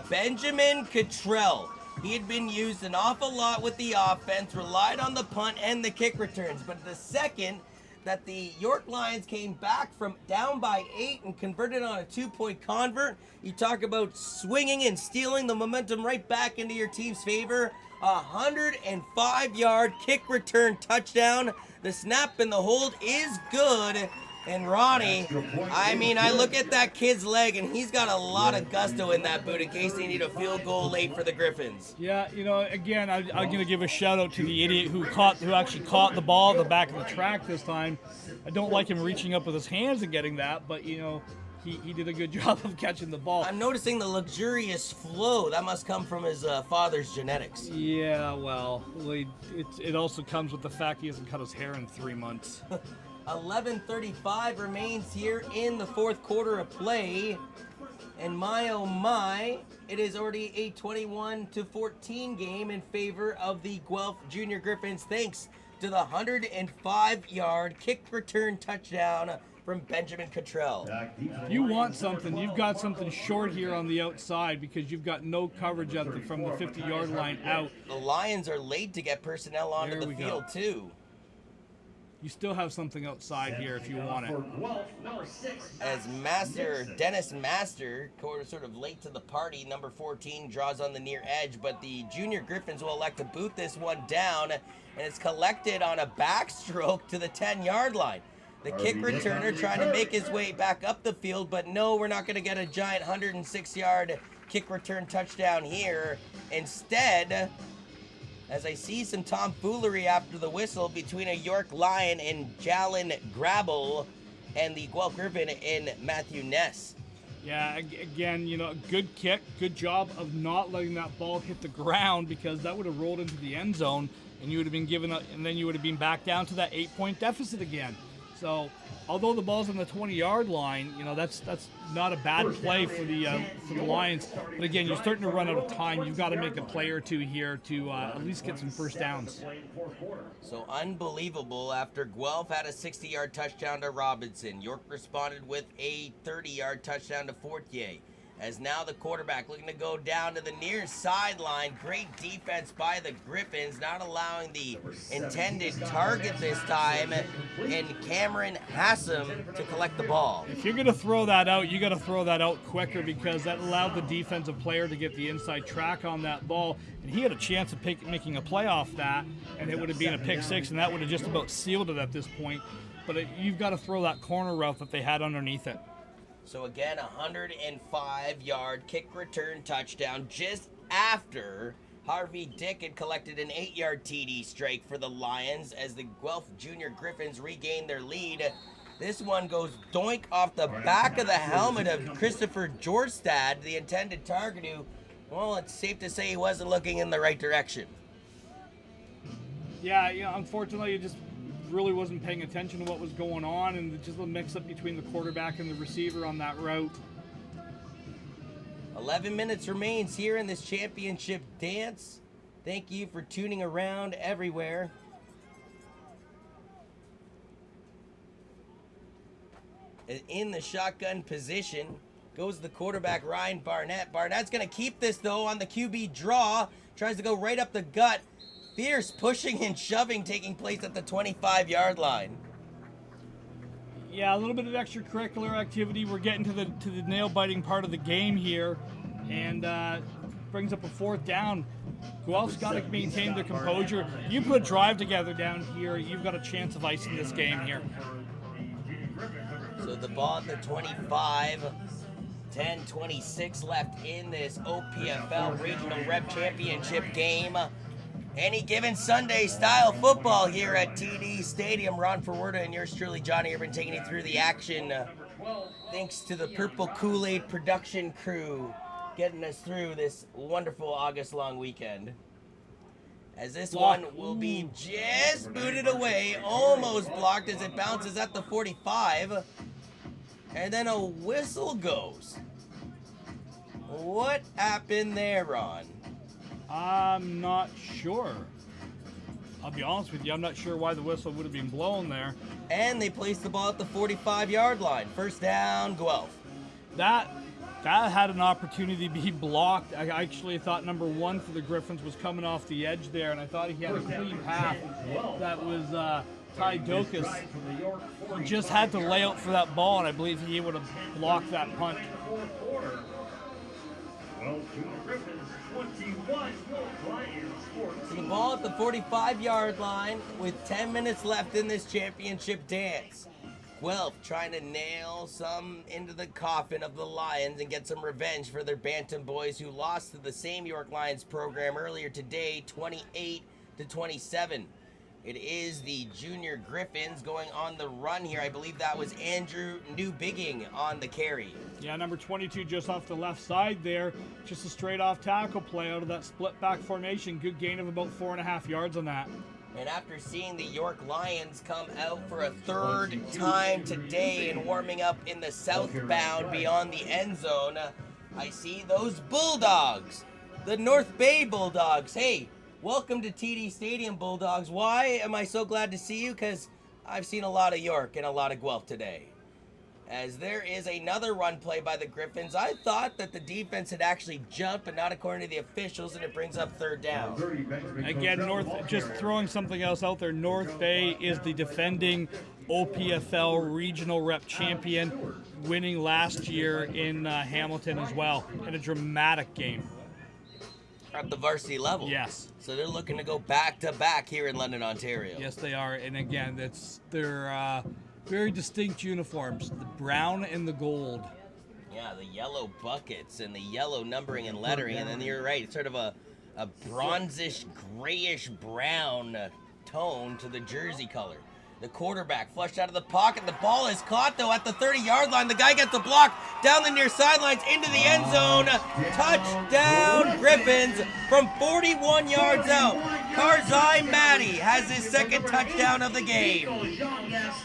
Benjamin Cottrell. He had been used an awful lot with the offense, relied on the punt and the kick returns. But the second that the York Lions came back from down by 8 and converted on a 2-point convert, you talk about swinging and stealing the momentum right back into your team's favor. 105-yard kick return touchdown. The snap and the hold is good. And Ronnie, I mean, I look at that kid's leg, and he's got a lot of gusto in that boot in case they need a field goal late for the Griffins. Yeah, you know, again, I'm going to give a shout out to the idiot who actually caught the ball at the back of the track this time. I don't like him reaching up with his hands and getting that, but, you know, he did a good job of catching the ball. I'm noticing the luxurious flow. That must come from his father's genetics. Yeah, well, it also comes with the fact he hasn't cut his hair in 3 months. 11:35 remains here in the fourth quarter of play. And my, oh my, it is already a 21-14 game in favor of the Guelph Junior Griffins, thanks to the 105-yard kick return touchdown from Benjamin Cottrell. If you want something, you've got something short here on the outside because you've got no coverage from the 50-yard line out. The Lions are late to get personnel onto the field, too. You still have something outside here if you want it. As Dennis Master, sort of late to the party, number 14, draws on the near edge, but the Junior Griffins will elect to boot this one down, and it's collected on a backstroke to the 10-yard line. The kick returner trying to make his way back up the field, but no, we're not going to get a giant 106-yard kick return touchdown here. Instead, as I see some tomfoolery after the whistle between a York Lion and Jalen Grabble and the Guelph Griffin in Matthew Ness. Yeah, again, you know, good kick, good job of not letting that ball hit the ground because that would have rolled into the end zone and you would have been and then you would have been back down to that 8-point deficit again. So, although the ball's on the 20-yard line, you know, that's not a bad play for the Lions. But again, you're starting to run out of time. You've got to make a play or two here to at least get some first downs. So unbelievable. After Guelph had a 60-yard touchdown to Robinson, York responded with a 30-yard touchdown to Fortier. As now the quarterback looking to go down to the near sideline. Great defense by the Griffins, not allowing the intended target this time, and Cameron Hassam to collect the ball. If you're going to throw that out, you got to throw that out quicker because that allowed the defensive player to get the inside track on that ball, and he had a chance of making a play off that, and it would have been a pick six, and that would have just about sealed it at this point. But you've got to throw that corner route that they had underneath it. So again, 105-yard kick return touchdown just after Harvey Dick had collected an 8-yard TD strike for the Lions as the Guelph Junior Griffins regained their lead. This one goes doink off the back of the helmet of Christopher Jorstad, the intended target who, well, it's safe to say he wasn't looking in the right direction. Yeah, unfortunately, you just really wasn't paying attention to what was going on, and just a mix-up between the quarterback and the receiver on that route. 11 minutes remains here in this championship dance. Thank you for tuning around everywhere. In the shotgun position goes the quarterback, Ryan Barnett. Barnett's going to keep this, though, on the QB draw. Tries to go right up the gut. Fierce pushing and shoving taking place at the 25-yard line. Yeah, a little bit of extracurricular activity. We're getting to the nail-biting part of the game here, and brings up a 4th down. Guelph's got to maintain their composure. You put a drive together down here, you've got a chance of icing this game here. So the ball at the 25, 10:26 left in this OPFL Regional Rep Championship game. Any given Sunday style football here at TD Stadium. Ron Ferwerda and yours truly, Johnny Urban, taking you through the action. Thanks to the Purple Kool-Aid production crew getting us through this wonderful August long weekend. As this one will be just booted away, almost blocked as it bounces at the 45. And then a whistle goes. What happened there, Ron? I'm not sure. I'll be honest with you, I'm not sure why the whistle would have been blown there. And they placed the ball at the 45-yard line. First down, Guelph. That had an opportunity to be blocked. I actually thought number 1 for the Griffins was coming off the edge there, and I thought he had a clean path. That was Ty Dokas. He just had to lay out for that ball, and I believe he would have blocked that punt. So the ball at the 45-yard line with 10 minutes left in this championship dance. Guelph trying to nail some into the coffin of the Lions and get some revenge for their Bantam boys who lost to the same York Lions program earlier today, 28-27. It is the Junior Griffins going on the run here. I believe that was Andrew Newbigging on the carry. Yeah, number 22 just off the left side there. Just a straight off tackle play out of that split back formation. Good gain of about 4.5 yards on that. And after seeing the York Lions come out for a 3rd time today and warming up in the southbound beyond the end zone, I see those Bulldogs, the North Bay Bulldogs. Hey, welcome to TD Stadium, Bulldogs. Why am I so glad to see you? Because I've seen a lot of York and a lot of Guelph today. As there is another run play by the Griffins. I thought that the defense had actually jumped, but not according to the officials, and it brings up 3rd down. Again, just throwing something else out there, North Bay is the defending OPFL Regional Rep Champion, winning last year in Hamilton as well, in a dramatic game. At the varsity level. Yes. So they're looking to go back-to-back here in London, Ontario. Yes, they are. And again, they're very distinct uniforms, the brown and the gold. Yeah, the yellow buckets and the yellow numbering and lettering. And then you're right, it's sort of a bronzish, grayish brown tone to the jersey color. The quarterback flushed out of the pocket. The ball is caught, though, at the 30-yard line. The guy gets the block down the near sidelines into the end zone. Touchdown, Griffins from 41 yards out. Karzai Matty has his 2nd touchdown of the game.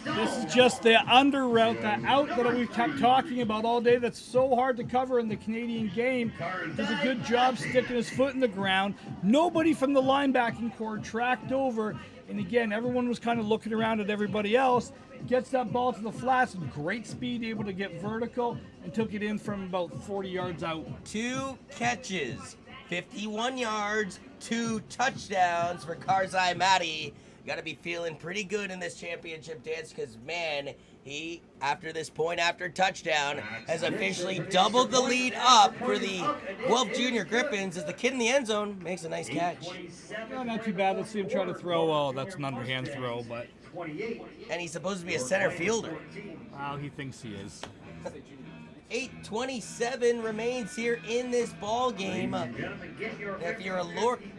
This is just the under route, the out that we've kept talking about all day that's so hard to cover in the Canadian game. Does a good job sticking his foot in the ground. Nobody from the linebacking core tracked over. And again, everyone was kind of looking around at everybody else. Gets that ball to the flats, great speed, able to get vertical, and took it in from about 40 yards out. 2 catches, 51 yards, 2 touchdowns for Karzai Matty. Got to be feeling pretty good in this championship dance because, man, he, after this point after touchdown, has officially doubled the lead up for the Guelph Junior Griffins as the kid in the end zone makes a nice catch. No, not too bad. Let's see him try to throw. Well, that's an underhand throw, but... And he's supposed to be a center fielder. Well, he thinks he is. 8:27 remains here in this ball game. If you're a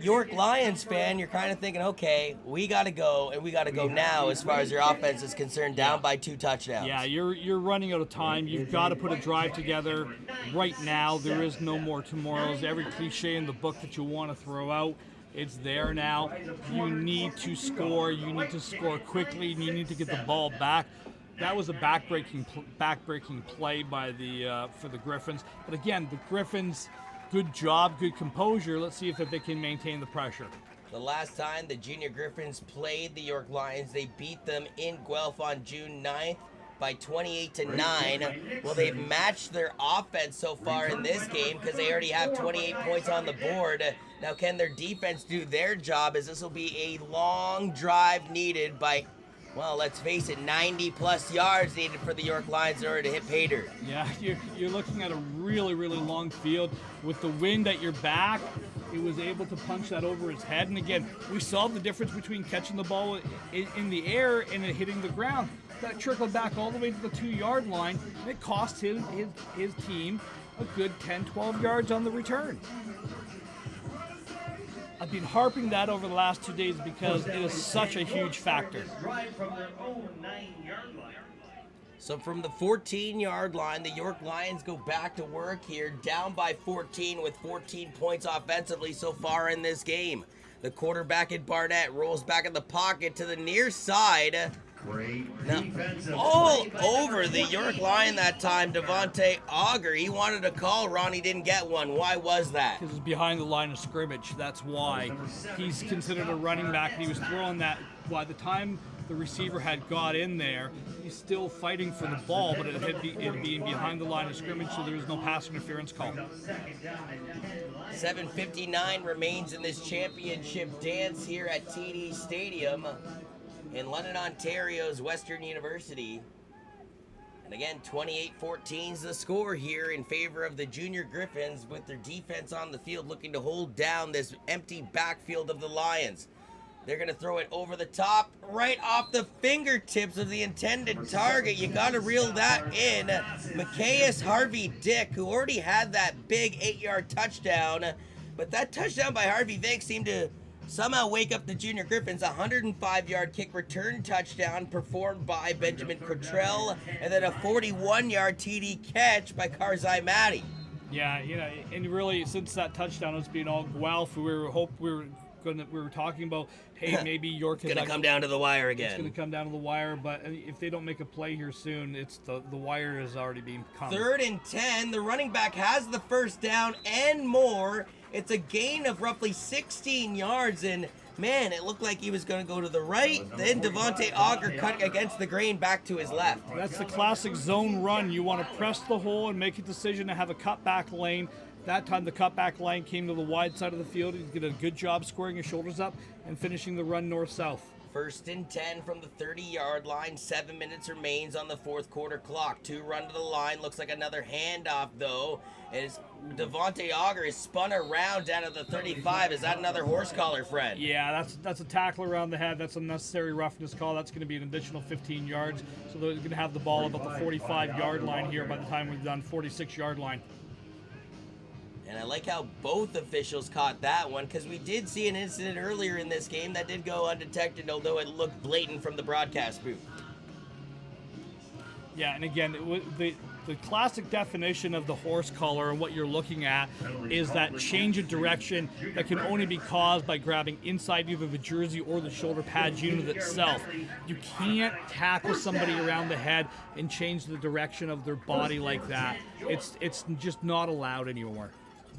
York Lions fan, you're kind of thinking, okay, we got to go, and we got to go now as far as your offense is concerned, down by 2 touchdowns. Yeah, you're running out of time. You've got to put a drive together right now. There is no more tomorrows. Every cliche in the book that you want to throw out, it's there now. You need to score. You need to score quickly, and you need to get the ball back. That was a backbreaking play by the for the Griffins. But again, the Griffins, good job, good composure. Let's see if they can maintain the pressure. The last time the Junior Griffins played the York Lions, they beat them in Guelph on June 9th by 28-9. Well, they've matched their offense so far in this game because they already have 28 points on the board. Now, can their defense do their job, as this will be a long drive needed by, well, let's face it, 90-plus yards needed for the York Lions in order to hit pay dirt. Yeah, you're looking at a really, really long field. With the wind at your back, it was able to punch that over his head. And again, we saw the difference between catching the ball in the air and it hitting the ground. That trickled back all the way to the 2-yard line, and it cost his team a good 10, 12 yards on the return. I've been harping that over the last 2 days because it is such a huge factor. So from the 14-yard line, the York Lions go back to work here, down by 14 with 14 points offensively so far in this game. The quarterback at Barnett rolls back in the pocket to the near side. Now, all over the York line that time, Devontae Auger. He wanted a call, Ronnie didn't get one. Why was that? Because it's behind the line of scrimmage. That's why. He's considered a running back, and he was throwing that. By the time the receiver had got in there, he's still fighting for the ball, but it had been behind the line of scrimmage, so there was no pass interference call. 7:59 remains in this championship dance here at TD Stadium in London, Ontario's Western University. And again, 28-14 is the score here in favor of the Junior Griffins, with their defense on the field looking to hold down this empty backfield of the Lions. They're going to throw it over the top, right off the fingertips of the intended target. You got to reel that in. Micaeus Harvey Dick, who already had that big 8-yard touchdown, but that touchdown by Harvey Dick seemed to somehow wake up the Junior Griffins. 105-yard kick return touchdown performed by Benjamin Cottrell, and then a 41-yard TD catch by Karzai Matty. Yeah, and really, since that touchdown has been all Guelph, we were talking about, hey, maybe York is going to come down to the wire again. It's going to come down to the wire, but if they don't make a play here soon, it's the wire has already been coming. 3rd and 10. The running back has the first down and more. It's a gain of roughly 16 yards, and man, it looked like he was going to go to the right. Then Devontae Auger cut against the grain back to his left. That's the classic zone run. You want to press the hole and make a decision to have a cutback lane. That time the cutback lane came to the wide side of the field. He did a good job squaring his shoulders up and finishing the run north-south. 1st and 10 from the 30-yard line. 7 minutes remains on the 4th quarter clock. 2 run to the line. Looks like another handoff, though. As Devontae Auger is spun around down at the 35. Is that another horse collar, Fred? Yeah, that's a tackle around the head. That's a necessary roughness call. That's going to be an additional 15 yards. So they're going to have the ball about the 45-yard line here by the time we've done 46-yard line. And I like how both officials caught that one, because we did see an incident earlier in this game that did go undetected, although it looked blatant from the broadcast booth. Yeah, and again, the classic definition of the horse collar and what you're looking at is that change of direction that can only be caused by grabbing inside either the jersey or the shoulder pads unit itself. You can't tackle somebody around the head and change the direction of their body like that. It's just not allowed anymore.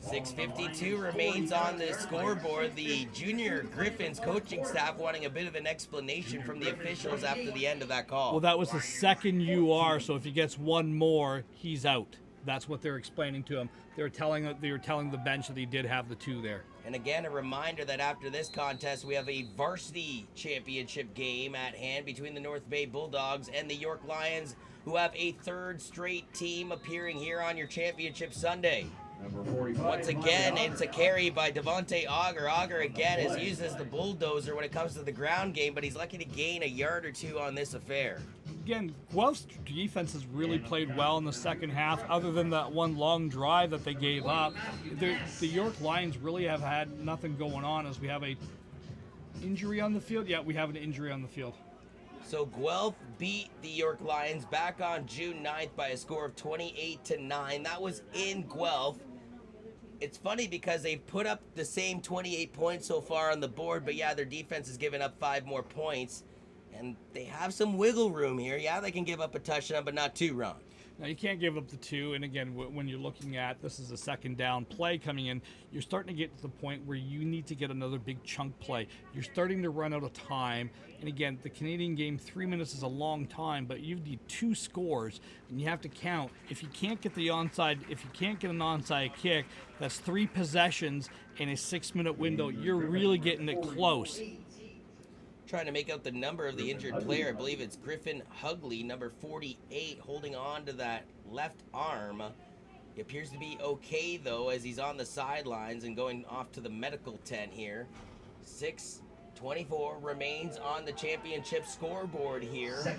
6:52 remains on the scoreboard. The Junior Griffins coaching staff wanting a bit of an explanation from the officials after the end of that call. Well, that was the second UR, so if he gets one more, he's out. That's what they're explaining to him. They were telling the bench that he did have the 2 there. And again, a reminder that after this contest, we have a varsity championship game at hand between the North Bay Bulldogs and the York Lions, who have a 3rd straight team appearing here on your championship Sunday. Once again, it's a carry by Devontae Auger. Auger, again, is used as the bulldozer when it comes to the ground game, but he's lucky to gain a yard or 2 on this affair. Again, Guelph's defense has really played well in the second half, other than that one long drive that they gave up. The York Lions really have had nothing going on, as we have a injury on the field. Yeah, we have an injury on the field. So Guelph beat the York Lions back on June 9th by a score of 28-9. That was in Guelph. It's funny because they've put up the same 28 points so far on the board, but yeah, their defense has given up 5 more points. And they have some wiggle room here. Yeah, they can give up a touchdown, but not two, Ron. Now, you can't give up the 2, and again, when you're looking at this is a second down play coming in, you're starting to get to the point where you need to get another big chunk play. You're starting to run out of time, and again, the Canadian game, 3 minutes is a long time, but you need 2 scores, and you have to count. If you can't get an onside kick, that's 3 possessions in a 6-minute window. You're really getting it close. Trying to make out the number of the injured player. I believe it's Griffin Hugley, number 48, holding on to that left arm. He appears to be okay, though, as he's on the sidelines and going off to the medical tent here. 6:24 remains on the championship scoreboard here.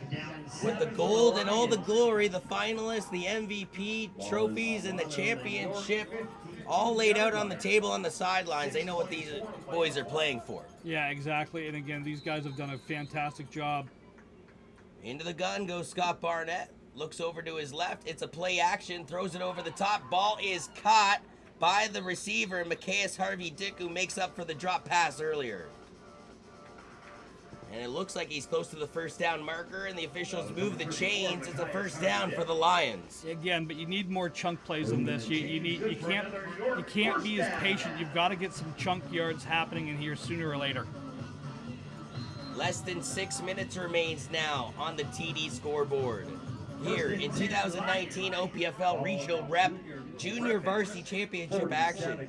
With the gold and all the glory, the finalists, the MVP trophies, and the championship all laid out on the table on the sidelines. They know what these boys are playing for. Yeah, exactly. And again, these guys have done a fantastic job. Into the gun goes Scott Barnett. Looks over to his left. It's a play action. Throws it over the top. Ball is caught by the receiver, Macias Harvey-Dick, who makes up for the drop pass earlier. And it looks like he's close to the first down marker, and the officials move the chains. It's a first down for the Lions. Again, but you need more chunk plays than this. You can't be as patient. You've got to get some chunk yards happening in here sooner or later. Less than 6 minutes remains now on the TD scoreboard. Here in 2019 OPFL Regional Rep Junior Varsity Championship action.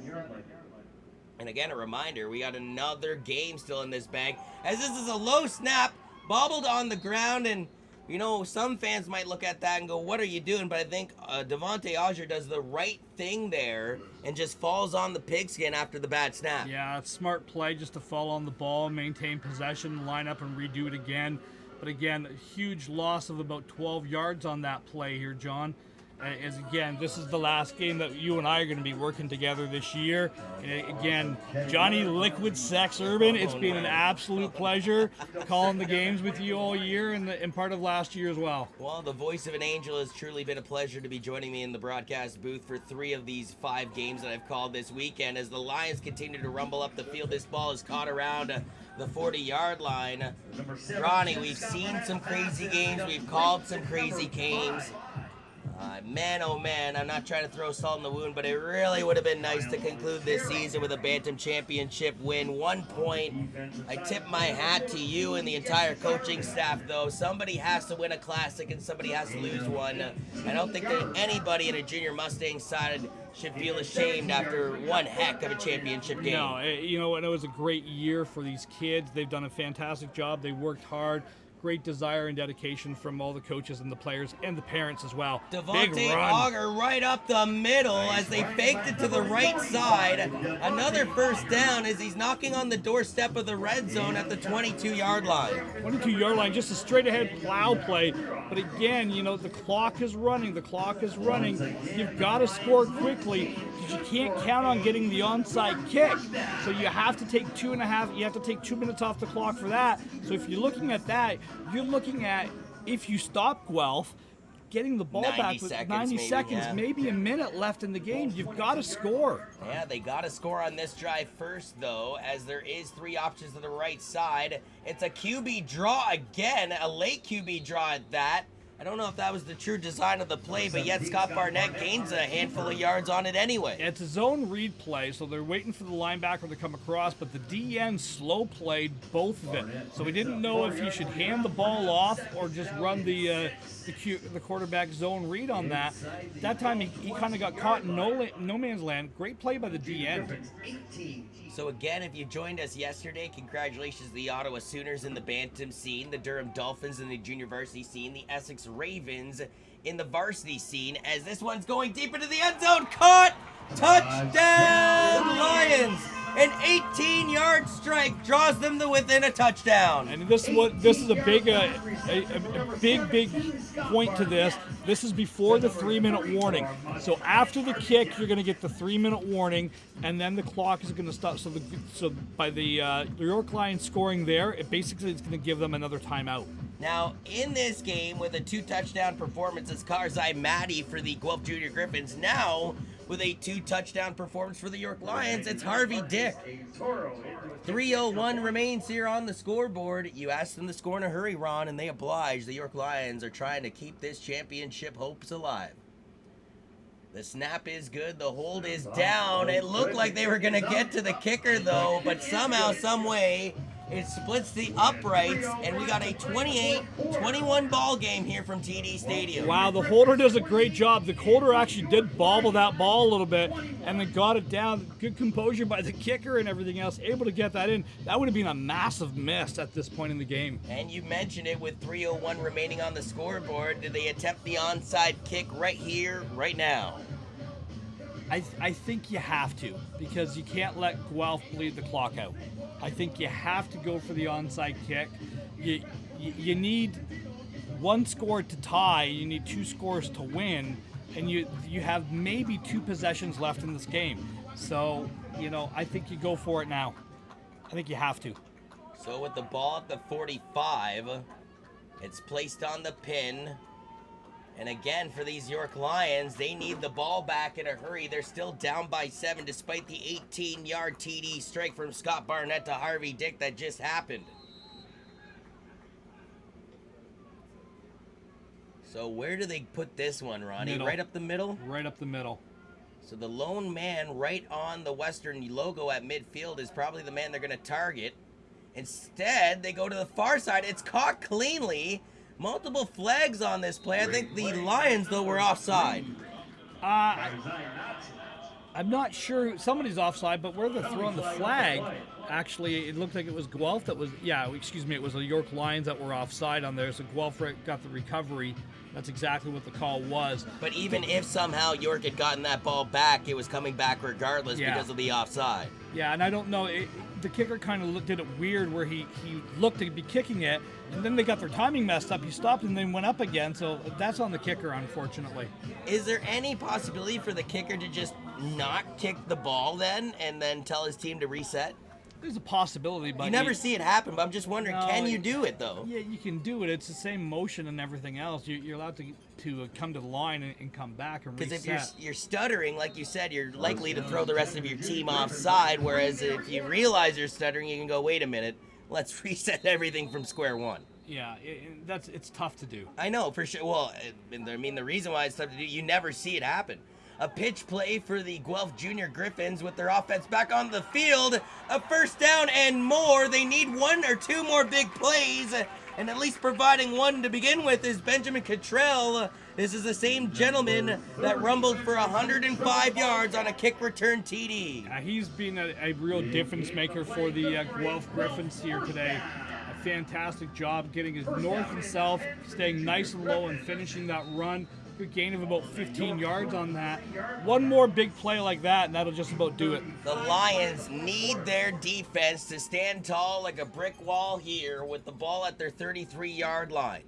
And again, a reminder, we got another game still in this bag, as this is a low snap, bobbled on the ground, and, you know, some fans might look at that and go, what are you doing? But I think Devontae Auger does the right thing there and just falls on the pigskin after the bad snap. Yeah, it's smart play just to fall on the ball, maintain possession, line up and redo it again. But again, a huge loss of about 12 yards on that play here, John. As again, this is the last game that you and I are going to be working together this year. And again, Johnny Liquid Sex Urban, it's been an absolute pleasure calling the games with you all year and part of last year as well. Well, the voice of an angel has truly been a pleasure to be joining me in the broadcast booth for 3 of these 5 games that I've called this weekend. As the Lions continue to rumble up the field, this ball is caught around the 40-yard line. Ronnie, we've seen some crazy games. We've called some crazy games. Man, oh man, I'm not trying to throw salt in the wound, but it really would have been nice to conclude this season with a Bantam Championship win. 1 point. I tip my hat to you and the entire coaching staff, though. Somebody has to win a classic and somebody has to lose one. I don't think that anybody in a junior Mustang side should feel ashamed after one heck of a championship game. No, you know, and it was a great year for these kids. They've done a fantastic job. They worked hard. Great desire and dedication from all the coaches and the players and the parents as well. Devontae Auger right up the middle as they faked it to the right side. Another first down as he's knocking on the doorstep of the red zone at the 22-yard line. 22-yard line, just a straight-ahead plow play. But again, you know, the clock is running. The clock is running. You've got to score quickly because you can't count on getting the onside kick. So you have to take 2.5. You have to take 2 minutes off the clock for that. So if you're looking at that, you're looking at, if you stop Guelph, getting the ball back with 90 seconds, maybe a minute left in the game. You've got to score. Yeah, they got to score on this drive first, though, as there is 3 options to the right side. It's a QB draw again, a late QB draw at that. I don't know if that was the true design of the play, but yet Scott Barnett gains a handful of yards on it anyway. It's a zone read play, so they're waiting for the linebacker to come across, but the DN slow played both of it. So he didn't know if he should hand the ball off or just run the quarterback zone read on that. That time he kind of got caught in no man's land. Great play by the DN. So again, if you joined us yesterday, congratulations to the Ottawa Sooners in the Bantam scene, the Durham Dolphins in the junior varsity scene, the Essex Ravens in the varsity scene, as this one's going deep into the end zone. Caught! Touchdown Lions! An 18-yard strike draws them to within a touchdown. And this is a big point to this. This is before the 3-minute warning. So after the kick, you're going to get the 3-minute warning, and then the clock is going to stop. So by the York Lions scoring there, it basically is going to give them another timeout. Now, in this game, with a 2-touchdown performance as Karzai Matty for the Guelph Junior Griffins, now with a 2-touchdown performance for the York Lions. It's Harvey Dick. 3:01 remains here on the scoreboard. You asked them to score in a hurry, Ron, and they oblige. The York Lions are trying to keep this championship hopes alive. The snap is good. The hold is down. It looked like they were going to get to the kicker, though, but somehow, some way, it splits the uprights, and we got a 28-21 ball game here from TD Stadium. Wow, the holder does a great job. The holder actually did bobble that ball a little bit and then got it down. Good composure by the kicker and everything else, able to get that in. That would have been a massive miss at this point in the game. And you mentioned it with 3:01 remaining on the scoreboard. Did they attempt the onside kick right here, right now? I think you have to, because you can't let Guelph bleed the clock out. I think you have to go for the onside kick. You need one score to tie, you need 2 scores to win, and you have maybe 2 possessions left in this game. So, I think you go for it now. I think you have to. So with the ball at the 45, it's placed on the pin. And again, for these York Lions, they need the ball back in a hurry. They're still down by 7 despite the 18-yard TD strike from Scott Barnett to Harvey Dick that just happened. So where do they put this one, Ronnie? Middle. Right up the middle? Right up the middle. So the lone man right on the Western logo at midfield is probably the man they're going to target. Instead, they go to the far side. It's caught cleanly. Multiple flags on this play. I think the Lions, though, were offside. I'm not sure. Somebody's offside, but where they're throwing the flag, actually, it looked like it was Guelph that was, it was the York Lions that were offside on there. So Guelph got the recovery. That's exactly what the call was. But even if somehow York had gotten that ball back, it was coming back regardless because of the offside. Yeah, and I don't know. The kicker kind of did it weird where he looked to be kicking it, and then they got their timing messed up. He stopped and then went up again, so that's on the kicker, unfortunately. Is there any possibility for the kicker to just not kick the ball then and then tell his team to reset? There's a possibility, but you never see it happen, but I'm just wondering, can you do it, though? Yeah, you can do it. It's the same motion and everything else. You're allowed to come to the line and come back and reset. Because if you're stuttering, like you said, you're likely to throw the rest of your team offside, whereas if you realize you're stuttering, you can go, wait a minute, let's reset everything from square one. Yeah, it's tough to do. I know, for sure. Well, I mean, the reason why it's tough to do, you never see it happen. A pitch play for the Guelph Junior Griffins with their offense back on the field. A first down and more. They need 1 or 2 more big plays, and at least providing one to begin with is Benjamin Cottrell. This is the same gentleman that rumbled for 105 yards on a kick return TD. He's been a real difference maker for the Guelph Griffins here today. A fantastic job getting it north and south, staying nice and low and finishing that run. Good gain of about 15 yards on that. One more big play like that, and that'll just about do it. The Lions need their defense to stand tall like a brick wall here with the ball at their 33-yard line.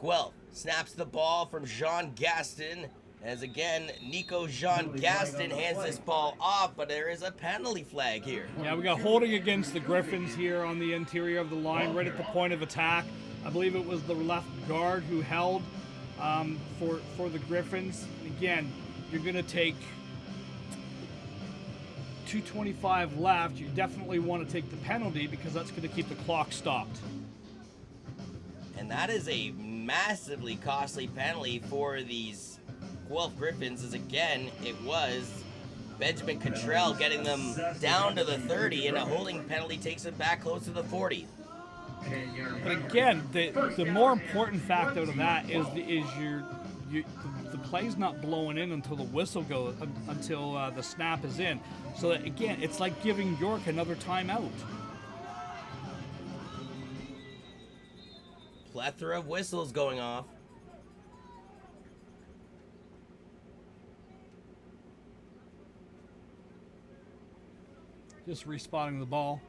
Guelph snaps the ball from Jean Gaston, as again, Nico Jean Gaston hands this ball off, but there is a penalty flag here. Yeah, we got holding against the Griffins here on the interior of the line, right at the point of attack. I believe it was the left guard who held for the Griffins. Again, you're going to take 2:25 left. You definitely want to take the penalty because that's going to keep the clock stopped. And that is a massively costly penalty for these Guelph Griffins, as again, it was Benjamin Cottrell getting them down to the 30, and a holding penalty takes it back close to the 40. But again, the more important fact out of that is the play's not blowing in until the whistle goes, until the snap is in. So that, again, it's like giving York another timeout. Plethora of whistles going off. Just respotting the ball.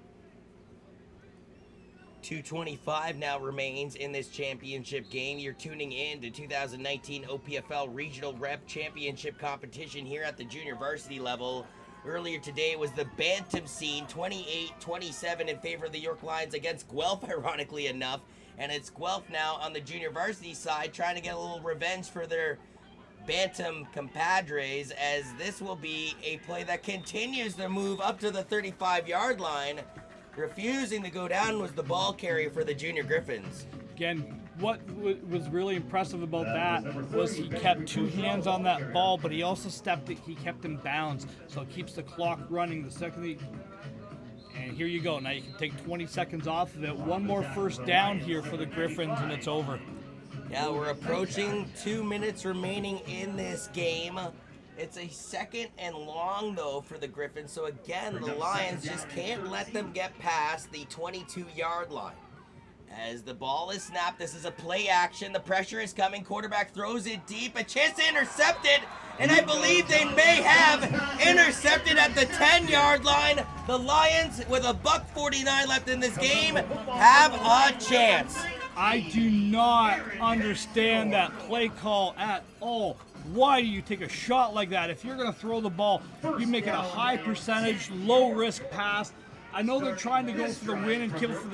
2:25 now remains in this championship game. You're tuning in to 2019 OPFL Regional Rep Championship competition here at the junior varsity level. Earlier today was the Bantam scene, 28-27 in favor of the York Lions against Guelph, ironically enough. And it's Guelph now on the junior varsity side trying to get a little revenge for their Bantam compadres, as this will be a play that continues to move up to the 35-yard line. Refusing to go down was the ball carrier for the Junior Griffins. Again, what was really impressive about that was he kept two hands on that ball, but he also he kept in bounds, so it keeps the clock running. The second and here you go. Now you can take 20 seconds off of it. One more first down here for the Griffins, and it's over. Yeah, we're approaching 2 minutes remaining in this game. It's a 2nd and long, though, for the Griffins. So, again, the Lions just can't let them get past the 22-yard line. As the ball is snapped, this is a play action. The pressure is coming. Quarterback throws it deep. A chance to intercept it. And I believe they may have intercepted at the 10-yard line. The Lions, with a $1:49 left in this game, have a chance. I do not understand that play call at all. Why do you take a shot like that? If you're going to throw the ball, you make it a high percentage, low risk pass. I know they're trying to go for the win and kill for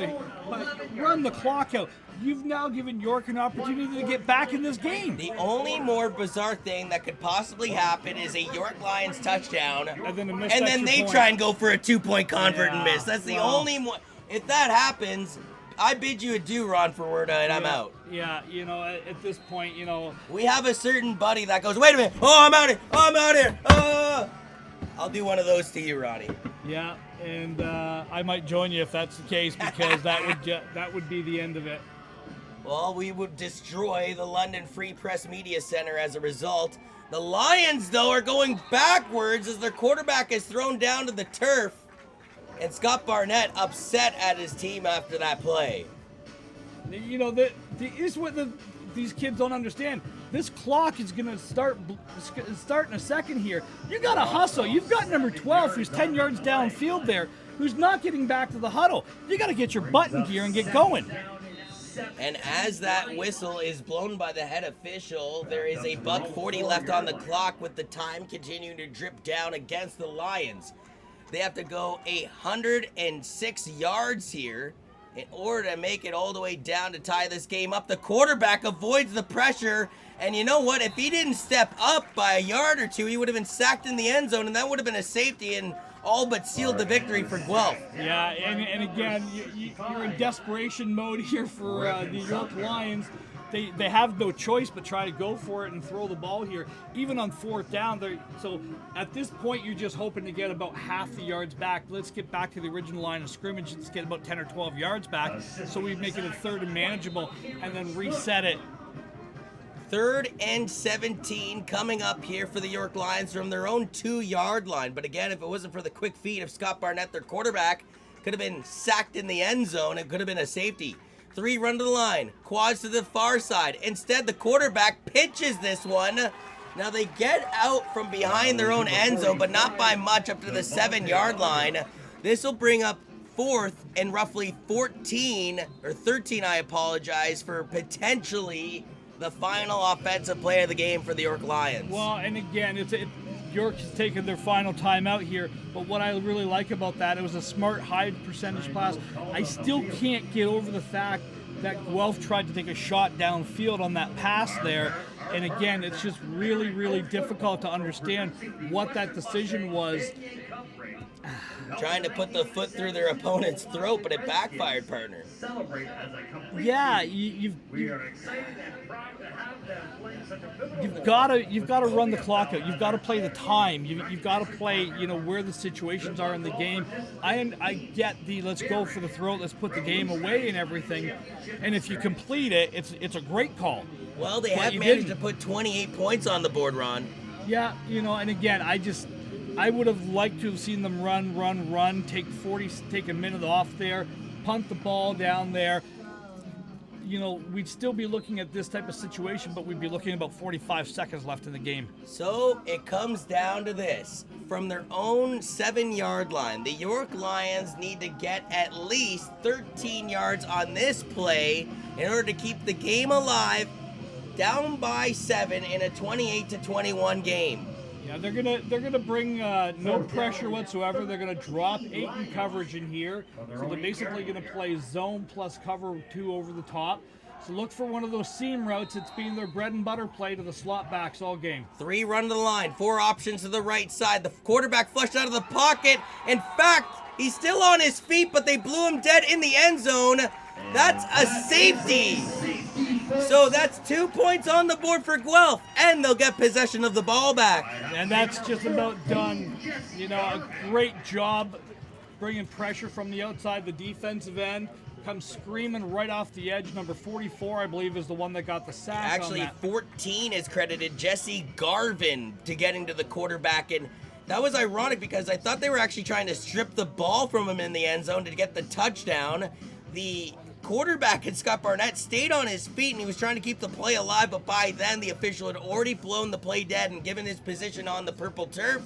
but run the clock out. You've now given York an opportunity to get back in this game. The only more bizarre thing that could possibly happen is a York Lions touchdown, and then they try and go for a 2-point convert and miss. That's the only one. If that happens, I bid you adieu, Ron Ferwerda, and I'm out. Yeah, at this point, we have a certain buddy that goes, wait a minute, I'm out here. I'll do one of those to you, Ronnie. Yeah, and I might join you if that's the case, because that would be the end of it. Well, we would destroy the London Free Press Media Center as a result. The Lions, though, are going backwards as their quarterback is thrown down to the turf. And Scott Barnett upset at his team after that play. Is what these kids don't understand. This clock is going to start in a second here. You got to hustle. You've got number 12, who's 10 yards downfield there, who's not getting back to the huddle. You got to get your butt in gear and get going. And as that whistle is blown by the head official, there is a $1:40 left on the clock with the time continuing to drip down against the Lions. They have to go 106 yards here in order to make it all the way down to tie this game up. The quarterback avoids the pressure, and you know what? If he didn't step up by a yard or two, he would have been sacked in the end zone, and that would have been a safety and all but sealed the victory for Guelph. Yeah, and again, you're in desperation mode here for the York Lions. They have no choice but try to go for it and throw the ball here, even on 4th down. So at this point, you're just hoping to get about half the yards back. Let's get back to the original line of scrimmage. Let's get about 10 or 12 yards back, so we make it a 3rd and manageable, and then reset it. 3rd and 17 coming up here for the York Lions from their own 2-yard line. But again, if it wasn't for the quick feet of Scott Barnett, their quarterback could have been sacked in the end zone. It could have been a safety. 3 run to the line, quads to the far side. Instead, the quarterback pitches this one. Now they get out from behind their own end zone, but not by much, up to the 7-yard line. This will bring up 4th and roughly 14, or 13, I apologize, for potentially the final offensive play of the game for the York Lions. Well, and again, York has taken their final timeout here, but what I really like about that, it was a smart high percentage pass. I still can't get over the fact that Guelph tried to take a shot downfield on that pass there, and again, it's just really, really difficult to understand what that decision was. Trying to put the foot through their opponent's throat, but it backfired, partner. Yeah, you've got to run the clock out. You've got to play the time. You've got to play, where the situations are in the game. I get the let's go for the throat, let's put the game away and everything. And if you complete it, it's a great call. Well, they have managed to put 28 points on the board, Ron. Yeah, and again, I would have liked to have seen them run, take a minute off there, punt the ball down there. We'd still be looking at this type of situation, but we'd be looking at about 45 seconds left in the game. So it comes down to this. From their own 7-yard line, the York Lions need to get at least 13 yards on this play in order to keep the game alive, down by 7 in a 28-21 game. Yeah, they're gonna bring no pressure whatsoever. They're gonna drop 8 in coverage in here. So they're basically gonna play zone plus cover 2 over the top. So look for one of those seam routes. It's been their bread and butter play to the slot backs all game. 3 run to the line, 4 options to the right side. The quarterback flushed out of the pocket. In fact, he's still on his feet, but they blew him dead in the end zone. That's a safety. So that's 2 points on the board for Guelph, and they'll get possession of the ball back. And that's just about done. You know, a great job bringing pressure from the outside, the defensive end. Comes screaming right off the edge. Number 44, I believe, is the one that got the sack. Actually, on that. 14 is credited Jesse Garvin to getting to the quarterback, and that was ironic because I thought they were actually trying to strip the ball from him in the end zone to get the touchdown. The quarterback and Scott Barnett stayed on his feet, and he was trying to keep the play alive, but by then the official had already blown the play dead and given his position on the purple turf.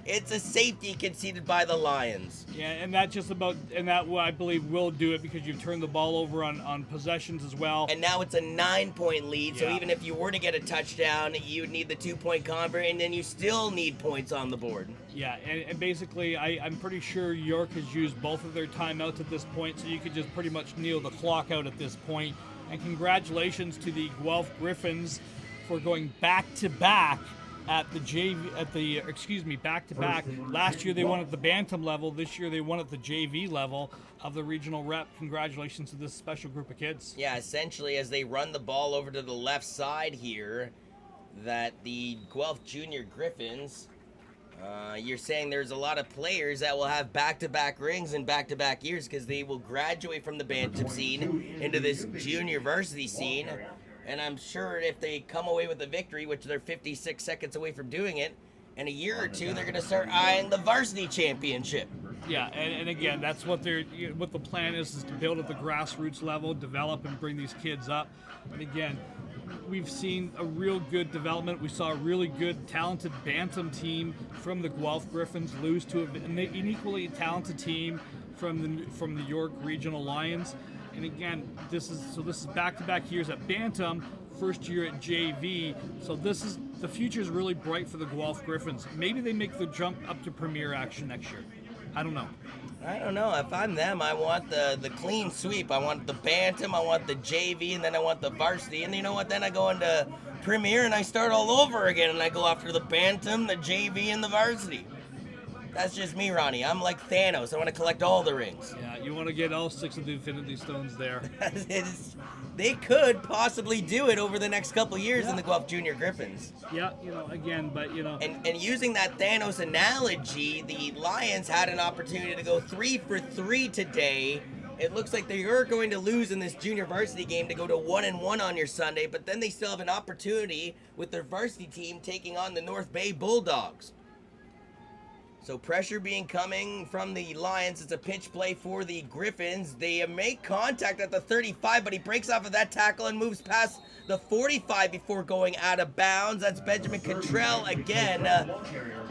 It's a safety conceded by the Lions. Yeah, and that just about, and that I believe will do it because you've turned the ball over on possessions as well. And now it's a 9-point lead, so Yeah. even if you were to get a touchdown, you would need the 2-point convert, and then you still need points on the board. Yeah, and basically, I'm pretty sure York has used both of their timeouts at this point, so you could just pretty much kneel the clock out at this point. And congratulations to the Guelph Griffins for going back-to-back at the back-to-back. Last year they won at the Bantam level. This year they won at the JV level of the regional rep. Congratulations to this special group of kids. Yeah, essentially as they run the ball over to the left side here, that the Guelph Junior Griffins, you're saying there's a lot of players that will have back-to-back rings in back-to-back years because they will graduate from the Bantam scene into this junior varsity scene. And I'm sure if they come away with a victory, which they're 56 seconds away from doing it, in a year or two, they're going to start eyeing the varsity championship. Yeah, and again, that's what what the plan is to build at the grassroots level, develop and bring these kids up. And again, we've seen a real good development. We saw a really good, talented Bantam team from the Guelph Griffins lose to an equally talented team from the York Regional Lions. And again, this is back-to-back years at Bantam, first year at JV. So the future is really bright for the Guelph Griffins. Maybe they make the jump up to Premier action next year. I don't know. I don't know. If I'm them, I want the clean sweep. I want the Bantam, I want the JV, and then I want the varsity. And you know what? Then I go into Premier and I start all over again, and I go after the Bantam, the JV, and the varsity. That's just me, Ronnie. I'm like Thanos. I want to collect all the rings. Yeah, you want to get all 6 of the Infinity Stones there. They could possibly do it over the next couple years in the Guelph Junior Griffins. Yeah, again, but And using that Thanos analogy, the Lions had an opportunity to go 3 for 3 today. It looks like they are going to lose in this junior varsity game to go to 1-1 on your Sunday, but then they still have an opportunity with their varsity team taking on the North Bay Bulldogs. So pressure being coming from the Lions. It's a pitch play for the Griffins. They make contact at the 35, but he breaks off of that tackle and moves past the 45 before going out of bounds. That's Benjamin Cottrell again,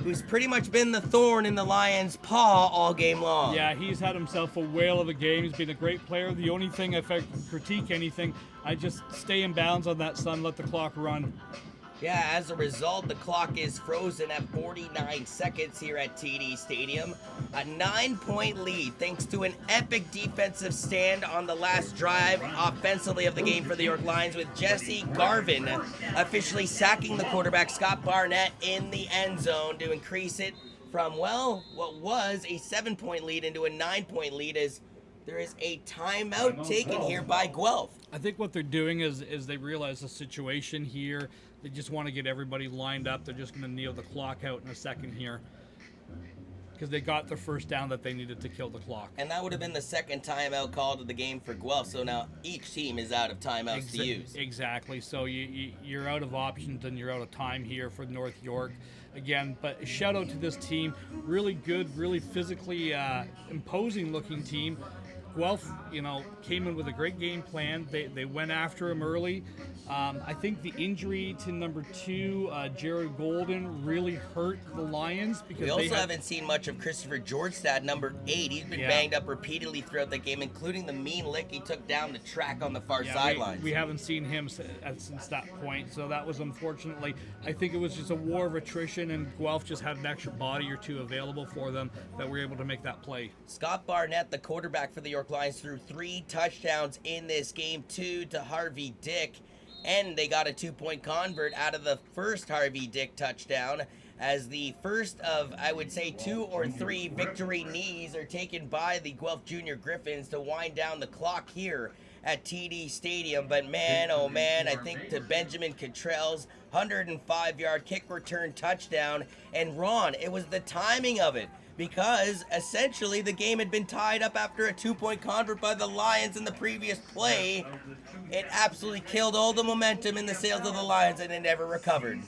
who's pretty much been the thorn in the Lions' paw all game long. yeah, he's had himself a whale of a game. He's been a great player. The only thing, if I critique anything, I just stay in bounds on that, son. Let the clock run. Yeah, as a result, the clock is frozen at 49 seconds here at TD Stadium. A 9-point lead thanks to an epic defensive stand on the last drive offensively of the game for the York Lions, with Jesse Garvin officially sacking the quarterback Scott Barnett in the end zone to increase it from, well, what was a 7-point lead into a 9-point lead, as there is a timeout taken here by Guelph. I think what they're doing is they realize the situation here. They just want to get everybody lined up. They're just going to kneel the clock out in a second here because they got the first down that they needed to kill the clock. And that would have been the second timeout called of the game for Guelph, so now each team is out of timeouts to use. Exactly. So you're out of options and you're out of time here for North York. Again, but a shout out to this team. Really good, really physically imposing looking team. Guelph, came in with a great game plan. They went after him early. I think the injury to number 2, Jared Golden, really hurt the Lions because We also haven't seen much of Christopher Georgestad, number 8. He's been banged up repeatedly throughout the game, including the mean lick he took down the track on the far sidelines. We haven't seen him since that point, so that was unfortunately. I think it was just a war of attrition, and Guelph just had an extra body or two available for them that were able to make that play. Scott Barnett, the quarterback for the York York Lions threw 3 touchdowns in this game, 2 to Harvey Dick, and they got a 2-point convert out of the first Harvey Dick touchdown, as the first of, I would say, 2 or 3 victory knees are taken by the Guelph Junior Griffins to wind down the clock here at TD Stadium. But man, oh man, I think to Benjamin Cottrell's 105-yard kick return touchdown. And Ron, it was the timing of it, because essentially the game had been tied up after a 2-point convert by the Lions in the previous play. It absolutely killed all the momentum in the sails of the Lions, and it never recovered.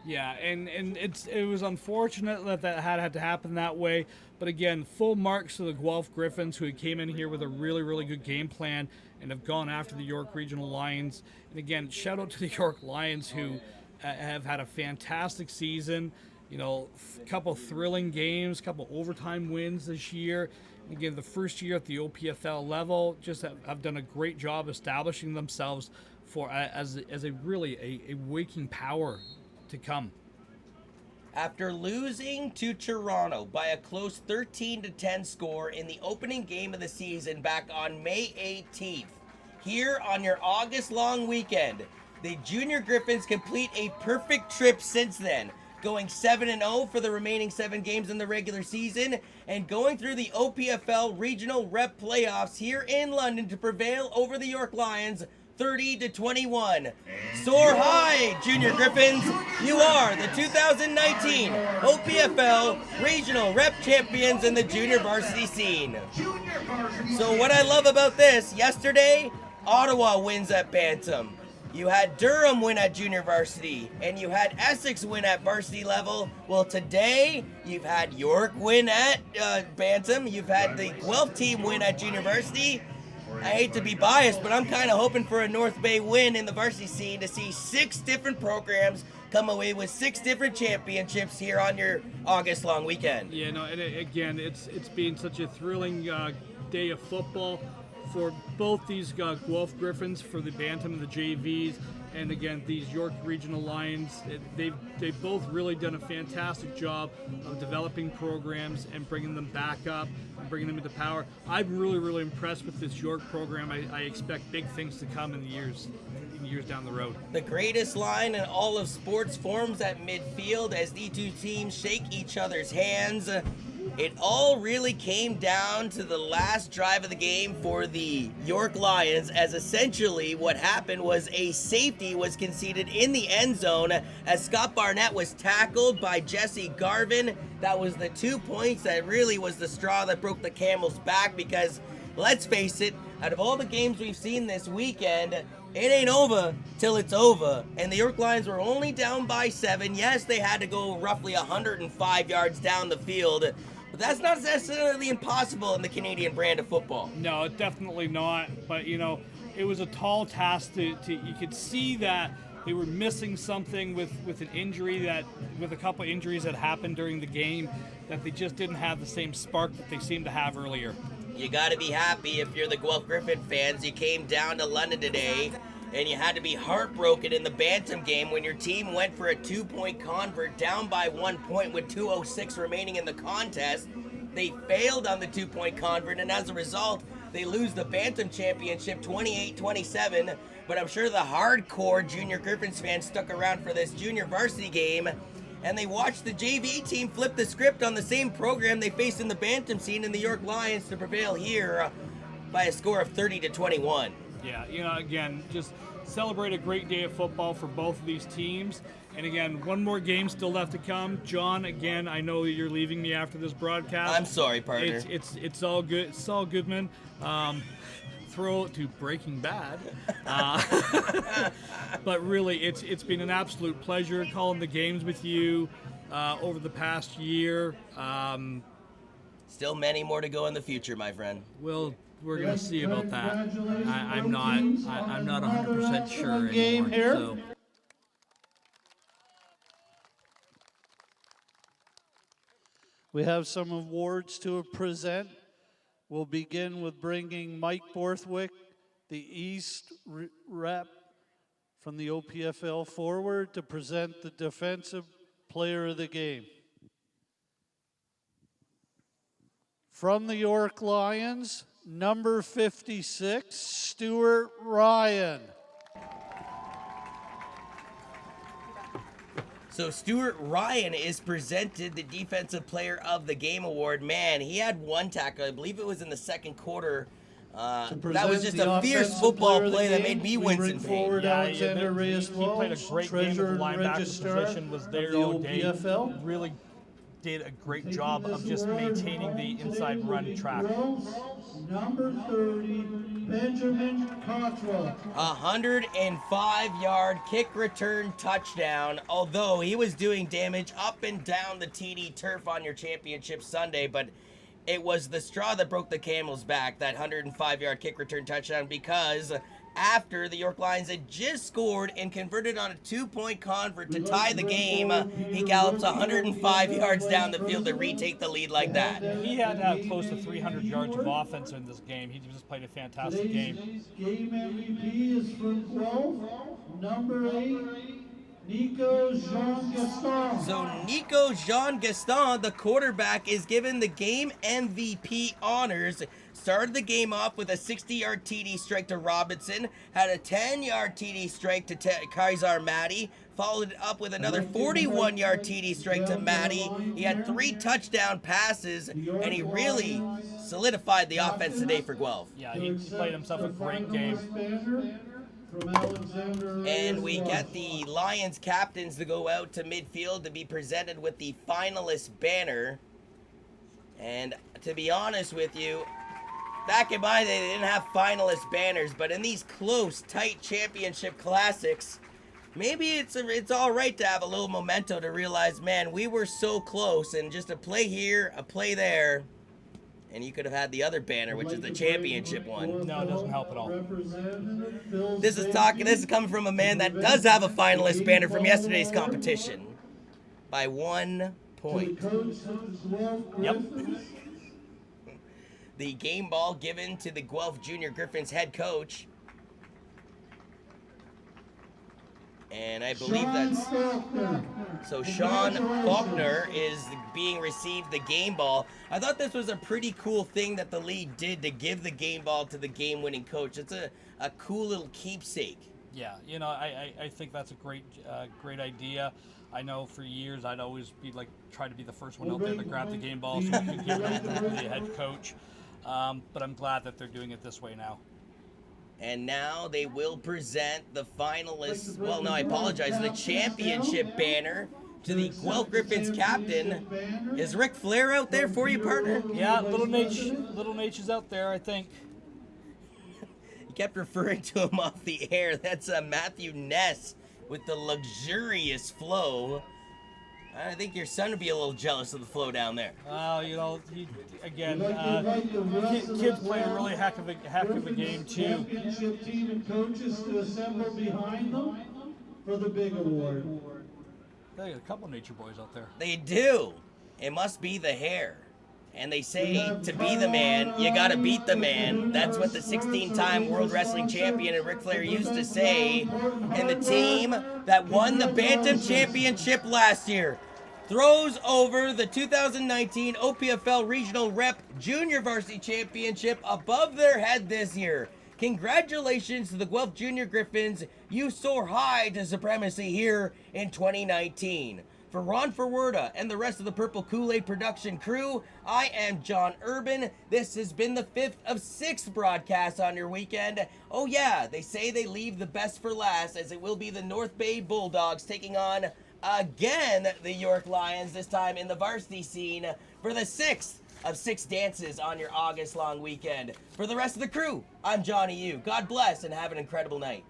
Yeah, and it was unfortunate that had to happen that way. But again, full marks to the Guelph Griffins, who came in here with a really, really good game plan and have gone after the York Regional Lions. And again, shout out to the York Lions, who have had a fantastic season. You know, a couple thrilling games, a couple overtime wins this year. And again, the first year at the OPFL level, just have done a great job establishing themselves for as a really a waking power to come. After losing to Toronto by a close 13-10 score in the opening game of the season back on May 18th, here on your August long weekend, the Junior Griffins complete a perfect trip since then, going 7-0 for the remaining 7 games in the regular season and going through the OPFL Regional Rep Playoffs here in London to prevail over the York Lions 30-21. Soar high, Junior Griffins. You are the 2019 OPFL Regional Rep Champions in the junior varsity scene. So what I love about this, yesterday, Ottawa wins at Bantam. You had Durham win at junior varsity, and you had Essex win at varsity level. Well, today, you've had York win at Bantam. You've had the Guelph team win at junior varsity. I hate to be biased, but I'm kind of hoping for a North Bay win in the varsity scene to see 6 different programs come away with 6 different championships here on your August long weekend. Yeah, no, and again, it's been such a thrilling day of football for both these Guelph Griffins, for the Bantam and the JVs, and again, these York Regional Lions. They've both really done a fantastic job of developing programs and bringing them back up and bringing them into power. I'm really, really impressed with this York program. I expect big things to come in years down the road. The greatest line in all of sports forms at midfield as the 2 teams shake each other's hands. It all really came down to the last drive of the game for the York Lions, as essentially what happened was a safety was conceded in the end zone as Scott Barnett was tackled by Jesse Garvin. That was the 2 points that really was the straw that broke the camel's back, because let's face it, out of all the games we've seen this weekend, it ain't over till it's over. And the York Lions were only down by 7. Yes, they had to go roughly 105 yards down the field, but that's not necessarily impossible in the Canadian brand of football. No, definitely not. But, you know, it was a tall task to you could see that they were missing something with an injury with a couple injuries that happened during the game, that they just didn't have the same spark that they seemed to have earlier. You got to be happy if you're the Guelph Griffin fans. You came down to London today, and you had to be heartbroken in the Bantam game when your team went for a 2-point convert down by 1 point with 2:06 remaining in the contest. They failed on the 2-point convert, and as a result, they lose the Bantam championship 28-27. But I'm sure the hardcore Junior Griffins fans stuck around for this junior varsity game, and they watched the JV team flip the script on the same program they faced in the Bantam scene in the York Lions to prevail here by a score of 30-21. Yeah, you know, again, just celebrate a great day of football for both of these teams. And again, one more game still left to come. John, again, I know you're leaving me after this broadcast. I'm sorry, partner. It's all good. It's all good, man. Throw it to Breaking Bad. But really, it's been an absolute pleasure calling the games with you over the past year. Still many more to go in the future, my friend. We're gonna see about that. I'm not 100% sure Game anymore. here. So. We have some awards to present. We'll begin with bringing Mike Borthwick, the East rep from the OPFL, forward to present the Defensive Player of the Game. From the York Lions, number 56, Stuart Ryan. So Stuart Ryan is presented the Defensive Player of the Game award. Man, he had one tackle. I believe it was in the second quarter. That was just a fierce football play that made me wince in pain. Alexander Reyes he played a great game at the linebacker position, was there all day. OPFL. Really did a great job of just maintaining the inside run track. Number 30, Benjamin Cottrell. 105-yard kick return touchdown, although he was doing damage up and down the TD turf on your championship Sunday, but it was the straw that broke the camel's back, that 105-yard kick return touchdown, because after the York Lions had just scored and converted on a 2-point convert to tie the game, he gallops 105 yards down the field to retake the lead like that. He had to have close to 300 yards of offense in this game. He just played a fantastic game. Today's game MVP is from Guelph, number 8, Nico Jean-Gaston. So Nico Jean-Gaston, the quarterback, is given the game MVP honors. Started the game off with a 60-yard TD strike to Robinson, had a 10-yard TD strike to Kaiser Matty, followed it up with another 41-yard TD strike to Matty. He had 3 touchdown passes, and he really solidified the offense today for Guelph. Yeah, he played himself a great game. And we get the Lions captains to go out to midfield to be presented with the finalist banner. And to be honest with you, back in my day, they didn't have finalist banners, but in these close, tight championship classics, maybe it's all right to have a little memento to realize, man, we were so close, and just a play here, a play there, and you could have had the other banner, which is the championship one. No, it doesn't help at all. This is coming from a man that does have a finalist banner from yesterday's competition by 1 point. Yep. The game ball given to the Guelph Junior Griffins head coach. And I believe that's... So Sean Faulkner is being received the game ball. I thought this was a pretty cool thing that the league did to give the game ball to the game-winning coach. It's a cool little keepsake. Yeah, you know, I think that's a great idea. I know for years I'd always be try to be the first one out there to grab the game ball so we could give it to the head coach. But I'm glad that they're doing it this way now. And now they will present the finalists, well, no, I apologize, the championship banner to the Guelph Griffins captain. Is Ric Flair out there for you, partner? Yeah, Little Nate is out there, I think. You kept referring to him off the air. That's Matthew Ness with the luxurious flow. I think your son would be a little jealous of the flow down there. You know, kids play a really heck of a game too. Championship team and coaches to assemble behind them for the big award. They got a couple of nature boys out there. They do. It must be the hair. And they say to be the man, you gotta beat the man. That's what the 16-time World Wrestling Champion and Ric Flair used to say. And the team that won the Bantam Championship last year throws over the 2019 OPFL Regional Rep Junior Varsity Championship above their head this year. Congratulations to the Guelph Junior Griffins. You soar high to supremacy here in 2019. For Ron Ferwerda and the rest of the Purple Kool-Aid production crew, I am John Urban. This has been the 5th of 6 broadcasts on your weekend. Oh yeah, they say they leave the best for last, as it will be the North Bay Bulldogs taking on, again, the York Lions, this time in the varsity scene, for the 6th of 6 dances on your August-long weekend. For the rest of the crew, I'm Johnny Yu. God bless and have an incredible night.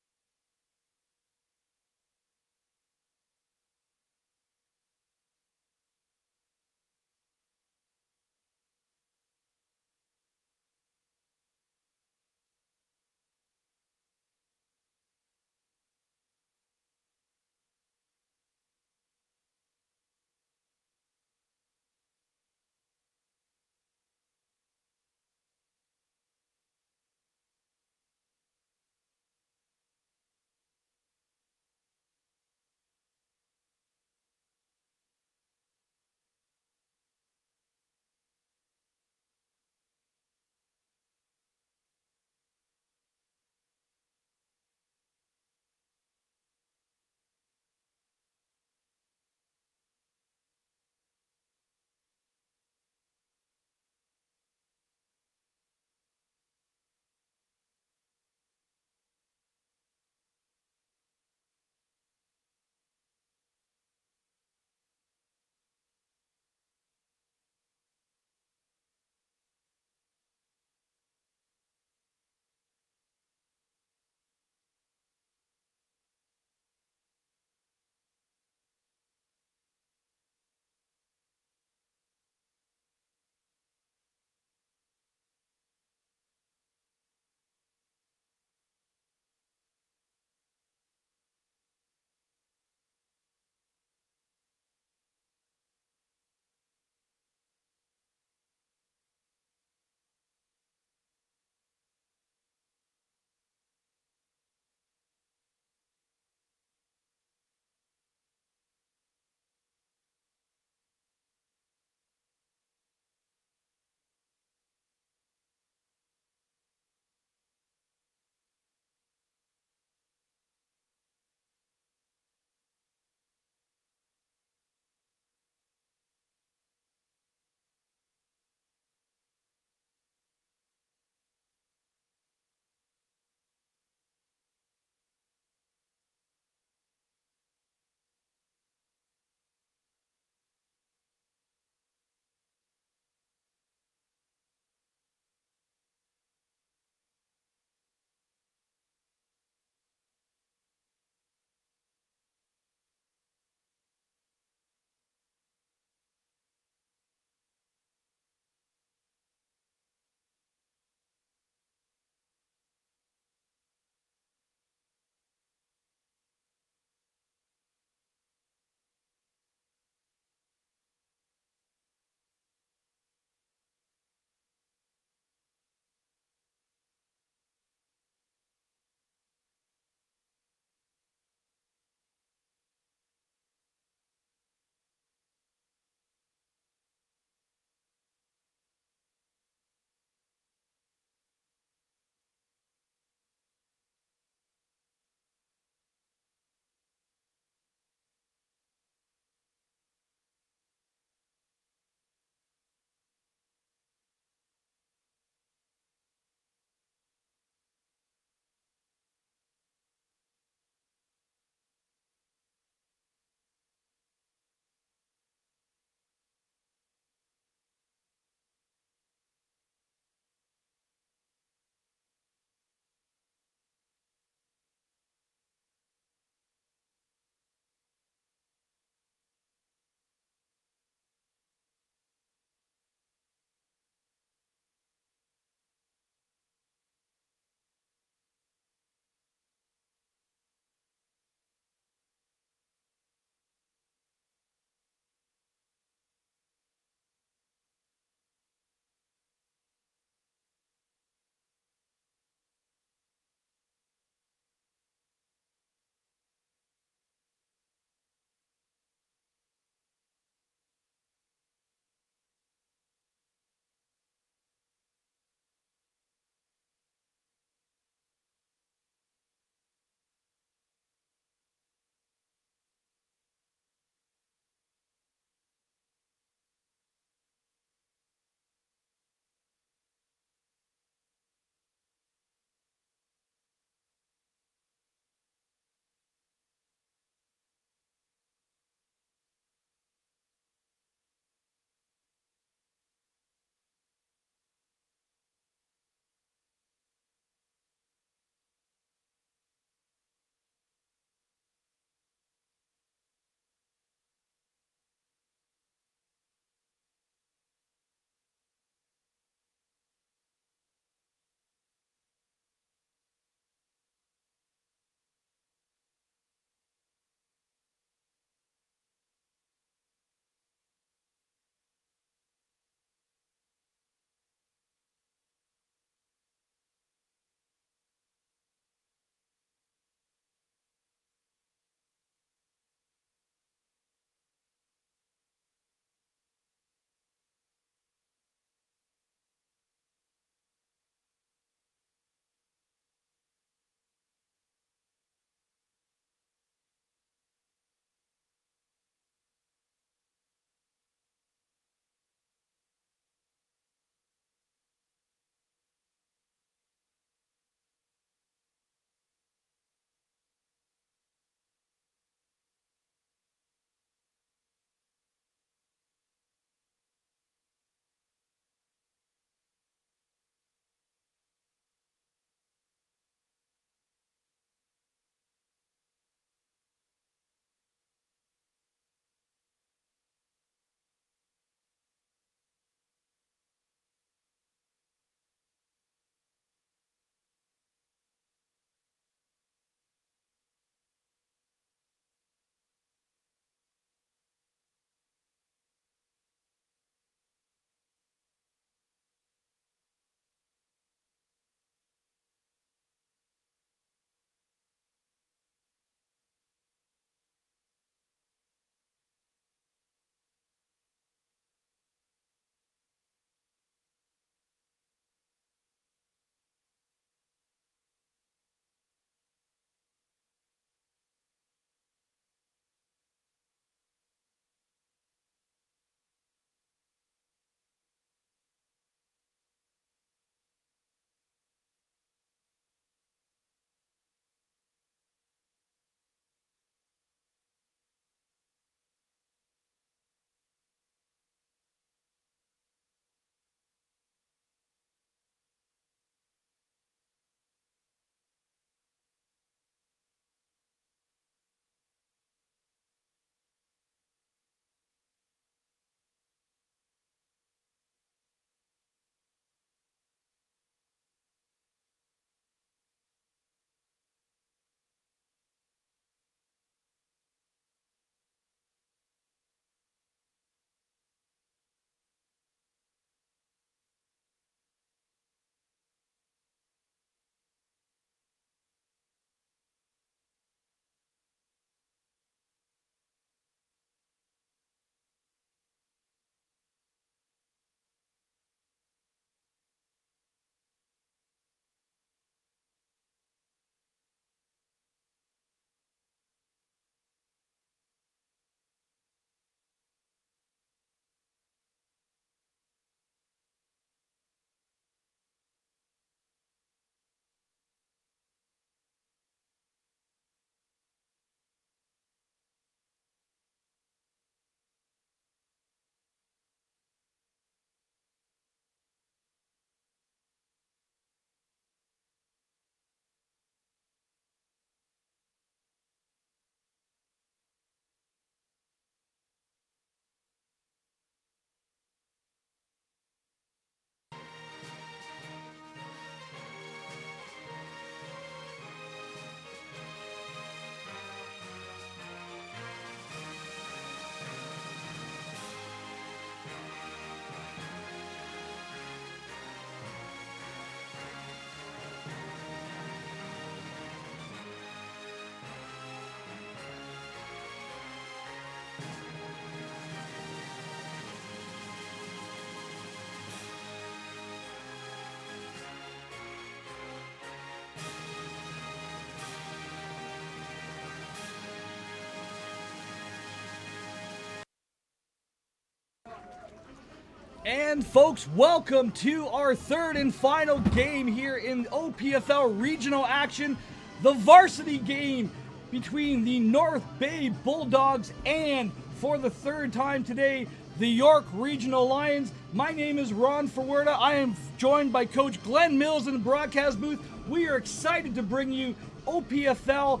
And folks, welcome to our third and final game here in OPFL regional action, the varsity game between the North Bay Bulldogs and, for the third time today, the York Regional Lions. My name is Ron Ferwerda. I am joined by Coach Glenn Mills in the broadcast booth. We are excited to bring you OPFL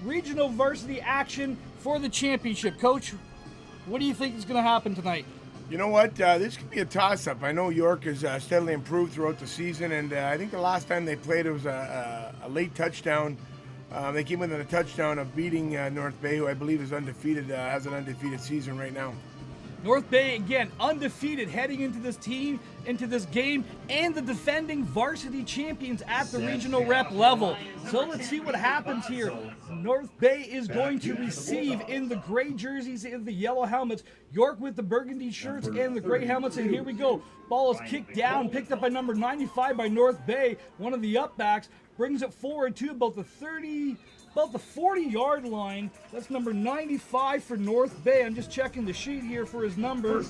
regional varsity action for the championship. Coach, what do you think is going to happen tonight? You know what? This could be a toss-up. I know York has steadily improved throughout the season, and I think the last time they played, it was a late touchdown. They came within a touchdown of beating North Bay, who I believe is undefeated, has an undefeated season right now. North Bay, again, undefeated heading into this game, and the defending varsity champions at the regional rep level. So let's see what happens here. North Bay is going to receive in the gray jerseys and the yellow helmets. York with the burgundy shirts and the gray helmets, and here we go. Ball is kicked down, picked up by number 95 by North Bay, one of the upbacks, brings it forward to about the 40-yard line. That's number 95 for North Bay. I'm just checking the sheet here for his number.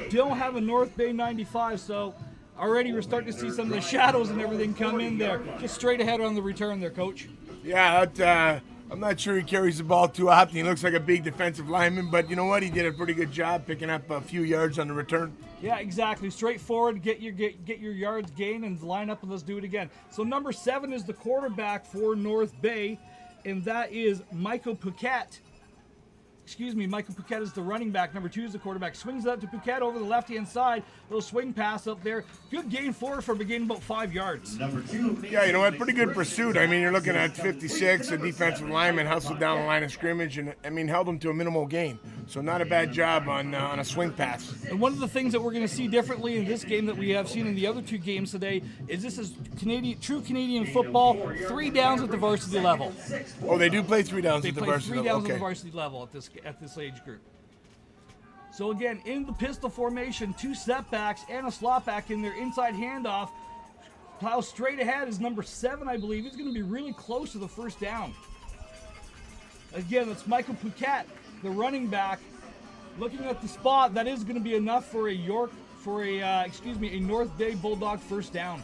Don't have a North Bay 95, so already we're starting to see some of the shadows and everything come in there. Just straight ahead on the return there, Coach. Yeah, I'm not sure he carries the ball too often. He looks like a big defensive lineman, but you know what? He did a pretty good job picking up a few yards on the return. Yeah, exactly. Straightforward, get your yards gained and line up and let's do it again. So number 7 is the quarterback for North Bay, and that is Michael Pouquet. Michael Pouquet is the running back. Number 2 is the quarterback. Swings it up to Pouquet over the left-hand side. Little swing pass up there. Good gain forward for a gain about 5 yards. Yeah, you know what? Pretty good pursuit. I mean, you're looking at 56, a defensive lineman hustled down the line of scrimmage, and held him to a minimal gain. So not a bad job on a swing pass. And one of the things that we're going to see differently in this game that we have seen in the other 2 games today is this is true Canadian football. 3 downs at the varsity level. Oh, they do play 3 downs at the varsity level. They play 3 downs at the varsity level at this age group. So again, in the pistol formation, 2 setbacks and a slot back in their inside handoff. Plow straight ahead is number 7, I believe. He's going to be really close to the first down. Again, that's Michael Pouquet, the running back. Looking at the spot, that is going to be enough for a North Bay Bulldog first down.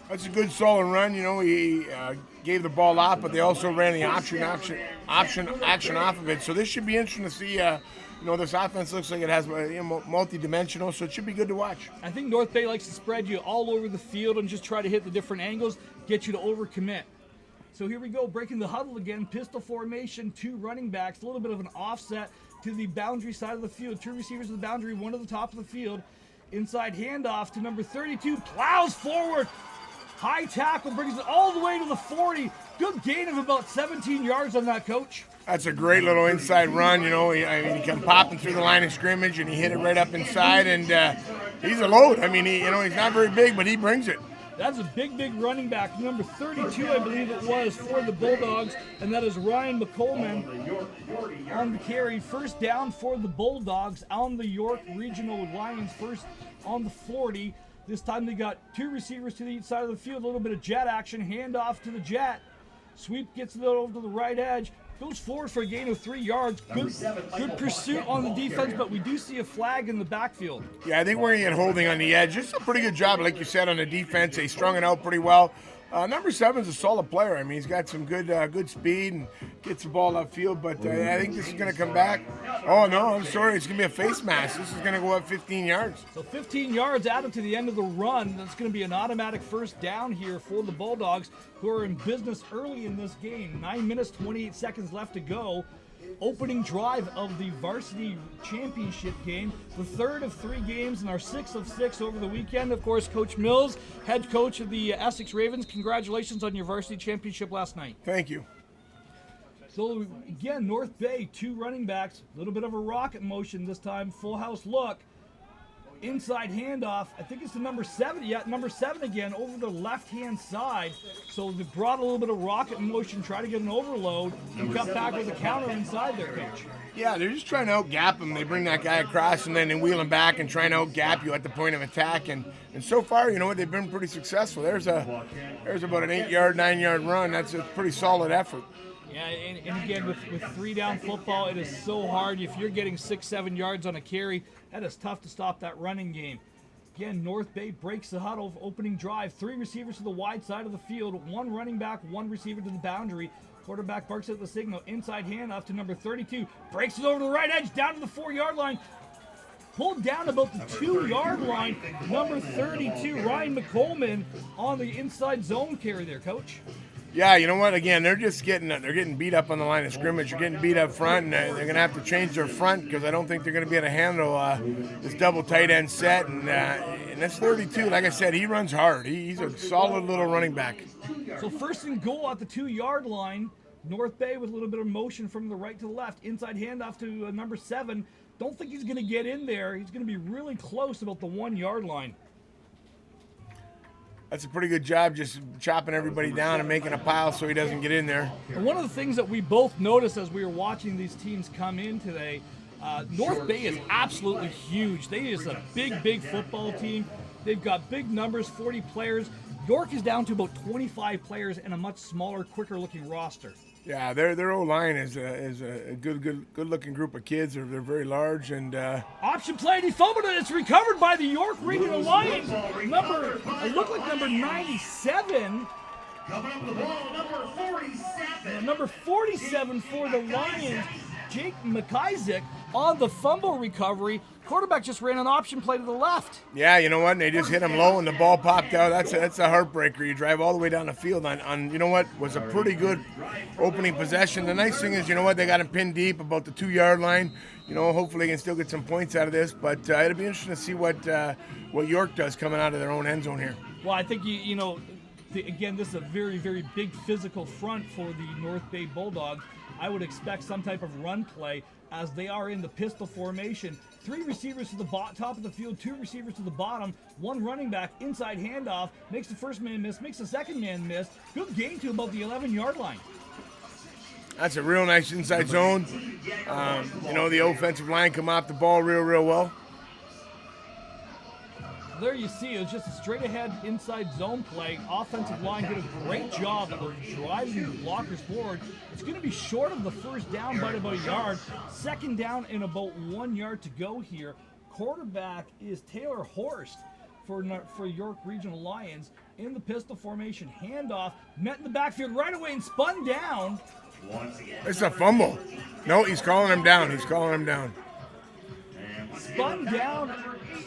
That's a good solid run. You know, he gave the ball off, but they also ran the action off of it. So this should be interesting to see. This offense looks like it has multi-dimensional, so it should be good to watch. I think North Bay likes to spread you all over the field and just try to hit the different angles, get you to overcommit. So here we go, breaking the huddle again, pistol formation, 2 running backs, a little bit of an offset to the boundary side of the field. 2 receivers at the boundary, 1 at the top of the field. Inside handoff to number 32, plows forward. High tackle, brings it all the way to the 40. Good gain of about 17 yards on that, Coach. That's a great little inside run. You know, he came popping through the line of scrimmage, and he hit it right up inside, and he's a load. I mean, he's not very big, but he brings it. That's a big running back. Number 32, I believe it was, for the Bulldogs, and that is Ryan McColeman on the carry. First down for the Bulldogs on the York Regional Lions, first on the 40. This time they got 2 receivers to each side of the field, a little bit of jet action, handoff to the jet. Sweep gets it over to the right edge, goes forward for a gain of 3 yards. Good pursuit on the defense, but we do see a flag in the backfield. Yeah, I think we're going to get holding on the edge. Just a pretty good job, like you said, on the defense. They strung it out pretty well. Number 7 is a solid player. I mean, he's got some good speed and gets the ball upfield, but I think this is going to come back. Oh, no, I'm sorry. It's going to be a face mask. This is going to go up 15 yards. So 15 yards added to the end of the run. That's going to be an automatic first down here for the Bulldogs, who are in business early in this game. 9 minutes, 28 seconds left to go. Opening drive of the varsity championship game, the 3rd of 3 games and our 6th of 6 over the weekend. Of course, Coach Mills, head coach of the Essex Ravens, congratulations on your varsity championship last night. Thank you. So again, North Bay, 2 running backs, a little bit of a rocket motion this time, full house look. Inside handoff, I think it's the number 7. Yeah, number 7 again over the left-hand side. So they brought a little bit of rocket motion, try to get an overload, and cut back with a counter inside there, Coach. Yeah, they're just trying to out-gap him. They bring that guy across, and then they wheel him back and try and out-gap you at the point of attack. And so far, you know what, they've been pretty successful. There's about an 8-yard, 9-yard run. That's a pretty solid effort. Yeah, and again, with 3-down football, it is so hard. If you're getting 6-7 yards on a carry, that is tough to stop that running game. Again, North Bay breaks the huddle, opening drive. 3 receivers to the wide side of the field, 1 running back, 1 receiver to the boundary. Quarterback barks at the signal. Inside handoff to number 32. Breaks it over to the right edge, down to the 4-yard line. Pulled down about the 2-yard line. Number 32, Ryan McColeman, on the inside zone carry there, Coach. Yeah, you know what? Again, they're getting beat up on the line of scrimmage. They're getting beat up front, and they're going to have to change their front because I don't think they're going to be able to handle this double tight end set. And that's 32. Like I said, he runs hard. He's a solid little running back. So 1st and goal at the 2-yard line. North Bay with a little bit of motion from the right to the left. Inside handoff to number 7. Don't think he's going to get in there. He's going to be really close about the 1-yard line. That's a pretty good job, just chopping everybody down and making a pile so he doesn't get in there. And one of the things that we both noticed as we were watching these teams come in today, North Bay is absolutely huge. They is a big football team. They've got big numbers, 40 players. York is down to about 25 players and a much smaller, quicker-looking roster. Yeah, their O-line is a good-looking group of kids. They're very large and. Option play, and he fumbled it. It's recovered by the York Regional Lions. It looked like number 97. Coming up with the ball, number 47. Number 47 for the Lions, Jake McIsaac, on the fumble recovery. Quarterback just ran an option play to the left. Yeah, you know what? And they just hit him low, and the ball popped out. That's a heartbreaker. You drive all the way down the field on you know what, was a pretty good opening possession. The nice thing is, you know what, they got him pinned deep about the 2-yard line. You know, hopefully they can still get some points out of this. But it'll be interesting to see what York does coming out of their own end zone here. Well, I think again, this is a very big physical front for the North Bay Bulldogs. I would expect some type of run play as they are in the pistol formation. 3 receivers to the top of the field, 2 receivers to the bottom, 1 running back, inside handoff, makes the first man miss, makes the second man miss. Good gain to about the 11-yard line. That's a real nice inside zone. You know, the offensive line come off the ball real well. There you see, it was just a straight-ahead inside zone play. Offensive line did a great job of driving the blockers forward. It's going to be short of the first down by about a yard. Second down and about 1 yard to go here. Quarterback is Taylor Horst for York Regional Lions in the pistol formation. Handoff, met in the backfield right away and spun down. It's a fumble. No, he's calling him down. Spun down,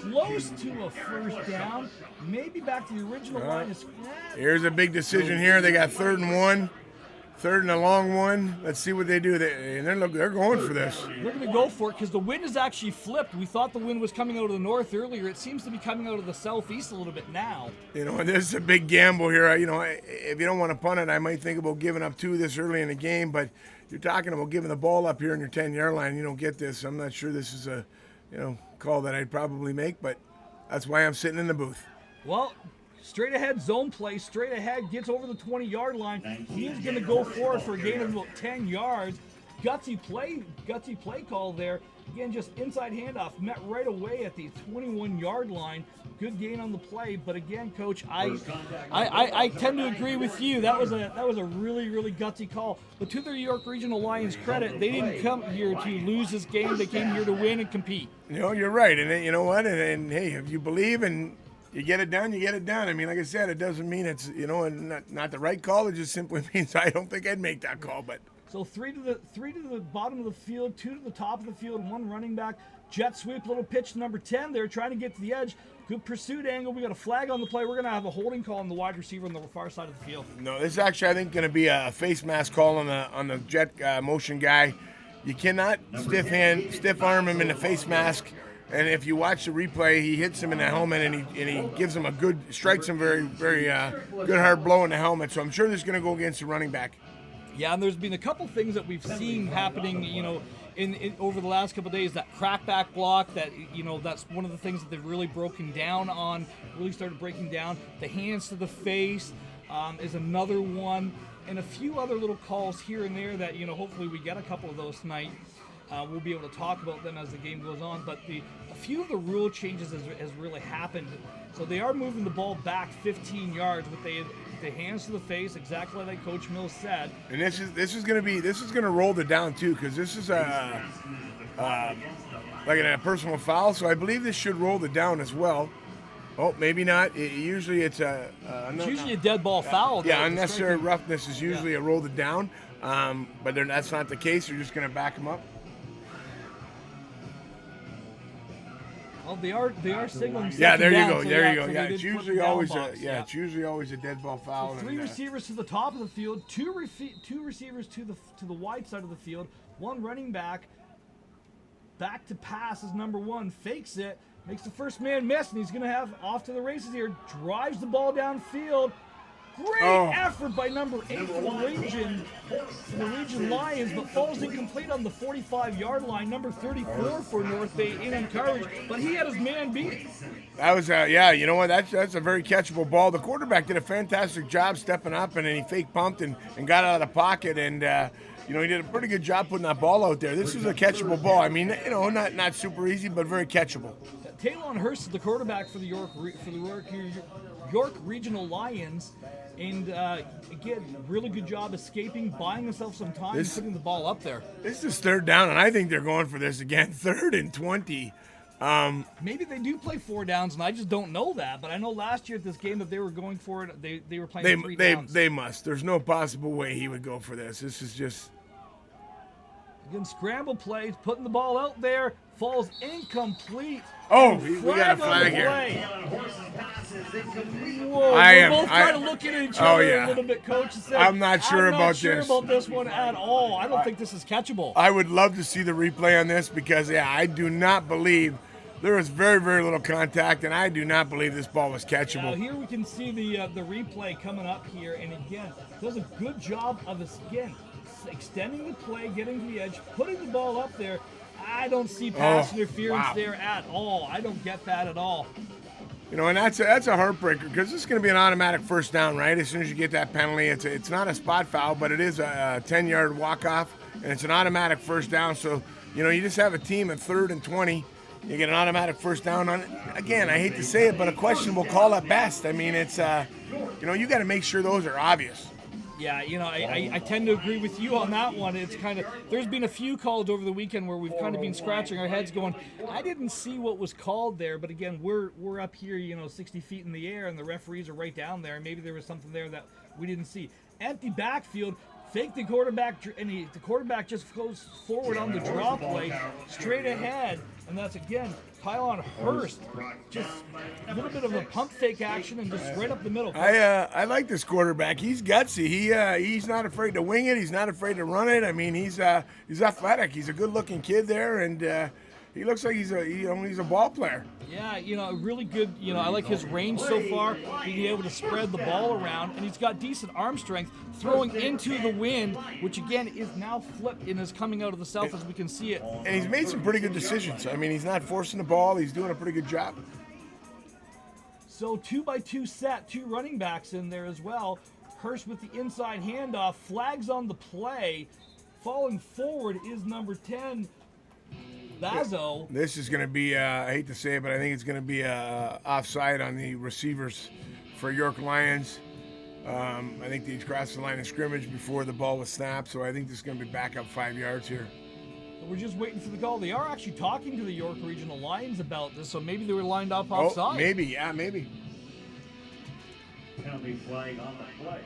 close to a first down, maybe back to the original line of scrimmage. Here's a big decision here. They got 3rd and 1, 3rd and a long one. Let's see what they do. They're going for this. They're going to go for it because the wind is actually flipped. We thought the wind was coming out of the north earlier. It seems to be coming out of the southeast a little bit now. You know, this is a big gamble here. You know, if you don't want to punt it, I might think about giving up 2 this early in the game. But you're talking about giving the ball up here in your 10-yard line. You don't get this. I'm not sure this is a call that I'd probably make, but that's why I'm sitting in the booth. Well, straight ahead zone play, straight ahead, gets over the 20-yard line. He's going to go forward for a gain of about 10 yards. Gutsy play call there. Again, just inside handoff, met right away at the 21-yard line. Good gain on the play, but again, Coach, I tend to agree with you. That was a really gutsy call. But to the York Regional Lions' credit, they didn't come here to lose this game. They came here to win and compete. You know, you're right, and you know what? And hey, if you believe and you get it done, you get it done. I mean, like I said, it doesn't mean it's not the right call. It just simply means I don't think I'd make that call, but. So 3 to the bottom of the field, 2 to the top of the field, 1 running back. Jet sweep, little pitch to number 10. They're trying to get to the edge. Good pursuit angle. We got a flag on the play. We're going to have a holding call on the wide receiver on the far side of the field. No, this is actually, I think, going to be a face mask call on the jet motion guy. You cannot stiff arm him in the face mask. And if you watch the replay, he hits him in the helmet and he gives him strikes him very good hard blow in the helmet. So I'm sure this is going to go against the running back. Yeah, and there's been a couple things that we've seen happening, in over the last couple of days. That crackback block, that's one of the things that they've really broken down on, really started breaking down. The hands to the face is another one, and a few other little calls here and there that, hopefully we get a couple of those tonight. We'll be able to talk about them as the game goes on, but a few of the rule changes has really happened. So they are moving the ball back 15 yards with the hands to the face, exactly like Coach Mills said. And this is going to roll the down too, because this is like a personal foul. So I believe this should roll the down as well. Oh, maybe not. Usually it's it's usually a dead ball foul. Yeah, unnecessary roughness is usually a roll the down, but that's not the case. You're just going to back them up. Well, they are signaling. Yeah, there you go. So There you go. so Yeah, they it's did put usually the down always box. it's usually always a dead ball foul. So 3 receivers to the top of the field, two receivers to the wide side of the field, 1 running back. Back to pass is number 1, fakes it, makes the first man miss, and he's going to have off to the races here. Drives the ball downfield. Great effort by number 8 for the region Lions, but falls incomplete on the 45-yard line. Number 34 for North Bay in encouraged, but he had his man beat. That was you know what? That's a very catchable ball. The quarterback did a fantastic job stepping up, and then he fake pumped and got out of the pocket, and he did a pretty good job putting that ball out there. This is a catchable ball. I mean, not super easy, but very catchable. Taylon Hurst is the quarterback for the York Regional Lions, and again, really good job escaping, buying himself some time, and putting the ball up there. This is 3rd down, and I think they're going for this again. 3rd and 20. Maybe they do play 4 downs, and I just don't know that. But I know last year at this game that they were going for it. They were playing 3 downs. They must. There's no possible way he would go for this. This is just. Again, scramble plays, putting the ball out there, falls incomplete. Oh, we got a flag here. Whoa, we're both kind of looking at each other a little bit, Coach. I'm not sure about this one at all. I don't think this is catchable. I would love to see the replay on this because, I do not believe there was very, very little contact, and I do not believe this ball was catchable. Now here we can see the replay coming up here, and again, does a good job of extending the play, getting to the edge, putting the ball up there. I don't see pass interference there at all. I don't get that at all. And that's a heartbreaker because this is going to be an automatic first down, right? As soon as you get that penalty, it's not a spot foul, but it is a 10-yard walk-off, and it's an automatic first down. So, you just have a team at 3rd and 20. You get an automatic first down on it. Again, I hate to say it, but a questionable call at best. I mean, it's, you got to make sure those are obvious. Yeah, I tend to agree with you on that one. It's kind of, there's been a few calls over the weekend where we've kind of been scratching our heads going, I didn't see what was called there, but again, we're up here, 60 feet in the air, and the referees are right down there. Maybe there was something there that we didn't see. Empty backfield, fake the quarterback, and the quarterback just goes forward on the draw play, straight ahead, and that's, again, Taylon Hurst, just a little bit of a pump fake action and just right up the middle. I like this quarterback. He's gutsy. He's not afraid to wing it. He's not afraid to run it. I mean, he's athletic. He's a good-looking kid there, and he looks like he's a ball player. Yeah, really good. I like his range so far, being able to spread the ball around, and he's got decent arm strength, throwing into the wind, which again is now flipped and is coming out of the south as we can see it. And he's made some pretty good decisions. I mean, he's not forcing the ball. He's doing a pretty good job. So 2-by-2 set, 2 running backs in there as well. Hurst with the inside handoff, flags on the play. Falling forward is number 10, Bazo. This is going to be, I hate to say it, but I think it's going to be offside on the receivers for York Lions. I think they crossed the line of scrimmage before the ball was snapped, so I think this is going to be back up 5 yards here. We're just waiting for the call. They are actually talking to the York Regional Lions about this, so maybe they were lined up offside. Maybe. Penalty flag on the play.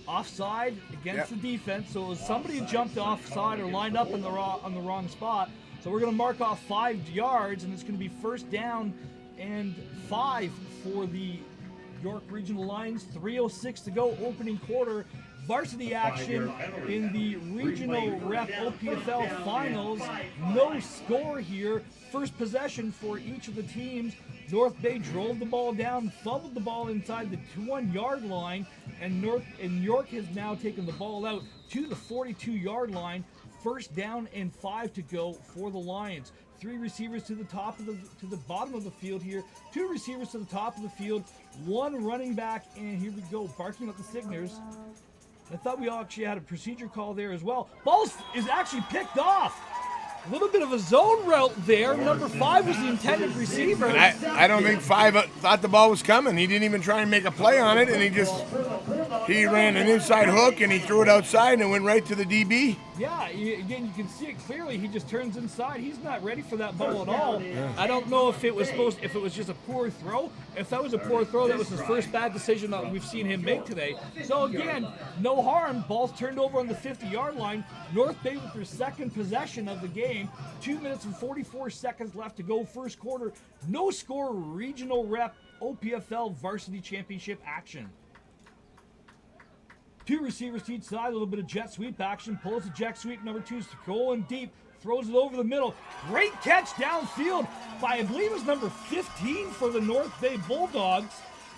Offside against the defense, so somebody jumped offside or lined up in on the wrong spot. So we're going to mark off 5 yards, and it's going to be 1st down and 5 for the York Regional Lions. 3:06 to go, opening quarter. Varsity action in the regional rep OPFL finals. No score here. First possession for each of the teams. North Bay drove the ball down, fumbled the ball inside the 1-yard line, and York has now taken the ball out to the 42-yard line. 1st down and 5 to go for the Lions. 3 receivers to the bottom of the field here. 2 receivers to the top of the field. 1 running back, and here we go, barking at the signals. I thought we actually had a procedure call there as well. Ball is actually picked off. A little bit of a zone route there. Number 5 was the intended receiver. And I don't think 5 thought the ball was coming. He didn't even try and make a play on it, and he ran an inside hook and he threw it outside and it went right to the DB. Yeah, again, you can see it clearly. He just turns inside. He's not ready for that ball at all. Yeah. I don't know if it was just a poor throw. If that was a poor throw, that was his first bad decision that we've seen him make today. So again, no harm. Ball's turned over on the 50-yard line. North Bay with their second possession of the game. 2 minutes and 44 seconds left to go first quarter. No score, regional rep, OPFL varsity championship action. 2 receivers to each side, a little bit of jet sweep action. Pulls the jet sweep, number 2's going deep. Throws it over the middle. Great catch downfield by, I believe, it's number 15 for the North Bay Bulldogs.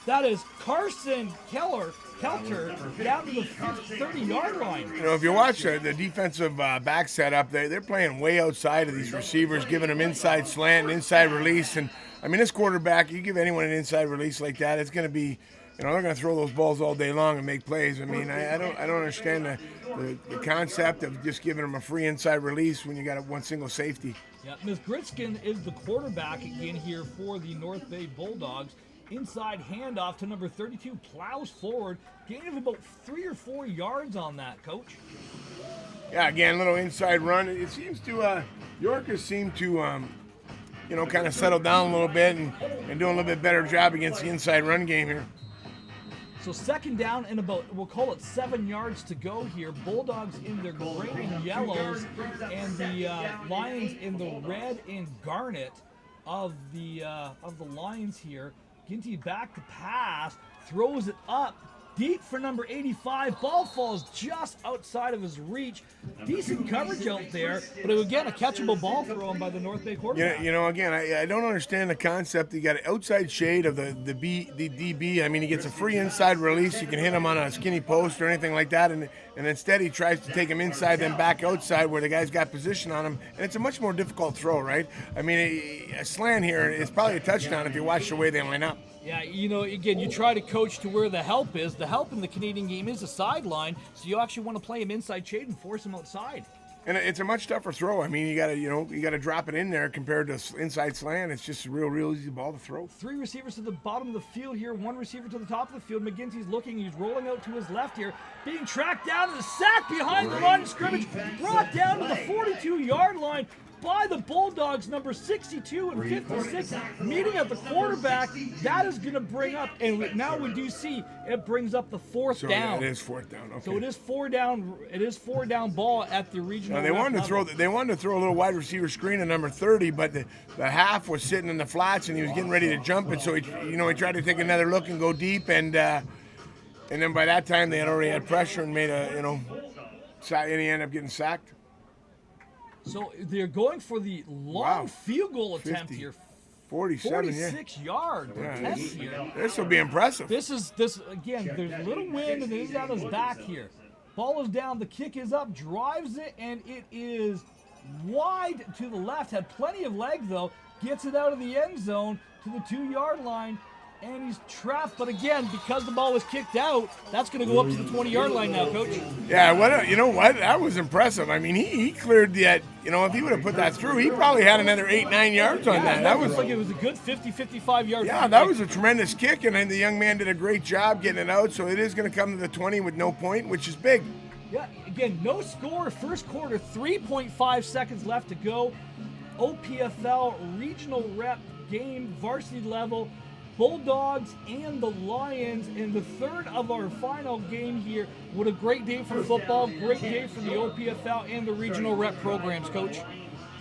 That is Carson Kelter down to the 30-yard line. You know, if you watch the defensive back setup, they're playing way outside of these receivers, giving them inside slant and inside release. And, I mean, this quarterback, you give anyone an inside release like that, it's going to be, you know, they're going to throw those balls all day long and make plays. I mean, I don't understand the concept of just giving them a free inside release when you got one single safety. Yeah, Ms. Gritskin is the quarterback again here for the North Bay Bulldogs. Inside handoff to number 32, plows forward, gain of about 3 or 4 yards on that, Coach. Yeah, again, little inside run. It seems to, Yorkers seem to, you know, kind of settle down a little bit and do a little bit better job against the inside run game here. So second down and about, we'll call it 7 yards to go here. Bulldogs in their gray and yellows, and the Lions in the red and garnet of the Lions here. Ginty back to pass, throws it up deep for number 85. Ball falls just outside of his reach. Decent coverage out there, but again, a catchable ball thrown by the North Bay quarterback. You know, again, I don't understand the concept. You got an outside shade of the DB. I mean, he gets a free inside release. You can hit him on a skinny post or anything like that, and instead he tries to take him inside, then back outside where the guy's got position on him, and it's a much more difficult throw, right? I mean, a slant here is probably a touchdown if you watch the way they line up. Yeah, you know, again, you try to coach to where the help is. The help in the Canadian game is a sideline, so you actually want to play him inside shade and force him outside. And it's a much tougher throw. I mean, you gotta drop it in there compared to inside slant. It's just a real easy ball to throw. 3 receivers to the bottom of the field here, 1 receiver to the top of the field. McGinty's looking, he's rolling out to his left here, being tracked down to the sack behind the line of scrimmage, brought down to the 42-yard line by the Bulldogs, number 62 and 56, meeting at the quarterback. That is going to bring up, and now we do see it brings up the fourth down. Yeah, it is 4th down. Okay. So it is 4 down. It is 4 down ball at the regional. They wanted to throw a little wide receiver screen at number 30, but the half was sitting in the flats and he was getting ready to jump it. So he tried to take another look and go deep, and then by that time they had already had pressure and made and he ended up getting sacked. So they're going for the long field goal attempt 50, here. 46 yard attempt here. This will be impressive. This again, there's a little wind and it is on his back here. Ball is down, the kick is up, drives it, and it is wide to the left. Had plenty of leg though. Gets it out of the end zone to the 2-yard line. And he's trapped, but again, because the ball was kicked out, that's going to go up to the 20-yard line now, Coach. Yeah, you know what? That was impressive. I mean, he cleared that. You know, if he would have put that through, he probably had another 8-9 yards on that. That was like it was a good 50-55 yards. Yeah, that was a tremendous kick, and the young man did a great job getting it out. So it is going to come to the 20 with no point, which is big. Yeah, again, no score. First quarter, 3.5 seconds left to go. OPFL regional rep game, varsity level. Bulldogs and the Lions in the third of our final game here. What a great day for football, great day for the OPFL and the regional rep programs, Coach.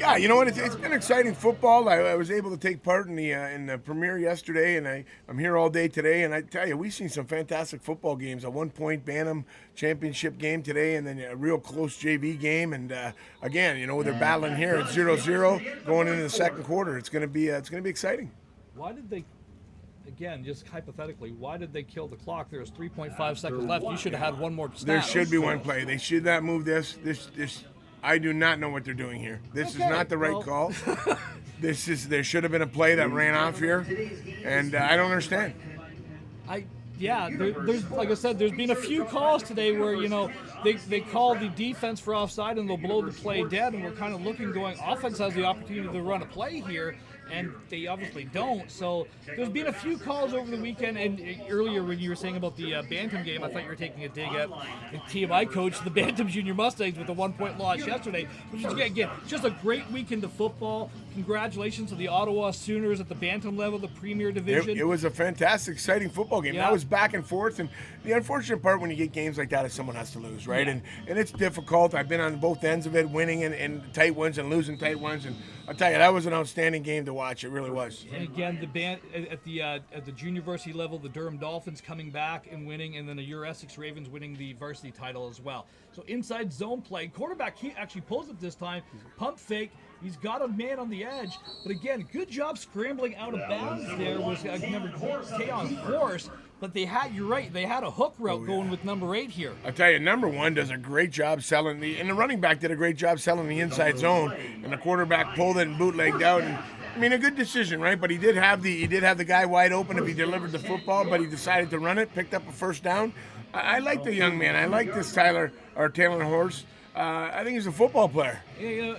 Yeah, you know what? It's been exciting football. I was able to take part in the premiere yesterday, and I'm here all day today. And I tell you, we've seen some fantastic football games. A 1-point Bantam championship game today, and then a real close JV game. And again, they're battling here at 0-0 going into the second quarter. It's going to be exciting. Why did they? Again, just hypothetically, why did they kill the clock? There was 3.5 seconds left. You should have had one more snap. There should be one play. They should not move this. I do not know what they're doing here. This is not the right call. There should have been a play that ran off here, and I don't understand. Yeah, there's like I said, there's been a few calls today where they call the defense for offside and they'll blow the play dead, and we're kind of looking, going, offense has the opportunity to run a play here, and they obviously don't. So there's been a few calls over the weekend, and earlier when you were saying about the Bantam game, I thought you were taking a dig at the TMI coach, the Bantam Junior Mustangs, with a 1-point loss yesterday. Which is, again, just a great weekend of football. Congratulations to the Ottawa Sooners at the Bantam level, the Premier Division. It was a fantastic, exciting football game. Yeah. That was back and forth, and the unfortunate part when you get games like that is someone has to lose, right? Yeah. And it's difficult. I've been on both ends of it, winning and tight ones and losing tight ones, and I'll tell you, that was an outstanding game to watch. It really was. And again, the band at the junior varsity level, the Durham Dolphins coming back and winning, and then the Ure Essex Ravens winning the varsity title as well. So inside zone play, quarterback, he actually pulls it this time, pump fake. He's got a man on the edge, but again, good job scrambling out of bounds there was number Tayon Horse. But they had, you're right, they had a hook route going with number 8 here. I'll tell you, number 1 does a great job selling and the running back did a great job selling the inside zone, and the quarterback pulled it and bootlegged out. And I mean, a good decision, right? But he did have the guy wide open if he delivered the football, but he decided to run it, picked up a first down. I like the young man. I like this Taylor Horse. I think he's a football player.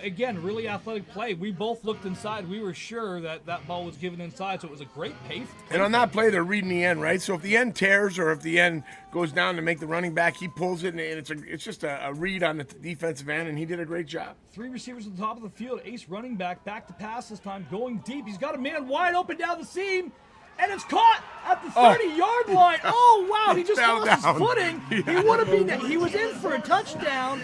Again, really athletic play. We both looked inside. We were sure that ball was given inside, so it was a great pace. And on that play, they're reading the end, right? So if the end tears or if the end goes down to make the running back, he pulls it, and it's just a read on the defensive end, and he did a great job. 3 receivers at the top of the field. Ace running back to pass this time, going deep. He's got a man wide open down the seam. And it's caught at the 30-yard line. Oh, wow. He just lost his footing. Yeah. He would have been, he was in for a touchdown.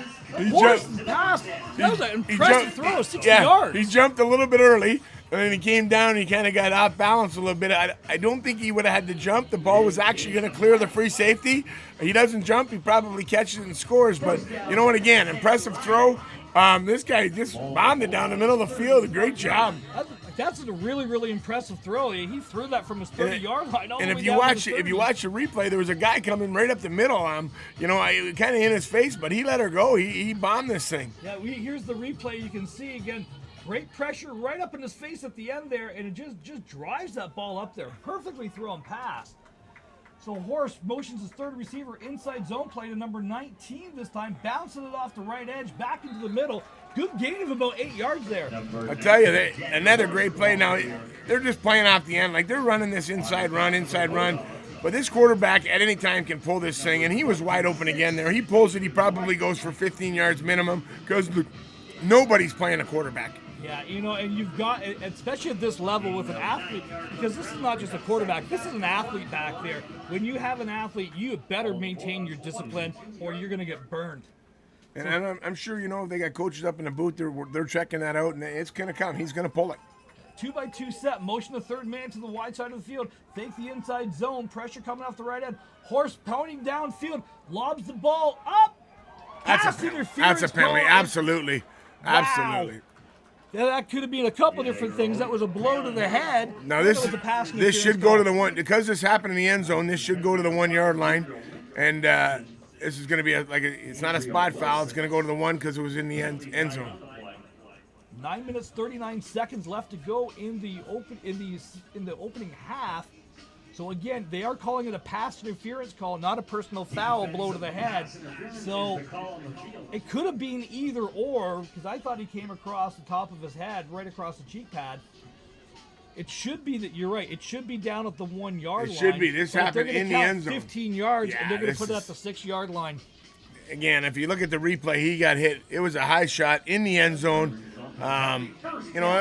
Horse passed. That was an impressive throw, 60 yards. He jumped a little bit early, and then he came down and he kind of got off balance a little bit. I don't think he would have had to jump. The ball was actually going to clear the free safety. He doesn't jump. He probably catches it and scores. But you know what, again, impressive throw. This guy just bombed it down the middle of the field. A great job. That's a really, really impressive throw. He threw that from his 30-yard line. And if you watch the replay, there was a guy coming right up the middle. Kind of in his face, but he let her go. He bombed this thing. Yeah, here's the replay. You can see again, great pressure right up in his face at the end there, and it just drives that ball up there. Perfectly thrown pass. So Horse motions his third receiver inside zone play to number 19 this time, bouncing it off the right edge back into the middle. Good gain of about 8 yards there. I tell you, another great play. Now they're just playing off the end, like they're running this inside run. But this quarterback at any time can pull this thing, and he was wide open again there. He pulls it, he probably goes for 15 yards minimum because nobody's playing a quarterback. Yeah, and you've got, especially at this level with an athlete, because this is not just a quarterback, this is an athlete back there. When you have an athlete, you better maintain your discipline or you're going to get burned. And I'm sure, if they got coaches up in the booth, they're checking that out, and it's going to come. He's going to pull it. 2-by-2 set, motion the third man to the wide side of the field, fake the inside zone, pressure coming off the right end. Horse pounding downfield, lobs the ball up. Pass interference. That's a penalty, absolutely. Wow. Absolutely. Yeah, that could have been a couple different things. That was a blow to the head. Now this should go to the one, because this happened in the end zone. This should go to the 1 yard line, and this is going to be it's not a spot foul. It's going to go to the 1 because it was in the end zone. 9 minutes 39 seconds left to go in the opening half. So again, they are calling it a pass interference call, not a personal foul blow to the head. So it could have been either or, because I thought he came across the top of his head, right across the cheek pad. It should be that, you're right, it should be down at the 1 yard line. It should be. This happened in the end zone. 15 yards, and they're going to put it at the 6 yard line. Again, if you look at the replay, he got hit. It was a high shot in the end zone. A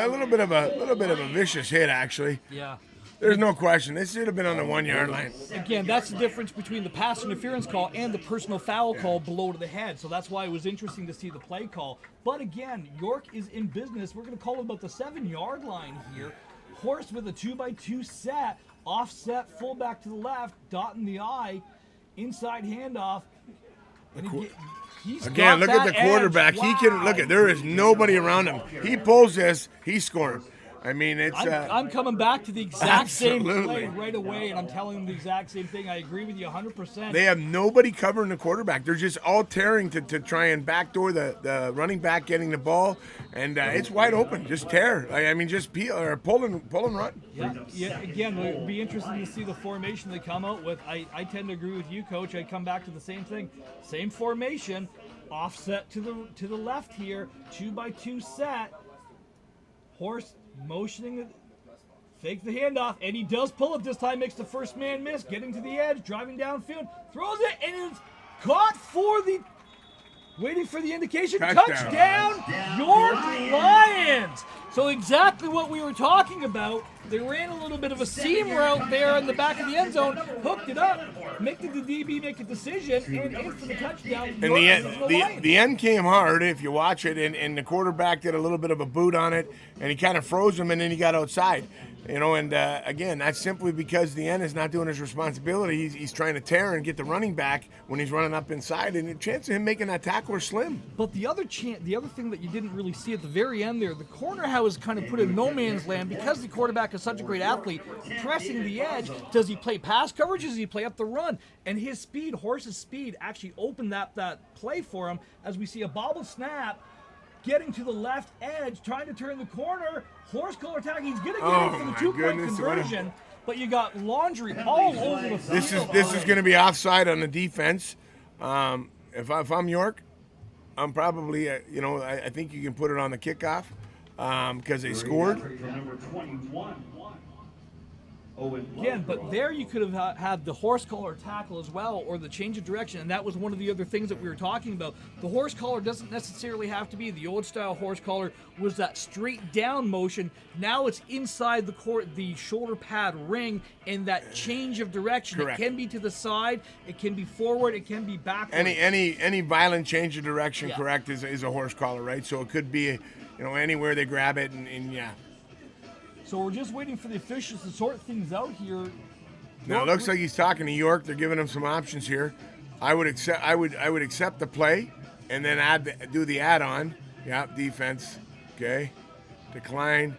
little bit of a vicious hit, actually. Yeah. There's no question. This should have been on the 1 yard line. Again, that's the difference between the pass interference call and the personal foul call below to the head. So that's why it was interesting to see the play call. But again, York is in business. We're going to call it about the 7 yard line here. Horse with a 2-by-2 set, offset, fullback to the left, dot in the eye, inside handoff. Again, look at the quarterback. Wow. He can look at. There is nobody around him. He pulls this. He's scoring. I mean, it's. I'm coming back to the exact same play Absolutely. right away, and I'm telling them the exact same thing. I agree with you 100%. They have nobody covering the quarterback. They're just all tearing to try and backdoor the running back getting the ball, and it's wide open. Just tear. I mean, just peel or pull and run. Yeah. Again, it would be interesting to see the formation they come out with. I tend to agree with you, Coach. I come back to the same thing. Same formation, offset to the left here, 2x2 set. Horse motioning it. Fake the handoff, and he does pull it this time, makes the first man miss, getting to the edge, driving downfield, throws it, and it's caught for the, waiting for the indication, touchdown York Lions! So exactly what we were talking about. They ran a little bit of a seam route there in the back of the end zone, hooked it up, make the DB make a decision, and in for the touchdown. And the end came hard if you watch it, and the quarterback did a little bit of a boot on it, and he kind of froze him, and then he got outside. You know, and again, that's simply because the end is not doing his responsibility. He's trying to tear and get the running back when he's running up inside, and the chance of him making that tackle are slim. But the other thing that you didn't really see at the very end there, the corner was kind of put in no man's land because the quarterback is such a great athlete, pressing the edge. Does he play pass coverage? Does he play up the run? And his speed, Horse's speed, actually opened that play for him as we see a bobble snap, getting to the left edge, trying to turn the corner. Horse collar tag. He's going to get in for the 2-point conversion, but you got laundry all over the field. This is going to be offside on the defense. If I'm York, I'm probably I think you can put it on the kickoff because they scored. Again, but there you could have had the horse collar tackle as well, or the change of direction, and that was one of the other things that we were talking about. The horse collar doesn't necessarily have to be. The old style horse collar was that straight down motion. Now it's inside the shoulder pad ring, and that change of direction. Correct. It can be to the side, it can be forward, it can be backward. Any violent change of direction, Yeah. correct, is a horse collar, right? So it could be, anywhere they grab it, and yeah. So we're just waiting for the officials to sort things out here. Now it looks like he's talking to York. They're giving him some options here. I would accept the play, and then do the add-on. Yeah, defense. Okay, decline.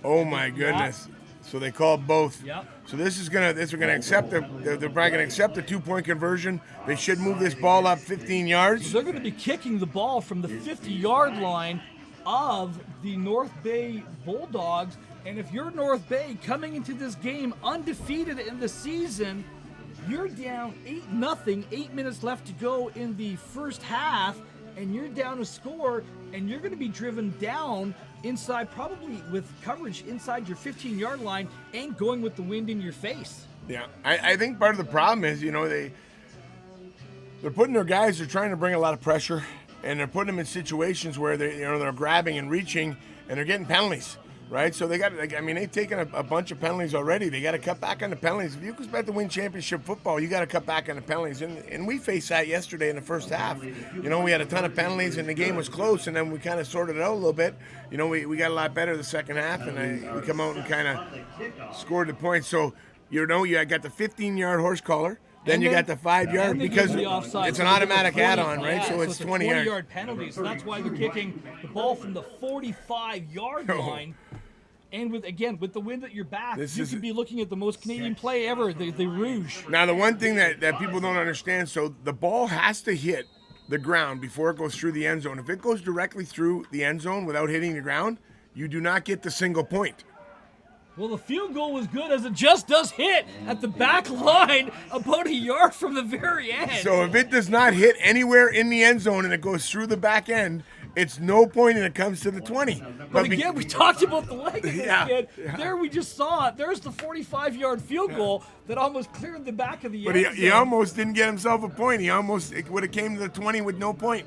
Oh my goodness! So they called both. Yep. So we're gonna accept they're probably gonna accept the 2-point conversion. They should move this ball up 15 yards. They're going to be kicking the ball from the 50-yard line of the North Bay Bulldogs, and if you're North Bay coming into this game undefeated in the season, you're down 8-0, 8 minutes left to go in the first half, and you're down a score, and you're going to be driven down inside, probably with coverage inside your 15-yard line, and going with the wind in your face. Yeah, I think part of the problem is, they're putting their guys, they're trying to bring a lot of pressure, and they're putting them in situations where they're grabbing and reaching, and they're getting penalties, right? So they've taken a bunch of penalties already. They got to cut back on the penalties. If you expect to win championship football, you got to cut back on the penalties, and we faced that yesterday in the first half. We had a ton of penalties, and the game was close, and then we kind of sorted it out a little bit. We got a lot better the second half, and we come out and kind of scored the points. So you got the 15-yard horse collar. Then you got the 5-yard because it's an automatic add-on, right? So it's 20 yards. 20-yard penalty, so that's why they're kicking the ball from the 45-yard line. And with the wind at your back, you could be looking at the most Canadian play ever, the Rouge. Now, the one thing that people don't understand, so the ball has to hit the ground before it goes through the end zone. If it goes directly through the end zone without hitting the ground, you do not get the single point. Well, the field goal was good as it just does hit at the back line about a yard from the very end. So if it does not hit anywhere in the end zone and it goes through the back end, it's no point and it comes to the 20. But again, we talked about the leg of this kid. Yeah. There we just saw it. There's the 45-yard field goal that almost cleared the back of the end zone. But he almost didn't get himself a point. It would have came to the 20 with no point.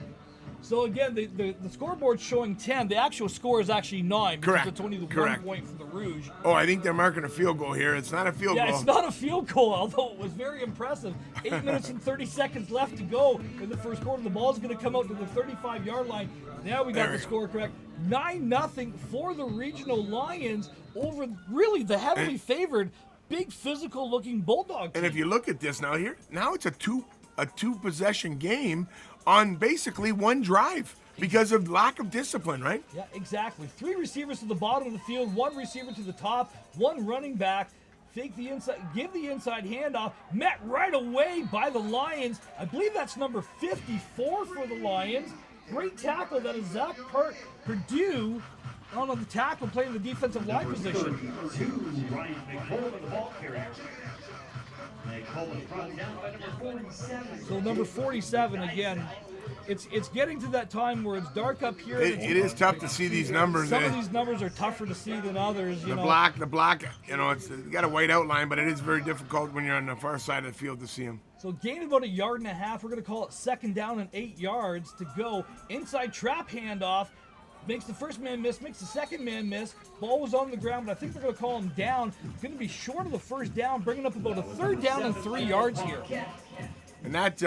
So again, the scoreboard's showing 10. The actual score is actually 9. Correct. It's only the Correct. 1 point for the Rouge. Oh, I think they're marking a field goal here. It's not a field goal. Yeah, it's not a field goal, although it was very impressive. 8 minutes and 30 seconds left to go in the first quarter. The ball's going to come out to the 35-yard line. Now we got the score correct. 9-0 for the Regional Lions over really the heavily favored, big physical-looking Bulldog team. And if you look at this now it's a two possession game on basically one drive. because of lack of discipline, right? Yeah, exactly. 3 receivers to the bottom of the field, 1 receiver to the top, 1 running back. Fake the inside, give the inside handoff. Met right away by the Lions. I believe that's number 54 for the Lions. Great tackle. That is Zach Purdue. I don't know, the tackle playing the defensive line position. Ryan McCullough, the ball carrier. McCullough brought down by number 47. So number 47 again. It's getting to that time where it's dark up here. It is tough to see these numbers. Some of these numbers are tougher to see than others. The black, you know, it's got a white outline, but it is very difficult when you're on the far side of the field to see them. So gain about 1.5 yards. We're going to call it second down and 8 yards to go. Inside trap handoff. Makes the first man miss, makes the second man miss. Ball was on the ground, but I think they're going to call him down. Going to be short of the first down, bringing up about a 3rd down and 3 yards here. And that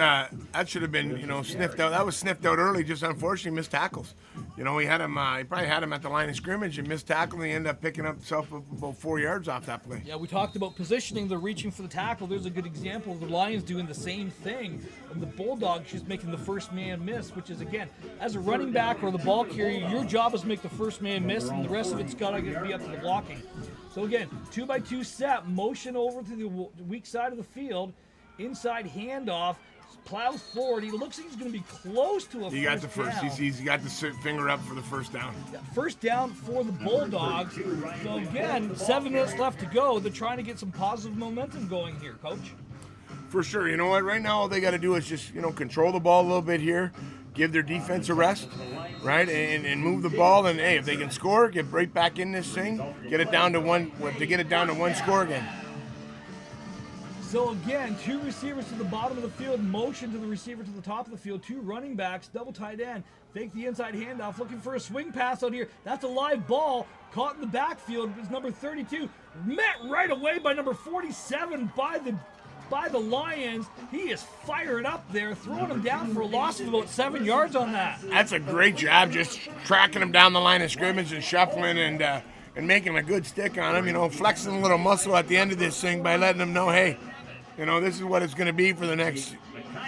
should have been, you know, sniffed out. That was sniffed out early, just unfortunately missed tackles. You know, he probably had him at the line of scrimmage and missed tackle, and he ended up picking up himself about 4 yards off that play. Yeah, we talked about positioning. They're reaching for the tackle. There's a good example of the Lions doing the same thing. And the Bulldogs just making the first man miss, which is, again, as a running back or the ball carrier, your job is to make the first man miss, and the rest of it's got to be up to the blocking. So, again, 2-by-2 set, motion over to the weak side of the field, inside handoff, plows forward. He looks like he's going to be close to a He got the first. down. He's got the finger up for the first down. Yeah, first down for the Bulldogs. So again, 7 minutes left to go. They're trying to get some positive momentum going here, Coach. For sure. You know what? Right now, all they got to do is just, you know, control the ball a little bit here, give their defense a rest, right, and move the ball. And hey, if they can score, get right back in this thing, get it down to one. To get it down to 1 score again. So again, 2 receivers to the bottom of the field, motion to the receiver to the top of the field, 2 running backs, double tight end, fake the inside handoff, looking for a swing pass out here. That's a live ball, caught in the backfield. It's number 32, met right away by number 47 by the Lions. He is fired up there, throwing him down for a loss of about 7 yards on that. That's a great job, just tracking him down the line of scrimmage and shuffling and making a good stick on him. You know, flexing a little muscle at the end of this thing by letting him know, hey, you know, this is what it's going to be for the next,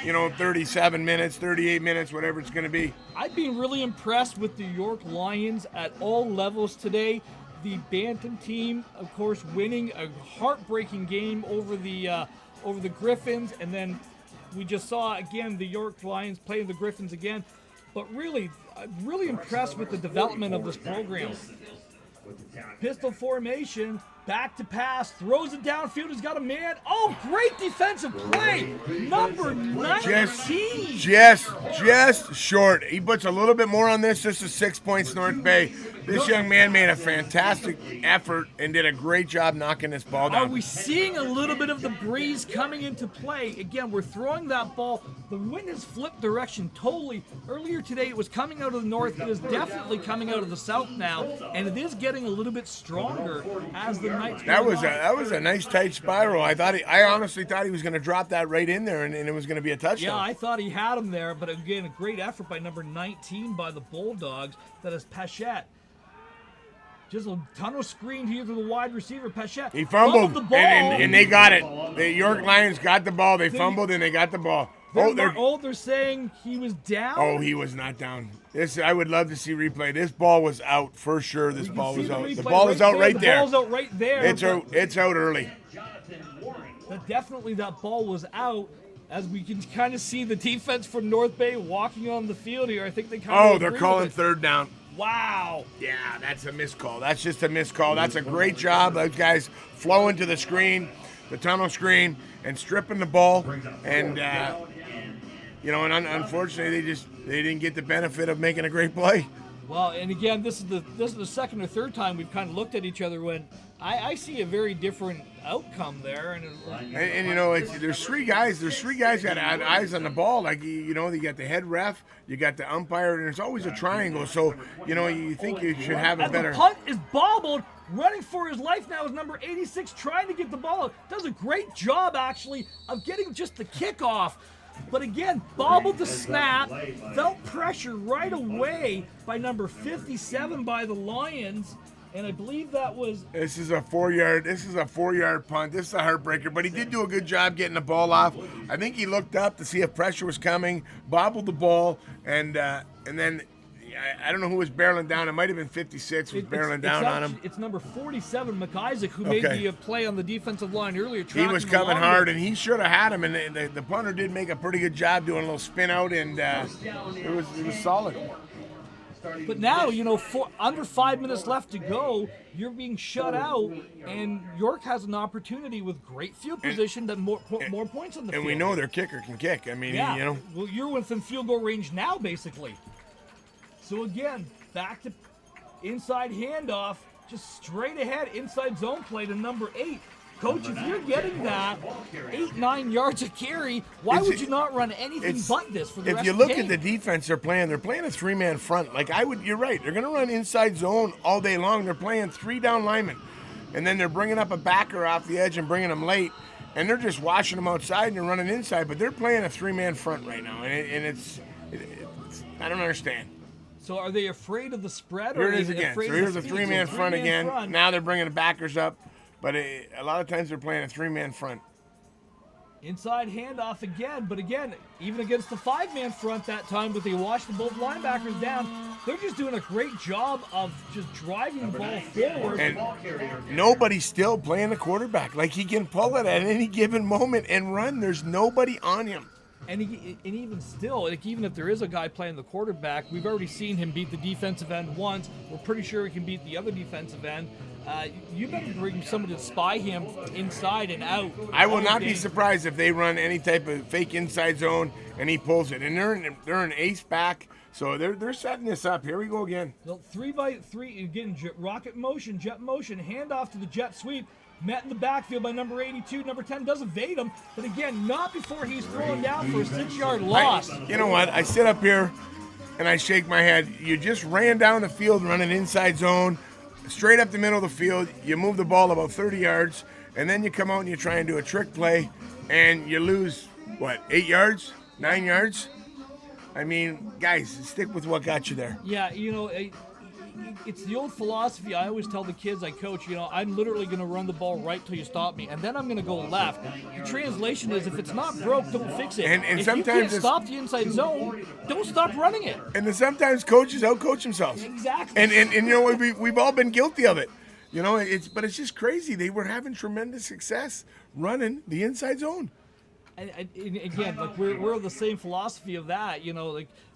you know, 37 minutes, 38 minutes, whatever it's going to be. I've been really impressed with the York Lions at all levels today. The Bantam team, of course, winning a heartbreaking game over the Griffins, and then we just saw again the York Lions playing the Griffins again. But really, I'm really impressed with the development of this program. Pistol formation, back to pass, throws it downfield, he's got a man. Oh, great defensive play. Number 19. Just short. He puts a little bit more on this. This is 6 points North Bay. This young man made a fantastic effort and did a great job knocking this ball down. Are we seeing a little bit of the breeze coming into play? Again, we're throwing that ball. The wind has flipped direction totally. Earlier today, it was coming out of the north. It is definitely coming out of the south now, and it is getting a little bit stronger as the night's That going was on. a nice tight spiral. I honestly thought he was going to drop that right in there, and it was going to be a touchdown. Yeah, I thought he had him there, but again, a great effort by number 19 by the Bulldogs. That is Pachette. Just a tunnel screen here to the wide receiver, Pachette. He fumbled, the ball. and they got it. The York Lions got the ball. They fumbled, and they got the ball. They're saying he was down. Oh, he was not down. I would love to see replay. This ball was out for sure. This ball was out. The ball is out right there. The ball's out right there. It's out early. But definitely that ball was out. As we can kind of see the defense from North Bay walking on the field here. I think they kind of. Oh, they're calling 3rd down. Wow. Yeah, that's a missed call. That's just a missed call. That's a great job. Those guys flowing to the screen, the tunnel screen, and stripping the ball. And, you know, and unfortunately, they didn't get the benefit of making a great play. Well, and again, this is the second or third time we've kind of looked at each other when I see a very different outcome there. And you know, there's three guys that had eyes on the ball. Like, you know, you got the head ref, you got the umpire, and there's always a triangle. So, you know, you think you should have a better. The punt is bobbled. Running for his life now is number 86, trying to get the ball out. Does a great job, actually, of getting just the kickoff. But again, bobbled the snap, felt pressure right away by number 57 by the Lions, and I believe that was. This is a 4-yard punt. This is a heartbreaker, but he did do a good job getting the ball off. I think he looked up to see if pressure was coming, bobbled the ball, and then I don't know who was barreling down. It might have been 56 was barreling down on him. It's number 47, McIsaac, who made the play on the defensive line earlier. He was coming hard, and he should have had him. And the punter did make a pretty good job doing a little spin out, and it was solid. But now, under 5 minutes left to go, you're being shut out, and York has an opportunity with great field position that more points on the field. And we know their kicker can kick. I mean, Well, you're within field goal range now, basically. So again, back to inside handoff, just straight ahead, inside zone play to number 8. Coach, if you're getting that 8-9 yards a carry, why would you not run anything but this for the rest of the game? If you look at the defense they're playing a 3-man front. You're right. They're going to run inside zone all day long. They're playing 3 down linemen. And then they're bringing up a backer off the edge and bringing them late. And they're just washing them outside and they're running inside. But they're playing a 3-man front right now. And it's I don't understand. So are they afraid of the spread? Here or it is again. So here's a 3-man front again. Now they're bringing the backers up. But a lot of times they're playing a 3-man front. Inside handoff again, but again, even against the 5-man front that time, but they washed both linebackers down. They're just doing a great job of just driving the ball forward. And nobody's still playing the quarterback. He can pull it at any given moment and run. There's nobody on him. And even still, even if there is a guy playing the quarterback, we've already seen him beat the defensive end once. We're pretty sure he can beat the other defensive end. You better bring somebody to spy him inside and out. I will not be surprised if they run any type of fake inside zone and he pulls it. And they're an ace back, so they're setting this up. Here we go again. Well, 3-by-3 again, jet motion, handoff to the jet sweep. Met in the backfield by number 82. Number 10 does evade him, but again, not before he's thrown down for a 6-yard loss. You know what? I sit up here and I shake my head. You just ran down the field running inside zone, straight up the middle of the field. You move the ball about 30 yards, and then you come out and you try and do a trick play, and you lose, 8 yards? 9 yards? I mean, guys, stick with what got you there. Yeah, it's the old philosophy I always tell the kids I coach, I'm literally going to run the ball right till you stop me, and then I'm going to go left. The translation is, if it's not broke, don't fix it. And if sometimes you can't stop the inside zone, don't stop running it. And then sometimes coaches outcoach themselves. Exactly. And we've all been guilty of it. But it's just crazy. They were having tremendous success running the inside zone. And again, we're of the same philosophy of that.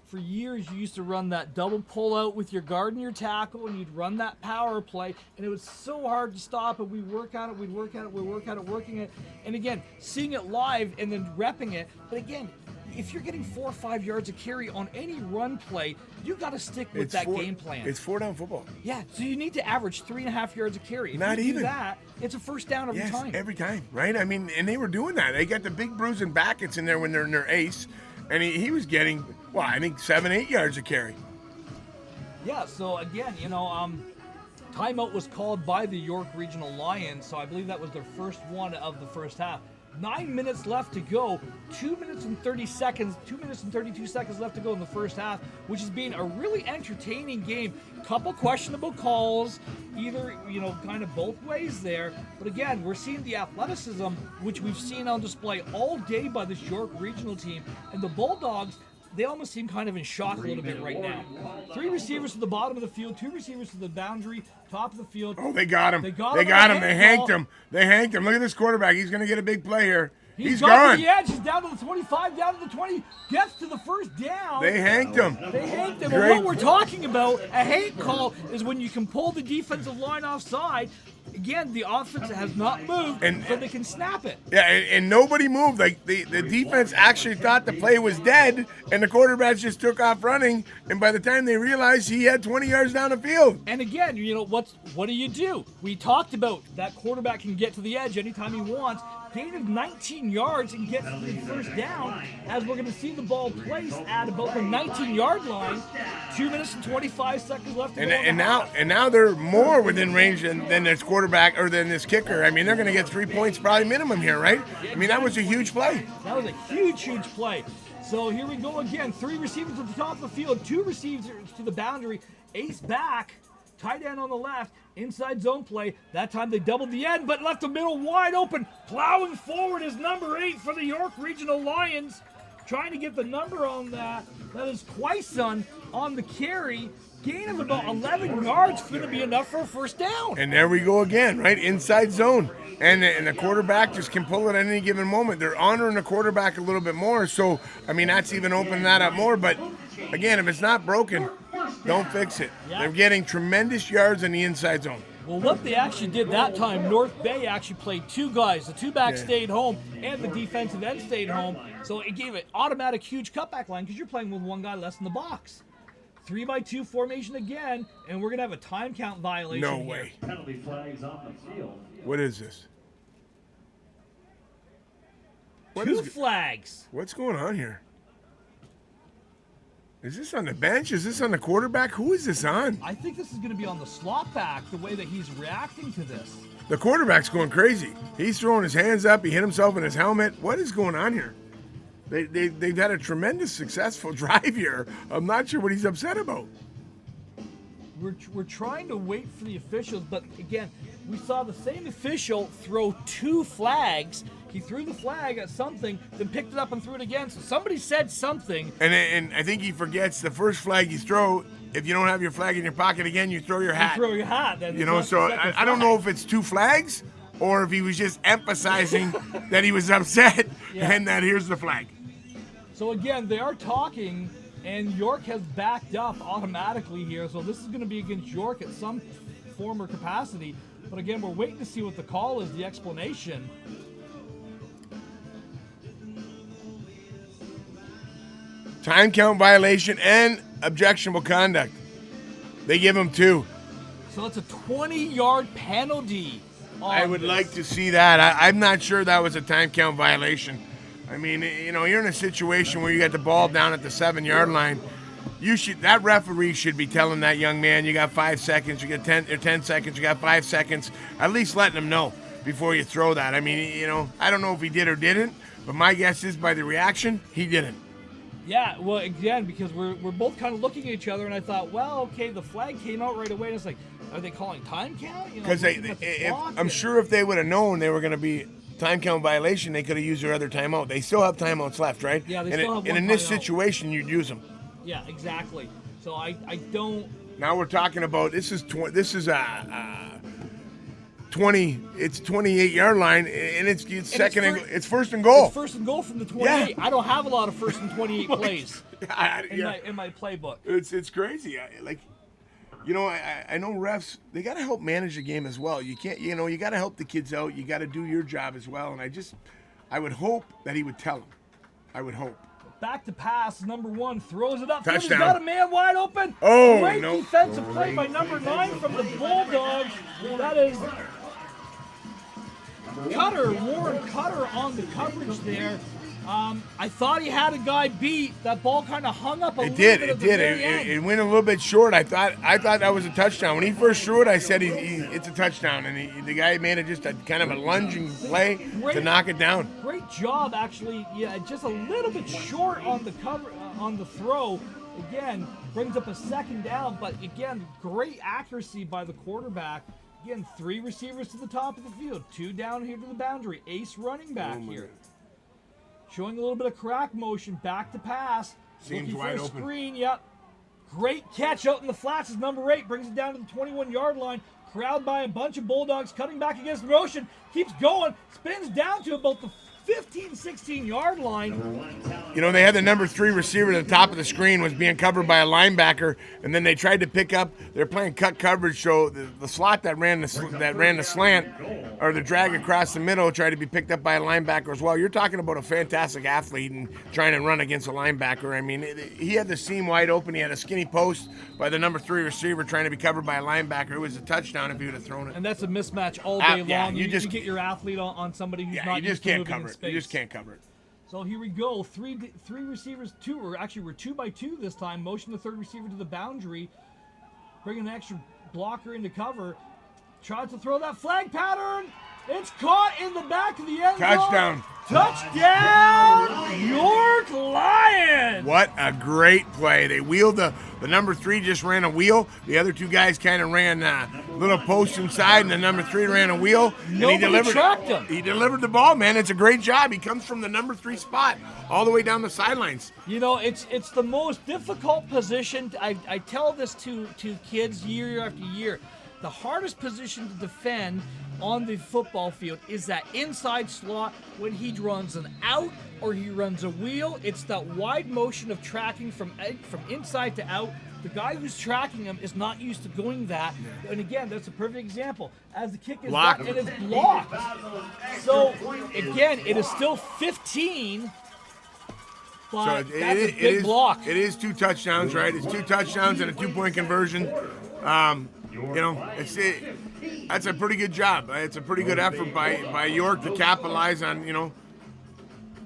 For years, you used to run that double pull out with your guard and your tackle, and you'd run that power play, and it was so hard to stop. And we'd work at it, working it. And again, seeing it live and then repping it. But again, if you're getting 4 or 5 yards of carry on any run play, you got to stick with that game plan. It's 4-down football. Yeah, so you need to average 3.5 yards of carry. If Not you even do that, it's a first down every time. Every time, right? I mean, and they were doing that. They got the big bruising backets in there when they're in their ace, and he was getting, 7-8 yards of carry. Yeah, so again, timeout was called by the York Regional Lions, so I believe that was their first one of the first half. 9 minutes left to go, 2 minutes and 32 seconds left to go in the first half, which has been a really entertaining game. Couple questionable calls, either, kind of both ways there. But again, we're seeing the athleticism, which we've seen on display all day by this York Regional team. And the Bulldogs, they almost seem kind of in shock a little bit right now. 3 receivers to the bottom of the field, 2 receivers to the boundary, top of the field. Oh, they got him. They got him. They hanked him. Look at this quarterback. He's going to get a big play here. He's gone. To the edge. He's down to the 25, down to the 20. Gets to the first down. They hanked him. And what we're talking about, a hank call, is when you can pull the defensive line offside. Again, the offense has not moved, so they can snap it. Yeah, and nobody moved. The defense actually thought the play was dead, and the quarterbacks just took off running. And by the time they realized, he had 20 yards down the field. And again, what do you do? We talked about that quarterback can get to the edge anytime he wants. Gain of 19 yards and gets to the first down, as we're going to see the ball placed at about the 19-yard line. 2 minutes and 25 seconds left to go. And now they're more within range than this quarterback or than this kicker. I mean, they're going to get 3 points probably minimum here, right? I mean, that was a huge play. That was a huge play. So here we go again. 3 receivers at the top of the field, 2 receivers to the boundary, ace back. Tight end on the left, inside zone play. That time they doubled the end, but left the middle wide open. Plowing forward is number 8 for the York Regional Lions. Trying to get the number on that. That is Quaison. on the carry. Gain of about 11 yards going to be enough for a first down. And there we go again, right? Inside zone. And the quarterback just can pull it at any given moment. They're honoring the quarterback a little bit more. So, I mean, that's even opening that up more. But, again, if it's not broken, don't fix it. Yeah. They're getting tremendous yards in the inside zone. Well, what they actually did that time, North Bay actually played two guys. The two backs stayed home, and the defensive end stayed home. So it gave it automatic huge cutback line because you're playing with one guy less in the box. 3-by-2 formation again, and we're going to have a time count violation. No here. way. Penalty flags on the field. What is this? Two flags. What's going on here? Is this on the bench? Is this on the quarterback? Who is this on? I think this is going to be on the slot back, the way that he's reacting to this. The quarterback's going crazy. He's throwing his hands up. He hit himself in his helmet. What is going on here? They've had a tremendous successful drive here. I'm not sure what he's upset about. We're trying to wait for the officials, but again, we saw the same official throw two flags. He threw the flag at something, then picked it up and threw it again. So somebody said something. And I think he forgets the first flag you throw. If you don't have your flag in your pocket again, you throw your hat. You throw your hat. Then You know, so I don't know if it's two flags or if he was just emphasizing that he was upset and that here's the flag. So again, they are talking, and York has backed up automatically here. So this is going to be against York at some form or capacity. But again, we're waiting to see what the call is, the explanation. Time count violation and objectionable conduct. They give him 2. So it's a 20-yard penalty. I would like to see that. I'm not sure that was a time count violation. I mean, you know, you're in a situation where you got the ball down at the 7-yard line. That referee should be telling that young man, you got 5 seconds, you got 10 seconds, you got 5 seconds. At least letting him know before you throw that. I mean, you know, I don't know if he did or didn't, but my guess is by the reaction, he didn't. Yeah, well, again, because we're both kind of looking at each other, and I thought, well, okay, the flag came out right away, and it's like, are they calling time count? You know, Because I'm sure if they would have known they were going to be time count violation, they could have used their other timeout. They still have timeouts left, right? Yeah, they still have one And in this timeout. situation, you'd use them. Yeah, exactly. So I don't. Now we're talking about this is 20. It's 28-yard line, and it's second. It's first and goal. It's first and goal from the 28. Yeah. I don't have a lot of first and 28 plays Yeah. in my playbook. It's crazy. You know, I know refs, they got to help manage the game as well. You can't, you know, you got to help the kids out. You got to do your job as well. And I would hope that he would tell them. I would hope. Back to pass, number 1, throws it up. Touchdown. He's got a man wide open. Oh, Great no. defensive play by number 9 from the Bulldogs. That is Warren Cutter on the coverage there. I thought he had a guy beat. That ball kind of hung up a little bit at the very end. It went a little bit short. I thought that was a touchdown. When he first threw it, I said it's a touchdown, and the guy made it just a kind of a lunging play to knock it down. Great job, actually. Yeah, just a little bit short on the cover on the throw. Again, brings up a second down, but again, great accuracy by the quarterback. Again, 3 receivers to the top of the field, 2 down here to the boundary. Ace running back here. Showing a little bit of crack motion, back to pass. Seems looking wide for a open. screen, yep. Great catch out in the flats is number 8, brings it down to the 21-yard line. Crowd by a bunch of Bulldogs, cutting back against the motion, keeps going, spins down to about the 15, 16-yard line. You know, they had the number 3 receiver at the top of the screen was being covered by a linebacker, and then they tried to pick up. They're playing cut coverage, so the slot that ran the slant or the drag across the middle tried to be picked up by a linebacker as well. You're talking about a fantastic athlete and trying to run against a linebacker. I mean, he had the seam wide open. He had a skinny post by the number 3 receiver trying to be covered by a linebacker. It was a touchdown if he would have thrown it. And that's a mismatch all day Yeah, long. you You just get your athlete on somebody who's not you just used to can't moving cover in it. space. You just can't cover it. So here we go. Three receivers, we're 2-by-2 this time. Motion the third receiver to the boundary. Bringing an extra blocker into cover. Tries to throw that flag pattern. It's caught in the back of the end zone. Touchdown. Touchdown, York Lions. What a great play. They wheeled the number 3 just ran a wheel. The other 2 guys kind of ran little post inside, and the number 3 ran a wheel. Nobody tracked him. He delivered the ball, man. It's a great job. He comes from the number 3 spot all the way down the sidelines. You know, it's the most difficult position. I tell this to kids year after year. The hardest position to defend on the football field is that inside slot when he runs an out or he runs a wheel. It's that wide motion of tracking from inside to out. The guy who's tracking him is not used to going that. And again, that's a perfect example. As the kick is Blocked. done, it is blocked. So again, it is still 15. But So that's a big block. It is 2 touchdowns, right? It's 2 touchdowns and a 2-point conversion. That's a pretty good job. It's a pretty good effort by York to capitalize on,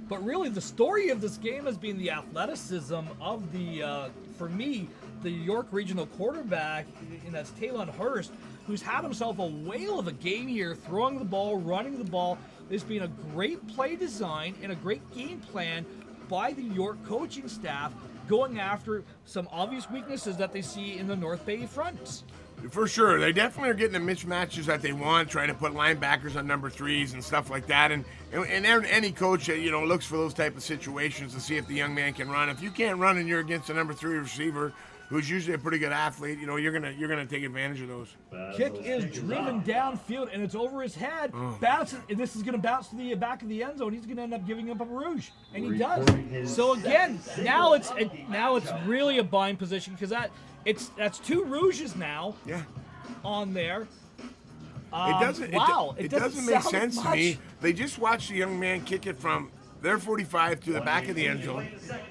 But really, the story of this game has been the athleticism of for me, the York Regional quarterback, and that's Talon Hurst, who's had himself a whale of a game here, throwing the ball, running the ball. There's been a great play design and a great game plan by the York coaching staff, going after some obvious weaknesses that they see in the North Bay fronts. For sure. They definitely are getting the mismatches that they want, trying to put linebackers on number 3s and stuff like that. And any coach that, looks for those type of situations to see if the young man can run. If you can't run and you're against a number 3 receiver, who's usually a pretty good athlete, you're gonna take advantage of those. Kick is driven downfield, and it's over his head. Bounces, and this is going to bounce to the back of the end zone. He's going to end up giving up a rouge, and he does. So again, now it's really a bind position because that's 2 rouges now. Yeah. On there. It doesn't make sense to me. They just watched the young man kick it from their 45 to the back of the end zone,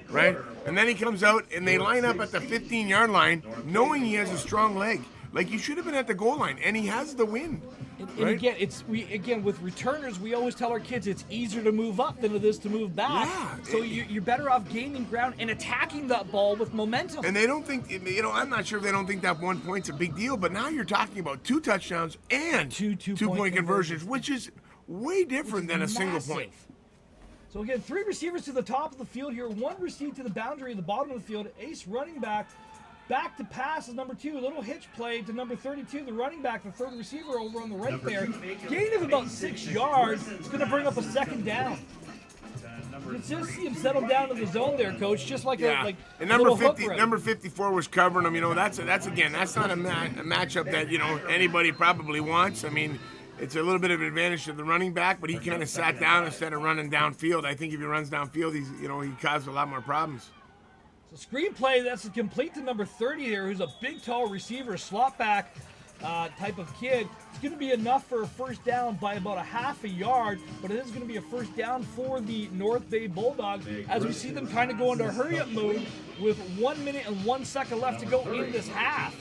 right? And then he comes out and they line up at the 15-yard line knowing he has a strong leg. Like, you should have been at the goal line, and he has the win. And again, with returners, we always tell our kids it's easier to move up than it is to move back. Yeah. So you're better off gaining ground and attacking that ball with momentum. And they don't think, I'm not sure if they don't think that 1 point's a big deal, but now you're talking about 2 touchdowns and two-point conversions, which is way different than a single point. So again, 3 receivers to the top of the field here, 1 receive to the boundary at the bottom of the field. Ace running back to pass is number 2. A little hitch play to number 32, the running back, the 3rd receiver over on the right there. Gain of about 6 yards. It's going to bring up a 2nd down. You can just see him settle down to the zone there, Coach, just like a and number 54 was covering him. That's not a matchup that anybody probably wants. I mean, it's a little bit of an advantage to the running back, but he kind of sat down instead of running downfield. I think if he runs downfield, he caused a lot more problems. So screenplay, that's complete to number 30 there, who's a big, tall receiver, slot back type of kid. It's going to be enough for a first down by about a half a yard, but it is going to be a first down for the North Bay Bulldogs as we see them kind of go into a hurry-up mode with 1 minute and 1 second left to go in this half.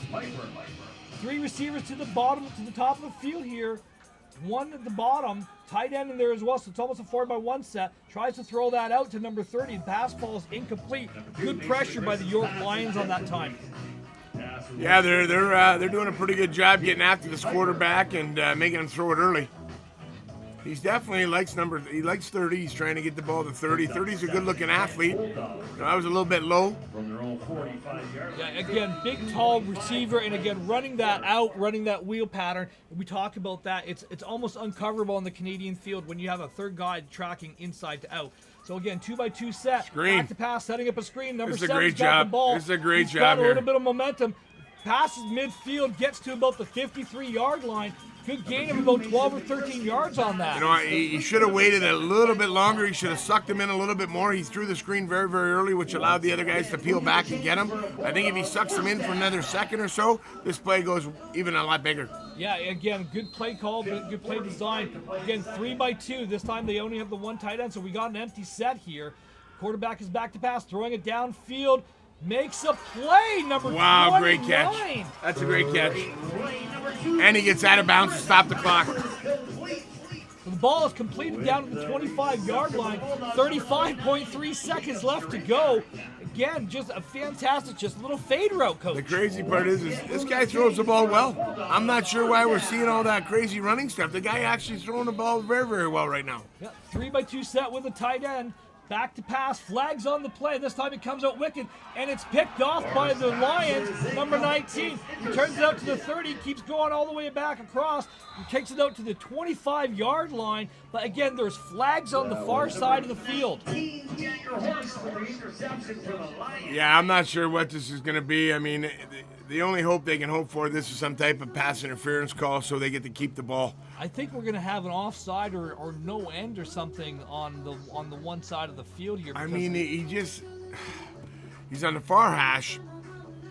3 receivers to the top of the field here. 1 at the bottom, tight end in there as well, so it's almost a 4-by-1 set. Tries to throw that out to number 30. The pass falls incomplete. Good pressure by the York Lions on that time. Yeah, they're doing a pretty good job getting after this quarterback and making him throw it early. He's definitely likes 30. He's trying to get the ball to 30. 30's a good-looking athlete. I was a little bit low. Yeah, again, big, tall receiver, and again, running that wheel pattern. We talk about that. It's almost uncoverable on the Canadian field when you have a 3rd guy tracking inside to out. So again, 2-by-2 set. Screen. Back to pass, setting up a screen. Number 7's great got job. the ball. This is a great He's job got a here. little bit of momentum. Passes midfield, gets to about the 53-yard line. Good gain of about 12 or 13 yards on that. He should have waited a little bit longer. He should have sucked him in a little bit more. He threw the screen very, very early, which allowed the other guys to peel back and get him. I think if he sucks him in for another second or so, this play goes even a lot bigger. Yeah, again, good play call, good play design. Again, 3-by-2. This time they only have the 1 tight end, so we got an empty set here. Quarterback is back to pass, throwing it downfield. Makes a play, number 29. Wow, great catch. That's a great catch. And he gets out of bounds to stop the clock. The ball is completed down to the 25-yard line. 35.3 seconds left to go. again, just a fantastic, just a little fade route, coach. The crazy part is this guy throws the ball well. I'm not sure why we're seeing all that crazy running stuff. The guy actually throwing the ball very, very well right now. Yeah, 3-by-2 set with a tight end. Back to pass, flags on the play. This time it comes out wicked, and it's picked off by the Lions, number 19. He turns it out to the 30, keeps going all the way back across, and takes it out to the 25-yard line. But again, there's flags on the far side of the field. Yeah, I'm not sure what this is going to be. I mean, the only hope they can hope for, this is some type of pass interference call so they get to keep the ball. I think we're going to have an offside or no end or something on the one side of the field here. I mean, he's on the far hash.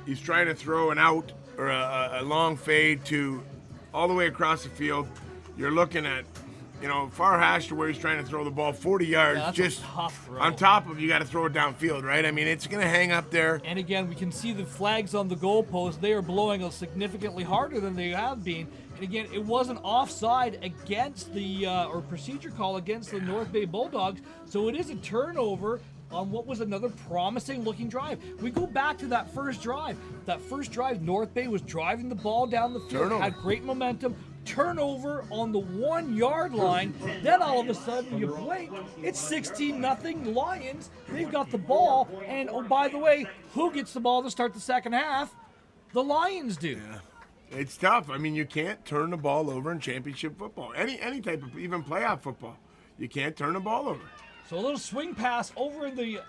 He's trying to throw an out or a long fade to all the way across the field. You're looking at, far hash to where he's trying to throw the ball 40 yards. Yeah, that's just a tough throw. On top of you got to throw it downfield, right? I mean, it's going to hang up there. And again, we can see the flags on the goalpost. They are blowing significantly harder than they have been. And again, it wasn't offside against the or procedure call against the North Bay Bulldogs. So it is a turnover on what was another promising looking drive. We go back to that first drive. That first drive, North Bay was driving the ball down the field, Turnover. had great momentum. Turnover on the 1 yard line. Then all of a sudden you blink, it's 16-0 Lions. They've got the ball, and oh, by the way, who gets the ball to start the second half? The Lions do. Yeah. It's tough. I mean, you can't turn the ball over in championship football. Any type of, even playoff football. You can't turn the ball over. So a little swing pass over the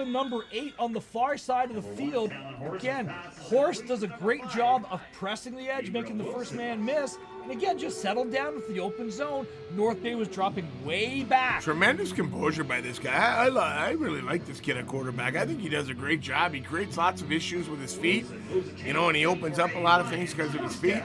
number 8 on the far side of the field. Again, Horst does a great job of pressing the edge, making the first man miss. And again, just settled down with the open zone. North Bay was dropping way back. Tremendous composure by this guy. I really like this kid at quarterback. I think he does a great job. He creates lots of issues with his feet, and he opens up a lot of things because of his feet.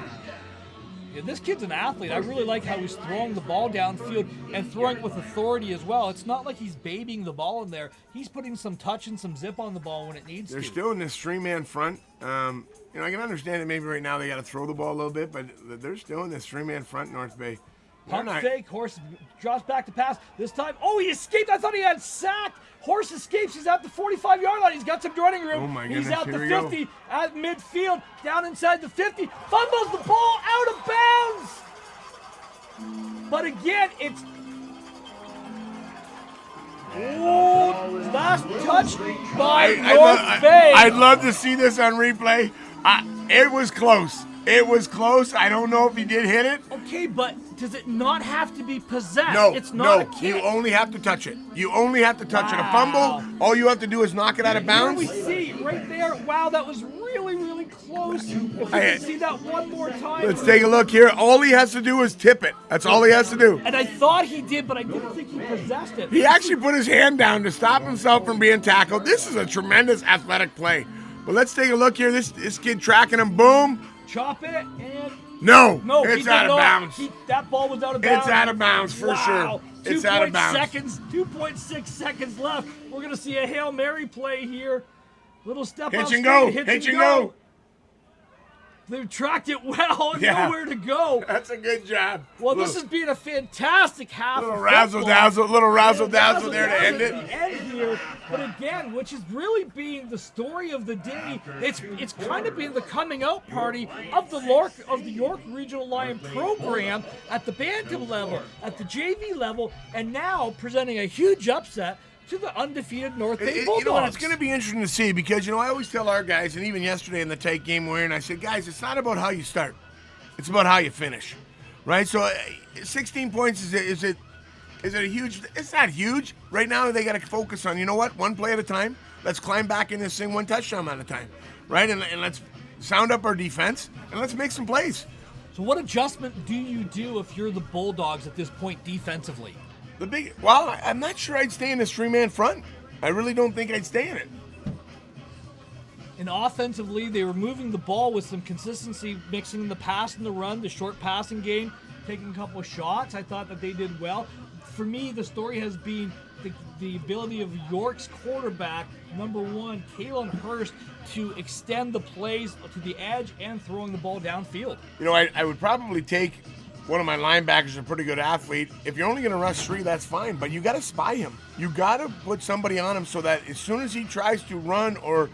Yeah, this kid's an athlete. I really like how he's throwing the ball downfield and throwing it with authority as well. It's not like he's babying the ball in there. He's putting some touch and some zip on the ball when it needs They're to. still in this three-man front. I can understand that maybe right now they got to throw the ball a little bit, but they're still in this three-man front, North Bay. Pump fake. Horse drops back to pass. This time, he escaped. I thought he had sacked. Horse escapes. He's at the 45-yard line. He's got some running room. Oh, my goodness. He's at Here the we 50, at midfield, down inside the 50. Fumbles the ball out of bounds. But again, it's... last touch by North Bay. I'd love to see this on replay. It was close. It was close. I don't know if he did hit it. Okay, but does it not have to be possessed? No, It's not a kick. You only have to touch it. You only have to touch it. A fumble, all you have to do is knock it out of bounds. Here we see right there. Wow, that was really, really close. If we can see that one more time. Let's take a look here. All he has to do is tip it. That's all he has to do. And I thought he did, but I didn't think he possessed it. He actually put his hand down to stop himself from being tackled. This is a tremendous athletic play. But let's take a look here. This kid tracking him. Boom. Chop it and... No, he it's did out of not. bounds. That ball was out of bounds. It's out of bounds for sure. It's out of bounds. 2.6 seconds left. We're going to see a Hail Mary play here. Little step Hitch off and go. speed, Hitch and go. They tracked it well. Yeah. Nowhere to go. That's a good job. Well, this has been a fantastic half. Little of razzle dazzle, little razzle dazzle there to end at it. the end here. But again, which is really being the story of the day, it's kind of been the coming out party of the York Regional Lion program at the Bantam level, at the JV level, and now presenting a huge upset to the undefeated North Bay Bulldogs. You know what, it's going to be interesting to see because, I always tell our guys, and even yesterday in the tight game we're in, I said, guys, it's not about how you start. It's about how you finish, right? So 16 points, is it a huge? It's not huge. Right now they got to focus on, one play at a time. Let's climb back in this thing one touchdown at a time, right? And let's sound up our defense, and let's make some plays. So what adjustment do you do if you're the Bulldogs at this point defensively? I'm not sure I'd stay in this three-man front. I really don't think I'd stay in it. And offensively, they were moving the ball with some consistency, mixing the pass and the run, the short passing game, taking a couple of shots. I thought that they did well. For me, the story has been the ability of York's quarterback, number 1, Kalen Hurst, to extend the plays to the edge and throwing the ball downfield. I would probably take one of my linebackers is a pretty good athlete. If you're only going to rush 3, that's fine, but you got to spy him. You got to put somebody on him so that as soon as he tries to run or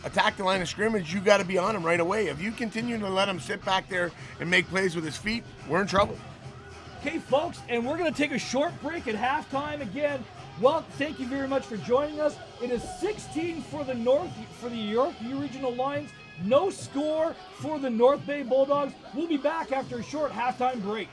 attack the line of scrimmage, you got to be on him right away. If you continue to let him sit back there and make plays with his feet, we're in trouble. Okay, folks, and we're going to take a short break at halftime again. Well, thank you very much for joining us. It is 16 for the North, for the York Regional Lions. No score for the North Bay Bulldogs. We'll be back after a short halftime break.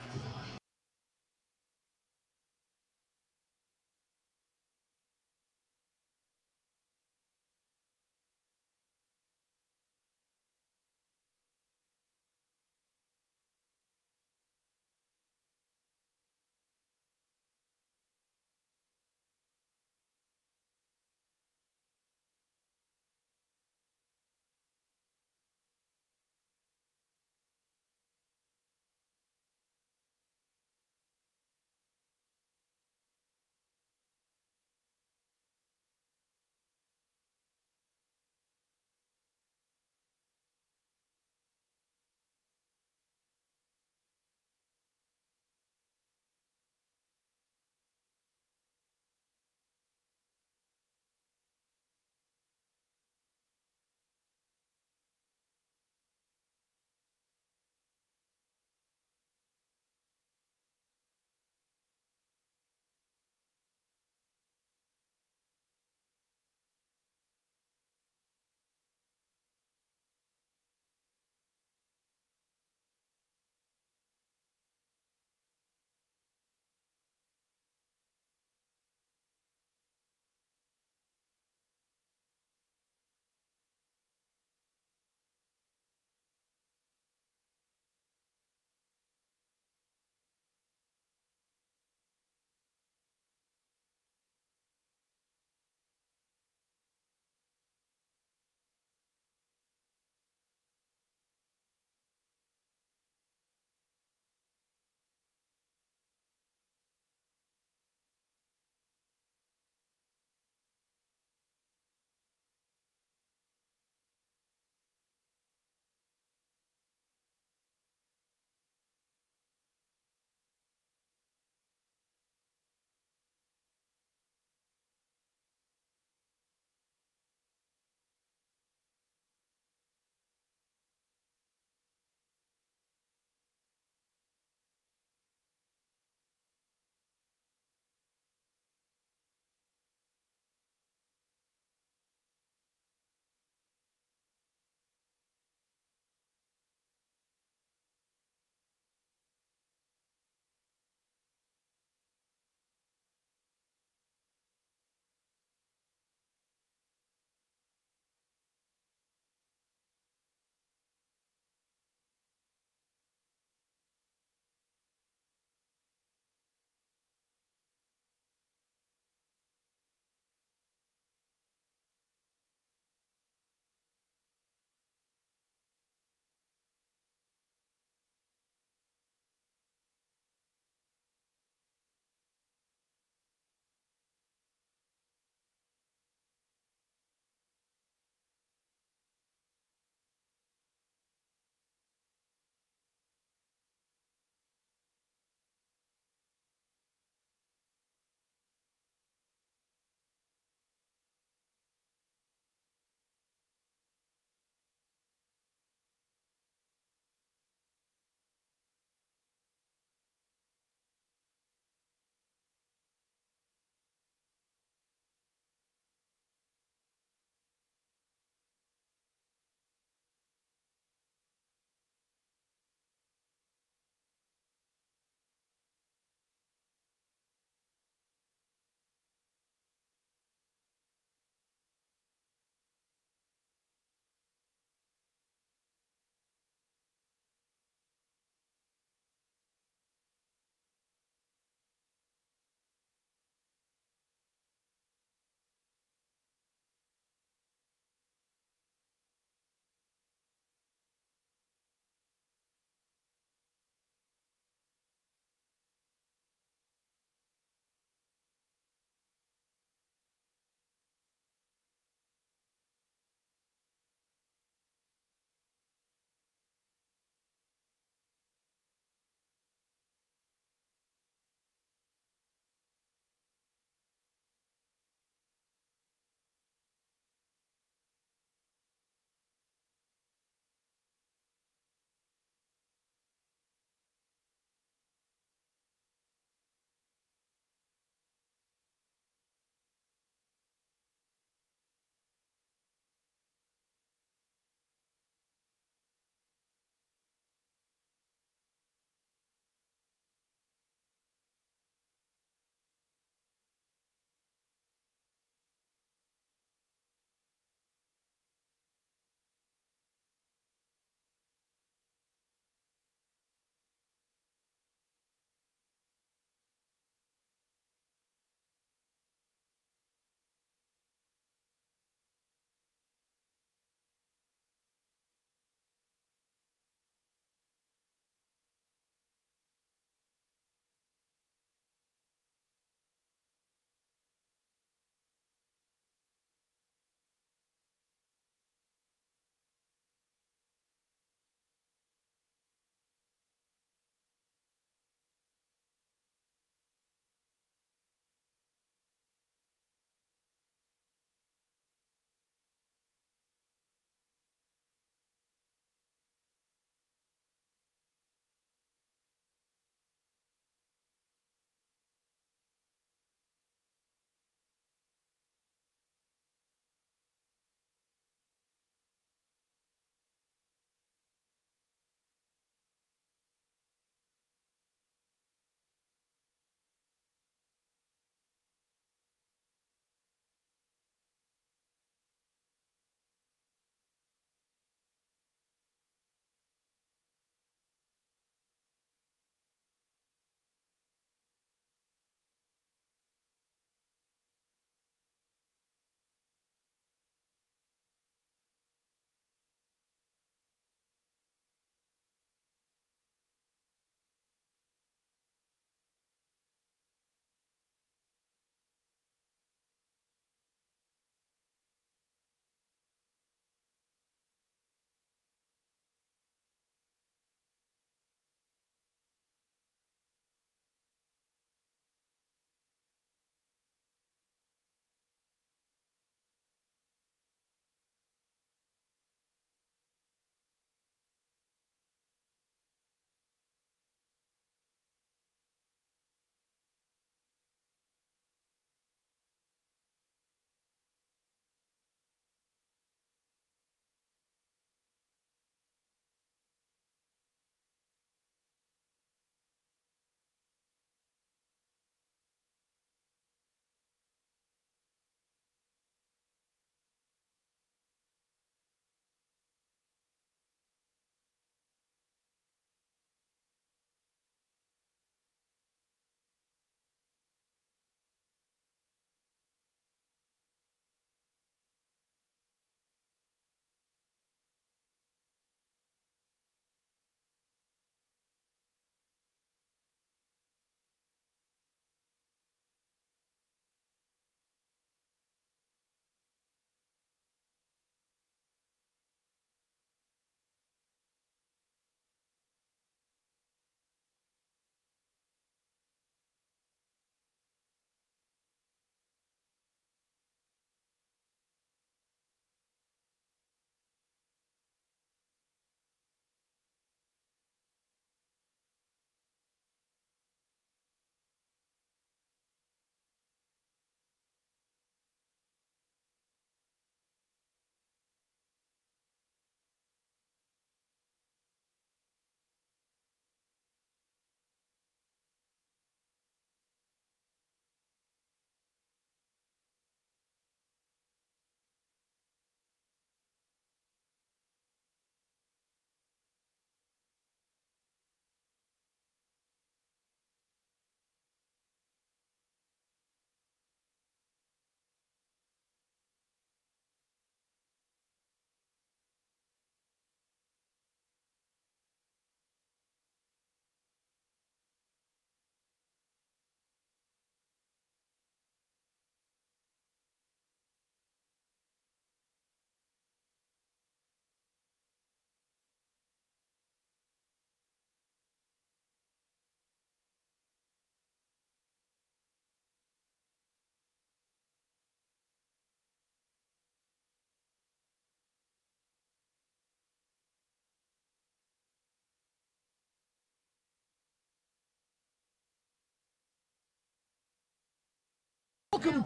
Welcome,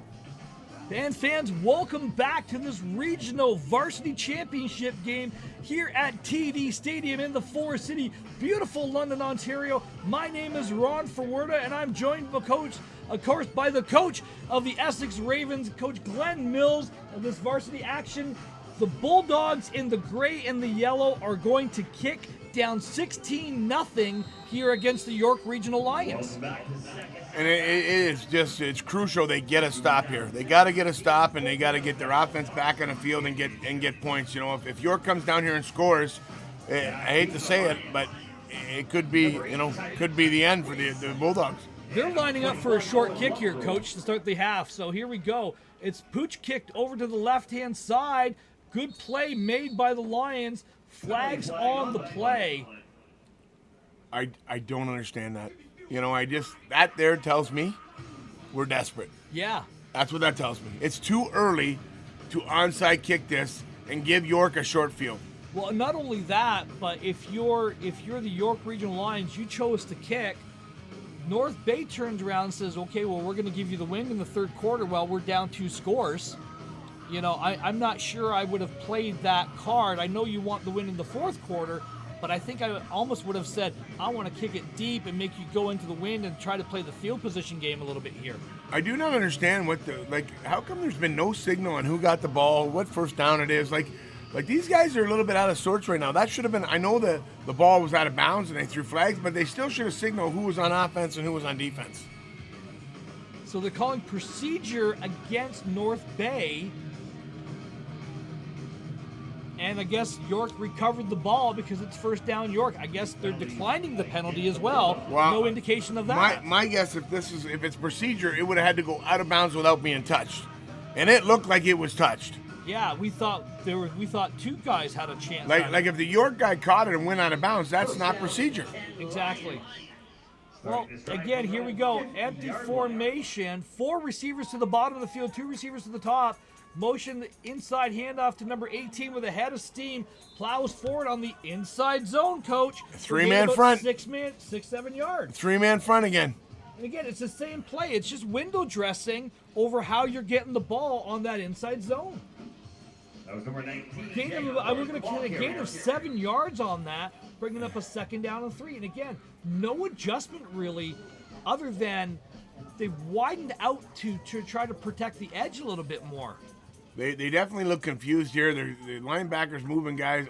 band fans, welcome back to this regional varsity championship game here at TD Stadium in the Forest City, beautiful London, Ontario. My name is Ron Ferwerda, and I'm joined, of course, by the coach of the Essex Ravens, Coach Glenn Mills, of this varsity action. The Bulldogs in the gray and the yellow are going to kick down 16-0 here against the York Regional Lions. And it's crucial they get a stop here. They got to get a stop, and they got to get their offense back on the field and get points. You know, if York comes down here and scores, I hate to say it, but it could be the end for the Bulldogs. They're lining up for a short kick here, Coach, to start the half. So here we go. It's Pooch kicked over to the left-hand side. Good play made by the Lions. Flags on the play. I don't understand that. You know, that there tells me we're desperate. Yeah. That's what that tells me. It's too early to onside kick this and give York a short field. Well, not only that, but if you're the York Regional Lions, you chose to kick. North Bay turns around and says, okay, well, we're going to give you the win in the third quarter while we're down 2 scores. You know, I'm not sure I would have played that card. I know you want the win in the fourth quarter, but I think I almost would have said, I want to kick it deep and make you go into the wind and try to play the field position game a little bit here. I do not understand how come there's been no signal on who got the ball, what first down it is. Like these guys are a little bit out of sorts right now. That should have been, I know the ball was out of bounds and they threw flags, but they still should have signaled who was on offense and who was on defense. So they're calling procedure against North Bay. And I guess York recovered the ball because it's first down York. I guess they're declining the penalty as well. No indication of that. My guess, if it's procedure, it would have had to go out of bounds without being touched. And it looked like it was touched. Yeah, we thought 2 guys had a chance. Like if the York guy caught it and went out of bounds, that's not procedure. Exactly. Well, again, here we go. Empty formation. 4 receivers to the bottom of the field, 2 receivers to the top. Motion inside handoff to number 18 with a head of steam. Plows forward on the inside zone, Coach. 3-man front. 6-7 yards. 3-man front again. And again, it's the same play. It's just window dressing over how you're getting the ball on that inside zone. That was number 19. We're going to get a gain of 7 yards on that, bringing up a 2nd down and 3. And again, no adjustment really, other than they've widened out to try to protect the edge a little bit more. They definitely look confused here. The linebackers moving guys.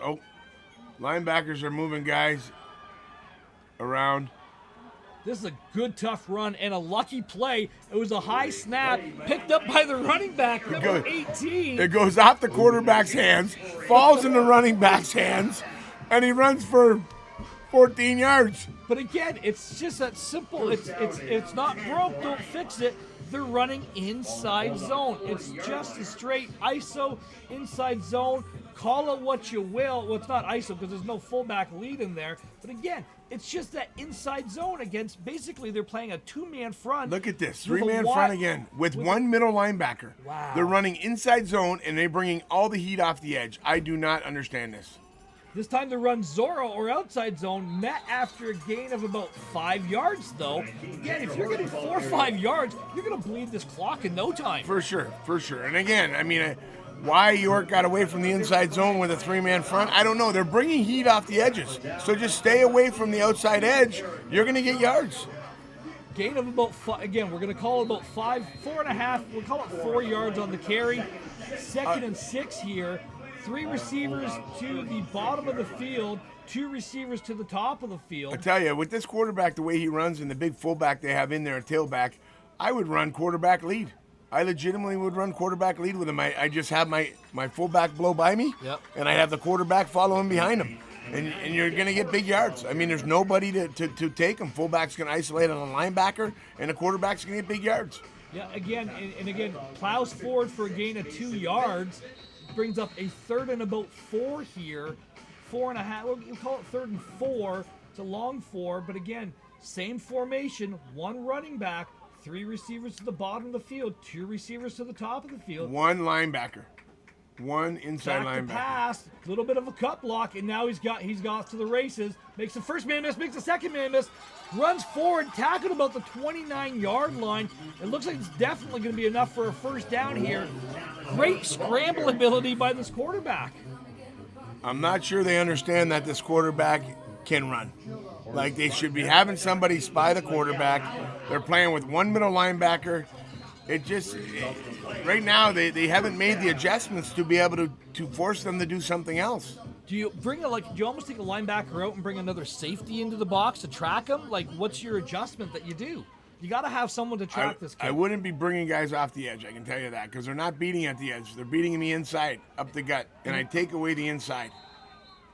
Linebackers are moving guys around. This is a good, tough run and a lucky play. It was a high snap picked up by the running back, number 18. It goes off the quarterback's hands, falls in the running back's hands, and he runs for 14 yards. But again, it's just that simple. It's not broke, don't fix it. They're running inside zone. It's just a straight ISO inside zone. Call it what you will. Well, it's not ISO because there's no fullback lead in there. But again, it's just that inside zone against, basically they're playing a 2-man front. Look at this, 3-man front again with one middle linebacker. Wow. They're running inside zone and they're bringing all the heat off the edge. I do not understand this. This time they run Zorro or outside zone, met after a gain of about 5 yards, though. Again, if you're getting 4 or 5 yards, you're going to bleed this clock in no time. For sure. And again, I mean, why York got away from the inside zone with a 3-man front, I don't know. They're bringing heat off the edges. So just stay away from the outside edge. You're going to get yards. Gain of about 5. Again, we're going to call it about 4.5. We'll call it 4 yards on the carry. 2nd and 6 here. 3 receivers to the bottom of the field, 2 receivers to the top of the field. I tell you, with this quarterback, the way he runs and the big fullback they have in there, a tailback, I would run quarterback lead. I legitimately would run quarterback lead with him. I just have my fullback blow by me, and I have the quarterback following behind him. And you're going to get big yards. I mean, there's nobody to take him. Fullback's going to isolate on a linebacker, and the quarterback's going to get big yards. Yeah, again, and again, plows forward for a gain of 2 yards. Brings up a 3rd and about 4 here. 4.5. We'll call it 3rd and 4. It's a long 4, but again, same formation. 1 running back, 3 receivers to the bottom of the field, 2 receivers to the top of the field. 1 linebacker. One inside Back to linebacker. pass, little bit of a cut block, and now he's got to the races. Makes the first man miss, makes the second man miss. Runs forward, tackled about the 29-yard line. It looks like it's definitely going to be enough for a first down here. Great scramble ability by this quarterback. I'm not sure they understand that this quarterback can run. Like, they should be having somebody spy the quarterback. They're playing with one middle linebacker. Right now, they haven't made the adjustments to be able to force them to do something else. Do you almost take a linebacker out and bring another safety into the box to track him? Like, what's your adjustment that you do? You got to have someone to track this kid. I wouldn't be bringing guys off the edge, I can tell you that, because they're not beating at the edge. They're beating in the inside, up the gut, and I take away the inside.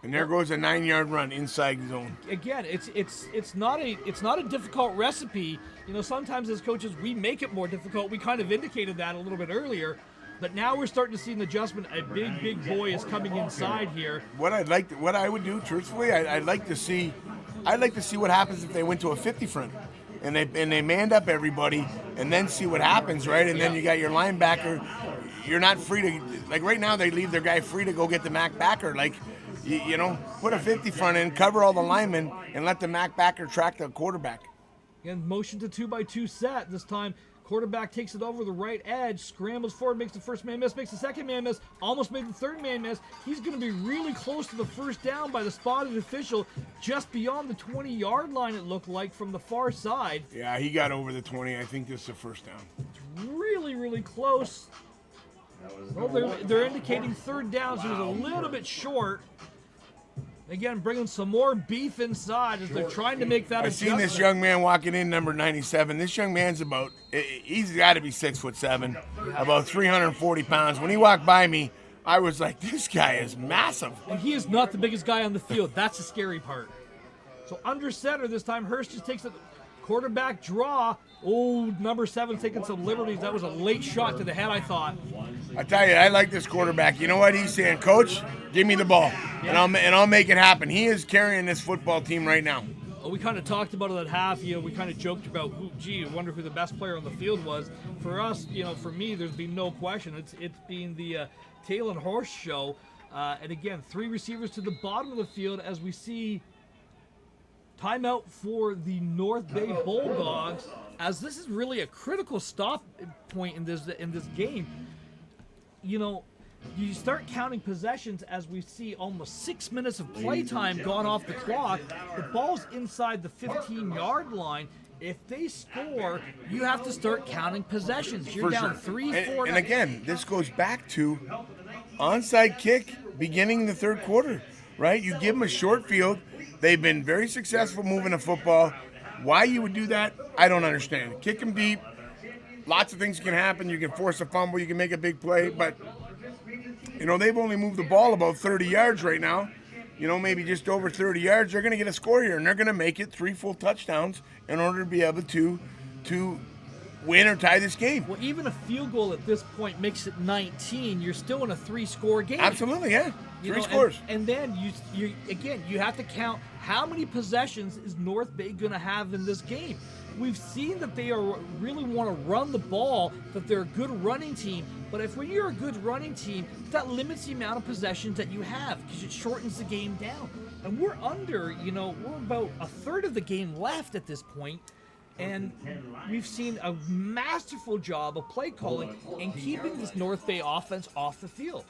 And there goes a 9-yard run inside zone. Again, it's not a difficult recipe. You know, sometimes as coaches we make it more difficult. We kind of indicated that a little bit earlier, but now we're starting to see an adjustment. A big boy is coming inside here. What I would do, truthfully, I'd like to see what happens if they went to a 50 front. And they manned up everybody, and then see what happens, right? And then you got your linebacker. You're not free to, like, right now they leave their guy free to go get the Mac backer. Like, you know, put a 50 front in, cover all the linemen, and let the Mac backer track the quarterback. Again, motion to 2x2 set. This time, quarterback takes it over the right edge, scrambles forward, makes the first man miss, makes the second man miss, almost made the third man miss. He's going to be really close to the first down by the spotted official, just beyond the 20-yard line, it looked like, from the far side. Yeah, he got over the 20. I think this is the first down. It's really close. Well, they're indicating third down, so he was a little bit short. Again, bringing some more beef inside as they're trying to make that adjustment. I've seen this young man walking in, number 97. This young man's he's got to be 6'7", about 340 pounds. When he walked by me, I was like, this guy is massive. And he is not the biggest guy on the field. That's the scary part. So under center this time, Hurst just takes a quarterback draw. Oh, number 7 taking some liberties. That was a late shot to the head, I thought. I tell you, I like this quarterback. You know what he's saying? Coach, give me the ball, and I'll make it happen. He is carrying this football team right now. We kind of talked about it at half. You know, we kind of joked about, I wonder who the best player on the field was. For us, you know, for me, there's been no question. It's been the Tail and Horse show. And again, 3 receivers to the bottom of the field as we see timeout for the North Bay Bulldogs, as this is really a critical stop point in this game. You know, you start counting possessions as we see almost 6 minutes of play time gone off the clock. The ball's inside the 15-yard line. If they score, you have to start counting possessions. You're down 3-4. And again, this goes back to onside kick beginning the third quarter, right? You give them a short field. They've been very successful moving the football. Why you would do that, I don't understand. Kick them deep. Lots of things can happen. You can force a fumble. You can make a big play. But, you know, they've only moved the ball about 30 yards right now. You know, maybe just over 30 yards. They're going to get a score here, and they're going to make it 3 full touchdowns in order to be able to win or tie this game. Well, even a field goal at this point makes it 19. You're still in a 3-score game. Absolutely, yeah. You Three know, scores. And then you have to count how many possessions is North Bay going to have in this game. We've seen that they really want to run the ball, that they're a good running team. But when you're a good running team, that limits the amount of possessions that you have because it shortens the game down. And we're about a third of the game left at this point. And we've seen a masterful job of play calling and keeping this North Bay offense off the field.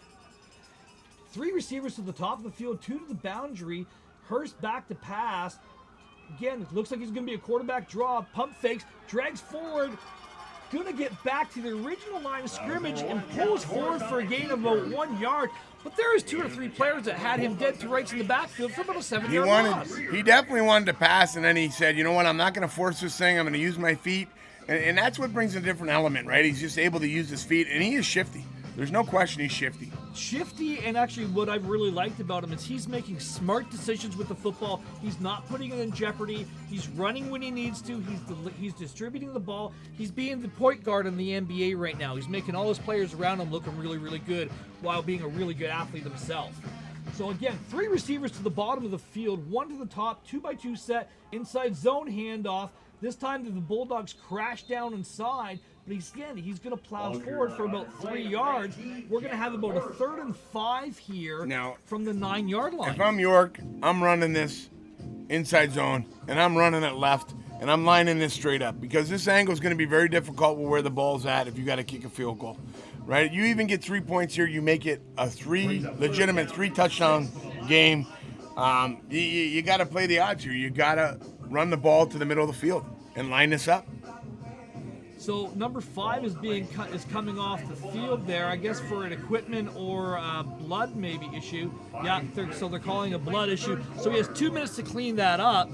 3 receivers to the top of the field, 2 to the boundary. Hurst back to pass. Again, it looks like he's going to be a quarterback draw. Pump fakes, drags forward. Going to get back to the original line of scrimmage and pulls forward for a gain of about 1 yard. But there is 2 or 3 players that had him dead to rights in the backfield for about a 7-yard loss. He definitely wanted to pass, and then he said, you know what, I'm not going to force this thing. I'm going to use my feet. And that's what brings a different element, right? He's just able to use his feet, and he is shifty. There's no question he's shifty. Shifty, and actually what I've really liked about him is he's making smart decisions with the football. He's not putting it in jeopardy. He's running when he needs to. He's distributing the ball. He's being the point guard in the NBA right now. He's making all his players around him looking really, really good while being a really good athlete himself. So again, 3 receivers to the bottom of the field, 1 to the top, 2x2 set, inside zone handoff. This time the Bulldogs crash down inside. But he's going to plow forward for about 3 yards. We're going to have about a 3rd and 5 here Now, from the 9-yard line. If I'm York, I'm running this inside zone, and I'm running it left, and I'm lining this straight up because this angle is going to be very difficult with where the ball's at if you got to kick a field goal, right? You even get 3 points here, you make it a legitimate 3-touchdown game. You got to play the odds here. You got to run the ball to the middle of the field and line this up. So number 5 is coming off the field there, I guess for an equipment or blood maybe issue. Yeah, so they're calling a blood issue. So he has 2 minutes to clean that up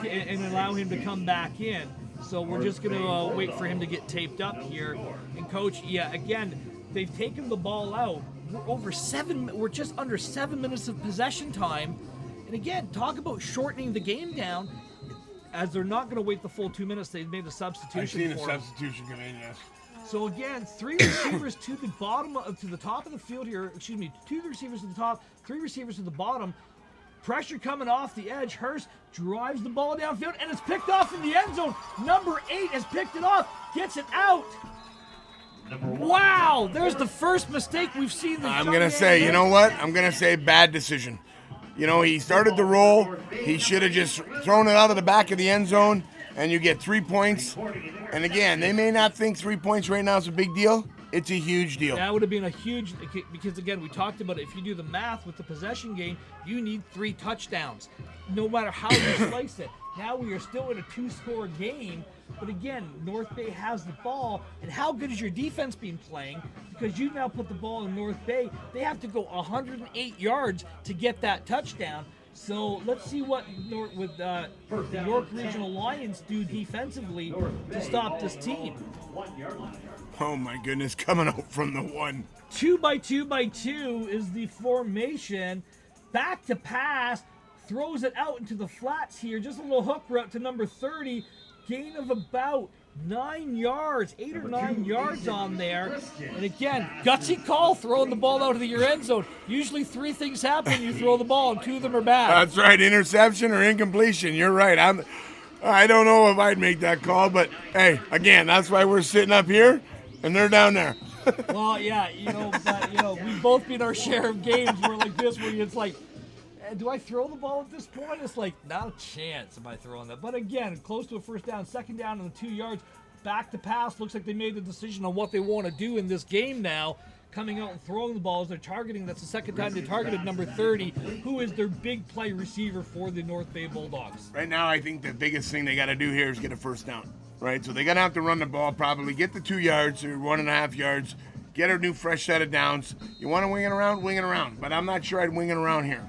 and allow him to come back in. So we're just going to wait for him to get taped up here. And coach, yeah, again, they've taken the ball out. We're just under 7 minutes of possession time. And again, talk about shortening the game down. As they're not going to wait the full 2 minutes, they've made a substitution. I've seen a for him. substitution come in, yes. So again, 3 receivers to the top of the field here. Excuse me, 2 receivers to the top, 3 receivers to the bottom. Pressure coming off the edge. Hurst drives the ball downfield, and it's picked off in the end zone. Number 8 has picked it off, gets it out. Wow, there's the first mistake we've seen. I'm going to say, you know what? I'm going to say bad decision. You know, he started the roll. He should have just thrown it out of the back of the end zone, and you get 3 points. And again, they may not think 3 points right now is a big deal. It's a huge deal. That would have been a huge, because again, we talked about it. If you do the math with the possession game, you need 3 touchdowns, no matter how you slice it. Now we are still in a 2-score game, but again, North Bay has the ball, and how good has your defense been playing? Because you now put the ball in North Bay, they have to go 108 yards to get that touchdown. So let's see what the York Regional Lions do defensively to stop this team. Oh my goodness, coming out from the 1. 2x2x2 is the formation. Back to pass, throws it out into the flats here. Just a little hook route to number 30. Gain of about 9 yards, 8 or 9 yards on there. And again, gutsy call, throwing the ball out of your end zone. Usually 3 things happen when you throw the ball, and 2 of them are bad. That's right, interception or incompletion. You're right. I don't know if I'd make that call, but hey, again, that's why we're sitting up here and they're down there. Well, yeah, we've both been our share of games where like this, where it's like, do I throw the ball at this point? It's like, not a chance am I throwing that. But again, close to a first down, second down on the 2 yards. Back to pass. Looks like they made the decision on what they want to do in this game now. Coming out and throwing the ball as they're targeting. That's the second time they targeted number 30, who is their big play receiver for the North Bay Bulldogs. Right now, I think the biggest thing they got to do here is get a first down, right? So they're going to have to run the ball probably, get the 2 yards or 1.5 yards, get a new fresh set of downs. You want to wing it around. But I'm not sure I'd wing it around here.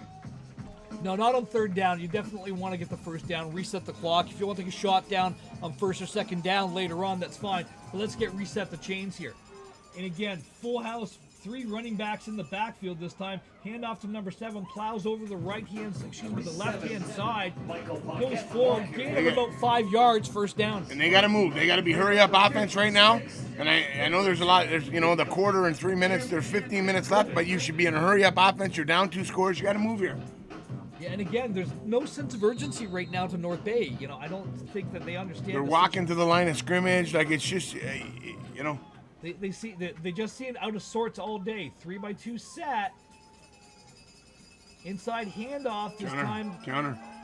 No, not on third down. You definitely want to get the first down, reset the clock. If you want to take a shot down on first or second down later on, that's fine. But let's reset the chains here. And again, full house, 3 running backs in the backfield this time. Handoff to number 7, plows over the the left-hand side, goes forward, gain of about 5 yards, first down. And they got to move. They got to be hurry-up offense right now. And I know there's a lot. There's the quarter and 3 minutes. There's 15 minutes left, but you should be in a hurry-up offense. You're down 2 scores. You got to move here. Yeah, and again, there's no sense of urgency right now to North Bay. I don't think that they understand. They're walking to the line of scrimmage like it's just, They just see it out of sorts all day. 3x2 set. Inside handoff this time.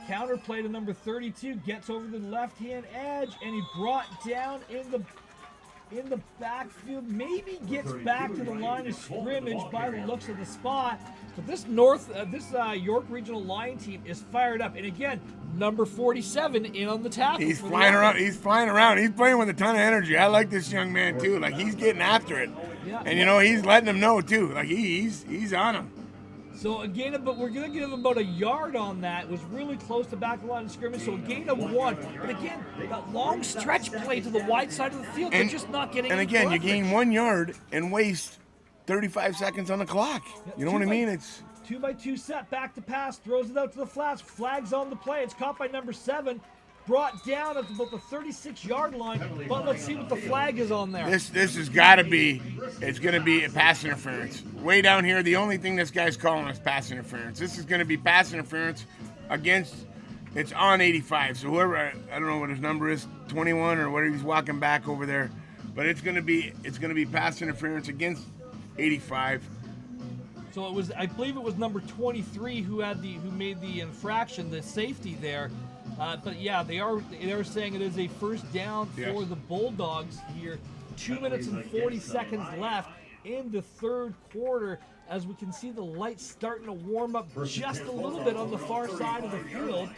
Counter play to number 32. Gets over the left-hand edge, and he brought down in the backfield. Maybe gets back to the line of scrimmage by the looks of the spot. But this York Regional Lion team is fired up. And again, number 47 in on the tackle. He's flying around. He's playing with a ton of energy. I like this young man too. Like, he's getting after it. Yeah. And he's letting them know too. Like, he's on him. So a gain of, but we're going to give him about a yard on that. It was really close to back line of scrimmage, so a gain of 1. But again, that long stretch play to the wide side of the field, they're just not getting. And again, you gain 1 yard and waste 35 seconds on the clock. You know what I mean? It's 2x2 set, back to pass, throws it out to the flats, flags on the play. It's caught by number 7. Brought down at about the 36-yard line, but let's see what the flag is on there. This has got to be, it's going to be a pass interference. Way down here, the only thing this guy's calling is pass interference. This is going to be pass interference it's on 85. So whoever, I don't know what his number is, 21 or whatever, he's walking back over there. but it's gonna be pass interference against 85. So it was, I believe it was number 23 who made the infraction, the safety there. But yeah, they are saying it is a first down for the Bulldogs here. 2 minutes and 40 seconds left in the third quarter, as we can see the lights starting to warm up just a little bit on the far side of the field.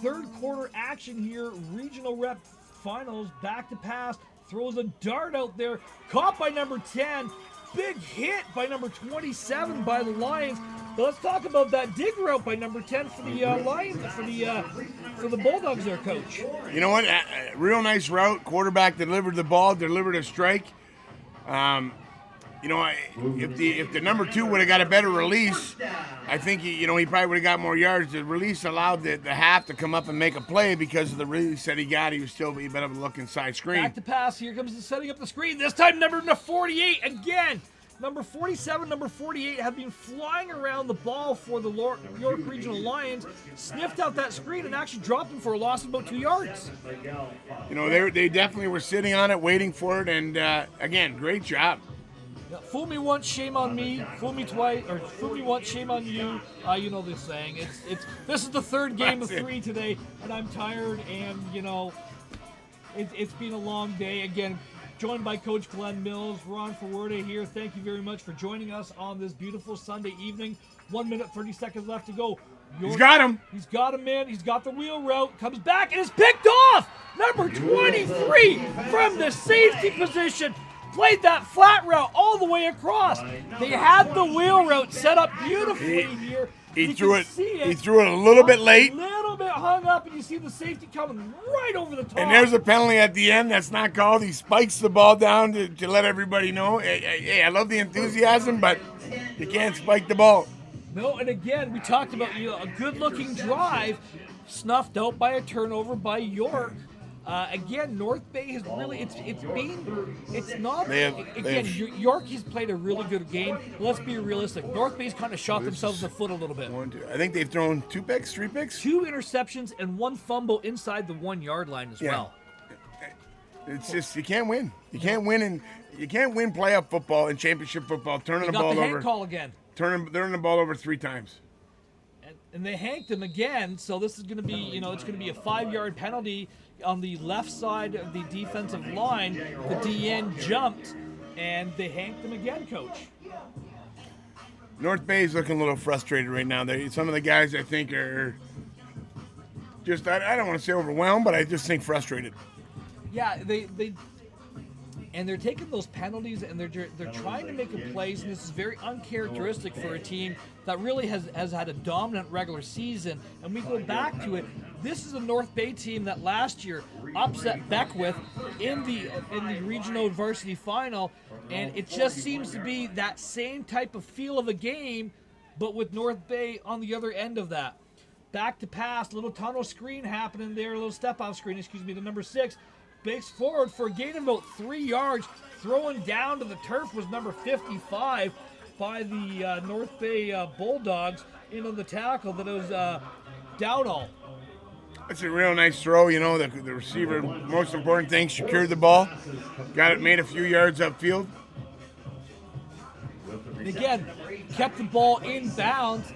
Third quarter action here, regional rep finals, back to pass, throws a dart out there, caught by number 10. Big hit by number 27 by the Lions. But let's talk about that dig route by number 10 for the Lions, for the Bulldogs there, Coach. You know what? Real nice route. Quarterback delivered the ball, delivered a strike. You know, if the number 2 would have got a better release, I think he probably would have got more yards. The release allowed the half to come up and make a play because of the release that he got. He was still a bit of a look inside screen. Back to pass. Here comes the setting up the screen. This time number 48 again. Number 47, number 48 have been flying around the ball for the York Regional Lions. Sniffed out that screen and actually dropped him for a loss of about 2 yards. You know, they definitely were sitting on it, waiting for it, and again, great job. Yeah, fool me once, shame on me. Fool me twice, or fool me once, shame on you. You know this saying. This is the third game of 3 today, and I'm tired. And you know, it's been a long day. Again, joined by Coach Glenn Mills, Ron Forwarda here. Thank you very much for joining us on this beautiful Sunday evening. 1 minute 30 seconds left to go. He's got him. He's got him in. He's got the wheel route. Comes back and is picked off. Number 23 from the safety position. Played that flat route all the way across. They had the wheel route set up beautifully here. He threw it a little bit late. A little bit hung up, and you see the safety coming right over the top. And there's a penalty at the end that's not called. He spikes the ball down to let everybody know. Hey, I love the enthusiasm, but you can't spike the ball. No, and again, we talked about a good-looking drive snuffed out by a turnover by York. Again, North Bay has really, York has played a really good game. Let's be realistic. North Bay's kind of shot themselves in the foot a little bit. I think they've thrown 2 picks, 3 picks. 2 interceptions and 1 fumble inside the 1 yard line as well. It's just, you can't win. You can't win playoff football and championship football, turning the ball over. Got the hand call again. Turning the ball over 3 times. And they hanked him again, so this is going to be, it's going to be a 5-yard penalty on the left side of the defensive line. The DN jumped, and they hanked him again, Coach. North Bay is looking a little frustrated right now. Some of the guys, I think, are just, I don't want to say overwhelmed, but I just think frustrated. Yeah, and they're taking those penalties, and they're trying to make a plays, and this is very uncharacteristic for a team that really has had a dominant regular season. And we go back to it. This is a North Bay team that last year upset Beckwith in the regional varsity final, and it just seems to be that same type of feel of a game, but with North Bay on the other end of that. Back to pass, little tunnel screen happening there, a little step-off screen, to number 6. Bakes forward for a gain of about 3 yards. Throwing down to the turf was number 55 by the North Bay Bulldogs into the tackle. That was Dowdall. That's a real nice throw. The receiver, most important thing, secured the ball. Got it, made a few yards upfield. And again, kept the ball in bounds.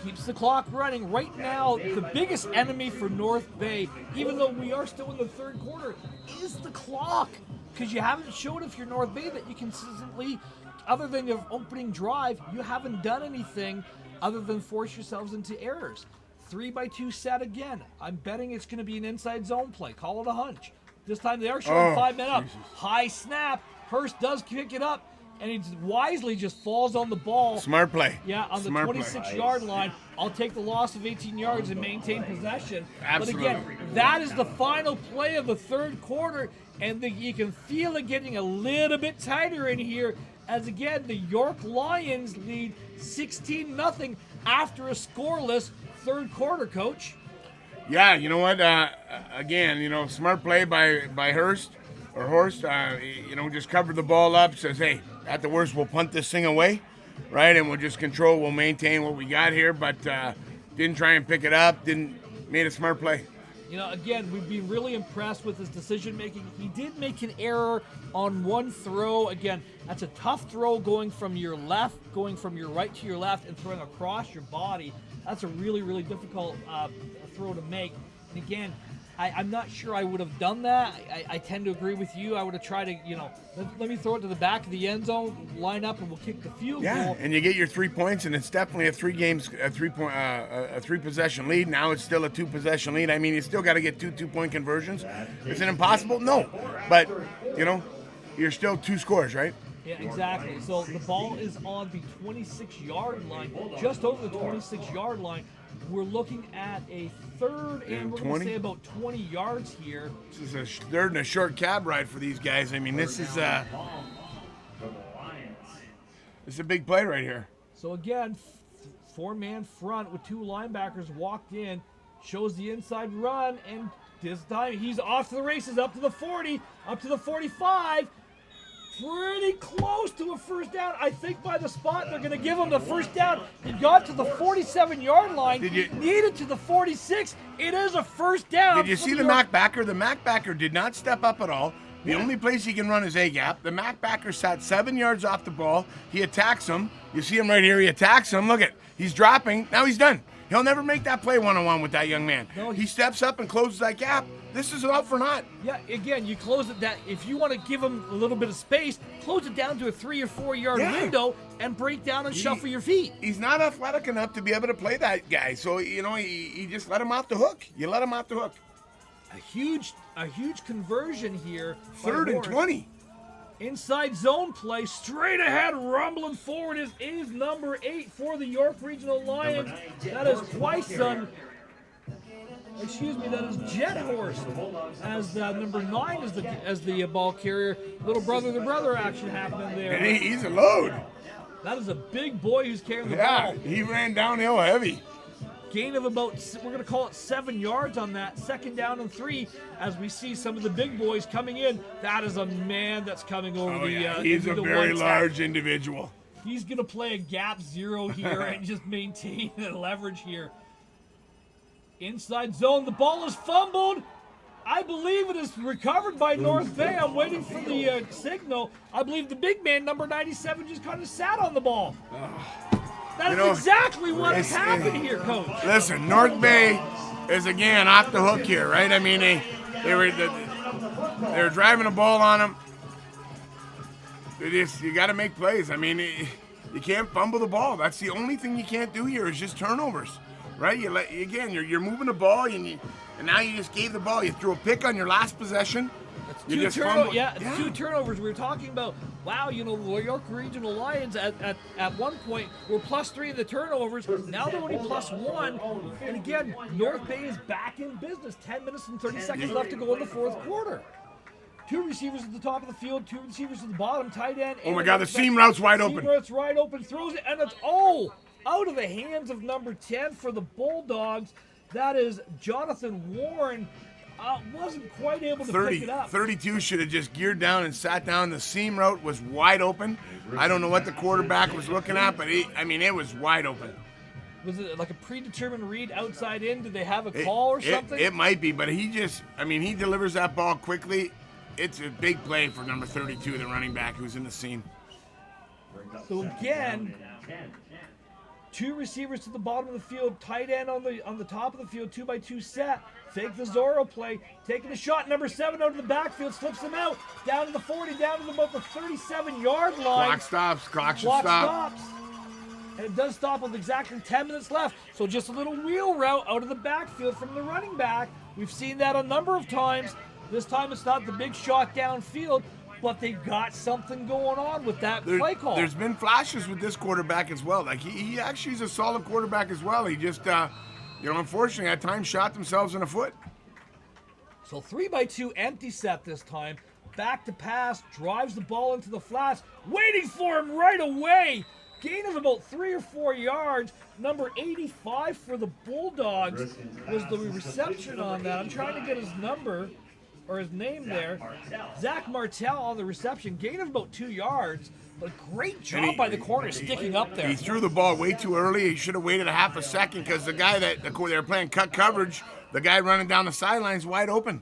Keeps the clock running. Right now, the biggest enemy for North Bay, even though we are still in the third quarter, is the clock. Because you haven't showed, if you're North Bay, that you consistently, other than your opening drive, you haven't done anything other than force yourselves into errors. 3-by-2 set again. I'm betting it's going to be an inside zone play. Call it a hunch. This time they are showing 5 men up. High snap. Hurst does pick it up. And he wisely just falls on the ball. Smart play. Yeah, on the 26-yard line. I'll take the loss of 18 yards and maintain possession. Absolutely. But again, that is the final play of the third quarter, and you can feel it getting a little bit tighter in here as, again, the York Lions lead 16-0 after a scoreless third quarter, Coach. Yeah, you know what? Again, smart play by Hurst. Or Horst, just covered the ball up, says, hey, at the worst, we'll punt this thing away, right? And we'll maintain what we got here, but didn't try and pick it up, made a smart play. You know, again, we've been really impressed with his decision making. He did make an error on one throw. Again, that's a tough throw going from your left, going from your right to your left, and throwing across your body. That's a really, really difficult throw to make. And again, I'm not sure I would have done that. I tend to agree with you. I would have tried to, you know, let me throw it to the back of the end zone, line up, and we'll kick the field goal. And you get your 3 points, and it's definitely a 3-possession lead. Now it's still a 2-possession lead. I mean, you still got to get 2 2-point conversions. Is it impossible? No, but you know, you're still 2 scores, right? Yeah, exactly. So the ball is on the 26-yard line, just over the 26-yard line. We're looking at a third, and we're going to say about 20 yards here. This is a third and a short cab ride for these guys. I mean, this is a big play right here. So again, 4-man front with 2 linebackers walked in, shows the inside run, and this time he's off to the races, up to the 40, up to the 45. Pretty close to a first down. I think by the spot they're going to give him the first down. He got to the 47-yard line. Needed to the 46. It is a first down. Did you see the Mac backer? The Mac backer did not step up at all. The only place he can run is A-gap. The Mac backer sat 7 yards off the ball. He attacks him. You see him right here. He attacks him. Look at, he's dropping. Now he's done. He'll never make that play one-on-one with that young man. No, he steps up and closes that gap. This is all for naught. Yeah, again, you close it down. If you want to give him a little bit of space, close it down to a 3 or 4 yard window and break down and shuffle your feet. He's not athletic enough to be able to play that guy. So, you know, he just let him off the hook. You let him off the hook. A huge conversion here. 3rd and 20. Inside zone play, straight ahead, rumbling forward is number 8 for the York Regional Lions. That is twice on. Excuse me, that is Jet Horse as number 9 as the ball carrier. Little brother to brother action happening there. And he's a load. That is a big boy who's carrying the ball. Yeah, he ran downhill heavy. Gain of about, we're going to call it 7 yards on that. 2nd down and 3 as we see some of the big boys coming in. That is a man that's coming over he's a very large individual. He's going to play a gap 0 here and just maintain the leverage here. Inside zone, the ball is fumbled. I believe it is recovered by North Bay. I'm waiting for the signal. I believe the big man, number 97, just kind of sat on the ball. That is exactly what has happened here, Coach. Listen, North Bay is again off the hook here, right? I mean, they were driving the ball on him. You got to make plays. I mean, you can't fumble the ball. That's the only thing you can't do here is just turnovers. Right? You're moving the ball, and now you just gave the ball. You threw a pick on your last possession. Two turnovers. We were talking about, wow, you know, the York Regional Lions at one point were +3 in the turnovers. Now they're only +1. And again, North Bay is back in business. 10 minutes and 30 seconds left to go in the 4th quarter. 2 receivers at the top of the field, 2 receivers at the bottom, tight end. Oh my God, the seam route's wide open. Seam route's wide open, throws it, and it's out of the hands of number 10 for the Bulldogs. That is Jonathan Warren. Wasn't quite able to pick it up. 32 should have just geared down and sat down. The seam route was wide open. I don't know what the quarterback was looking at, but it was wide open. Was it like a predetermined read outside in? Did they have a call or something? It might be, but he delivers that ball quickly. It's a big play for number 32, the running back who's in the seam. So again, 2 receivers to the bottom of the field, tight end on the top of the field, 2-by-2 set. Fake the Zorro play, taking a shot. Number 7 out of the backfield, slips him out, down to the 40, down to about the 37-yard line. Clock stops. Clock should stop. stop. And it does stop with exactly 10 minutes left. So just a little wheel route out of the backfield from the running back. We've seen that a number of times. This time it's not the big shot downfield, but they got something going on with that play call. There's been flashes with this quarterback as well. Like he actually is a solid quarterback as well. He just, unfortunately at times shot themselves in the foot. So 3-by-2 empty set this time. Back to pass, drives the ball into the flats, waiting for him right away. Gain of about 3 or 4 yards. Number 85 for the Bulldogs was the reception on that. I'm trying to get his number. Or his name there. Zach Martell on the reception. Gain of about 2 yards. But great job by the corner sticking up there. He threw the ball way too early. He should have waited a half a second because the guy they were playing cut coverage the guy running down the sidelines wide open.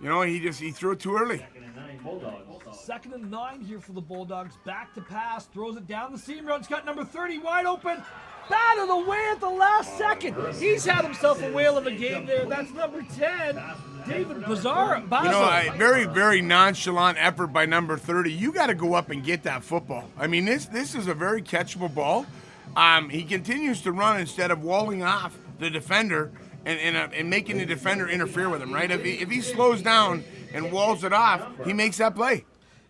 You know, he threw it too early. 2nd and 9 Bulldogs. 2nd and 9 here for the Bulldogs. Back to pass, throws it down the seam route. He's got number 30 wide open. Batted away at the last second. He's had himself a whale of a game there. That's number 10, David Bazaar. You know, a very, very nonchalant effort by number 30. You got to go up and get that football. I mean, this is a very catchable ball. He continues to run instead of walling off the defender and making the defender interfere with him, right? If he slows down and walls it off, he makes that play.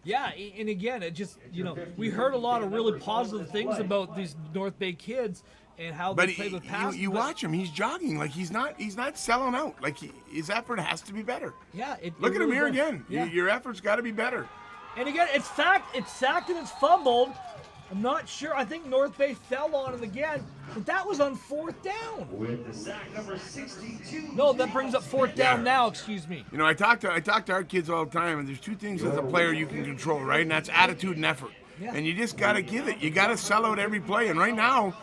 Yeah, and again, it just, you know, we heard a lot of really positive things about these North Bay kids and how they play with pass. You watch him; he's jogging like he's not selling out. Like his effort has to be better. Yeah, look at him here does. again. Yeah. Your effort's got to be better. And again, it's sacked and it's fumbled. I'm not sure. I think North Bay fell on him again, but that was on 4th down. With the sack number 62. No, that brings up 4th down now. Excuse me. You know, I talk to our kids all the time, and there's two things as a player you can control, right? And that's attitude and effort. Yeah. And you just got to give it. You got to sell out every play. And right now,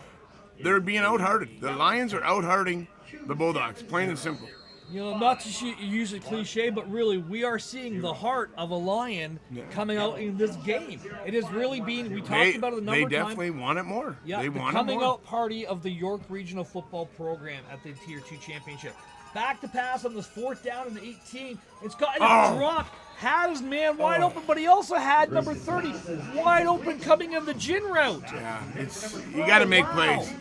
they're being out-hearted. The Lions are out-hearting the Bulldogs, plain and simple. You know, not to use a cliche, but really, we are seeing the heart of a Lion coming out in this game. It is really being, we talked about it a number of times. They definitely want it more. Yeah, they the want coming it more. out party of the York Regional Football Program at the Tier 2 Championship. Back to pass on this 4th down and 18. It's got a drop. Had his man wide open, but he also had number 30 wide open coming in the gin route. Yeah, you got to make plays.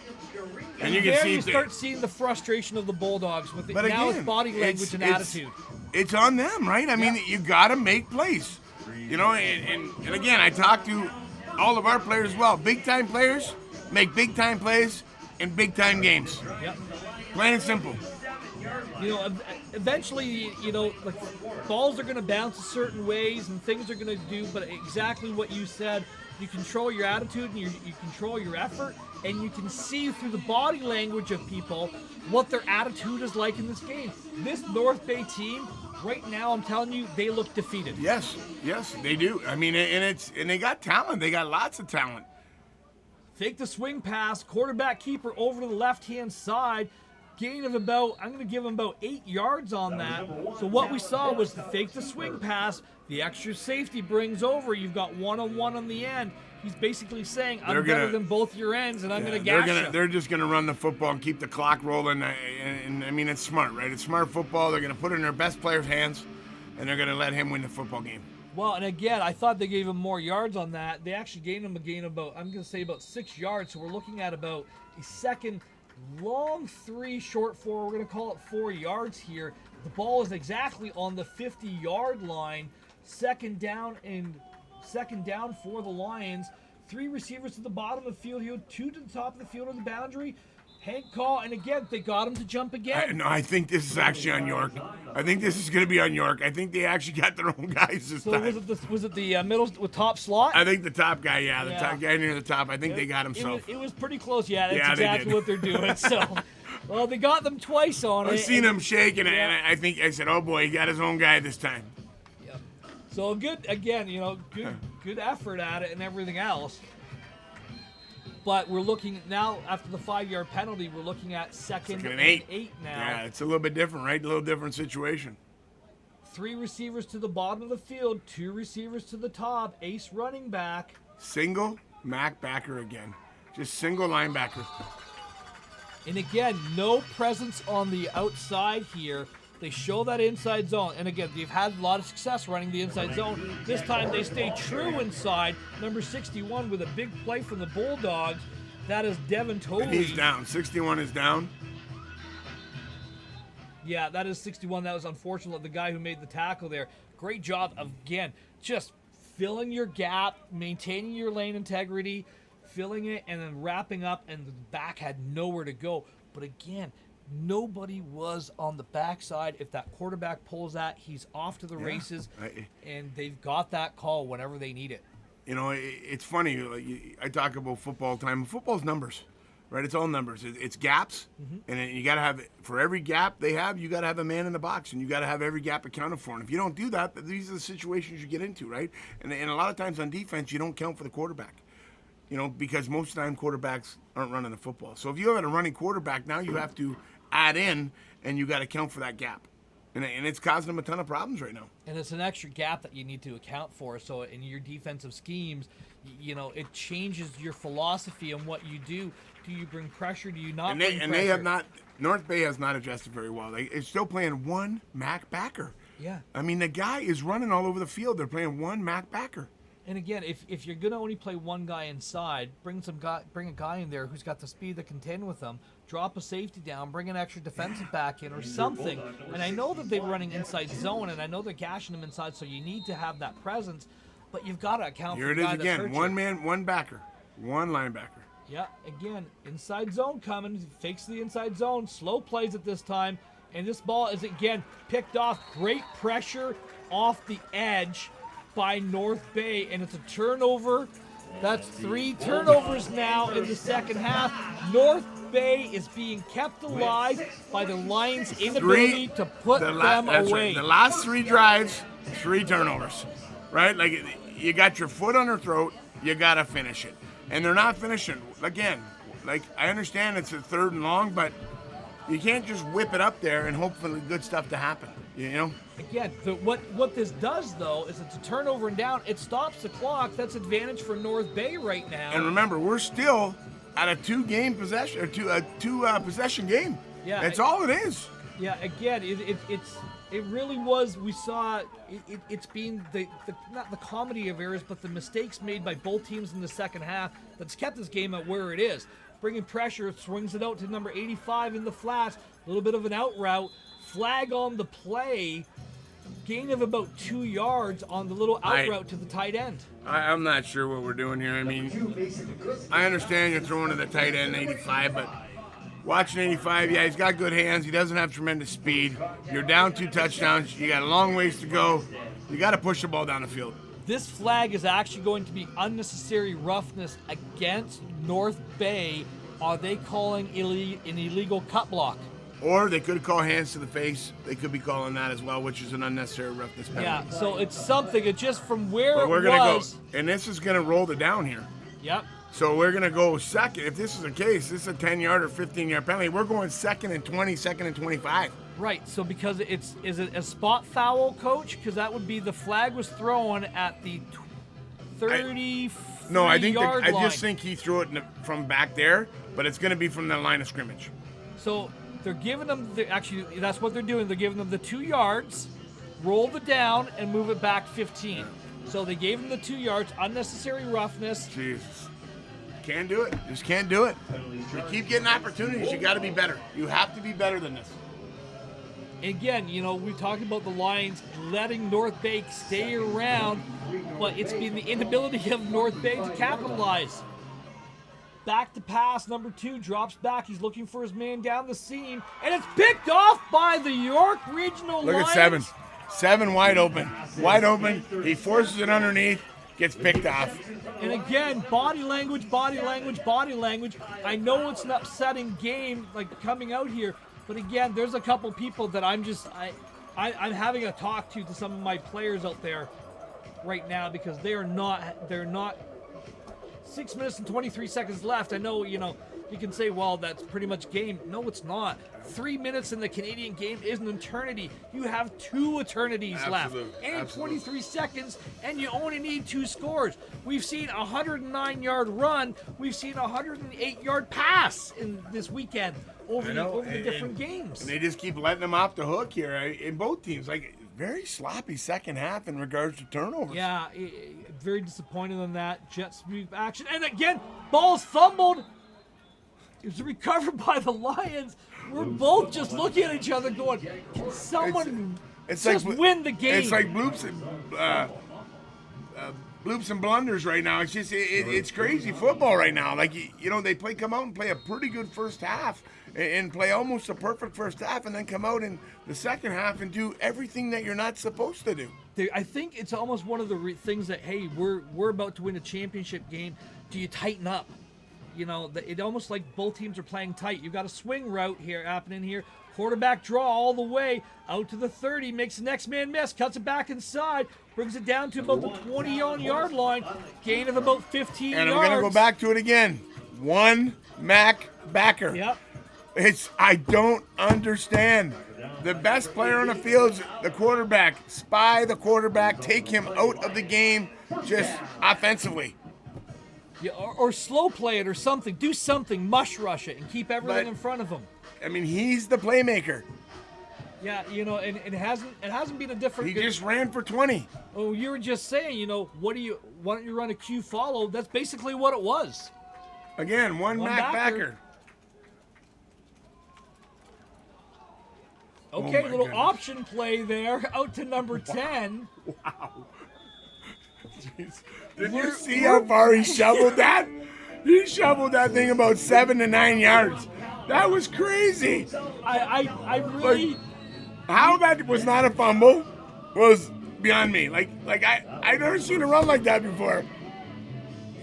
And you can there see you start seeing the frustration of the Bulldogs with it. But Now again, it's body language and attitude. It's on them, right? I mean, you got to make plays. You know, and again, I talk to all of our players as well. Big-time players make big-time plays in big-time games. Yep. Plain and simple. You know, eventually, you know, like balls are going to bounce certain ways and things are going to do, but exactly what you said, you control your attitude and you control your effort, and you can see through the body language of people what their attitude is like in this game. This North Bay team, right now, I'm telling you, they look defeated. Yes, they do. I mean, and they got talent. They got lots of talent. Fake the swing pass, quarterback keeper over to the left-hand side. Gain of about, I'm going to give him about 8 yards on that. So what we saw was the fake the swing pass, the extra safety brings over. You've got one-on-one on the end. He's basically saying, I'm better than both your ends, and I'm going to gash you. They're just going to run the football and keep the clock rolling. And I mean, it's smart, right? It's smart football. They're going to put it in their best player's hands, and they're going to let him win the football game. Well, and again, I thought they gave him more yards on that. They actually gave him a gain of about, I'm going to say about 6 yards. So we're looking at about a second long 3, short 4. We're going to call it 4 yards here. The ball is exactly on the 50-yard line. Second down for the Lions. 3 receivers to the bottom of the field here, 2 to the top of the field on the boundary. Hank call, and again, they got him to jump again. No, I think this is actually on York. I think this is going to be on York. I think they actually got their own guys this time. Was it the middle with top slot? I think the top guy, the top guy near the top. I think they got himself. It was pretty close. Yeah, that's exactly what they're doing. So, well, they got them twice on it. I seen him shaking, and I think I said, "Oh boy, he got his own guy this time." Yeah. So good again. You know, good effort at it and everything else. But we're looking now, after the 5-yard penalty, we're looking at second and 8 now. Yeah, it's a little bit different, right? A little different situation. 3 receivers to the bottom of the field, 2 receivers to the top, ace running back. Single Mac backer again. Just single linebacker. And again, no presence on the outside here. They show that inside zone. And again, they've had a lot of success running the inside zone. This time they stay true inside. Number 61 with a big play from the Bulldogs. That is Devin Tolley. He's down. 61 is down. Yeah, that is 61. That was unfortunate. The guy who made the tackle there. Great job of, again, just filling your gap, maintaining your lane integrity, filling it, and then wrapping up, and the back had nowhere to go. But again, nobody was on the backside. If that quarterback pulls that, he's off to the races, and they've got that call whenever they need it. You know, it's funny. I talk about football all the time. Football's numbers, right? It's all numbers. It's gaps, and you got to have, for every gap they have, you got to have a man in the box, and you got to have every gap accounted for. And if you don't do that, these are the situations you get into, right? And a lot of times on defense, you don't count for the quarterback. You know, because most of the time quarterbacks aren't running the football. So if you have a running quarterback, now you have to add in and you got to account for that gap. And it's causing them a ton of problems right now. And it's an extra gap that you need to account for. So in your defensive schemes, it changes your philosophy on what you do. Do you bring pressure? Do you not bring pressure? And they have not. North Bay has not adjusted very well. They're still playing one Mac backer. Yeah. I mean, the guy is running all over the field. They're playing one Mac backer. And again, if you're gonna only play one guy inside, bring a guy in there who's got the speed to contend with them. Drop a safety down, bring an extra defensive back in or something. And I know that they're running inside zone, and I know they're gashing them inside, so you need to have that presence. But you've got to account Here for the it guy is that's hurt again. you. One man, one backer, one linebacker. Yeah, again, inside zone coming, fakes the inside zone, slow plays it this time, and this ball is again picked off. Great pressure off the edge by North Bay, and it's a turnover. That's 3 turnovers now in the second half. North Bay is being kept alive by the Lions' inability to put them That's away. right. The last 3 drives, 3 turnovers, right? Like, you got your foot on their throat, you got to finish it. And they're not finishing. Again, like, I understand it's a 3rd and long, but you can't just whip it up there and hope for the good stuff to happen, you know? Again, what this does, though, is it's a turnover and down. It stops the clock. That's advantage for North Bay right now. And remember, we're still at a 2-game possession, or two possession game. Yeah, That's all it is. Yeah, again, it really was. We saw it's been the not the comedy of errors, but the mistakes made by both teams in the second half that's kept this game at where it is. Bringing pressure, swings it out to number 85 in the flats. A little bit of an out route, flag on the play, gain of about 2 yards on the little out route to the tight end. I'm not sure what we're doing here. I mean, I understand you're throwing to the tight end 85, but watching 85, yeah, he's got good hands. He doesn't have tremendous speed. You're down 2 touchdowns. You got a long ways to go. You got to push the ball down the field. This flag is actually going to be unnecessary roughness against North Bay. Are they calling an illegal cut block? Or they could call hands to the face. They could be calling that as well, which is an unnecessary roughness penalty. Yeah, so it's something. It's just from where But we're it gonna was. go, and this is going to roll the down here. Yep. So we're going to go second. If this is the case, this is a 10-yard or 15-yard penalty. We're going 2nd and 20, 2nd and 25. Right, so because is it a spot foul, Coach? Because that would be the flag was thrown at the 30 No, I line. just think he threw it from back there, but it's going to be from the line of scrimmage. So they're giving them actually that's what they're doing. They're giving them the 2 yards, roll the down, and move it back 15. So they gave them the 2 yards, unnecessary roughness. Jesus. Can't do it. Just can't do it. You keep getting opportunities. You got to be better. You have to be better than this. Again, we talked about the Lions letting North Bay stay around, but it's been the inability of North Bay to capitalize. Back to pass, number 2 drops back. He's looking for his man down the seam, and it's picked off by the York Regional Look Lions. at 7. 7 wide open. Wide open. He forces it underneath, gets picked off. And again, body language, body language, body language. I know it's an upsetting game, like coming out here, but again, there's a couple people that I'm having a talk to some of my players out there right now because they're not 6 minutes and 23 seconds left. I know, you can say, well, that's pretty much game. No, it's not. 3 minutes in the Canadian game is an eternity. You have 2 eternities left. And 23 seconds, and you only need 2 scores. We've seen a 109-yard run. We've seen a 108-yard pass in this weekend over the different games. And they just keep letting them off the hook here in both teams. Like, very sloppy second half in regards to turnovers. Yeah, very disappointed on that. Jet sweep action. And again, ball's fumbled. It was recovered by the Lions. We're both just looking at each other going, can someone win the game? It's like bloops and blunders right now. It's just, it's crazy football right now. Like, they come out and play a pretty good first half and play almost a perfect first half and then come out in the second half and do everything that you're not supposed to do. I think it's almost one of the things that, hey, we're about to win a championship game. Do you tighten up? It almost like both teams are playing tight. You've got a swing route here happening here. Quarterback draw all the way out to the 30, makes the next man miss, cuts it back inside, brings it down to about the 20-yard line, gain of about 15 yards. And I'm going to go back to it again. 1 Mac backer. Yep. I don't understand. The best player on the field is the quarterback. Spy the quarterback. Take him out of the game just offensively. Yeah, or slow play it or something. Do something. Mush rush it and keep everything But- in front of him. I mean, he's the playmaker. Yeah, and it hasn't been a different. He just ran for 20. Oh, you were just saying, why don't you run a Q follow? That's basically what it was. Again, one Mac backer. Okay, my little goodness. option play there, out to number 10. Wow. Jeez. Did you see how far he shoveled that? He shoveled that thing about 7 to 9 yards. That was crazy. I really. How that was not a fumble was beyond me. Like I've never seen a run like that before.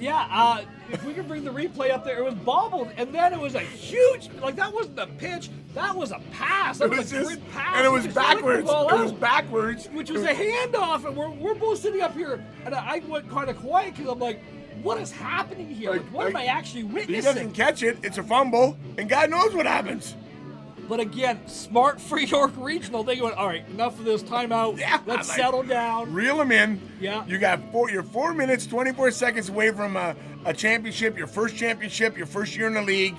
Yeah, if we could bring the replay up there, it was bobbled, and then it was a huge, that wasn't a pitch, that was a pass. That It was was a just, grid pass. and it was He just flicked the backwards. ball It was out, backwards. which was a handoff, and we're both sitting up here, and I went kind of quiet because I'm like, what is happening here? Like, what am I actually He witnessing? doesn't catch it. It's a fumble, and God knows what happens. But again, smart for York Regional. They went, all right, enough of this, timeout. Yeah, Let's like, settle down. Reel him in. Yeah. You got you're 4 minutes, 24 seconds away from a championship, your first championship, your first year in the league.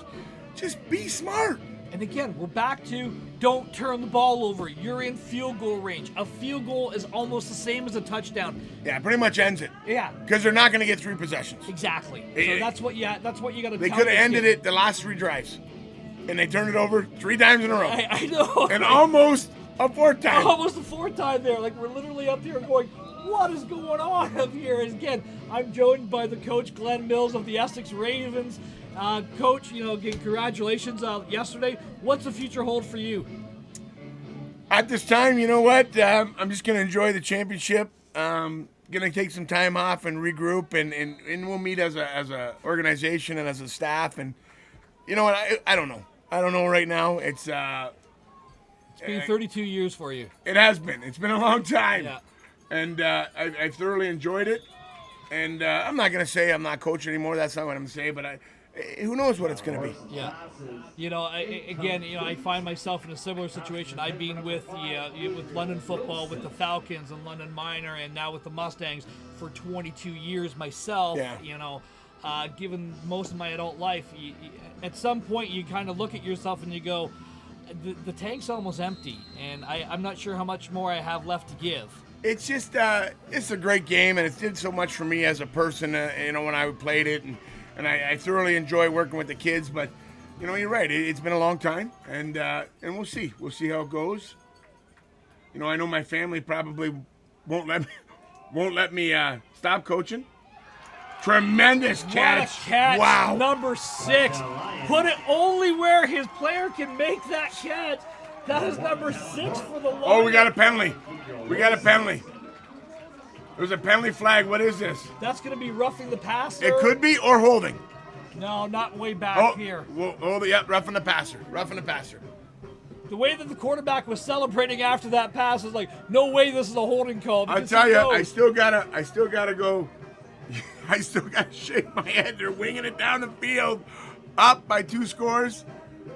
Just be smart. And again, we're back to don't turn the ball over. You're in field goal range. A field goal is almost the same as a touchdown. Yeah, pretty much ends it. Yeah, Because they're not going to get 3 possessions. exactly. Eh, So that's what you got to. They could have ended it the last 3 drives. And they turned it over 3 times in a row. I know. And almost a 4th time. Almost the 4th time there. Like, we're literally up here going, what is going on up here? And again, I'm joined by the coach, Glenn Mills of the Essex Ravens. Coach, again, congratulations yesterday. What's the future hold for you? At this time, you know what? I'm just going to enjoy the championship. Going to take some time off and regroup, and we'll meet as a organization and as a staff. And you know what? I don't know. I don't know right now. It's been 32 years for you. It has been. It's been a long time. Yeah. And I thoroughly enjoyed it. And I'm not going to say I'm not coaching anymore. That's not what I'm going to say. But who knows what it's going to be. Yeah. I find myself in a similar situation. I've been with with London football, with the Falcons and London Minor, and now with the Mustangs for 22 years myself. Yeah. Given most of my adult life, at some point you kind of look at yourself and you go, the tank's almost empty, and I'm not sure how much more I have left to give. It's just it's a great game, and it did so much for me as a person. When I played it, and I thoroughly enjoy working with the kids. But you're right. It's been a long time, and we'll see. We'll see how it goes. I know my family probably won't let me stop coaching. Tremendous catch! What a catch! Wow! Number 6. Put it only where his player can make that catch. That is number 6 for the Lions. Oh, we got a penalty. We got a penalty. There's a penalty flag. What is this? That's going to be roughing the passer. It could be or holding. No, not way back here. Roughing the passer. Roughing the passer. The way that the quarterback was celebrating after that pass is like, no way this is a holding call. I'll tell you, I still gotta go. I still gotta shake my head. They're winging it down the field, up by 2 scores.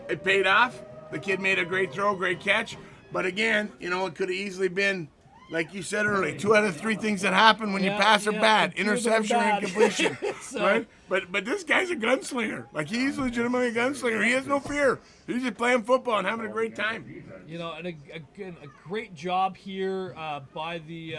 It paid off. The kid made a great throw, great catch. But again, it could have easily been, like you said earlier, 2 out of 3 things that happen when you pass are bad: interception and incompletion. Right? But this guy's a gunslinger. Like, he's legitimately a gunslinger. He has no fear. He's just playing football and having a great time. And again, a great job here by the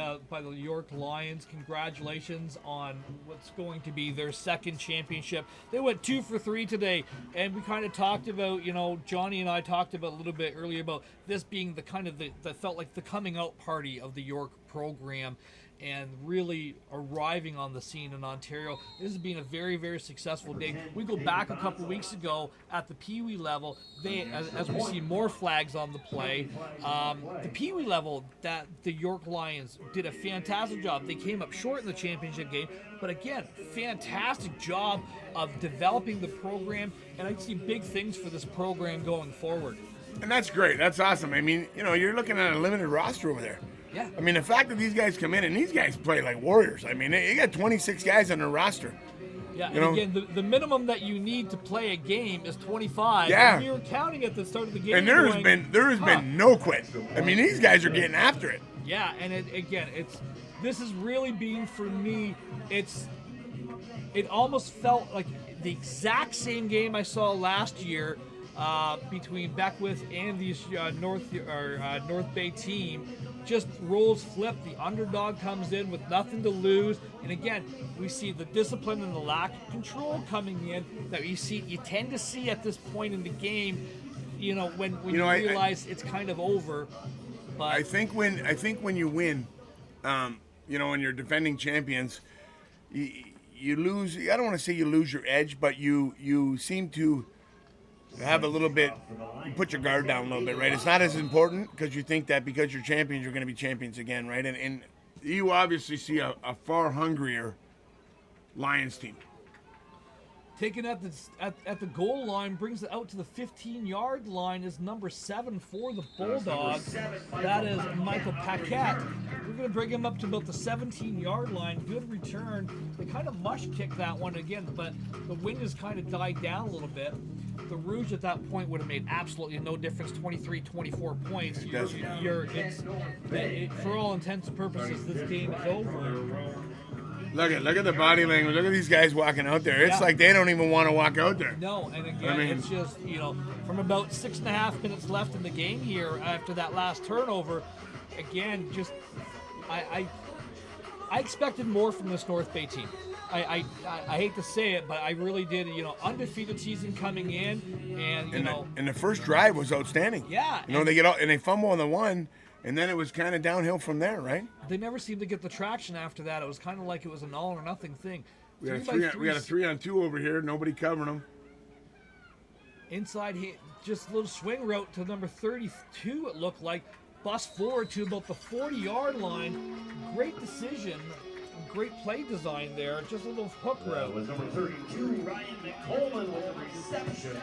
York Lions. Congratulations on what's going to be their 2nd championship. They went 2 for 3 today, and we kind of talked about, Johnny and I talked about a little bit earlier about this being that felt like the coming out party of the York program, and really arriving on the scene in Ontario. This has been a very, very successful day. We go back a couple weeks ago at the Pee Wee level. As we see more flags on the play, the Pee Wee level, that the York Lions did a fantastic job. They came up short in the championship game, but again, fantastic job of developing the program, and I see big things for this program going forward. And that's great. That's awesome. I mean, you're looking at a limited roster over there. Yeah. I mean, the fact that these guys come in and these guys play like warriors. I mean, you got 26 guys on their roster. Yeah, You and know? again, the minimum that you need to play a game is 25. Yeah. And we were counting at the start of the game. And there has going, been no quit. I mean, these guys are getting after it. Yeah, and this is really being, for me, it almost felt like the exact same game I saw last year between Beckwith and these North Bay team. Just roles flip. The underdog comes in with nothing to lose, and again, we see the discipline and the lack of control coming in that you tend to see at this point in the game. You know, when you realize it's kind of over. But I think when you win, you know, when you're defending champions, you lose. I don't want to say you lose your edge, but you seem to have a little bit. You put your guard down a little bit, right? It's not as important because you think that because you're champions, you're going to be champions again, right? And you obviously see a far hungrier Lions team. taken at the goal line, brings it out to the 15-yard line is number 7 for the Bulldogs. That is Michael Paquette. We're going to bring him up to about the 17-yard line. Good return. They kind of mush kicked that one again, but the wind has kind of died down a little bit. The Rouge at that point would have made absolutely no difference, 23, 24 points. For all intents and purposes, this game is over. Look at the body language. Look at these guys walking out there. It's like they don't even want to walk out there. No, and again, it's just, from about 6.5 minutes left in the game here after that last turnover, again, just I expected more from this North Bay team. I hate to say it, but I really did. Undefeated season coming in, and the first drive was outstanding. Yeah, they get out and they fumble on the one, and then it was kind of downhill from there, right? They never seemed to get the traction after that. It was kind of like it was an all or nothing thing. We got a 3-on-2 over here. Nobody covering them. Inside, just a little swing route to number 32. It looked like bust forward to about the 40-yard line. Great decision. Great play design there. Just a little hook route. That was number 32, Ryan McCollum with the reception.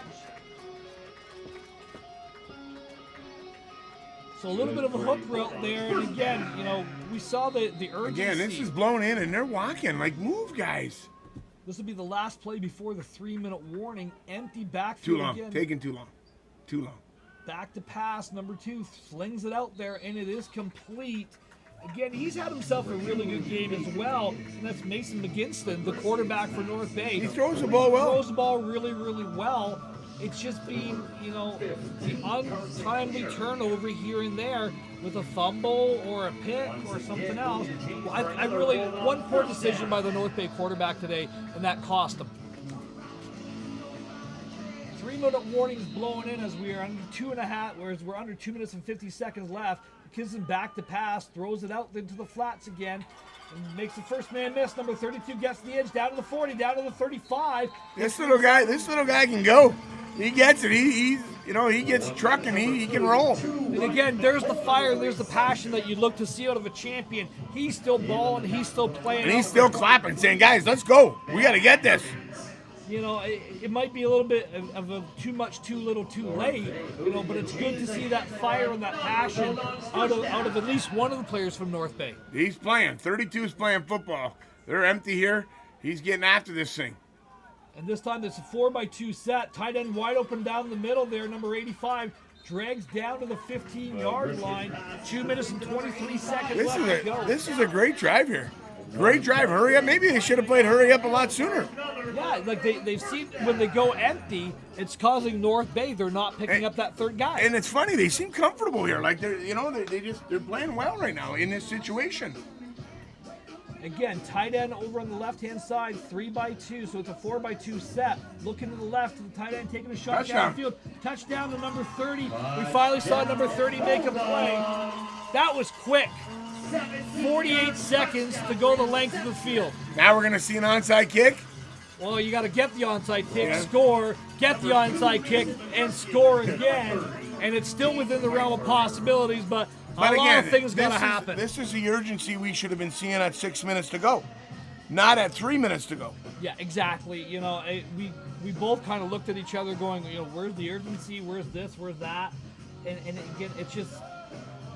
So a little bit of a hook route there, and again, we saw the urgency. Again, this is blown in, and they're walking. Like, move, guys. This will be the last play before the 3-minute warning. Empty backfield Too long. again. Taking too long. Too long. Back to pass, number 2 slings it out there, and it is complete. Again, he's had himself a really good game as well, and that's Mason McGinston, the quarterback for North Bay. He throws the ball well. He throws the ball really, really well. It's just been, the untimely turnover here and there with a fumble or a pick or something else. I really, one poor decision by the North Bay quarterback today, and that cost him. 3-minute warnings blowing in as we are under 2.5, whereas we're under 2 minutes and 50 seconds left. Kisson back to pass, throws it out into the flats again, and makes the first man miss. Number 32 gets the edge down to the 40, down to the 35. This little guy can go. He gets it. He gets trucking. He can roll. And again, there's the fire, there's the passion that you look to see out of a champion. He's still balling, he's still playing. And he's still clapping, saying, guys, let's go. We got to get this. It might be a little bit of a too much, too little, too late, but it's good to see that fire and that passion out of at least one of the players from North Bay. He's playing. 32's playing football. They're empty here. He's getting after this thing. And this time it's a 4x2 set. Tight end wide open down the middle there. Number 85 drags down to the 15-yard line. 2 minutes and 23 seconds left to go. This is a great drive here. Great drive. Hurry up. Maybe they should have played hurry up a lot sooner. Yeah, like they've seen when they go empty, it's causing North Bay. They're not picking up that third guy. And it's funny. They seem comfortable here. Like they're playing well right now in this situation. Again, tight end over on the left-hand side, 3x2, so it's a 4x2 set. Looking to the left, the tight end taking a shot downfield. Touchdown to number 30. We finally saw number 30 make a play. That was quick. 48 seconds to go the length of the field. Now we're going to see an onside kick. Well, you got to get the onside kick, score, get the onside kick, and score again. And it's still within the realm of possibilities, but a lot of things got to happen. This is the urgency we should have been seeing at 6 minutes to go, not at 3 minutes to go. Yeah, exactly. We both kind of looked at each other going, where's the urgency? Where's this? Where's that? And again, it's just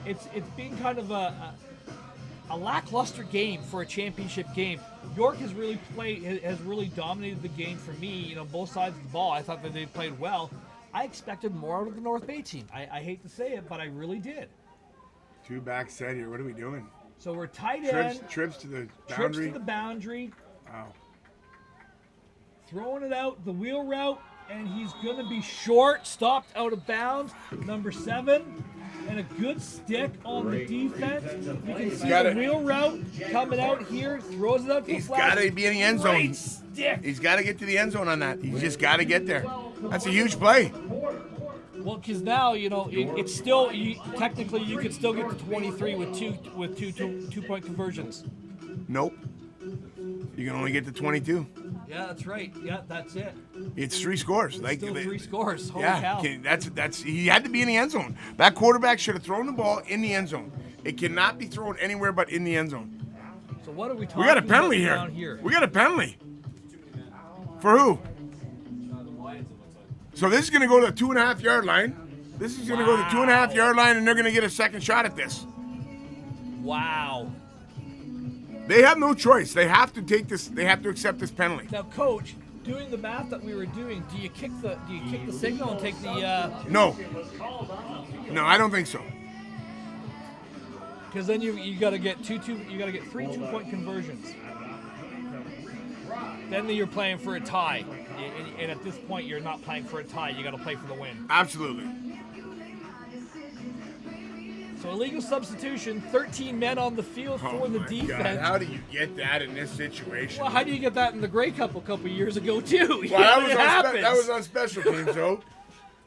it's been kind of a lackluster game for a championship game. York has really dominated the game for me. You know, both sides of the ball. I thought that they played well. I expected more out of the North Bay team. I hate to say it, but I really did. Two back set here. What are we doing? So we're tight end. Trips to the Trips boundary. to the boundary. Wow. Throwing it out, the wheel route, and he's going to be short, stopped out of bounds. Number 7, and a good stick on the defense. You can see the wheel route coming out here, throws it out to the He's flat. got to be in the end zone. Great stick. He's got to get to the end zone on that. He's just got to get there. That's a huge play. Well, because now, you know, it's still, technically you could still get to 23 with two-point conversions. Nope. You can only get to 22. Yeah, that's right. Yeah, that's it. It's 3 scores. Still 3 scores. Holy yeah, cow. that's he had to be in the end zone. That quarterback should have thrown the ball in the end zone. It cannot be thrown anywhere but in the end zone. So what are we talking We got a penalty about down here. here? We got a penalty. For who? So this is going to go to the 2.5-yard line. This is going to go to the 2.5-yard line, and they're going to get a second shot at this. Wow. They have no choice. They have to take this. They have to accept this penalty. Now, Coach, doing the math that we were doing, do you kick the signal and take the? No. No, I don't think so. Because then you got to get three 2-point conversions. Then you're playing for a tie, and at this point you're not playing for a tie. You got to play for the win. Absolutely. So illegal substitution, 13 men on the field for the defense. God, how do you get that in this situation? Well, how do you get that in the Grey Cup a couple years ago too? Well, that was on special teams, though.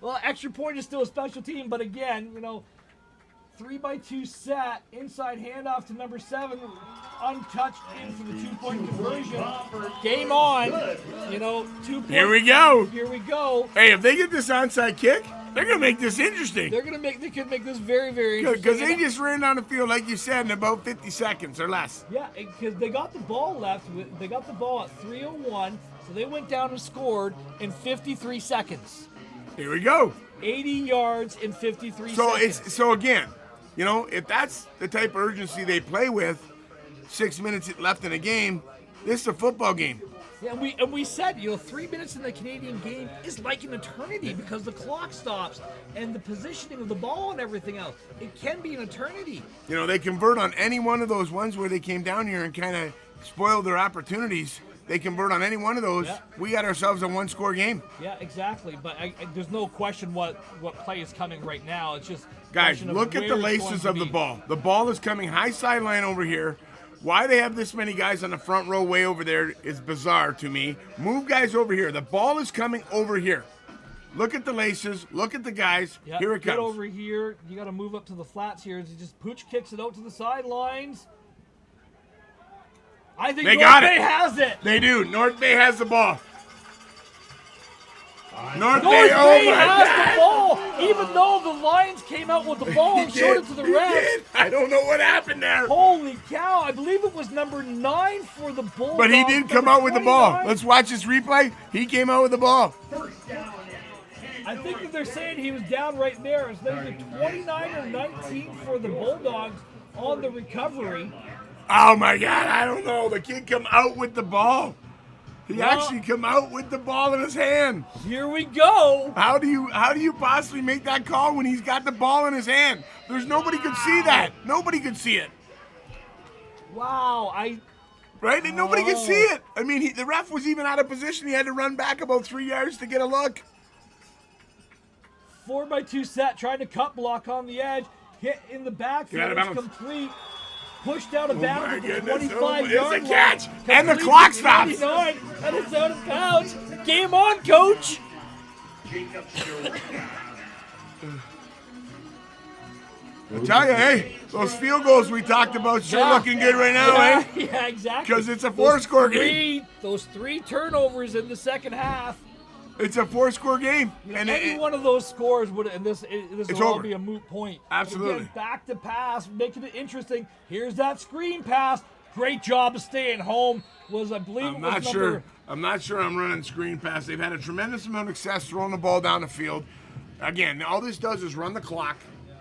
Well, extra point is still a special team, but again, you know, 3x2 set, inside handoff to number 7, untouched in for the 2-point conversion. Game on. You know, 2 points. Here we go. Here we go. Hey, if they get this onside kick, they're gonna make this interesting. They could make this very, very interesting. Because they just ran down the field, like you said, in about 50 seconds or less. Yeah, because they got the ball left. They got the ball at 3:01, so they went down and scored in 53 seconds. Here we go. 80 yards in 53 seconds. So again, you know, if that's the type of urgency they play with, 6 minutes left in a game, this is a football game. Yeah, and we said, you know, 3 minutes in the Canadian game is like an eternity because the clock stops and the positioning of the ball and everything else. It can be an eternity. You know, they convert on any one of those ones where they came down here and kind of spoiled their opportunities. They convert on any one of those. Yeah. We got ourselves a 1-score game. Yeah, exactly. But there's no question what play is coming right now. It's just Guys, look at the laces of the ball. The ball is coming high sideline over here. Why they have this many guys on the front row way over there is bizarre to me. Move guys over here. The ball is coming over here. Look at the laces. Look at the guys. Yep, here it comes. Get over here. You got to move up to the flats here. As he just pooch kicks it out to the sidelines. I think They North got Bay it. has it. They do. North Bay has the ball. North Bay Bay, oh my has God. the ball, even though the Lions came out with the ball and showed it to the He refs. did. I don't know what happened there. Holy cow! I believe it was number 9 for the Bulldogs. But he did come out with the ball. 29. Let's watch this replay. He came out with the ball. I think that they're saying he was down right there. It's either 29 or 19 for the Bulldogs on the recovery. Oh my God, I don't know. The kid come out with the ball. He Well, actually come out with the ball in his hand. Here we go. How do you possibly make that call when he's got the ball in his hand? There's nobody could see that. Nobody could see it. Wow, Right? And nobody could see it. I mean, the ref was even out of position. He had to run back about 3 yards to get a look. 4x2 set, trying to cut block on the edge, hit in the backfield, Get out of it's bounds. complete. Pushed out of bounds my at the goodness. 25-yard It's a catch. line. And the Complete clock to stops. 29, and it's out of bounds. Game on, Coach. I tell you, hey, those field goals we talked about sure looking good right now, yeah, eh? Yeah, exactly. 'Cause it's a 4-score game. Those 3 turnovers in the second half. It's a 4-score game. And Any one of those scores would, and this will all over. be a moot point. Absolutely. Again, back to pass, making it interesting. Here's that screen pass. Great job of staying home. I believe I'm not sure. I'm not sure I'm running screen pass. They've had a tremendous amount of success throwing the ball down the field. Again, all this does is run the clock,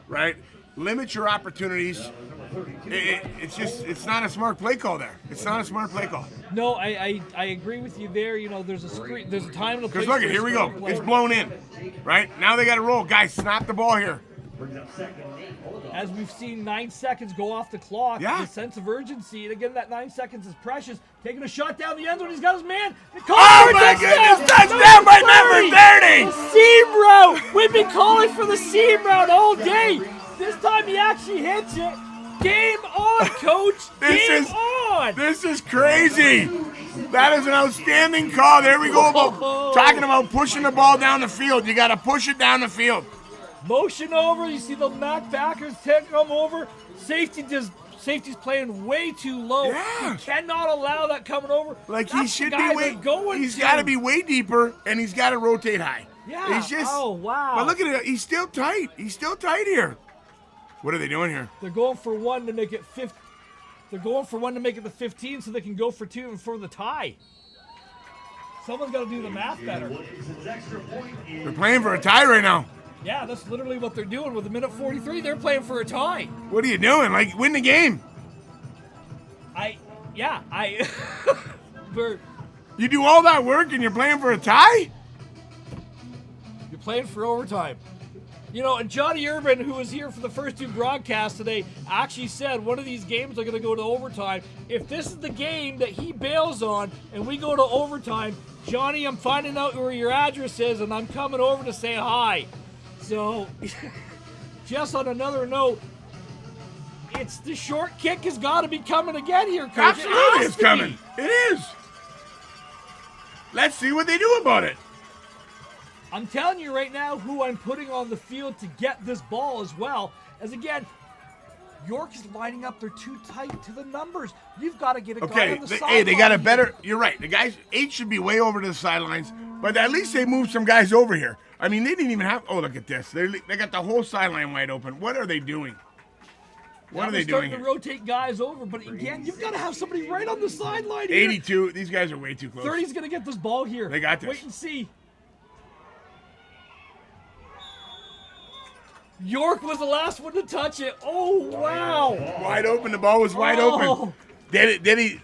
right? Limit your opportunities. It's not a smart play call there. It's not a smart play call. No, I agree with you there. You know, there's a time and a place. Because look, here we go. It's blown in, right? Now they got to roll. Guys, snap the ball here. As we've seen 9 seconds go off the clock, Yeah. the sense of urgency, and again, that 9 seconds is precious. Taking a shot down the end zone, he's got his man. Oh my goodness, touchdown by number 30! The seam route! We've been calling for the seam route all day. This time he actually hits it. Game on, coach. Game on. This is crazy. That is an outstanding call. There we go. Talking about pushing the ball down the field. You got to push it down the field. Motion over. You see the Mac backers take them over. Safety's playing way too low. Yeah. You cannot allow that coming over. Like That's he should the be guy way. they're going He's to. got to be way deeper, and he's got to rotate high. Yeah. He's just. Oh wow. But look at it. He's still tight. He's still tight here. What are they doing here? They're going for one to make it 50. They're going for one to make it the 15, so they can go for two and for the tie. Someone's got to do the math better. They're playing for a tie right now. Yeah, that's literally what they're doing with a minute 43. They're playing for a tie. What are you doing? Like, win the game. We're, You do all that work and you're playing for a tie? you're playing for overtime. You know, and Johnny Urban, who was here for the first two broadcasts today, actually said one of these games are going to go to overtime. If this is the game that he bails on and we go to overtime, Johnny, I'm finding out where your address is and I'm coming over to say hi. So, just on another note, it's the short kick has got to be coming again here, Coach. Absolutely, it's coming. It is. Let's see what they do about it. I'm telling you right now who I'm putting on the field to get this ball as well. As again, York is lining up. They're too tight to the numbers. You've got to get a guy Okay, on the hey, they got a sideline better. here. You're right. The guys, 8 should be way over to the sidelines, but at least they moved some guys over here. I mean, they didn't even have. Oh, look at this. They got the whole sideline wide open. What are they doing? What are they doing Starting here? to rotate guys over, but again, you've got to have somebody right on the sideline here. 82. These guys are way too close. 30's going to get this ball here. They got this. Wait and see. York was the last one to touch it. Oh, wow. Wide open. The ball was wide Oh. open. Did he?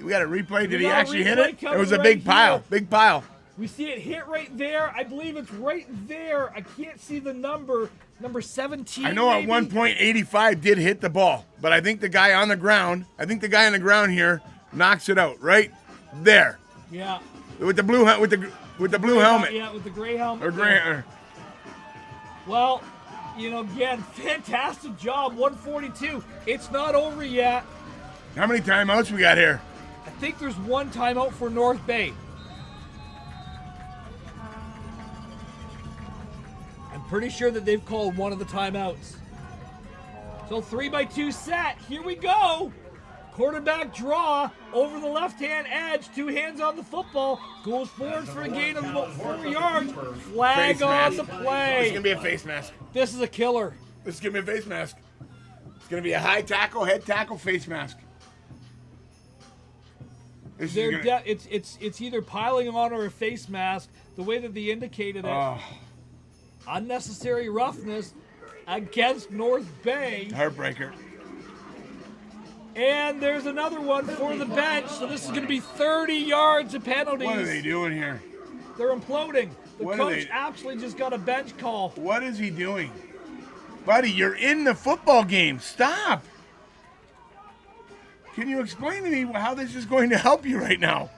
We got a replay. Did he got a actually hit replay it? It coming was a right big pile. here. Big pile. We see it hit right there. I believe it's right there. I can't see the number. Number 17. I know maybe? at one point 85 did hit the ball, but I think the guy on the ground, here knocks it out right there Yeah. with the blue with the blue helmet Yeah, with the gray helmet. or gray. Well, you know, again, fantastic job. 142. It's not over yet. How many timeouts we got here? I think there's one timeout for North Bay. I'm pretty sure that they've called one of the timeouts. So 3x2 set. Here we go. Quarterback draw over the left-hand edge. 2 hands on the football. Goes forward for a gain of about 4 yards. Flag Face on mask. the It's play. gonna be a face mask. This is a killer. This is gonna be a face mask. It's gonna be a high tackle, head tackle, face mask. This is gonna, It's either piling on or a face mask. The way that they indicated it. Unnecessary roughness against North Bay. heartbreaker. And there's another one for the bench. So this is going to be 30 yards of penalties. What are they doing here? They're imploding. The What are coach they- actually just got a bench call. What is he doing? Buddy, you're in the football game. Stop. Can you explain to me how this is going to help you right now?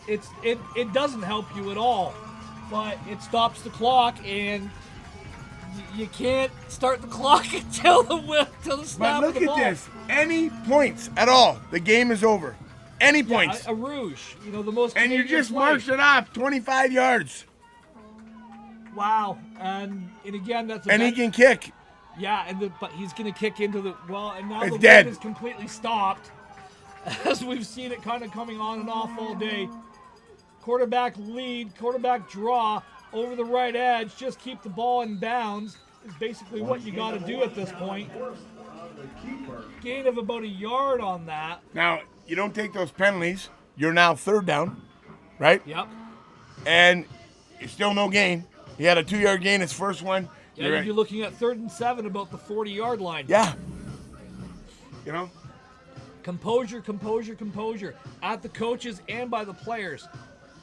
It doesn't help you at all, but it stops the clock, and you can't start the clock until the But snap look of the at ball. this. Any points at all, the game is over. Any points. A rouge, you know, the most. And you Canadian just play. marched it off 25 yards. Wow, and again, that's a And he bench- can kick. Yeah, but he's going to kick into the and now It's the dead. wind is completely stopped, as we've seen it kind of coming on and off all day. Quarterback lead, quarterback draw over the right edge. Just keep the ball in bounds is basically what you got to do at this point. Gain of about a yard on that. Now, you don't take those penalties. You're now 3rd down, right? Yep. And it's still no gain. He had a 2-yard gain his first one. Yeah, you're looking at 3rd and 7, about the 40-yard line. Yeah. You know? Composure, composure, composure at the coaches and by the players.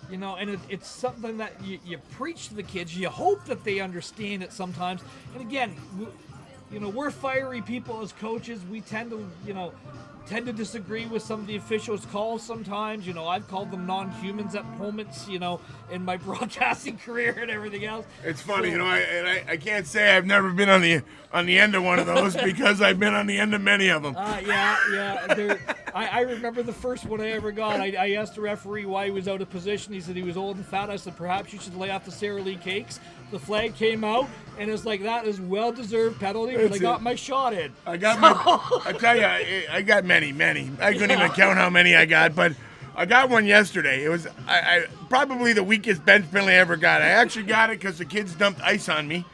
You know, and it's something that you preach to the kids. You hope that they understand it sometimes. And again, you know, we're fiery people as coaches. We tend to disagree with some of the officials' calls sometimes. You know, I've called them non-humans at moments, you know, in my broadcasting career and everything else. It's funny, you know, I can't say I've never been on the end of one of those because I've been on the end of many of them. Yeah. I remember the first one I ever got. I asked the referee why he was out of position. He said he was old and fat. I said, perhaps you should lay off the Sara Lee cakes. The flag came out, and it's like, that is well-deserved penalty, but I got my shot in. I tell you, I got many. I couldn't even count how many I got, but I got one yesterday. It was I probably the weakest bench penalty I ever got. I actually got it because the kids dumped ice on me.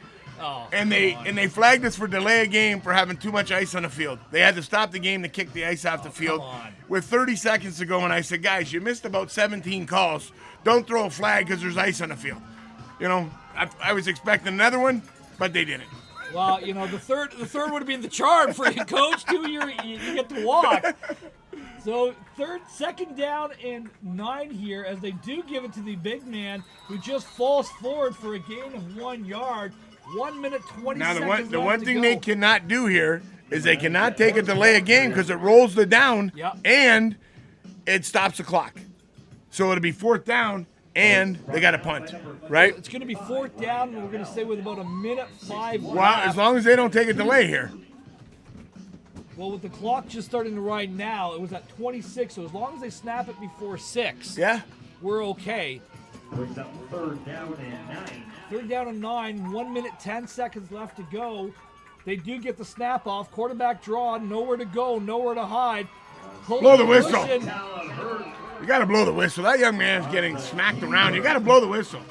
And they flagged us for delay a game for having too much ice on the field. They had to stop the game to kick the ice off the field with 30 seconds to go. And I said, guys, you missed about 17 calls. Don't throw a flag because there's ice on the field. You know, I was expecting another one, but they didn't. Well, you know, the third would have been the charm for you, coach. Too, you get to walk. So second down and 9 here, as they do give it to the big man who just falls forward for a gain of 1 yard. 1 minute 20 seconds left to go. The one thing they cannot do here is they cannot take a delay a game because it rolls the down and it stops the clock. So it'll be 4th down and they got to punt, right? It's going to be 4th down, and we're going to say with about 1:05 left. Well, as long as they don't take a delay here. Well, with the clock just starting to ride now, it was at 26, so as long as they snap it before 6, we're okay. Brings up 3rd down and 9. 3rd down and 9, 1 minute 10 seconds left to go. They do get the snap off. Quarterback draw, nowhere to go, nowhere to hide. Blow the whistle. You got to blow the whistle. That young man's getting smacked around. You got to blow the whistle.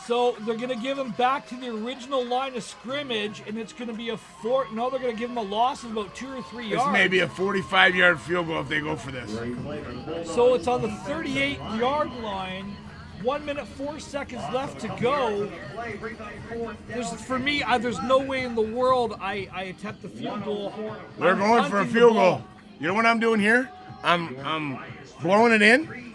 So they're going to give him back to the original line of scrimmage, and it's going to be a no, they're going to give him a loss of about 2 or 3 yards. This may be a 45-yard field goal if they go for this. So it's on the 38-yard line. 1 minute 4 seconds left to go. For me, there's no way in the world I attempt the field goal. They're going for a field goal. You know what I'm doing here? I'm blowing it in.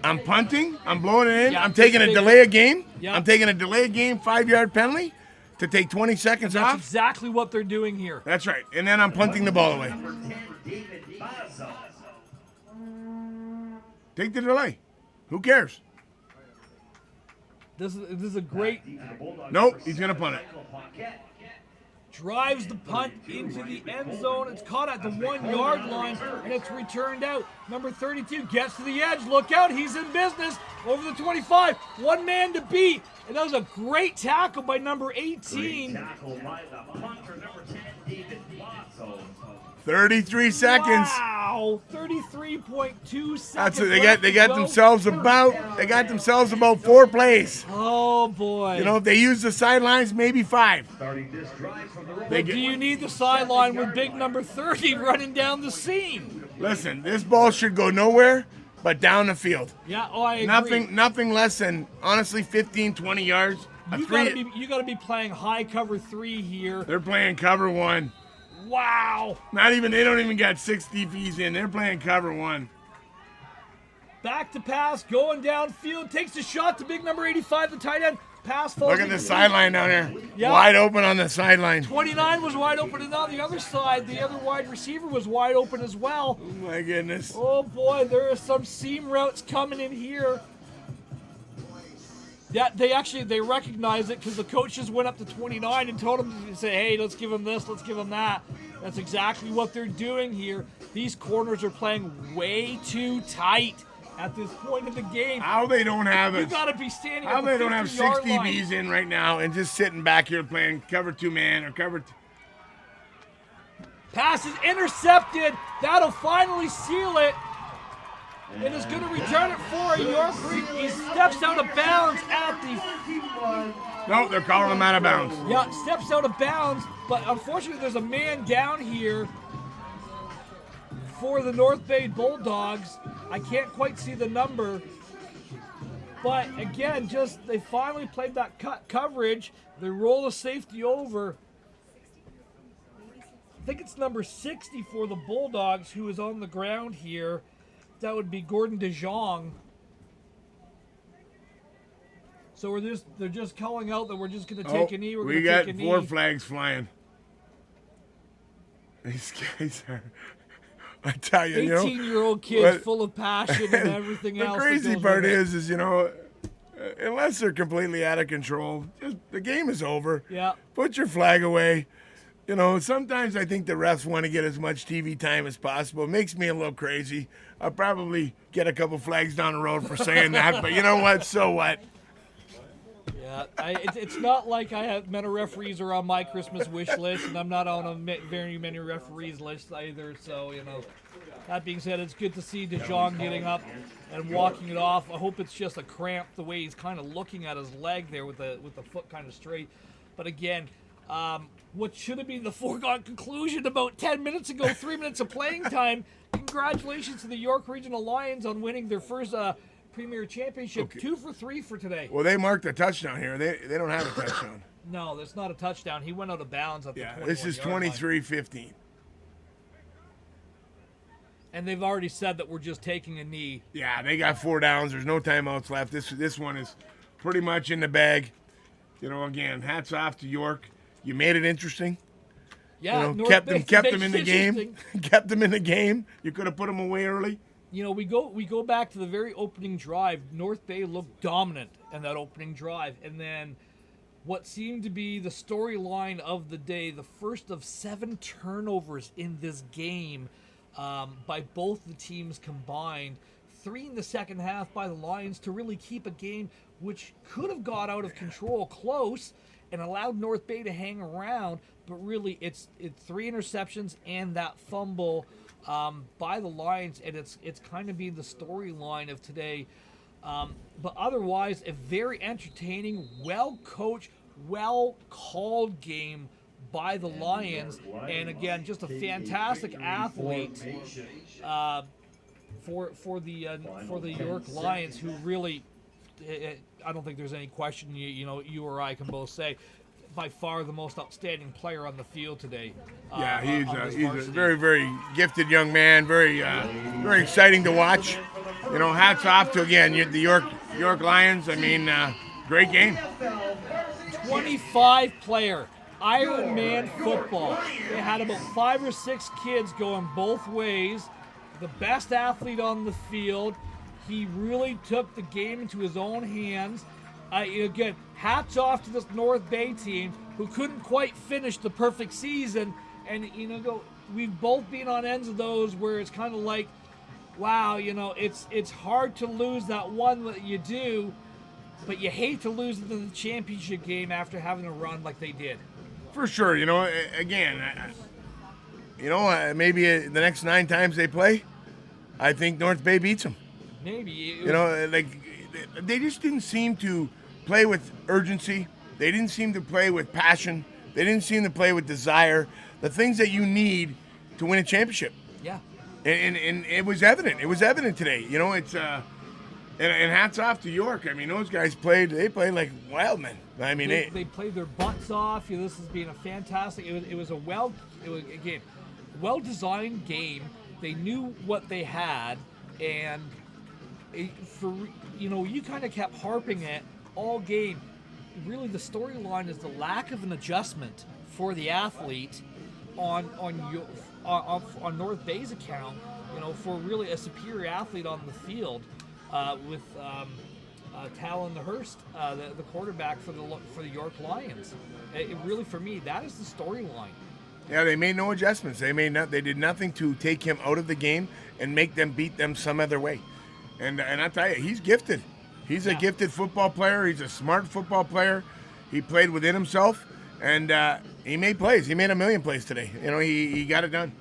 I'm punting. I'm blowing it in. I'm taking a delay of game. I'm taking a delay of game 5-yard penalty to take 20 seconds off. That's exactly what they're doing here. That's right. And then I'm punting the ball away. Take the delay. Who cares? This is a great... Nope, he's going to punt it. Drives the punt into the end zone. It's caught at the 1-yard line, and it's returned out. Number 32 gets to the edge. Look out, he's in business. Over the 25. One man to beat. And that was a great tackle by number 18. Tackle by the punter, number 10, David Bledsoe. 33 seconds. Wow, 33.2 seconds. That's it. They got themselves about 4 plays. Oh boy. You know, if they use the sidelines, maybe 5. Starting this drive from the But do you need the sideline with big number 30 running down the seam? Listen, this ball should go nowhere but down the field. Yeah, I agree. Nothing less than, honestly, 15, 20 yards. You got to be playing high cover 3 here. They're playing cover 1. Wow. They don't even got 6 DBs in. They're playing cover 1. Back to pass, going downfield, takes a shot to big number 85, the tight end. Pass falls. Look at the sideline down there. Yeah. Wide open on the sideline. 29 was wide open, and on the other side, the other wide receiver was wide open as well. Oh my goodness. Oh boy, there are some seam routes coming in here. Yeah, they recognized it because the coaches went up to 29 and told them to say, hey, let's give him this, let's give him that. That's exactly what they're doing here. These corners are playing way too tight at this point of the game. How they don't have it? You got to be standing. How at the they don't have 6 DBs line. in right now and just sitting back here playing cover 2 man or cover. Pass is intercepted. That'll finally seal it. And is going to return it for a York. He steps out of bounds at the... No, they're calling him out of bounds. Yeah, steps out of bounds, but unfortunately there's a man down here for the North Bay Bulldogs. I can't quite see the number. But again, they finally played that coverage. They roll the safety over. I think it's number 60 for the Bulldogs, who is on the ground here. That would be Gordon DeJong. So they're just calling out that we're just going to take a knee. We're we going to got take a knee. 4 flags flying. These guys are, I tell you, 18-year-old kids full of passion and everything else. The crazy part is, unless they're completely out of control, just, the game is over. Yeah. Put your flag away. Sometimes I think the refs want to get as much TV time as possible. It makes me a little crazy. I'll probably get a couple flags down the road for saying that, but you know what? So what? Yeah, it's not like I have many referees are on my Christmas wish list, and I'm not on a very many referees list either. So that being said, it's good to see DeJong getting up and walking it off. I hope it's just a cramp the way he's kind of looking at his leg there with the foot kind of straight. But again, what should have been the foregone conclusion about 10 minutes ago, 3 minutes of playing time. Congratulations to the York Regional Lions on winning their first Premier Championship. Okay. 2 for 3 for today. Well, they marked a touchdown here. They don't have a touchdown. No, that's not a touchdown. He went out of bounds at the 21-yard line. This is 23-15. And they've already said that we're just taking a knee. Yeah, they got 4 downs. There's no timeouts left. This one is pretty much in the bag. Again, hats off to York. You made it interesting. Yeah, kept them in the game. Kept them in the game. You could have put them away early. We go back to the very opening drive. North Bay looked dominant in that opening drive, and then what seemed to be the storyline of the day, the first of 7 turnovers in this game by both the teams combined. 3 in the second half by the Lions to really keep a game which could have got out of control close and allowed North Bay to hang around, but really it's 3 interceptions and that fumble by the Lions, and it's kind of been the storyline of today. But otherwise, a very entertaining, well-coached, well-called game by the Lions, and again, just a fantastic athlete for the York Lions, who really, I don't think there's any question. You or I can both say, by far the most outstanding player on the field today. Yeah, he's a very, very gifted young man. Very, very exciting to watch. Hats off to the York Lions. I mean, great game. 25-player Ironman football. They had about 5 or 6 kids going both ways. The best athlete on the field. He really took the game into his own hands. Again, hats off to this North Bay team who couldn't quite finish the perfect season. And, we've both been on ends of those where it's kind of like, wow, it's hard to lose that one that you do, but you hate to lose it in the championship game after having a run like they did. For sure, maybe the next 9 times they play, I think North Bay beats them. Maybe. They just didn't seem to play with urgency. They didn't seem to play with passion. They didn't seem to play with desire. The things that you need to win a championship. Yeah. And it was evident. It was evident today. It's and hats off to York. I mean, those guys played like wild men. I mean, they played their butts off. This has been a fantastic. It was a well-designed game. They knew what they had, and you kind of kept harping it all game. Really, the storyline is the lack of an adjustment for the athlete on North Bay's account. For really a superior athlete on the field with Talon Hurst, the quarterback for the York Lions. It really, for me, that is the storyline. Yeah, they made no adjustments. They did nothing to take him out of the game and make them beat them some other way. And I tell you, he's gifted. He's a gifted football player. He's a smart football player. He played within himself, and he made plays. He made a million plays today. He got it done.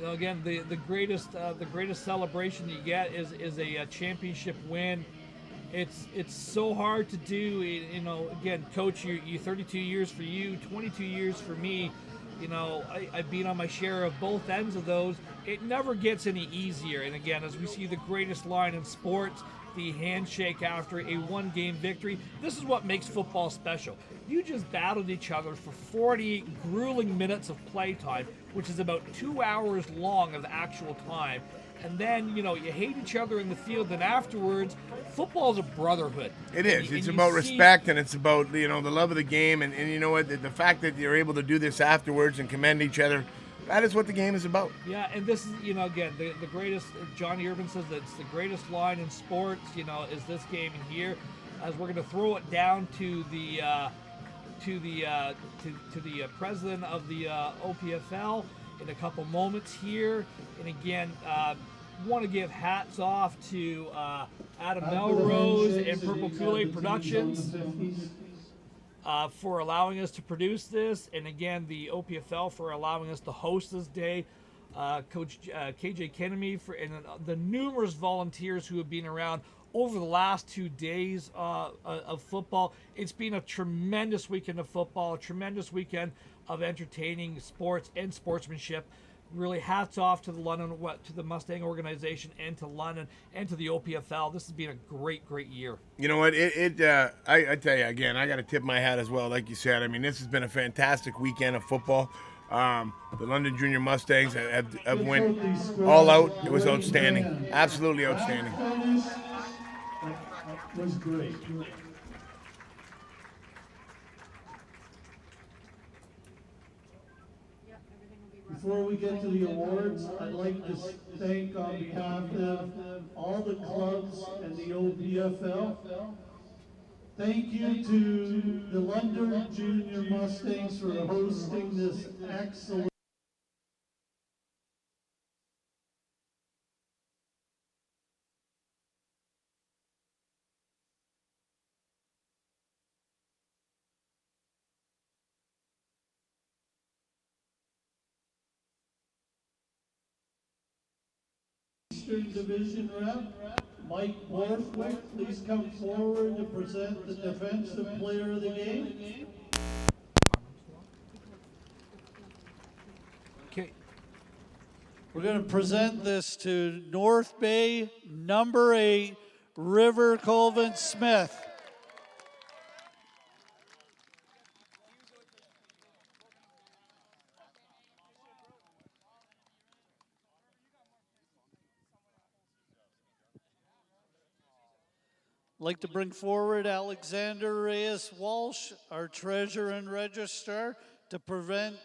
Again, the greatest celebration you get is a championship win. It's so hard to do. Again, Coach, you 32 years for you, 22 years for me. I've been on my share of both ends of those. It never gets any easier. And again, as we see the greatest line in sports, the handshake after a one-game victory, this is what makes football special. You just battled each other for 48 grueling minutes of playtime, which is about 2 hours long of actual time. And then, you hate each other in the field, and afterwards, football is a brotherhood. It is. And It's you about see- respect, and it's about the love of the game, and you know what, the fact that you're able to do this afterwards and commend each other, that is what the game is about. Yeah, and this is, again, the greatest. Johnny Urban says that it's the greatest line in sports. Is this game in here, as we're going to throw it down to the president of the OPFL in a couple moments here. And again, want to give hats off to Adam Melrose and Purple Kool-Aid Productions for allowing us to produce this, and again, the OPFL for allowing us to host this day. Coach KJ Kennedy and the numerous volunteers who have been around over the last 2 days of football. It's been a tremendous weekend of football, a tremendous weekend of entertaining sports and sportsmanship. Really, hats off to the Mustang organization and to London and to the OPFL. This has been a great year. You know what? I tell you again, I got to tip my hat as well. Like you said, I mean, this has been a fantastic weekend of football. The London Junior Mustangs have went all out. It was outstanding, absolutely outstanding. That was great. Before we get to the awards, I'd like to thank on behalf of all the clubs and the OPFL. Thank you to the London Junior Mustangs for hosting this excellent Eastern Division rep, Mike Borthwick. Please come forward to present the Defensive Player of the Game. Okay. We're going to present this to North Bay, number 8, River Colvin Smith. I'd like to bring forward Alexander Reyes Walsh, our treasurer and registrar, to present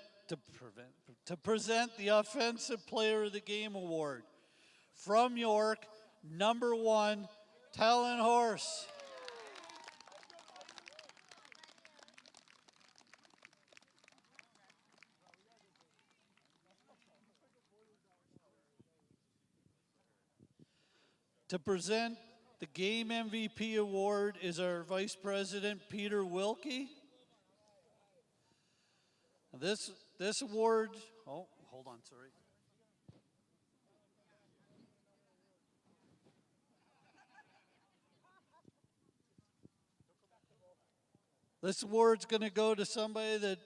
the Offensive Player of the Game award. From York, number 1, Talon Horse. To present the Game MVP award is our Vice President, Peter Wilkie. This award, hold on, sorry. This award's going to go to somebody that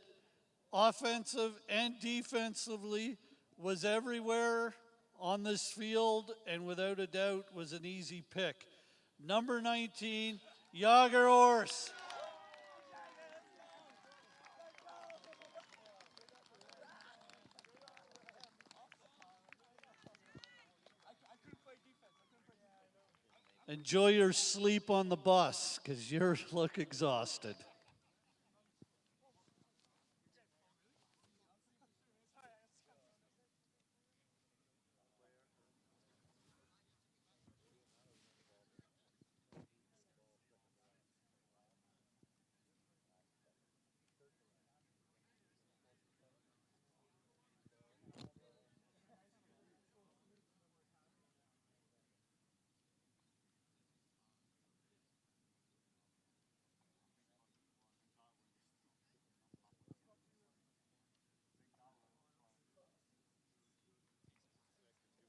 offensive and defensively was everywhere on this field and without a doubt was an easy pick. Number 19, Yager Horse. Enjoy your sleep on the bus because you look exhausted.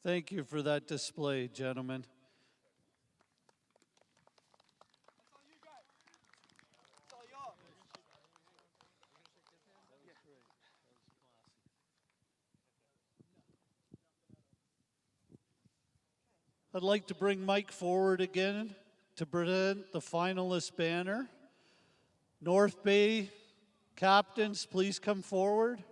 Thank you for that display, gentlemen. I'd like to bring Mike forward again to present the finalist banner. North Bay captains, please come forward.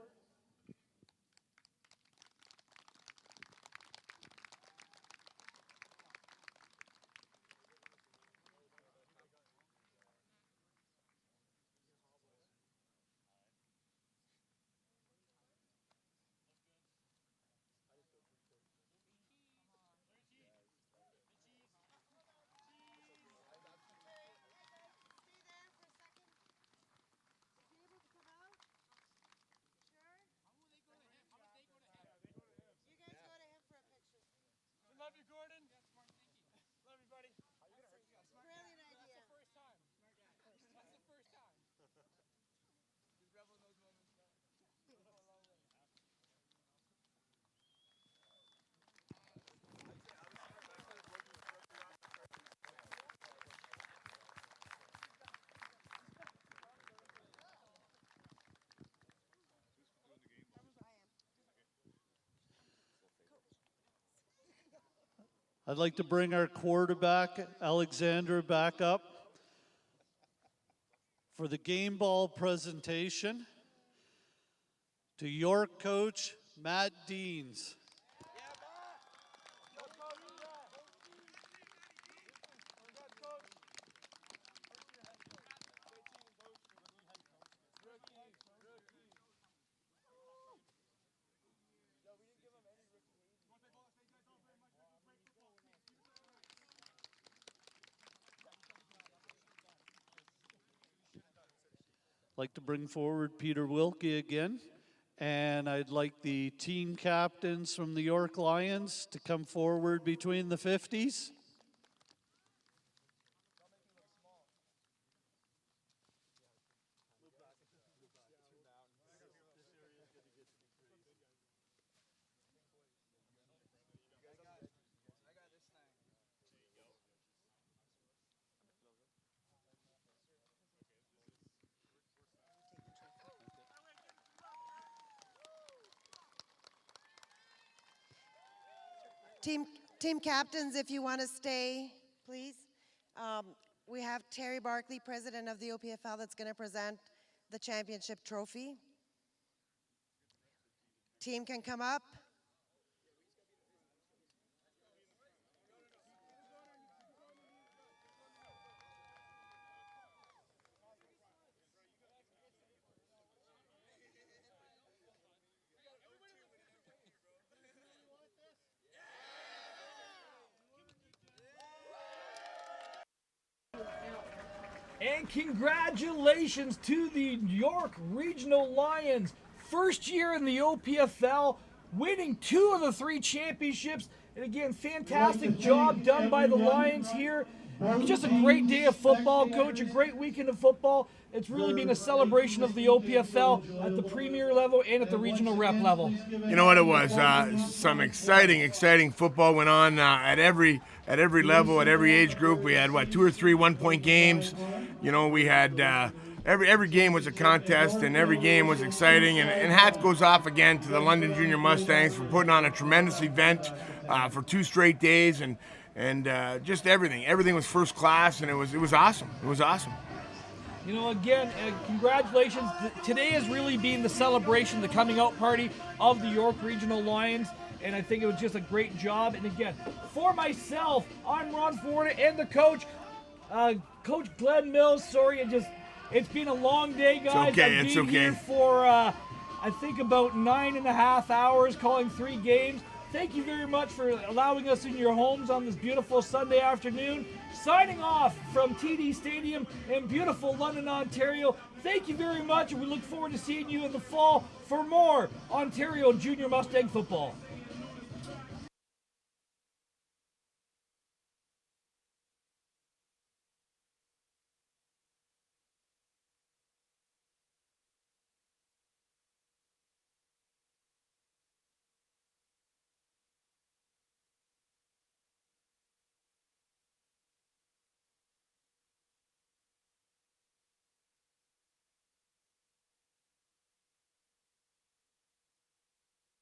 I'd like to bring our quarterback, Alexander, back up for the game ball presentation to York coach, Matt Deans. I'd like to bring forward Peter Wilkie again. And I'd like the team captains from the York Lions to come forward between the 50s. Team captains, if you want to stay, please. We have Terry Barkley, president of the OPFL, that's going to present the championship trophy. Team can come up. And congratulations to the York Regional Lions. First year in the OPFL, winning 2 of the 3 championships. And again, fantastic job done by the Lions here. It was just a great day of football, Coach, a great weekend of football. It's really been a celebration of the OPFL at the premier level and at the regional rep level. You know what it was? Some exciting football went on at every level, at every age group. We had 2 or 3 one-point games. You know, we had every game was a contest, and every game was exciting. And hats goes off again to the London Junior Mustangs for putting on a tremendous event for 2 straight days, and just everything. Everything was first class, and it was awesome. It was awesome. You know, again, congratulations. Today has really been the celebration, the coming out party of the York Regional Lions, and I think it was just a great job. And again, for myself, I'm Ron Forda and the coach, Coach Glenn Mills. Sorry, it's been a long day, guys. It's okay. I've been here for, I think, about 9.5 hours, calling 3 games. Thank you very much for allowing us in your homes on this beautiful Sunday afternoon. Signing off from TD Stadium in beautiful London, Ontario. Thank you very much, and we look forward to seeing you in the fall for more Ontario Junior Mustang football.